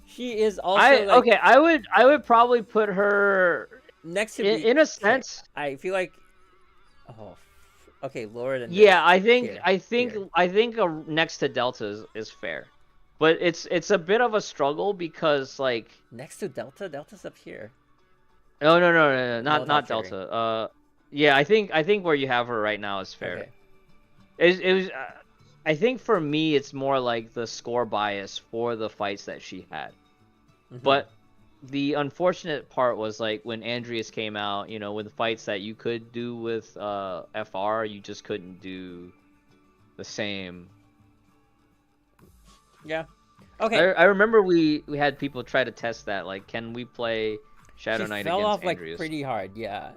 She is also like, okay, I would probably put her next to in a sense. I feel like, oh, okay, lower than Yeah, this. I think Here. next to Delta is fair, but it's a bit of a struggle because like Next to Delta. Delta's up here. no, not Multi-carry. Delta. Yeah, I think where you have her right now is fair. Okay. It was I think for me it's more like the score bias for the fights that she had. Mhm. But the unfortunate part was like when Andreas came out, you know, with fights that you could do with FR, you just couldn't do the same. Yeah. Okay. I remember we had people try to test that, like, can we play Shadow She Knight fell against off like Andreas? pretty hard. Yeah.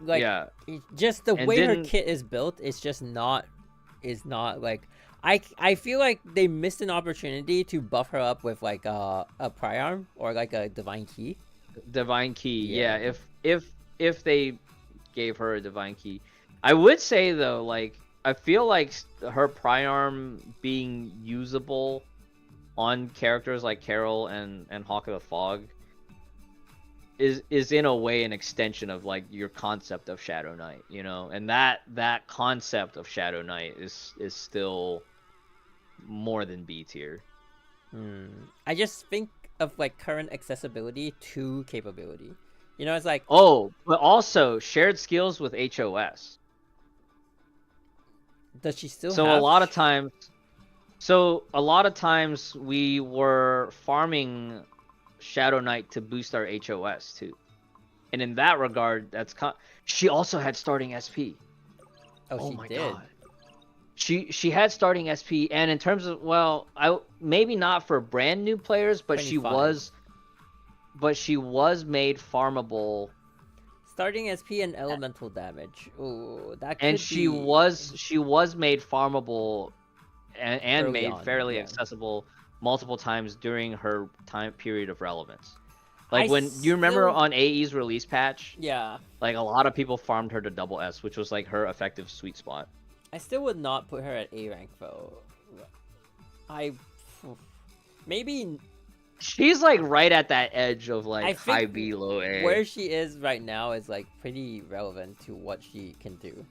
Like, Yeah. just the And way her didn't- kit is built is just not like, I feel like they missed an opportunity to buff her up with like a Priarm or like a Divine Key. Divine Key, Yeah. yeah. If they gave her a Divine Key, I would say though, like, I feel like her Priarm being usable on characters like Carol and Hawk of the Fog is in a way an extension of like your concept of Shadow Knight, you know, and that concept of Shadow Knight is still more than B tier. I just think of like current accessibility to capability. You know, it's like, Oh, but also shared skills with HOS. does she still So have? a lot of times we were farming Shadow Knight to boost our HOS too. And in that regard, she also had starting SP. Oh, she my did. god. She had starting SP, and in terms of, well, maybe not for brand new players, but 25. she was made farmable. Starting SP and elemental damage. Ooh, that could And be. she was made farmable and made on, fairly yeah. accessible multiple times during her time period of relevance. Like, I when you remember still- on AE's release patch, Yeah. like a lot of people farmed her to double S, which was like her effective sweet spot. I still would not put her at A rank though. Maybe She's like right at that edge of I like think high B, low A. where she is right now is like pretty relevant to what she can do.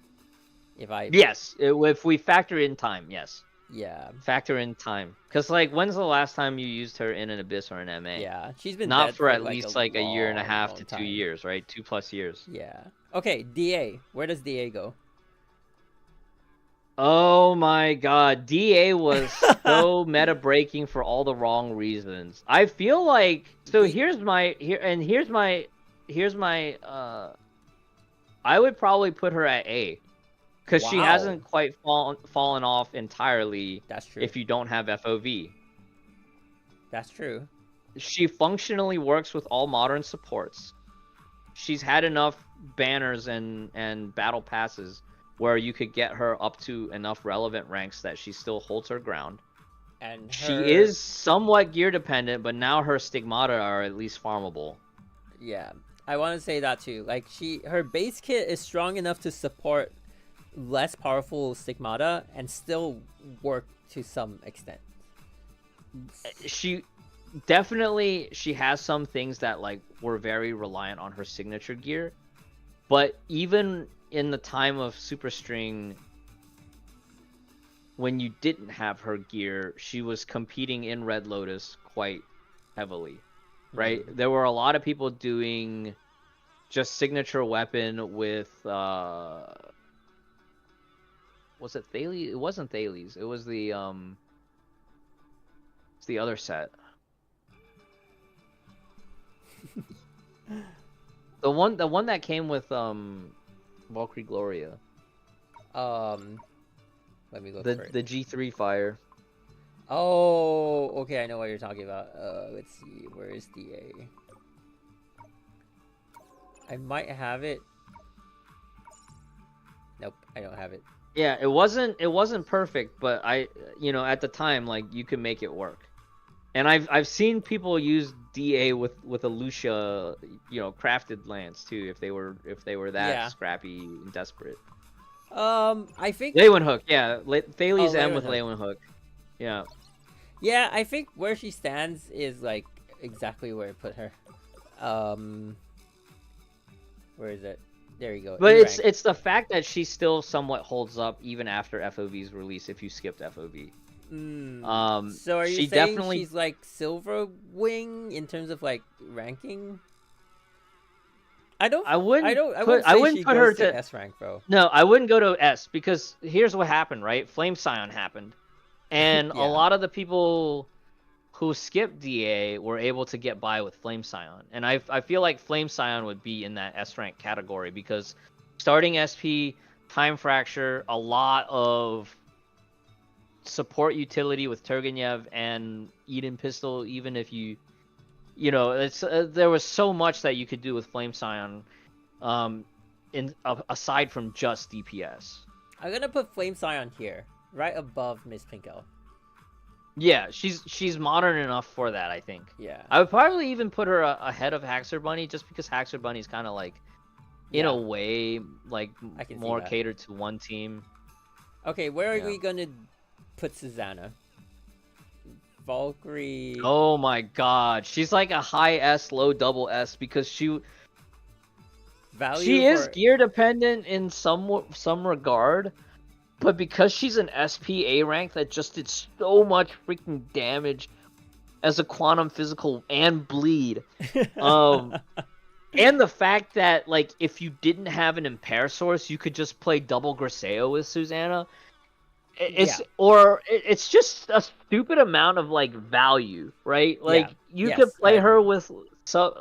Yes, if we factor in time, yes. Yeah. Factor in time, because like, when's the last time you used her in an Abyss or an MA? Yeah, she's been not dead for at like least like a year and a half long to time. 2 years, right? 2+ years. Yeah. Okay, DA. Where does DA go? Oh my god, DA was so meta breaking for all the wrong reasons. I feel like, so here's my I would probably put her at A, because she hasn't quite fallen off entirely. That's true. If you don't have FOV. That's true. She functionally works with all modern supports. She's had enough banners and battle passes where you could get her up to enough relevant ranks that she still holds her ground. And she is somewhat gear dependent, but now her stigmata are at least farmable. Yeah, I want to say that too. Like, her base kit is strong enough to support less powerful stigmata and still work to some extent. She has some things that like were very reliant on her signature gear, but even in the time of Super String, when you didn't have her gear, she was competing in Red Lotus quite heavily, right? There were a lot of people doing just signature weapon with was it Thales? It wasn't Thales. It was the it's the other set. The one that came with Valkyrie Gloria. Let me look for it. The G3 fire. Oh, okay, I know what you're talking about. Let's see, where is DA? I might have it. Nope, I don't have it. Yeah, it wasn't perfect, but at the time, like, you could make it work. And I've seen people use DA with a Lucia, crafted lance too, if they were that scrappy and desperate. I think Leywin Hook, yeah, Thales M with Hook. Leywin Hook, yeah. Yeah, I think where she stands is like exactly where I put her. Where is it? There you go. But E-rank. it's the fact that she still somewhat holds up even after FOV's release if you skipped FOV. So are you she saying definitely... she's like Silver Wing in terms of like ranking? I wouldn't put her to S rank, bro. No, I wouldn't go to S because here's what happened, right? Flame Scion happened. And Yeah. a lot of the people who skipped DA were able to get by with Flame Scion. And I feel like Flame Scion would be in that S rank category because starting SP, Time Fracture, a lot of support utility with Turgenev and Eden Pistol, even if there was so much that you could do with Flame Scion aside from just DPS. I'm gonna put Flame Scion here, right above Miss Pinko. Yeah, she's modern enough for that, I think. Yeah. I would probably even put her ahead of HI3rd Bunny just because HI3rd Bunny's kind of like, in a way, like more catered to one team. Okay, where are we gonna put Susanna? Valkyrie. Oh my god, she's like a high S, low double S because she is gear dependent in some regard. But because she's an SPA rank that just did so much freaking damage as a quantum physical and bleed, and the fact that like if you didn't have an impair source, you could just play double Griseo with Susanna. It's just a stupid amount of like value, right? Like you could play her with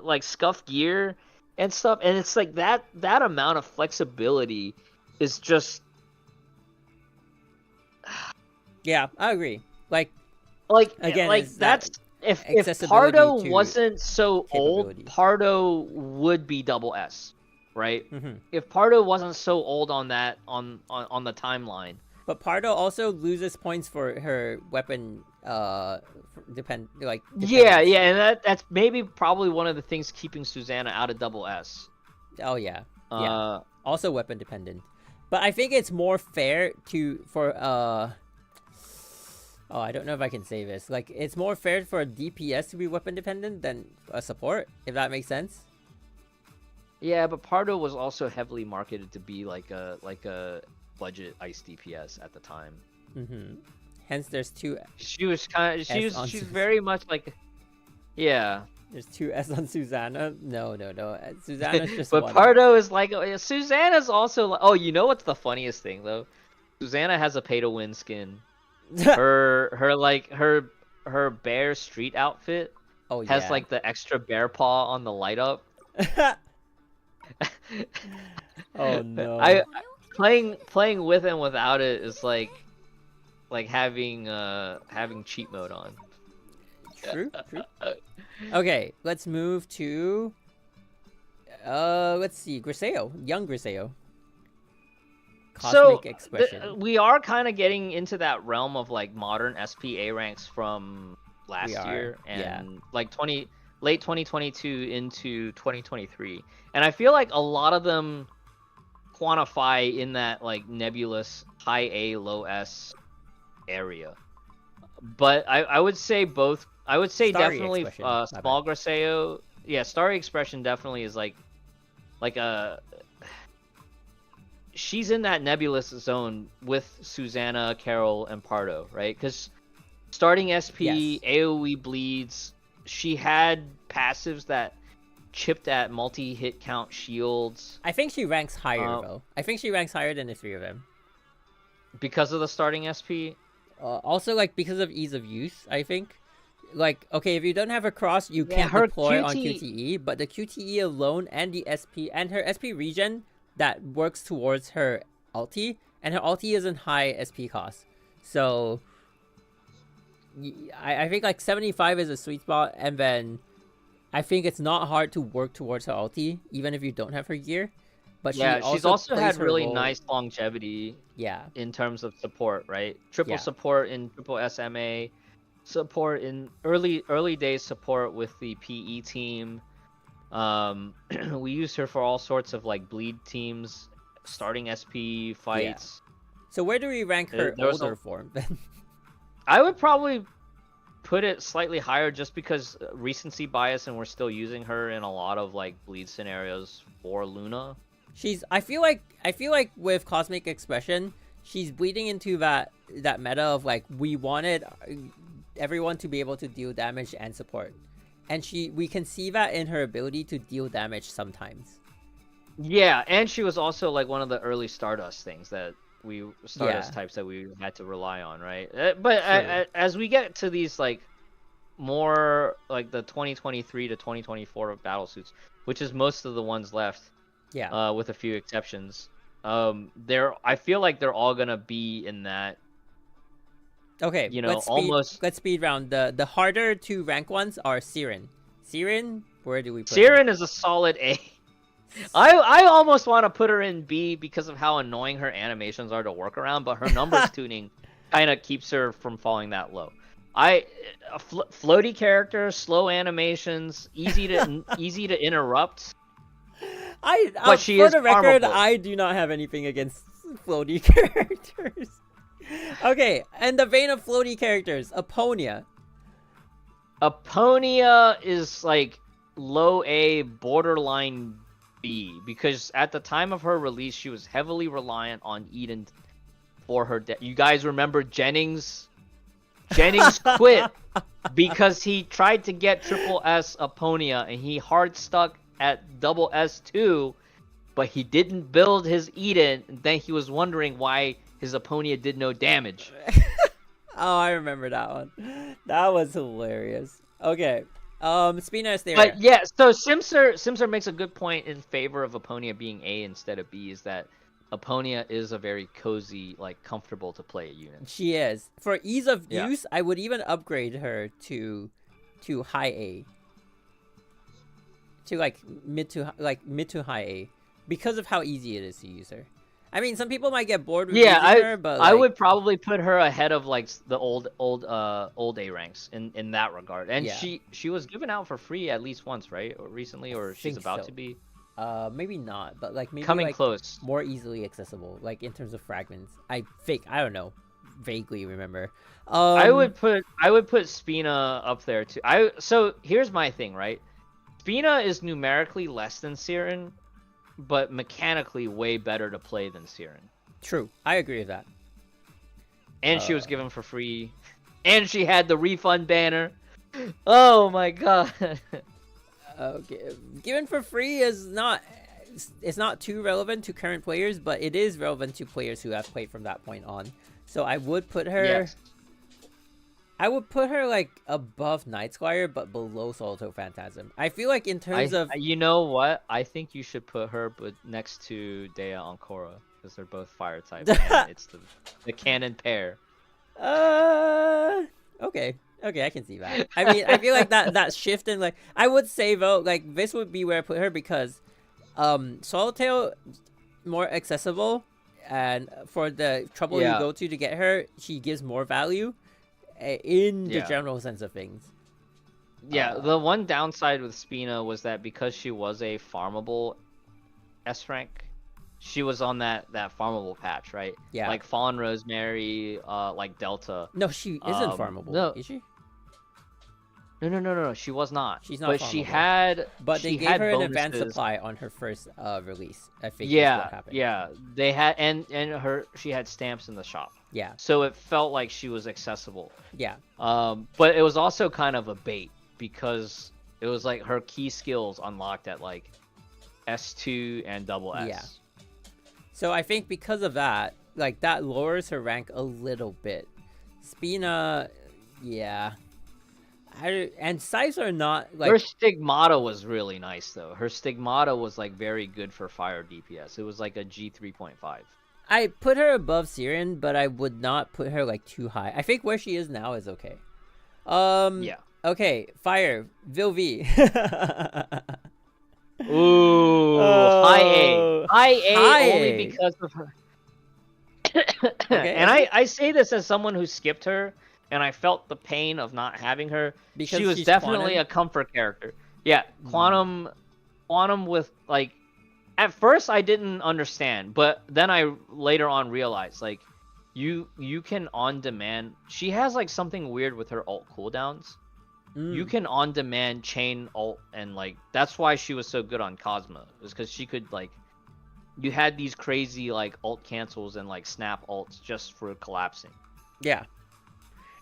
like scuff gear and stuff, and it's like that amount of flexibility is just. Yeah, I agree. Like again, like that's if Pardo wasn't so old, Pardo would be double S, right? Mm-hmm. If Pardo wasn't so old on that on the timeline. But Pardo also loses points for her weapon dependence. Yeah, and that's maybe probably one of the things keeping Susanna out of double S. Oh yeah. Also weapon dependent. But I think it's more fair oh, I don't know if I can say this. Like, it's more fair for a DPS to be weapon dependent than a support, if that makes sense. Yeah, but Pardo was also heavily marketed to be like a budget ice DPS at the time. Mm-hmm. Hence, there's two. She's very much like, yeah. There's two S on Susanna. No. Susanna's just but one. Pardo is like, Susanna's also like, oh, you know what's the funniest thing though? Susanna has a pay to win skin. her bear street outfit has like the extra bear paw on the light up. Oh no. I playing with and without it is like having cheat mode on. True. Okay, let's move to let's see, Griseo, young Griseo. Cosmic Expression. We are kind of getting into that realm of like modern SPA ranks from last year and like late 2022 into 2023, and I feel like a lot of them quantify in that like nebulous high A low S area. But I would say both. I would say Starry definitely Expression. small Griseo. Yeah, Starry Expression definitely is like a. She's in that nebulous zone with Susanna, Carol, and Pardo, right? Because starting SP, AoE bleeds. She had passives that chipped at multi-hit count shields. I think she ranks higher, though. I think she ranks higher than the three of them. Because of the starting SP? Also, like, because of ease of use, I think. like, okay, if you don't have a cross, you Yeah, can't her deploy on QTE QTE, but the QTE alone and the SP and her SP regen that works towards her ulti, and her ulti isn't high SP cost. So I think like 75 is a sweet spot, and then I think it's not hard to work towards her ulti, even if you don't have her gear. But Yeah, she's also plays had her really role. nice longevity Yeah, in terms of support, right? Triple Yeah. support in triple SMA, support in early days support with the PE team. We used her for all sorts of like bleed teams, starting SP fights. So where do we rank her There was older form then? I would probably put it slightly higher just because recency bias, and we're still using her in a lot of like bleed scenarios for Luna. I feel like with Cosmic Expression, she's bleeding into that meta of like we wanted everyone to be able to deal damage and support. And we can see that in her ability to deal damage sometimes. Yeah, and she was also like one of the early Stardust things that types that we had to rely on, right? But as we get to these like more like the 2023 to 2024 battle suits, which is most of the ones left, with a few exceptions, I feel like they're all gonna be in that. Okay, let's speed round. The harder to rank ones are Siren. Siren, where do we put Siren is a solid A. I almost want to put her in B because of how annoying her animations are to work around, but her numbers tuning kind of keeps her from falling that low. Floaty character, slow animations, easy to interrupt. But for the record, I do not have anything against floaty characters. Okay, in the vein of floaty characters, Aponia. Aponia is like low A, borderline B, because at the time of her release, she was heavily reliant on Eden for her. You guys remember Jennings? Jennings quit because he tried to get triple S Aponia, and he hard stuck at double S2, but he didn't build his Eden, and then he was wondering why his Aponia did no damage. Oh, I remember that one. That was hilarious. Okay. Spina Asteria. But yeah, so Simser makes a good point in favor of Aponia being A instead of B, is that Aponia is a very cozy, like comfortable to play unit. She is. For ease of use, I would even upgrade her to high A. To mid to high A, because of how easy it is to use her. I mean, some people might get bored with using her, but I would probably put her ahead of like the old A ranks in that regard. And she was given out for free at least once, right? Or recently, or she's about to be. Maybe not, but like maybe coming close, more easily accessible, like in terms of fragments. I don't know, vaguely remember. I would put Spina up there too. So here's my thing, right? Spina is numerically less than Siren, but mechanically way better to play than Siren. True, I agree with that. And she was given for free, and she had the refund banner. Oh my god. Okay, given for free is not too relevant to current players, but it is relevant to players who have played from that point on. So I would put her. Yes. I would put her like above Night Squire, but below Solito Phantasm. I feel like in terms of, you know what, I think you should put her but next to Dea Ancora, because they're both fire type. And it's the canon pair. Okay, I can see that. I mean, I feel like that shift in like, I would say though, like this would be where I put her, because Swallowtail more accessible, and for the trouble you go to get her, she gives more value in the general sense of things. Yeah, the one downside with Spina was that because she was a farmable S rank, she was on that farmable patch, right? Yeah. Like Fallen Rosemary, like Delta. No, she isn't farmable. No. Is she? No. She was not. She's not. But farmable. But they gave her an advanced supply on her first release. I think. Yeah. What happened. Yeah. They had and she had stamps in the shop. Yeah. So it felt like she was accessible. Yeah. But it was also kind of a bait, because it was like her key skills unlocked at like S2 and double S. Yeah. So I think because of that, like that lowers her rank a little bit. Spina, yeah. And size are not like Her Stigmata was really nice though. Her Stigmata was like very good for fire DPS. It was like a G3.5. I put her above Siren, but I would not put her like too high. I think where she is now is okay. Yeah. Okay, fire Vilvi. Ooh, high A. High A high only A. because of her. Okay, And I say this as someone who skipped her, and I felt the pain of not having her. because She was she's definitely Quantum? a comfort character. Yeah, Quantum with like. At first, I didn't understand, but then I later on realized like, you can on demand. She has like something weird with her ult cooldowns. You can on demand chain ult, and like that's why she was so good on Cosmo, is because she could like. You had these crazy like ult cancels and like snap ults just for collapsing. Yeah,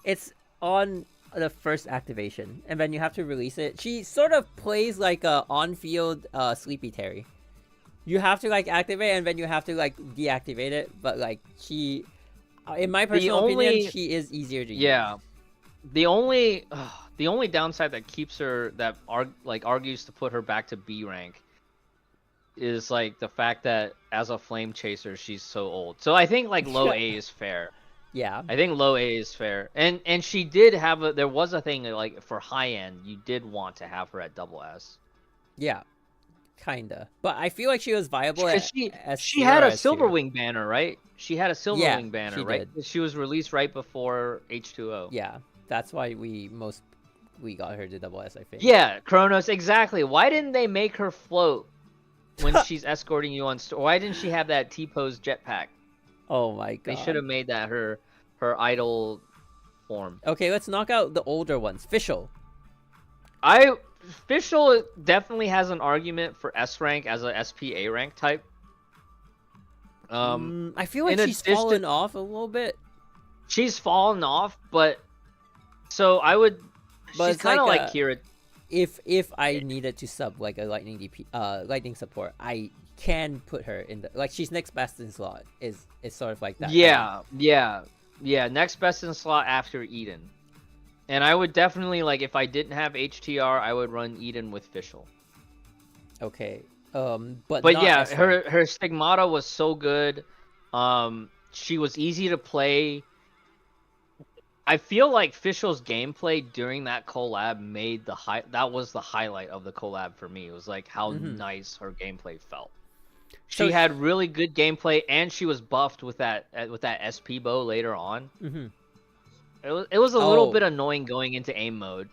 it's on the first activation, and then you have to release it. She sort of plays like a on-field Sleepy Terry. You have to like activate, and then you have to like deactivate it. But like she, in my personal opinion, she is easier to use. Yeah, the only downside that keeps her argues to put her back to B rank is like the fact that as a flame chaser she's so old. So I think like low A is fair. Yeah, I think low A is fair. And she did have there was a thing like for high end you did want to have her at double S. yeah, kinda. But I feel like she was viable at She had a Silverwing banner, right? She had a Silverwing banner, she right? did. She was released right before H2O. Yeah, that's why we got her to double S, I think. Yeah, Kronos, exactly. Why didn't they make her float when she's escorting you on why didn't she have that T-pose jetpack? Oh my god. They should have made that her idol form. Okay, let's knock out the older ones. Fischl. Fischl definitely has an argument for S rank as a SPA rank type. I feel like she's fallen off a little bit. She's fallen off, but so I would. But she's kind of like Kira. If I needed to sub like a lightning support, I can put her in the like she's next best in slot is sort of like that. Yeah. Next best in slot after Eden, and I would definitely like if I didn't have HTR, I would run Eden with Fischl. Okay. But yeah, her Stigmata was so good. She was easy to play. I feel like Fischl's gameplay during that collab made that was the highlight of the collab for me. It was like how nice her gameplay felt. She had really good gameplay, and she was buffed with that SP bow later on. It was a little bit annoying going into aim mode.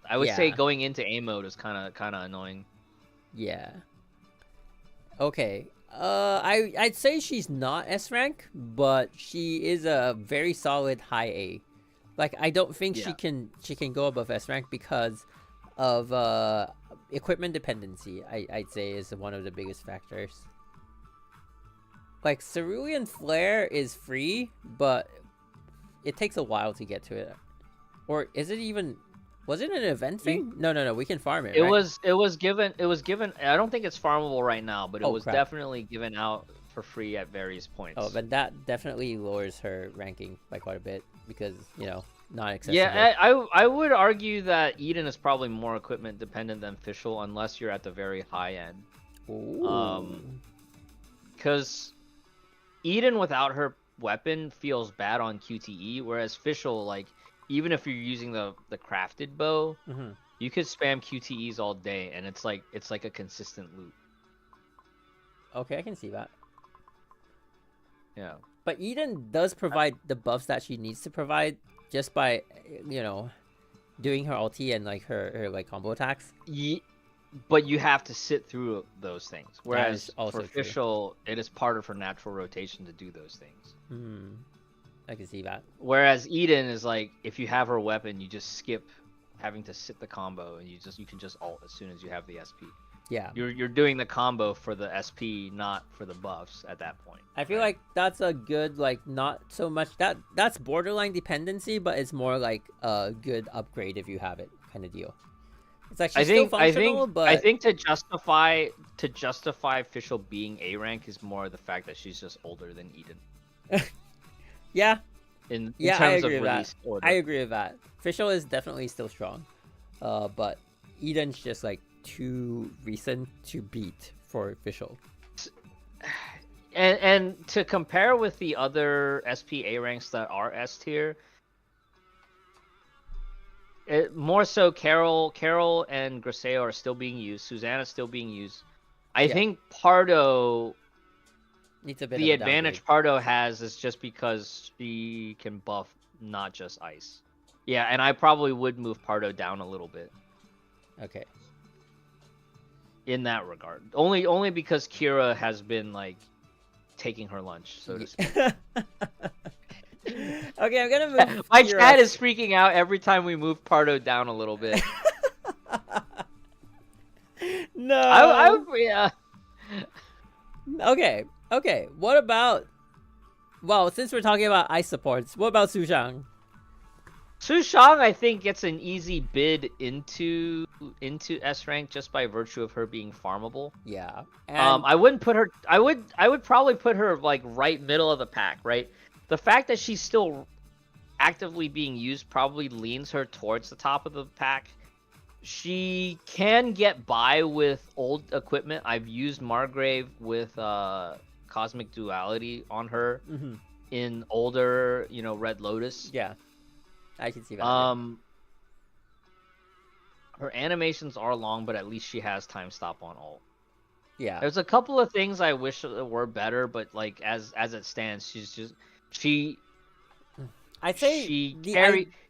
I would say going into aim mode is kind of annoying. Yeah. Okay. I'd say she's not S rank, but she is a very solid high A. Like I don't think she can go above S rank because of equipment dependency. I'd say is one of the biggest factors. Like Cerulean Flare is free, but it takes a while to get to it. Or is it even? Was it an event thing? No. We can farm it. It was given. I don't think it's farmable right now, but it was definitely given out for free at various points. Oh, but that definitely lowers her ranking by quite a bit because not accessible. Yeah, I would argue that Eden is probably more equipment dependent than Fischl unless you're at the very high end. Ooh. Because Eden without her weapon feels bad on QTE, whereas Fischl, like, even if you're using the crafted bow, you could spam QTEs all day, and it's like a consistent loop. Okay, I can see that. Yeah. But Eden does provide the buffs that she needs to provide just by, doing her ulti and like her like combo attacks. But you have to sit through those things. Whereas also for Fischl, it is part of her natural rotation to do those things. I can see that. Whereas Eden is like, if you have her weapon, you just skip having to sit the combo, and you can just ult as soon as you have the SP. Yeah. You're doing the combo for the SP, not for the buffs at that point. I feel like that's a good, like, not so much that's borderline dependency, but it's more like a good upgrade if you have it kind of deal. It's like she's still functional, but I think to justify Fischl being A rank is more the fact that she's just older than Eden. Yeah. In terms of release order. I agree with that. Fischl is definitely still strong. but Eden's just like too recent to beat for official. And to compare with the other SPA ranks that are S tier, more so Carol and Griseo are still being used. Susanna's still being used. I think Pardo needs a bit the of a advantage downgrade. Pardo has is just because she can buff not just ice. Yeah, and I probably would move Pardo down a little bit. Okay. In that regard, only because Kira has been like taking her lunch, so to speak. Okay, I'm gonna move. My Kira. chat is freaking out every time we move Pardo down a little bit. No. Yeah. Okay. What about? Well, since we're talking about ice supports, what about Su Shang? Su Shang, I think, gets an easy bid into S rank just by virtue of her being farmable. Yeah. And I wouldn't put her. I would probably put her like right middle of the pack. Right. The fact that she's still actively being used probably leans her towards the top of the pack. She can get by with old equipment. I've used Margrave with Cosmic Duality on her in older, Red Lotus. Yeah, I can see that. Her animations are long, but at least she has time stop on ult. Yeah. There's a couple of things I wish were better, but like as it stands, I say she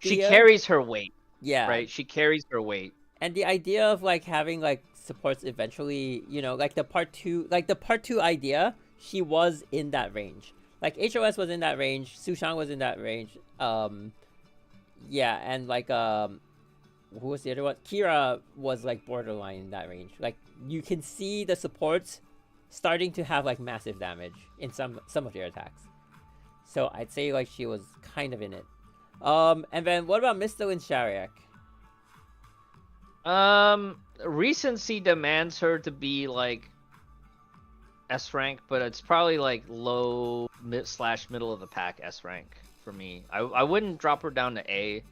carries her weight. Yeah. Right. She carries her weight. And the idea of like having like supports eventually, like the part two idea, she was in that range. Like HOS was in that range, Su Shang was in that range. Yeah, and like who was the other one? Kira was like borderline in that range. Like you can see the supports starting to have like massive damage in some of their attacks. So I'd say like she was kind of in it. And then what about Misto and Shariak? Recency demands her to be like S rank, but it's probably like low middle of the pack S rank for me. I wouldn't drop her down to A.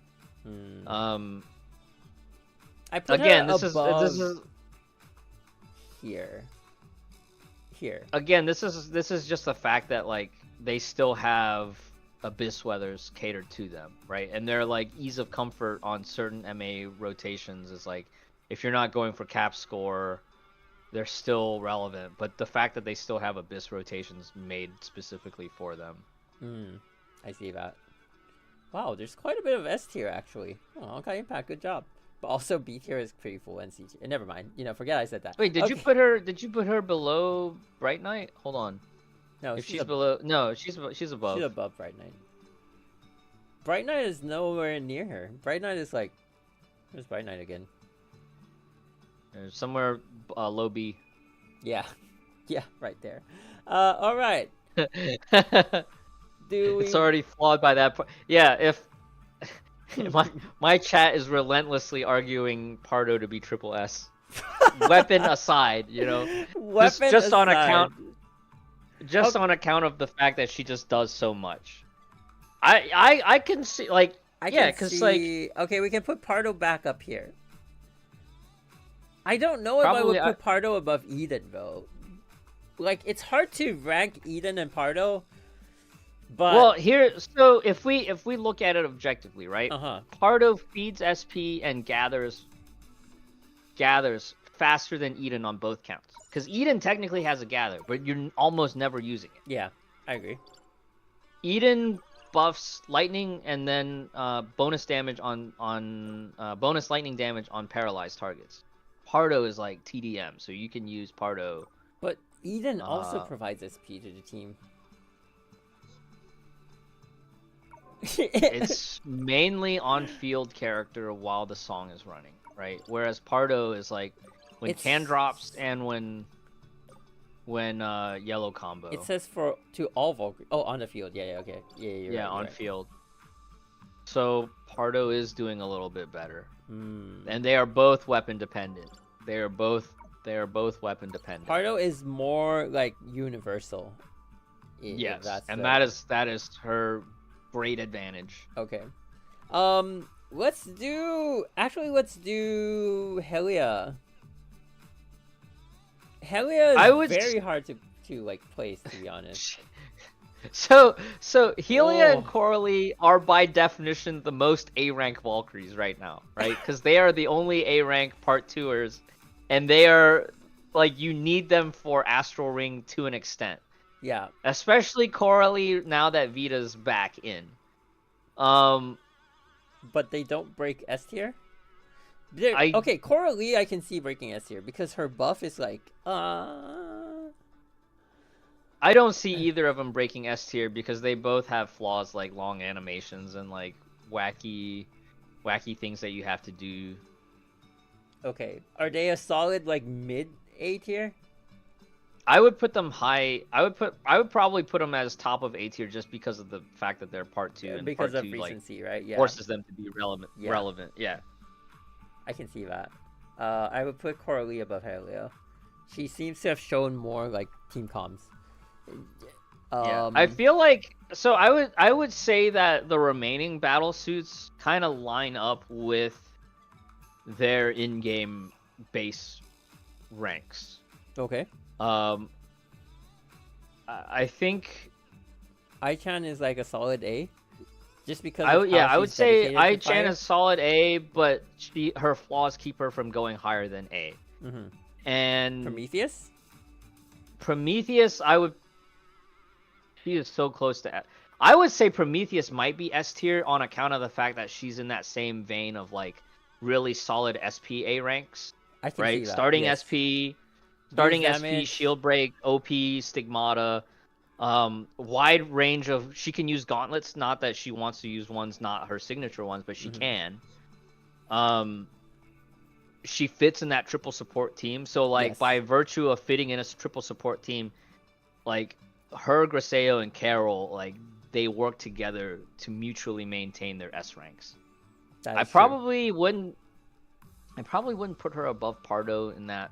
I put again her this is here. Again, this is just the fact that like they still have Abyss Weathers catered to them, right? And their like ease of comfort on certain MA rotations is like if you're not going for cap score, they're still relevant. But the fact that they still have Abyss rotations made specifically for them. I see that. Wow, there's quite a bit of S tier actually. Oh, okay, Impact, good job. But also B tier is pretty full and C tier. Never mind. Forget I said that. Wait, did you put her below Bright Knight? Hold on. No, if she's below, no, she's above. She's above Bright Knight. Bright Knight is nowhere near her. Bright Knight is like, where's Bright Knight again? Somewhere low B. Yeah, right there. All right. It's already flawed by that point. Yeah, if my chat is relentlessly arguing Pardo to be triple S. Weapon aside, Weapon just aside. on account of the fact that she just does so much. I can see because okay, we can put Pardo back up here. I don't know if I would put Pardo above Eden though. Like it's hard to rank Eden and Pardo. But so if we look at it objectively, right? Pardo feeds SP and gathers faster than Eden on both counts. Because Eden technically has a gather, but you're almost never using it. Yeah, I agree. Eden buffs lightning and then bonus damage on bonus lightning damage on paralyzed targets. Pardo is like TDM, so you can use Pardo. But Eden also provides SP to the team. It's mainly on-field character while the song is running, right? Whereas Pardo is like when can drops and when yellow combo. It says to all Valkyrie. Oh, on the field. Yeah, okay. Yeah, on right. field. So Pardo is doing a little bit better. And they are both weapon dependent. They are both weapon dependent. Pardo is more like universal. Yes, and that is her great advantage. Okay. let's do Helia. Helia I is would very hard to like place, to be honest. So Helia and Oh. Coralie are by definition the most A rank Valkyries right now, right? Because they are the only A rank part 2ers, and they are like, you need them for Astral Ring to an extent. Yeah. Especially Coralie now that Vita's back in. But they don't break S tier. I Okay, Coralie I can see breaking S tier because her buff is like I don't see either of them breaking S tier because they both have flaws like long animations and like wacky things that you have to do. Okay, are they a solid like mid A tier? I would put them high. I would probably put them as top of A tier just because of the fact that they're part 2 and because part of 2 like recency, right? Yeah, forces them to be relevant. Yeah. Relevant, yeah. I can see that. I would put Coralie above Helio. She seems to have shown more like team comms. Yeah. I feel like so I would say that the remaining battle suits kind of line up with their in-game base ranks. Okay. I think Ai-chan is like a solid A, just because. I would say Ai-chan is solid A, but her flaws keep her from going higher than A. Mm-hmm. And Prometheus, she is so close to. I would say Prometheus might be S tier on account of the fact that she's in that same vein of like really solid SPA ranks. I can right? see that. Starting Yes. SP, starting SP, damage. shield break, OP, stigmata, wide range of. She can use gauntlets. Not that she wants to use ones, not her signature ones, but she can. She fits in that triple support team. So like by virtue of fitting in a triple support team, like her, Griseo, and Carol, like they work together to mutually maintain their S ranks. I probably wouldn't put her above Pardo in that.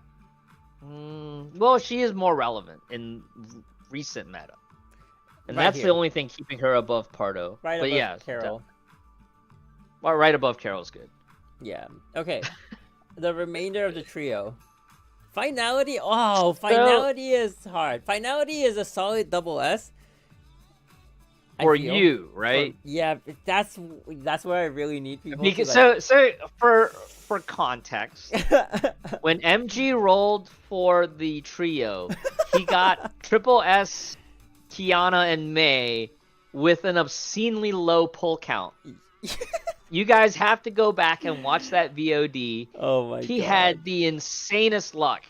Well, she is more relevant in recent meta, and that's the only thing keeping her above Pardo. Right but above yeah, Carol. Well, right above Carol's good. Yeah. Okay. The remainder of the trio. Finality. Oh, Finality is hard. Finality is a solid double S. For you, right? That's where I really need people. Because to, so for context, when MG rolled for the trio, he got triple S, Kiana, and Mei with an obscenely low pull count. You guys have to go back and watch that VOD. Oh my god. He had the insanest luck.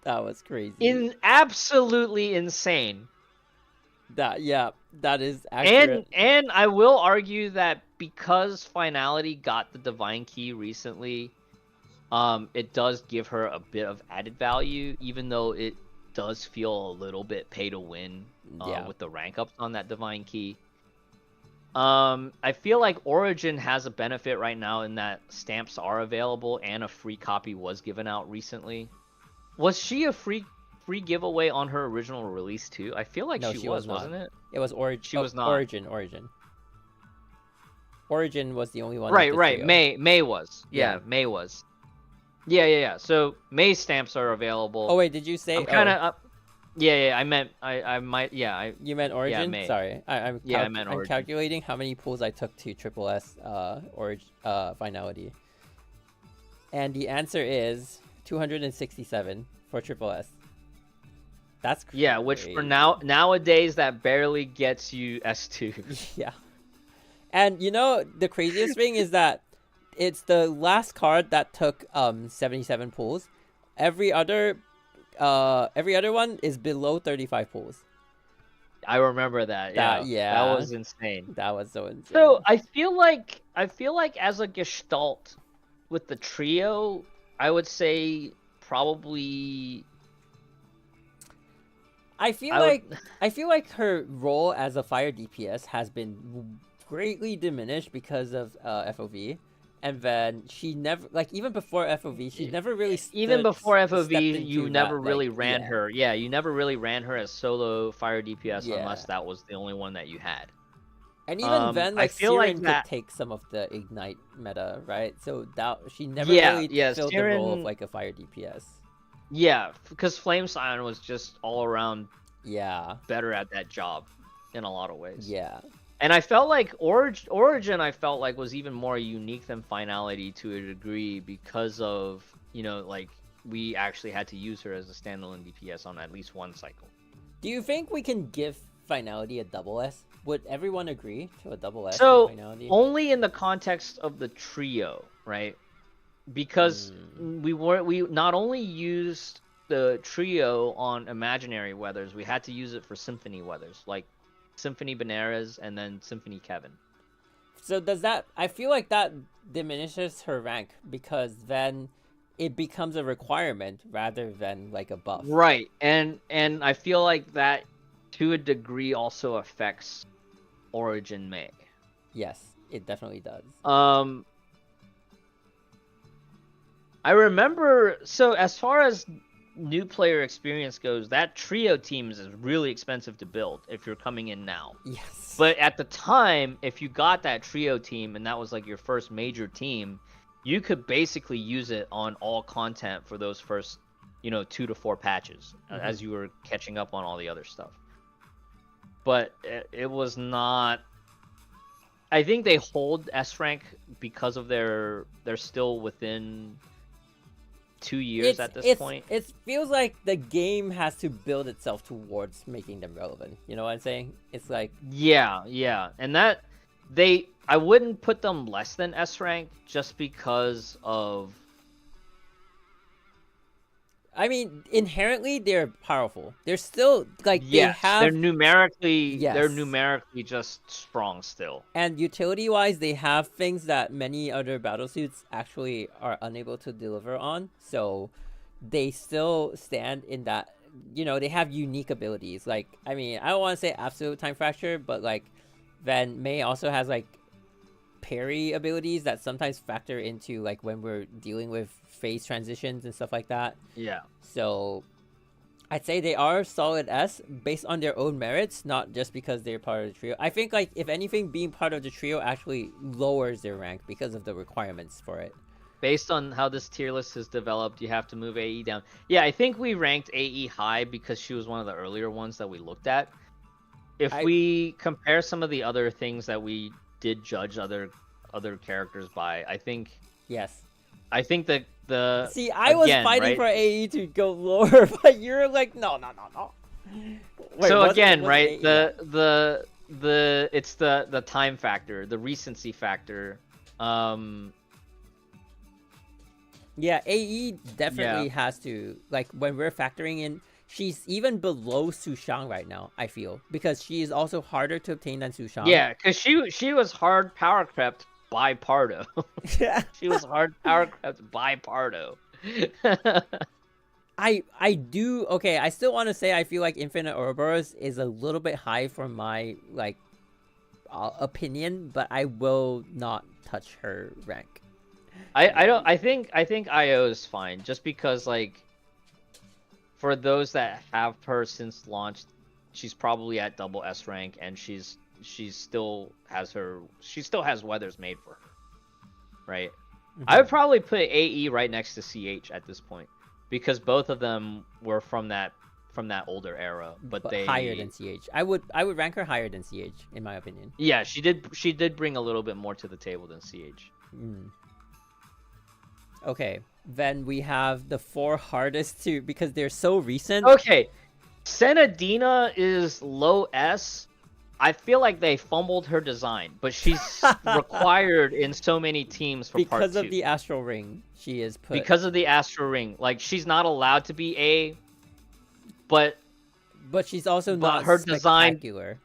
That was crazy. Absolutely insane. That is accurate. And I will argue that because Finality got the Divine Key recently, it does give her a bit of added value, even though it does feel a little bit pay to win with the rank ups on that Divine Key. I feel like Origin has a benefit right now in that stamps are available and a free copy was given out recently. Was she a free giveaway on her original release too? I feel like she was, wasn't it? It was Origin. She was not. Origin. Origin was the only one. Right. May was. Yeah, May was. Yeah. So May stamps are available. Oh wait, did you say? I'm kind of. Yeah. I meant. I might. Yeah. You meant Origin. Yeah, May. Sorry. I meant Origin. I'm calculating how many pulls I took to triple S Finality, and the answer is 267 for triple S. That's crazy. Yeah, which for nowadays that barely gets you S2. Yeah. And you know the craziest thing is that it's the last card that took 77 pulls. Every other one is below 35 pulls. I remember that. That was insane. That was so insane. So I feel like as a gestalt with the trio, I would say probably. I feel like her role as a fire DPS has been greatly diminished because of FOV, and then she never even before FOV she never really even before FOV you never really ran her. Yeah, you never really ran her as solo fire DPS unless that was the only one that you had. And even then, I like feel like Siren could that. take some of the ignite meta, right? So that she never Yeah, really yeah, filled the role of Siren. like a fire DPS. Yeah, because Flame Scion was just all around Yeah, better at that job in a lot of ways. yeah, And I felt like Origin, I felt like was even more unique than Finality to a degree because of, you know, like we actually had to use her as a standalone DPS on at least one cycle. Do you think we can give Finality a double S? Would everyone agree to a double S So for Finality? only in the context of the trio, right? Because we not only used the trio on imaginary weathers, we had to use it for symphony weathers, like Symphony Benares and then Symphony Kevin. So does that? I feel like that diminishes her rank because then it becomes a requirement rather than like a buff. Right, and I feel like that to a degree also affects Origin May. Yes, it definitely does. I remember, so as far as new player experience goes, that trio teams is really expensive to build if you're coming in now. Yes. But at the time, if you got that trio team and that was like your first major team, you could basically use it on all content for those first, 2 to 4 patches as you were catching up on all the other stuff. But it was not. I think they hold S rank because of they're still within 2 years at this point. It feels like the game has to build itself towards making them relevant. You know what I'm saying? It's like yeah, and that I wouldn't put them less than S rank just because of. I mean, inherently they're powerful. They're still like Yes, they have. they're numerically Yes. just strong still. And utility-wise, they have things that many other battlesuits actually are unable to deliver on. So they still stand in that, they have unique abilities. Like, I mean, I don't want to say absolute time fracture, but like Van May also has like parry abilities that sometimes factor into like when we're dealing with phase transitions and stuff like that. Yeah. So I'd say they are solid S based on their own merits, not just because they're part of the trio. I think, like, if anything, being part of the trio actually lowers their rank because of the requirements for it. Based on how this tier list has developed, you have to move AE down. Yeah, I think we ranked AE high because she was one of the earlier ones that we looked at. If we compare some of the other things that we did judge other characters by, I think. Yes. I think that the. See, I was fighting for AE to go lower, but you're like, no. Wait, so again, right? AE? The it's the time factor, the recency factor. Yeah, AE definitely has to, like, when we're factoring in, she's even below Sushang right now, I feel, because she is also harder to obtain than Sushang. Yeah, because she was hard power crept by Pardo. Yeah. She was hard power crept by Pardo. I do, okay, I still want to say I feel like Infinite Ouroboros is a little bit high for my, like, opinion, but I will not touch her rank. I think IO is fine, just because, like, for those that have her since launched, she's probably at double S rank, and she still has weathers made for her, right? I would probably put AE right next to CH at this point, because both of them were from that older era, but they higher than CH. I would rank her higher than CH in my opinion. Yeah, she did bring a little bit more to the table than CH. Okay, then we have the 4 hardest to, because they're so recent. Okay, Senadina is low S. I feel like they fumbled her design, but she's required in so many teams for part 2. Because of the Astral Ring, she is put. Because of the Astral Ring. Like, she's not allowed to be A, but she's also not her spectacular.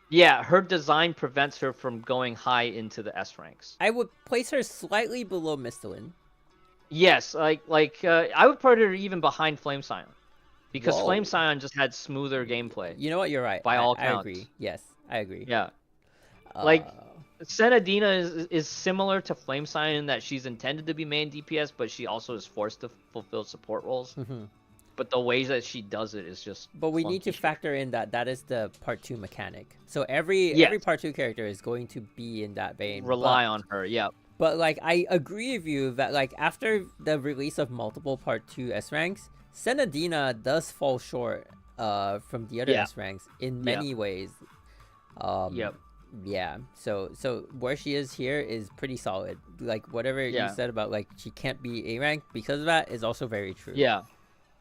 Yeah, her design prevents her from going high into the S ranks. I would place her slightly below Misthalin. Yes, I would put her even behind Flame Scion. Because Flame Scion just had smoother gameplay. You know what? You're right. By all counts. I agree. Yes, I agree. Yeah. Like, Senadina is similar to Flame Scion in that she's intended to be main DPS, but she also is forced to fulfill support roles. but the ways that she does it is just. But we need to clunky. factor in that is the part 2 mechanic. So every part 2 character is going to be in that vein. Rely on her, yeah. But like I agree with you that like after the release of multiple part 2 S ranks, Senadina does fall short from the other S ranks in many ways. Yeah. So where she is here is pretty solid. Like whatever you said about like she can't be A rank because of that is also very true. Yeah.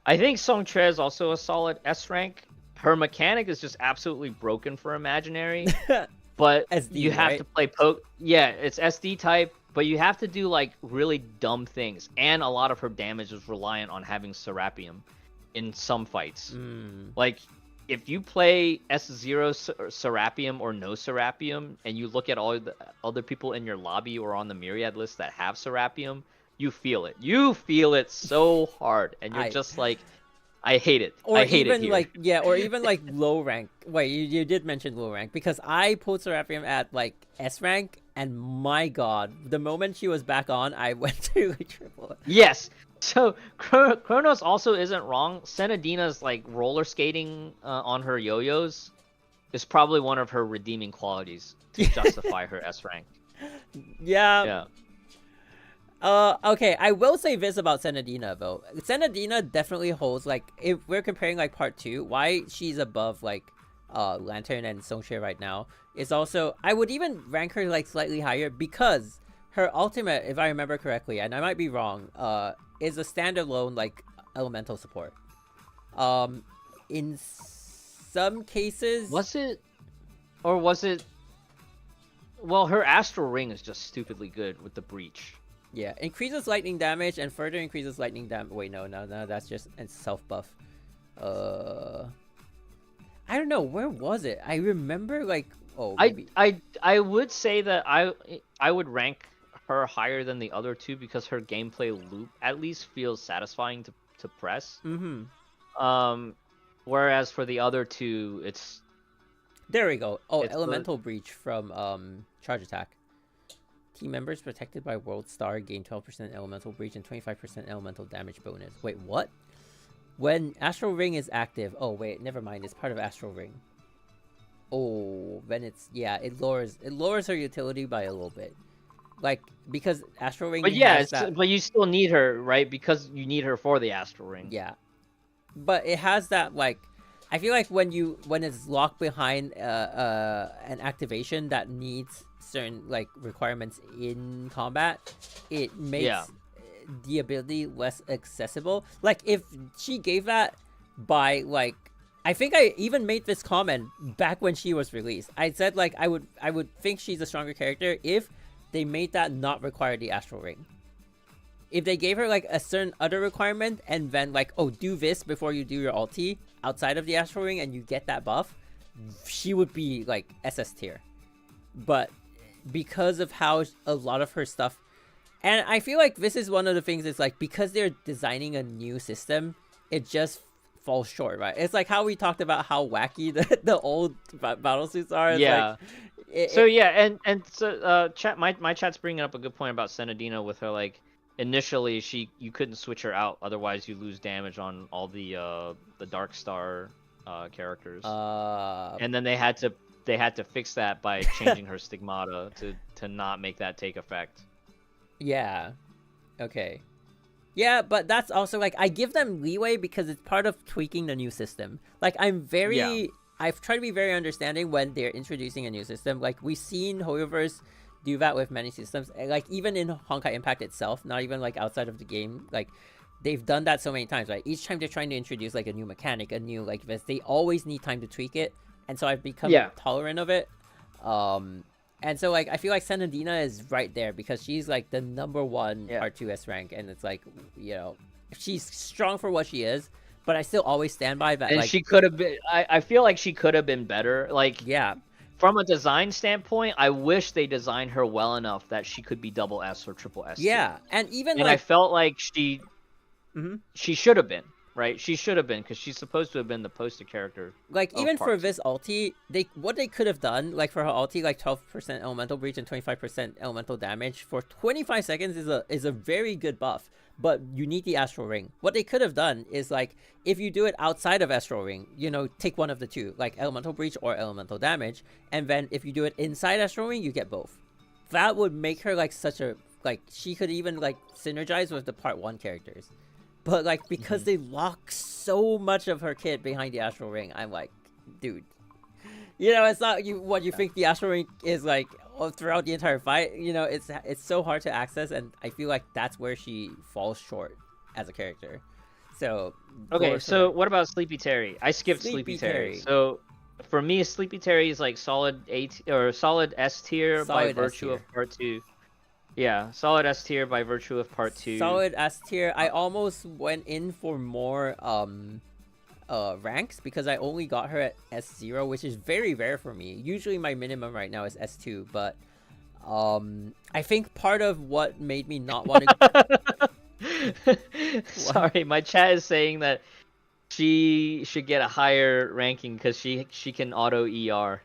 I think Song Tre is also a solid S rank. Her mechanic is just absolutely broken for Imaginary. But SD, you have to play poke. Yeah, it's SD type, but you have to do like really dumb things. And a lot of her damage is reliant on having Serapium in some fights. Like if you play S0 Serapium or no Serapium, and you look at all the other people in your lobby or on the Myriad list that have Serapium, you feel it. You feel it so hard, and you're just like, I hate it. Or I hate even it here. like or even like low rank. Wait, you did mention low rank because I pulled Serapium at like S rank, and my god, the moment she was back on, I went to like triple. Yes. So Kronos also isn't wrong. Senadina's like roller skating on her yo-yos is probably one of her redeeming qualities to justify her S rank. Yeah. Okay, I will say this about Senadina though. Senadina definitely holds like if we're comparing like part 2, why she's above like Lantern and Songshare right now is also I would even rank her like slightly higher because her ultimate, if I remember correctly, and I might be wrong, is a standalone like elemental support. In some cases, was it? Well, her Astral Ring is just stupidly good with the breach. Yeah, increases lightning damage and further increases lightning damage. Wait, no, that's just a self buff. I don't know, where was it? I remember like maybe... I would say that I would rank her higher than the other two because her gameplay loop at least feels satisfying to press. Whereas for the other two, it's there we go. Elemental Breach from Charge Attack. Team members protected by World Star gain 12% Elemental Breach and 25% Elemental Damage bonus. Wait, what? When Astral Ring is active... Oh, wait, never mind. It's part of Astral Ring. Oh, then it's... Yeah, it lowers her utility by a little bit. Like, because Astral Ring... But yeah, but you still need her, right? Because you need her for the Astral Ring. Yeah. But it has that, like... I feel like when it's locked behind an activation that needs certain like requirements in combat, it makes the ability less accessible. Like if she gave that by like, I think I even made this comment back when she was released. I said like I would think she's a stronger character if they made that not require the Astral Ring. If they gave her like a certain other requirement and then like, oh, do this before you do your ulti outside of the Astral Ring and you get that buff, she would be like SS tier. But because of how a lot of her stuff, and I feel like this is one of the things, is like because they're designing a new system, it just falls short, right? It's like how we talked about how wacky the old battle suits are. It's chat, my chat's bringing up a good point about Senadina with her like initially you couldn't switch her out, otherwise you lose damage on all the Dark Star characters. And then they had to fix that by changing her stigmata to not make that take effect. Yeah. Okay. Yeah, but that's also like I give them leeway because it's part of tweaking the new system. Like I've tried to be very understanding when they're introducing a new system. Like we've seen Hoyoverse do that with many systems. Like even in Honkai Impact itself, not even like outside of the game, like they've done that so many times, right? Each time they're trying to introduce like a new mechanic, a new like this, they always need time to tweak it. And so I've become tolerant of it. And so like I feel like Senadina is right there because she's like the number one R2S rank, and it's like, you know, she's strong for what she is, but I still always stand by that. And like, she could have been. I feel like she could have been better. Like from a design standpoint, I wish they designed her well enough that she could be double S or triple S. Yeah, and even I felt like she should have been. right? She should have been, because she's supposed to have been the poster character. Like of even part for two. this ulti, what they could have done, like for her ulti, like 12% elemental breach and 25% elemental damage for 25 seconds is a very good buff. But you need the astral ring. What they could have done is, like, if you do it outside of astral ring, you know, take one of the two, like elemental breach or elemental damage, and then if you do it inside astral ring, you get both. That would make her like such a, like, she could even like synergize with the part 1 characters. But like, because they lock so much of her kit behind the astral ring, I'm like, dude, you know, it's not what you think the astral ring is like throughout the entire fight. You know, it's so hard to access, and I feel like that's where she falls short as a character. So okay, so what about Sleepy Terry? I skipped Sleepy Terry. So for me, Sleepy Terry is like solid solid S tier by virtue of part 2. Yeah, solid S tier by virtue of part 2. Solid S tier. I almost went in for more ranks because I only got her at S0, which is very rare for me. Usually my minimum right now is S2, but I think part of what made me not want to Sorry, my chat is saying that she should get a higher ranking because she can auto ER.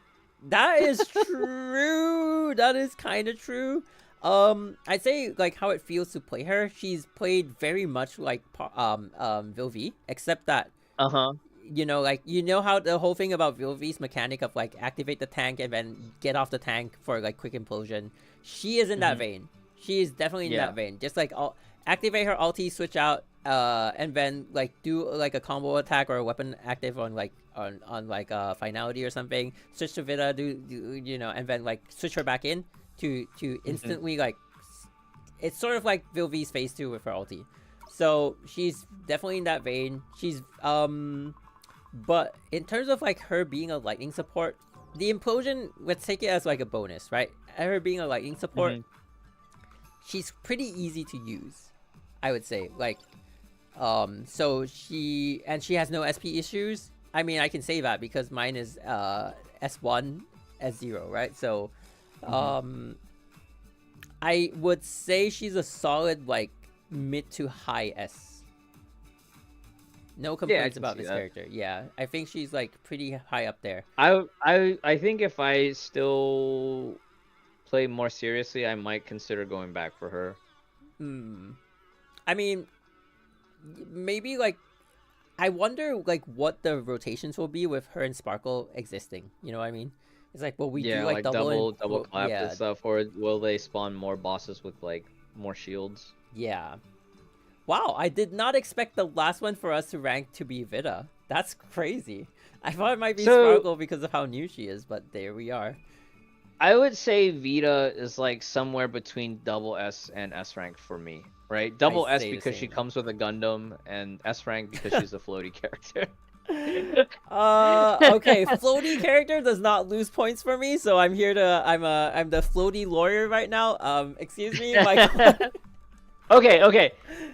That is true. That is kind of true. I'd say like how it feels to play her. She's played very much like Vilvi, except that you know, like, you know how the whole thing about Vilvi's mechanic of like activate the tank and then get off the tank for like quick implosion. She is in that vein. She is definitely in that vein. Just like activate her ulti, switch out, and then like do like a combo attack or a weapon active on like on like finality or something. Switch to Vita, do you know, and then like switch her back in to instantly like, it's sort of like Vilvi's phase 2 with her ulti. So she's definitely in that vein. She's but in terms of like her being a lightning support, the implosion, let's take it as like a bonus, right? Her being a lightning support, she's pretty easy to use, I would say. Like so she has no SP issues. I mean, I can say that because mine is S1, S0, right? So I would say she's a solid like mid to high S. No complaints about this character. Yeah, I think she's like pretty high up there. I think if I still play more seriously, I might consider going back for her. I mean, maybe like, I wonder like what the rotations will be with her and Sparkle existing. You know what I mean? It's like, will we do like double clap and stuff, or will they spawn more bosses with like more shields? Yeah. Wow, I did not expect the last one for us to rank to be Vita. That's crazy. I thought it might be Sparkle because of how new she is, but there we are. I would say Vita is like somewhere between double S and S rank for me, right? Double S because she comes with a Gundam, and S rank because she's a floaty character. Okay, floaty character does not lose points for me, so I'm here to I'm the floaty lawyer right now. Excuse me, Michael. Okay.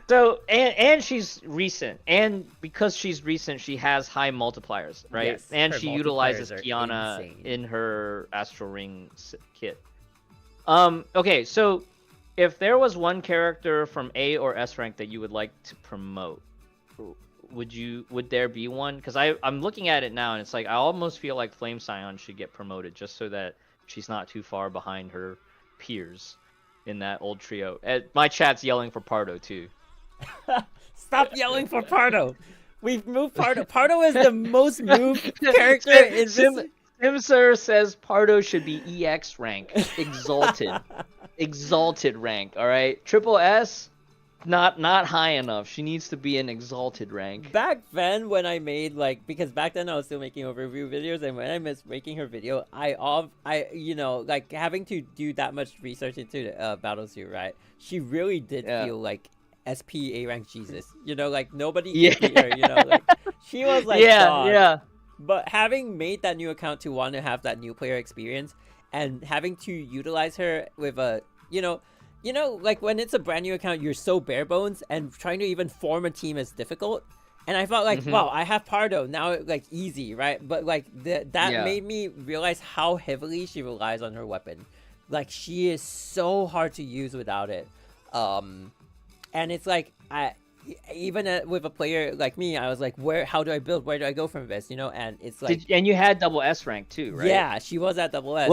So and she's recent, and because she's recent, she has high multipliers, right? Yes, and her she utilizes multipliers are Kiana insane. in her Astral Ring kit. Okay, so if there was one character from A or S rank that you would like to promote, would there be one? Because I'm looking at it now, and it's like I almost feel like Flame Scion should get promoted just so that she's not too far behind her peers in that old trio. My chat's yelling for Pardo too. Stop yelling for Pardo. We've moved Pardo. Pardo is the most moved character in this. Simsir says Pardo should be EX rank, exalted, exalted rank. All right, triple S, not high enough. She needs to be an exalted rank. Back then, when I made like, because back then I was still making overview videos, and when I was making her video, I you know, like having to do that much research into Battlesuit, right? She really did feel like SP A rank Jesus. You know, like nobody could beat her. You know, like she was like God. But having made that new account to want to have that new player experience, and having to utilize her with a, you know, like when it's a brand new account, you're so bare bones, and trying to even form a team is difficult. And I felt like, wow, I have Pardo now, like easy, right? But like that made me realize how heavily she relies on her weapon. Like she is so hard to use without it. And it's like even with a player like me, I was like, how do I build? Where do I go from this? And it's like, and you had double S rank too, right? yeah, she was at double S.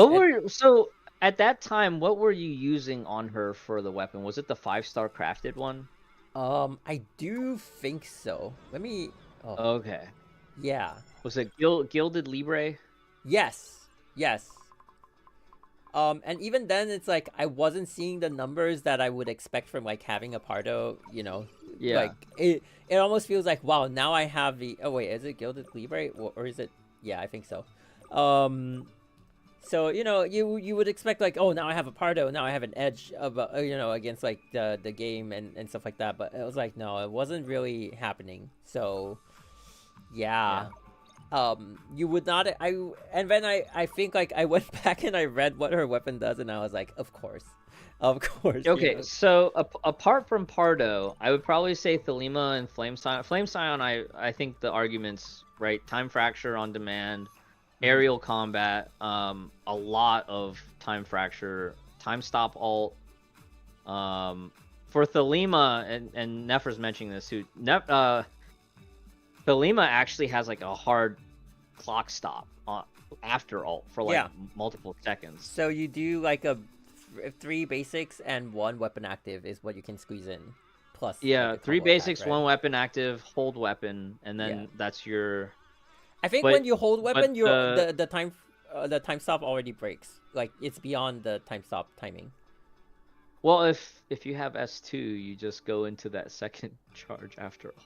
So at that time, what were you using on her for the weapon? Was it the 5-star crafted one? I do think so. Let me. Oh. Okay. Yeah. Was it Gilded Libre? Yes. And even then, it's like I wasn't seeing the numbers that I would expect from like having a Pardo. Yeah. Like it almost feels like, wow, now I have the. Oh wait, is it Gilded Libre or is it? Yeah, I think so. So you would expect like, oh, now I have a Pardo, now I have an edge of against like the game and stuff like that. But it was like, no, it wasn't really happening. So yeah. You would not. And then I think like I went back and I read what her weapon does, and I was like, of course. Okay, so apart from Pardo, I would probably say Thelema and Flame Scion. I think the arguments, right? Time Fracture on demand, aerial combat, a lot of time fracture, time stop ult. For Thelema, and Nefer's mentioning this too. Thelema actually has like a hard clock stop after ult for like multiple seconds. So you do like a 3 basics and 1 weapon active is what you can squeeze in. Plus, like 3 basics, attack, right? 1 weapon active, hold weapon, and then that's your. I think when you hold weapon, the time stop already breaks. Like it's beyond the time stop timing. Well, if you have S2, you just go into that second charge after all.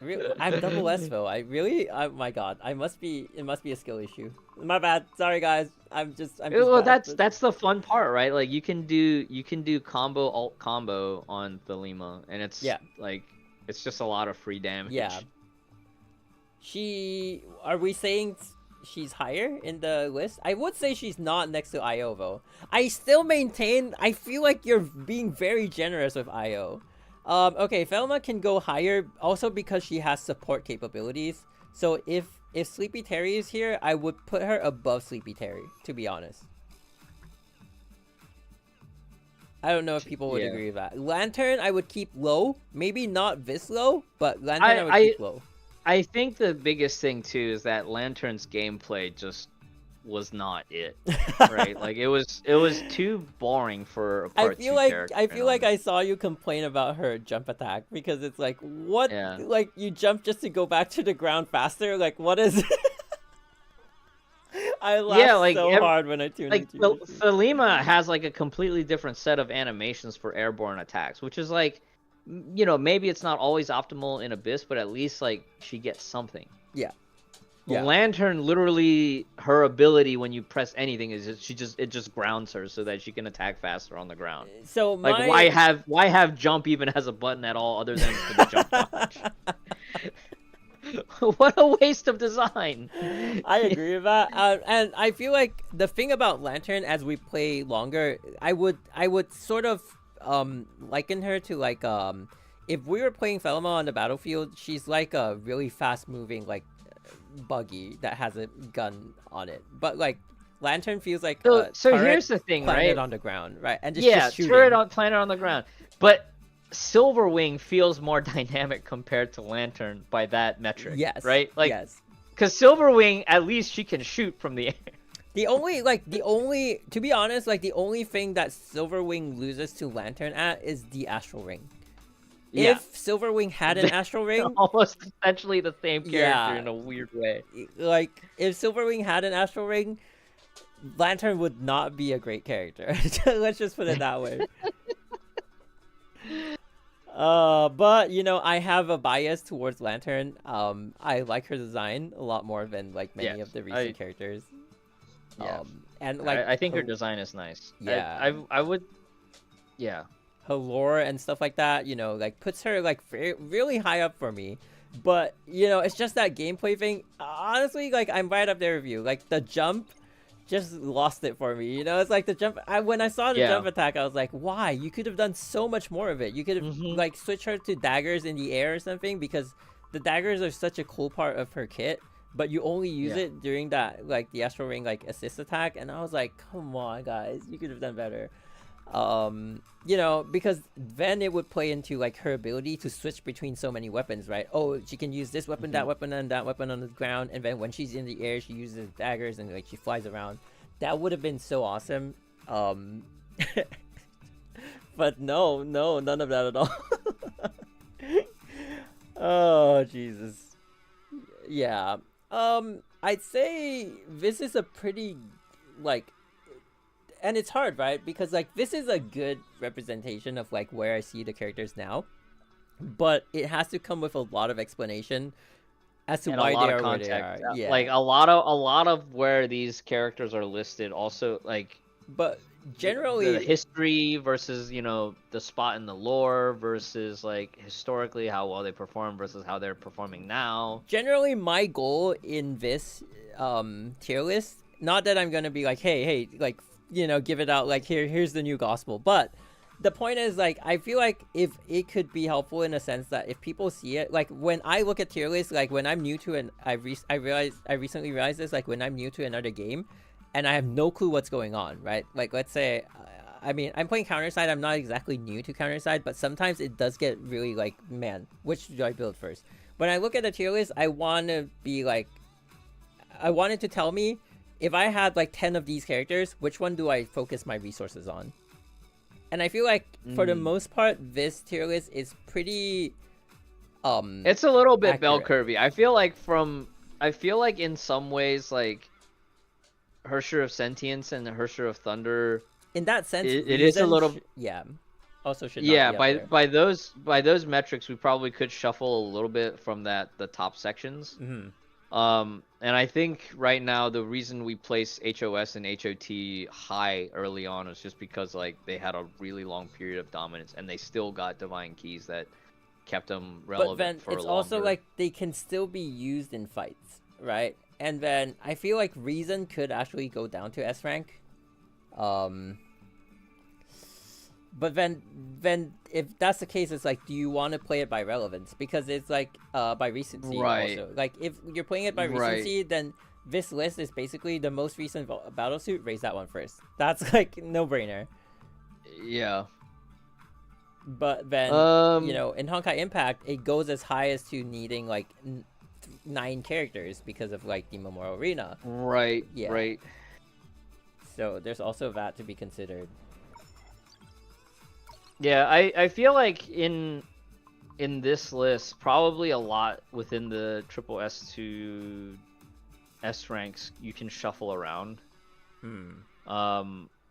Really? I'm double S though. Oh my god. It must be a skill issue. My bad. Sorry guys. I'm just well, bad. that's the fun part, right? Like you can do combo alt combo on Thelema, and it's like it's just a lot of free damage. Yeah. Are we saying she's higher in the list? I would say she's not next to IO though. I still maintain I feel like you're being very generous with IO. Okay, Thelema can go higher also because she has support capabilities. So if Sleepy Terry is here, I would put her above Sleepy Terry, to be honest. I don't know if people would agree with that. Lantern, I would keep low. Maybe not this low, but Lantern I would keep low. I think the biggest thing too is that Lantern's gameplay just was not it, right? Like it was too boring for a part 2 character. I feel like I saw you complain about her jump attack because it's like, what? Yeah. Like you jump just to go back to the ground faster? Like what is? I laughed so hard when I tuned into you. Thelema has like a completely different set of animations for airborne attacks, which is like, maybe it's not always optimal in Abyss, but at least like she gets something. Yeah. Lantern, literally, her ability when you press anything is it just grounds her so that she can attack faster on the ground. So why have jump even as a button at all other than for the jump dodge? What a waste of design. I agree with that, and I feel like the thing about Lantern as we play longer, I would sort of liken her to like if we were playing Thelema on the battlefield, she's like a really fast moving like buggy that has a gun on it, but like Lantern feels like so here's the thing, right? On the ground, right? And just shooting. Turret planet on the ground, but Silverwing feels more dynamic compared to Lantern by that metric. Yes, right? Like because yes. Silverwing, at least she can shoot from the air. To be honest, like the only thing that Silverwing loses to Lantern at is the Astral Ring. Yeah. If Silverwing had an Astral Ring, almost essentially the same character in a weird way. Like if Silverwing had an Astral Ring, Lantern would not be a great character. Let's just put it that way. But I have a bias towards Lantern. I like her design a lot more than like many of the recent characters. Yeah. And like I think her design is nice. Yeah. I would. Yeah. Her lore and stuff like that, like puts her like really high up for me. But it's just that gameplay thing. Honestly, like I'm right up there with you. Like the jump just lost it for me. It's like the jump. When I saw the jump attack, I was like, why? You could have done so much more of it. You could have like switched her to daggers in the air or something, because the daggers are such a cool part of her kit. But you only use it during that like the Astral Ring like assist attack, and I was like, come on guys, you could have done better. You know, because then it would play into like her ability to switch between so many weapons, right? Oh, she can use this weapon, that weapon, and that weapon on the ground, and then when she's in the air, she uses daggers and like she flies around. That would have been so awesome. But no, none of that at all. Oh Jesus. Yeah. I'd say this is a pretty like, and it's hard, right? Because like this is a good representation of like where I see the characters now, but it has to come with a lot of explanation as to And why a lot they of are where they context. are. Yeah. Like a lot of where these characters are listed also, like But the generally, history versus, you know, the spot in the lore versus like historically how well they perform versus how they're performing now. generally my goal in this tier list, not that I'm gonna be like, hey, like, you know, give it out like here's the new gospel, but the point is like I feel like if it could be helpful in a sense that if people see it, like when I look at tier lists, like when I'm new to an I recently realized this, like when I'm new to another game and I have no clue what's going on, right? Like let's say I mean, I'm playing Counterside. I'm not exactly new to Counterside, but sometimes it does get really like, man, which do I build first? When I look at the tier list, I want to be like, I want it to tell me if I had like 10 of these characters, which one do I focus my resources on? And I feel like for the most part, this tier list is pretty it's a little bit bell accurate. curvy. I feel like in some ways like HI3rd of Sentience and HI3rd of Thunder, In that sense, it is a little yeah. Also should not yeah, be up there. by those metrics we probably could shuffle a little bit from the top sections. And I think right now the reason we place HOS and HOT high early on is just because like they had a really long period of dominance and they still got divine keys that kept them relevant But then for it's longer. also like they can still be used in fights, right? And then I feel like Reason could actually go down to S rank. But then if that's the case, it's like, do you want to play it by relevance? Because it's like by recency also. Like if you're playing it by recency, then this list is basically the most recent battle suit. Raise that one first. That's like no brainer. Yeah. But then you know, in Honkai Impact, it goes as high as to needing like 9 characters because of like the Memorial Arena. Right. Yeah. Right. So there's also that to be considered. Yeah, I feel like in this list, probably a lot within the triple S to S ranks you can shuffle around.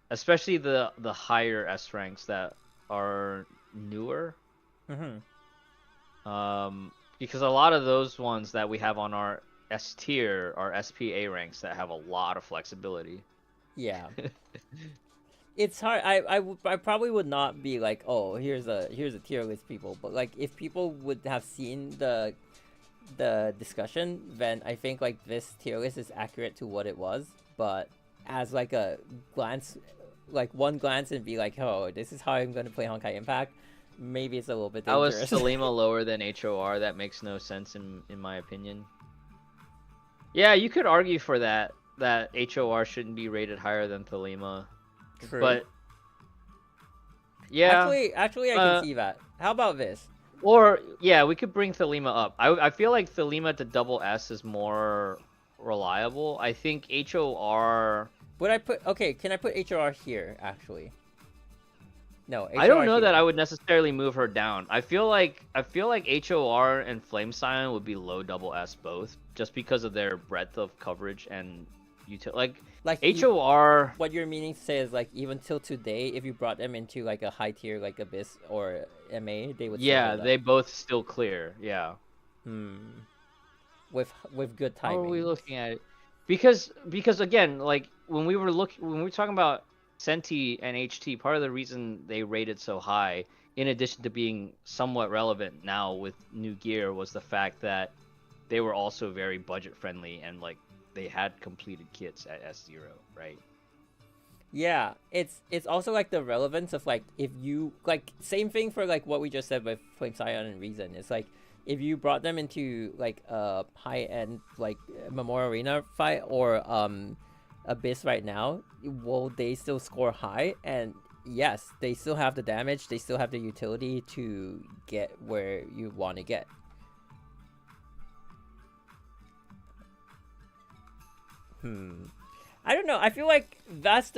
Especially the higher S ranks that are newer. Because a lot of those ones that we have on our S tier are SPA ranks that have a lot of flexibility. Yeah. It's hard. I probably would not be like, oh, here's a tier list, people. But like, if people would have seen the discussion, then I think like this tier list is accurate to what it was. But as like a glance, like one glance, and be like, oh, this is how I'm gonna play Honkai Impact. Maybe it's a little bit dangerous. I was Selima lower than HOR. That makes no sense in my opinion. Yeah, you could argue for that HOR shouldn't be rated higher than Thelema. True. But yeah, actually, I can see that. How about this? Or yeah, we could bring Thelema up. I feel like Thelema to double S is more reliable. I think HOR. Would I put Can I put HOR here? Actually, no. HOR I don't know here. that I would necessarily move her down. I feel like HOR and Flame Silent would be low double S both, just because of their breadth of coverage and like HOR. What you're meaning to say is like even till today, if you brought them into like a high tier like Abyss or MA, they would. Yeah, they both still clear. Yeah. With good timing. How are we looking at it? Because again, like when we were talking about Senti and HT, part of the reason they rated so high, in addition to being somewhat relevant now with new gear, was the fact that they were also very budget friendly and like they had completed kits at S0, right? Yeah, it's also like the relevance of like if you like same thing for like what we just said with Flame Scion and Reason. It's like if you brought them into like a high end like Memorial Arena fight or Abyss right now, will they still score high? And yes, they still have the damage, they still have the utility to get where you want to get. I don't know. I feel like that's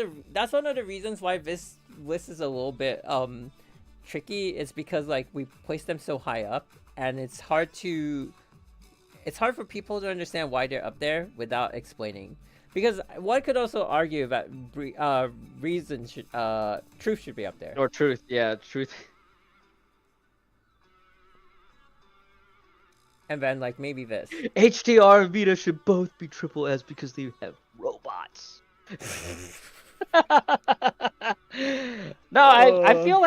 one of the reasons why this list is a little bit tricky. Is because like we place them so high up, and it's hard for people to understand why they're up there without explaining. Because one could also argue that truth should be up there. Or truth, yeah, truth. And then like maybe this. HDR and Vita should both be triple S because they have robots. No, I feel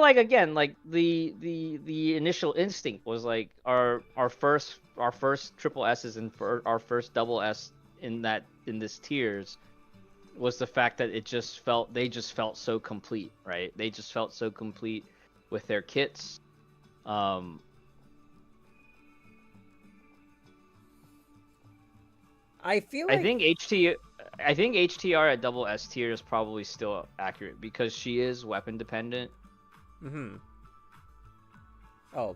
like again, like the initial instinct was like our first triple S's and our first double S in this tiers was the fact that they just felt so complete, right? They just felt so complete with their kits. I think HTR at double S tier is probably still accurate because she is weapon dependent. Oh.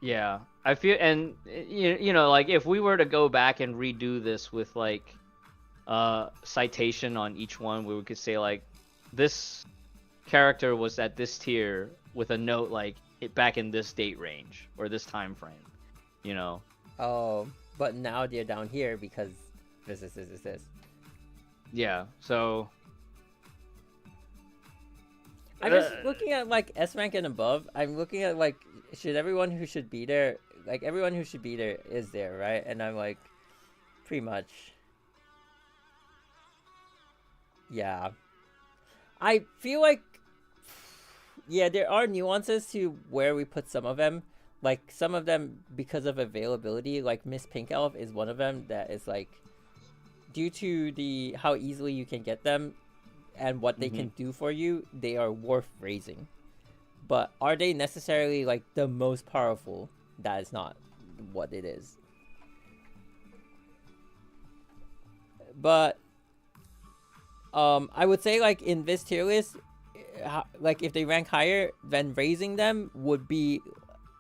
Yeah. I feel, and you know, like if we were to go back and redo this with like citation on each one, we could say like this character was at this tier with a note like back in this date range or this time frame, you know. Oh, but now they're down here because this. Yeah, so I'm just looking at like S rank and above. I'm looking at like everyone who should be there is there, right? And I'm like, pretty much. Yeah. I feel like, yeah, there are nuances to where we put some of them. Like, some of them, because of availability, like Miss Pink Elf is one of them that is like, due to how easily you can get them and what they can do for you, they are worth raising. But are they necessarily like the most powerful? That is not what it is. But I would say like in this tier list, like if they rank higher, then raising them would be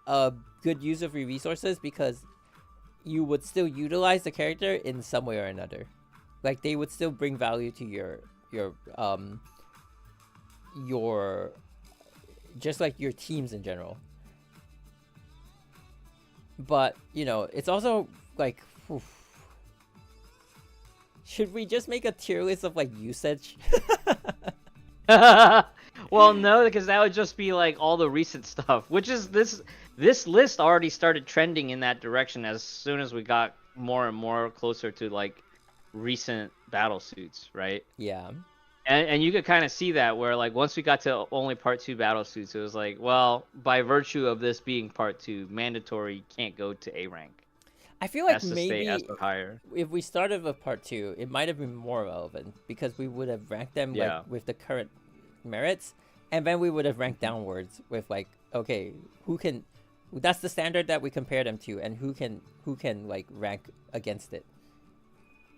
a good use of your resources because you would still utilize the character in some way or another. Like they would still bring value to your just like your teams in general. But you know, it's also like, should we just make a tier list of like usage? Well, no, because that would just be like all the recent stuff, which is this list already started trending in that direction as soon as we got more and more closer to like recent battle suits, right? Yeah. And you could kind of see that where like once we got to only part 2 battle suits, it was like, well, by virtue of this being part 2, mandatory can't go to A rank. I feel like has to maybe stay S or higher. If we started with part 2, it might have been more relevant because we would have ranked them like with the current merits, and then we would have ranked downwards with like, okay, that's the standard that we compare them to, and who can like rank against it.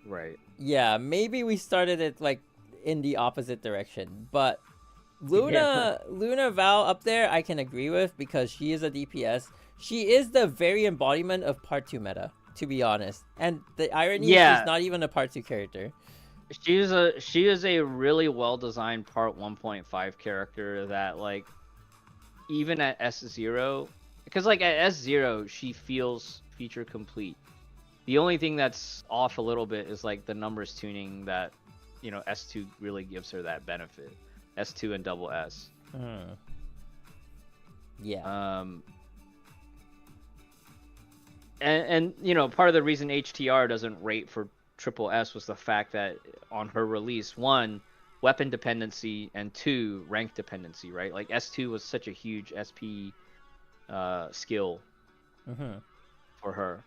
Right. Yeah, maybe we started it like in the opposite direction, but Luna Val up there I can agree with because she is a DPS. She is the very embodiment of part 2 meta, to be honest. And the irony is she's not even a part 2 character. She is a really well designed part 1.5 character that like even at S0, because like at S0 she feels feature complete. The only thing that's off a little bit is like the numbers tuning that, you know, S2 really gives her that benefit. S2 and double S. Yeah. And you know, part of the reason HTR doesn't rate for triple S was the fact that on her release, 1, weapon dependency, and 2, rank dependency, right? Like S2 was such a huge SP skill for her.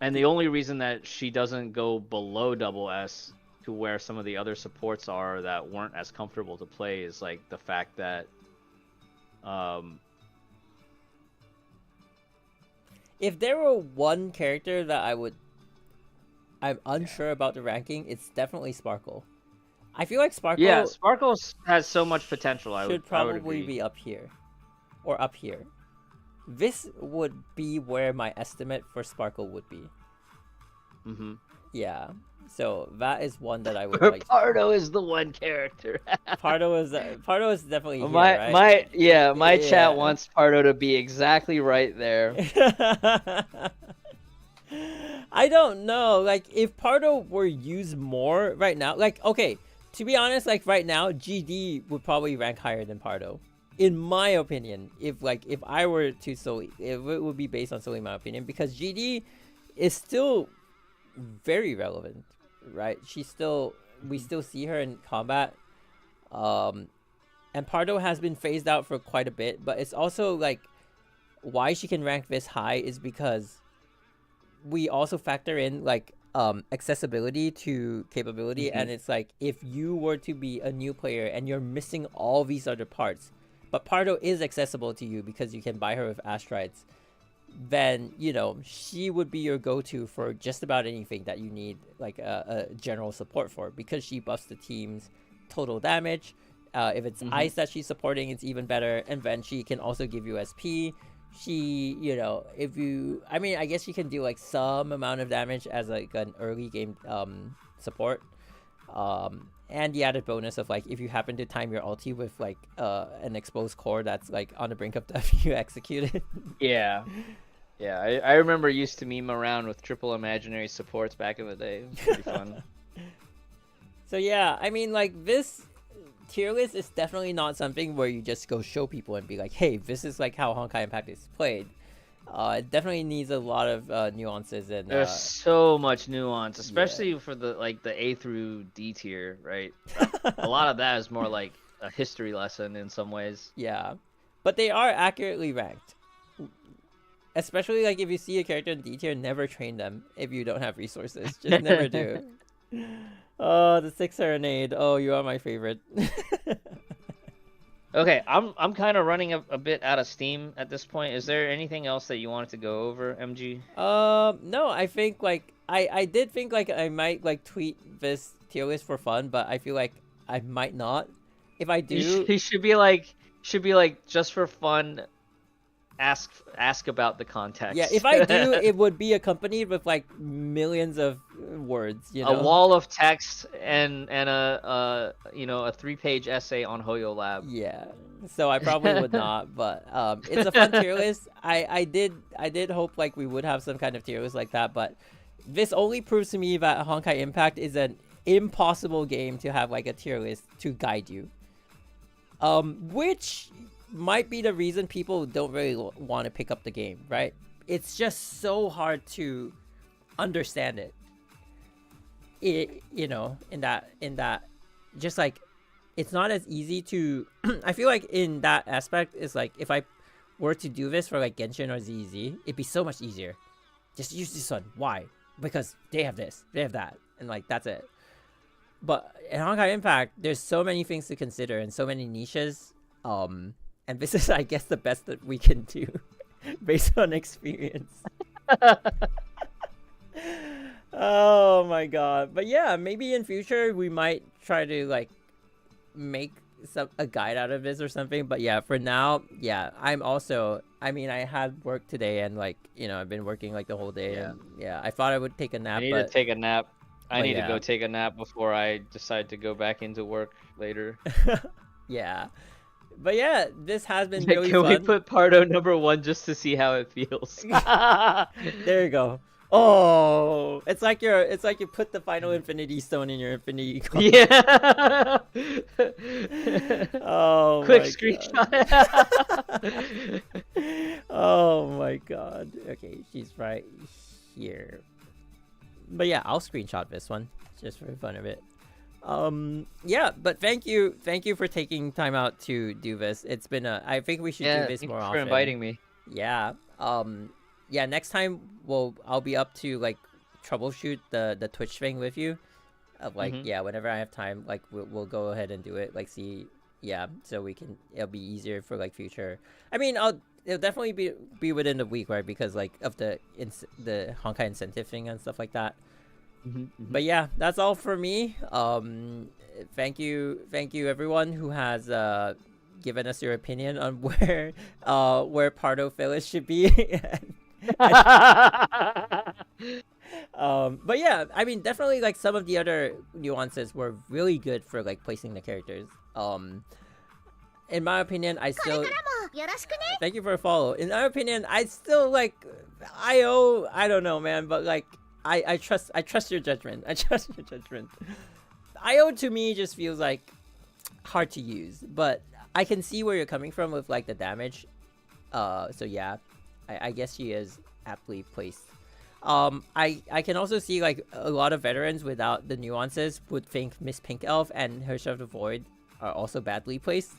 And the only reason that she doesn't go below double S to where some of the other supports are that weren't as comfortable to play is like the fact that if there were one character that I'm unsure about the ranking, it's definitely Sparkle. I feel like Sparkle Yeah, Sparkle has so much potential. I should would probably agree. be up here. Or up here. This would be where my estimate for Sparkle would be. Mm-hmm. Yeah. So that is one that I would like. Pardo is the one character. Pardo is definitely here, right? My Yeah. chat wants Pardo to be exactly right there. I don't know. Like, if Pardo were used more right now, like, okay, to be honest, like right now, GD would probably rank higher than Pardo, in my opinion. If I were to solely, it would be based on solely my opinion, because GD is still very relevant, right? We still see her in combat, and Pardo has been phased out for quite a bit. But it's also like, why she can rank this high is because we also factor in like accessibility to capability, and it's like, if you were to be a new player and you're missing all these other parts, but Pardo is accessible to you because you can buy her with Astrites, then she would be your go-to for just about anything that you need like a general support for, because she buffs the team's total damage. If it's ice that she's supporting, it's even better, and then she can also give you SP. She, I guess she can do like some amount of damage as like an early game support, and the added bonus of like, if you happen to time your ulti with like an exposed core that's like on the brink of death, you execute it. Yeah, I remember used to meme around with triple imaginary supports back in the day. It was pretty fun. So yeah, I mean, like, this tier list is definitely not something where you just go show people and be like, hey, this is like how Honkai Impact is played. It definitely needs a lot of nuances, and there's so much nuance, especially for the A through D tier, right? A lot of that is more like a history lesson in some ways. Yeah, but they are accurately ranked. Especially like if you see a character in D tier, never train them if you don't have resources. Just never do. Oh, the 6 Serenade. Oh, you are my favorite. Okay, I'm kind of running a bit out of steam at this point. Is there anything else that you wanted to go over, MG? No, I think like I did think like I might like tweet this tier list for fun, but I feel like I might not. If I do, he should be like just for fun. Ask about the context. Yeah, if I do, it would be accompanied with like millions of words, a wall of text and a 3-page essay on Hoyo Lab. Yeah, so I probably would not, but it's a fun tier list. I did hope like we would have some kind of tier list like that, but this only proves to me that Honkai Impact is an impossible game to have like a tier list to guide you, which might be the reason people don't really want to pick up the game, right? It's just so hard to understand it. In that just like, it's not as easy to I feel like in that aspect, is like, if I were to do this for like Genshin or ZZ, it'd be so much easier. Just use this one. Why? Because they have this, they have that, and like, that's it. But in Honkai Impact, there's so many things to consider and so many niches, and this is, I guess, the best that we can do based on experience. Oh my god. But yeah, maybe in future we might try to like make a guide out of this or something. But yeah, for now, yeah, I had work today, and like, I've been working like the whole day. Yeah. And yeah, I thought I would take a nap. I need to take a nap. I need yeah. to go take a nap before I decide to go back into work later. Yeah. But yeah, this has been really fun. Can we put Pardo #1 just to see how it feels? There you go. Oh, it's like you put the final Infinity Stone in your Infinity Card. Yeah. Oh, quick my screenshot. Oh my god. Okay, she's right here. But yeah, I'll screenshot this one just for the fun of it. Yeah, but thank you for taking time out to do this. It's been I think we should do this more often. Thanks for inviting me. Yeah. Yeah, next time I'll be up to like troubleshoot the Twitch thing with you. Of like, yeah, whenever I have time, like we'll go ahead and do it. Like, see, yeah, so it'll be easier for like future. I mean, it'll definitely be within the week, right? Because like of the Honkai incentive thing and stuff like that. But yeah, that's all for me. Thank you everyone who has given us your opinion on where Pardo Phyllis should be. But yeah, I mean, definitely like some of the other nuances were really good for like placing the characters. In my opinion, I still thank you for a follow. In my opinion, I still like IO. I don't know, man, but like I trust your judgment. I trust your judgment. IO to me just feels like hard to use, but I can see where you're coming from with like the damage. So yeah, I guess she is aptly placed. I can also see like a lot of veterans without the nuances would think Miss Pink Elf and HI3rd of the Void are also badly placed,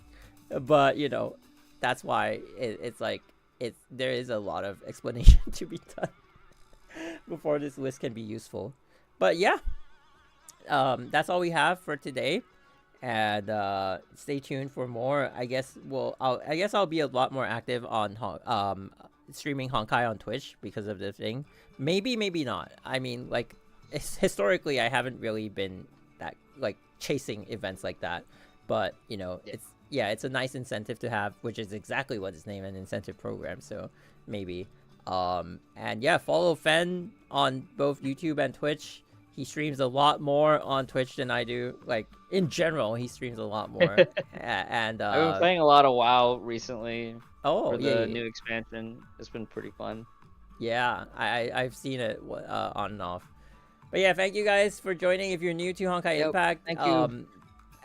but you know, that's why it's like there is a lot of explanation to be done before this list can be useful. But yeah, that's all we have for today, and stay tuned for more. I guess I'll be a lot more active on streaming Honkai on Twitch because of the thing. Maybe not. I mean, like historically, I haven't really been that like chasing events like that, but you know, it's a nice incentive to have, which is exactly what it's named, an incentive program. So maybe. And yeah, follow Fen on both YouTube and Twitch. He streams a lot more on Twitch than I do. Like in general, he streams a lot more. And I've been playing a lot of WoW recently. Oh, for the new expansion. It's been pretty fun. Yeah, I've seen it on and off. But yeah, thank you guys for joining. If you're new to Honkai Impact, thank you.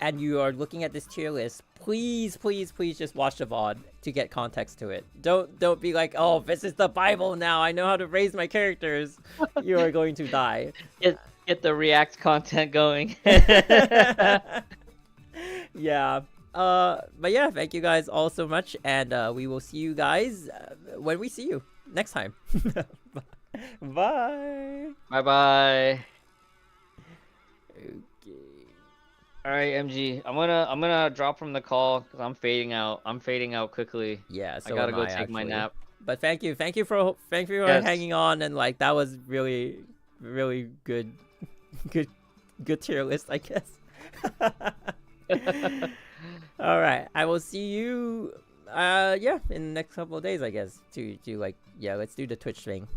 And you are looking at this tier list, please just watch the VOD to get context to it. Don't be like, oh, this is the Bible now. I know how to raise my characters. You are going to die. Get the React content going. Yeah. But yeah, thank you guys all so much, and we will see you guys when we see you next time. Bye. Bye. Okay. All right, MG. I'm gonna drop from the call because I'm fading out. I'm fading out quickly. Yeah, so I gotta go take take my nap. But thank you for hanging on, and like that was really good tier list, I guess. All right, I will see you in the next couple of days, I guess, to like let's do the Twitch thing.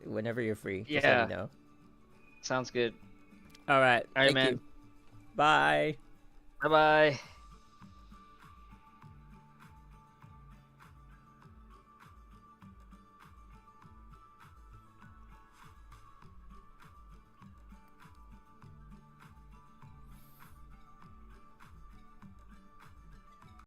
Whenever you're free, just let me know. Sounds good. All right, man. You. Bye. Bye.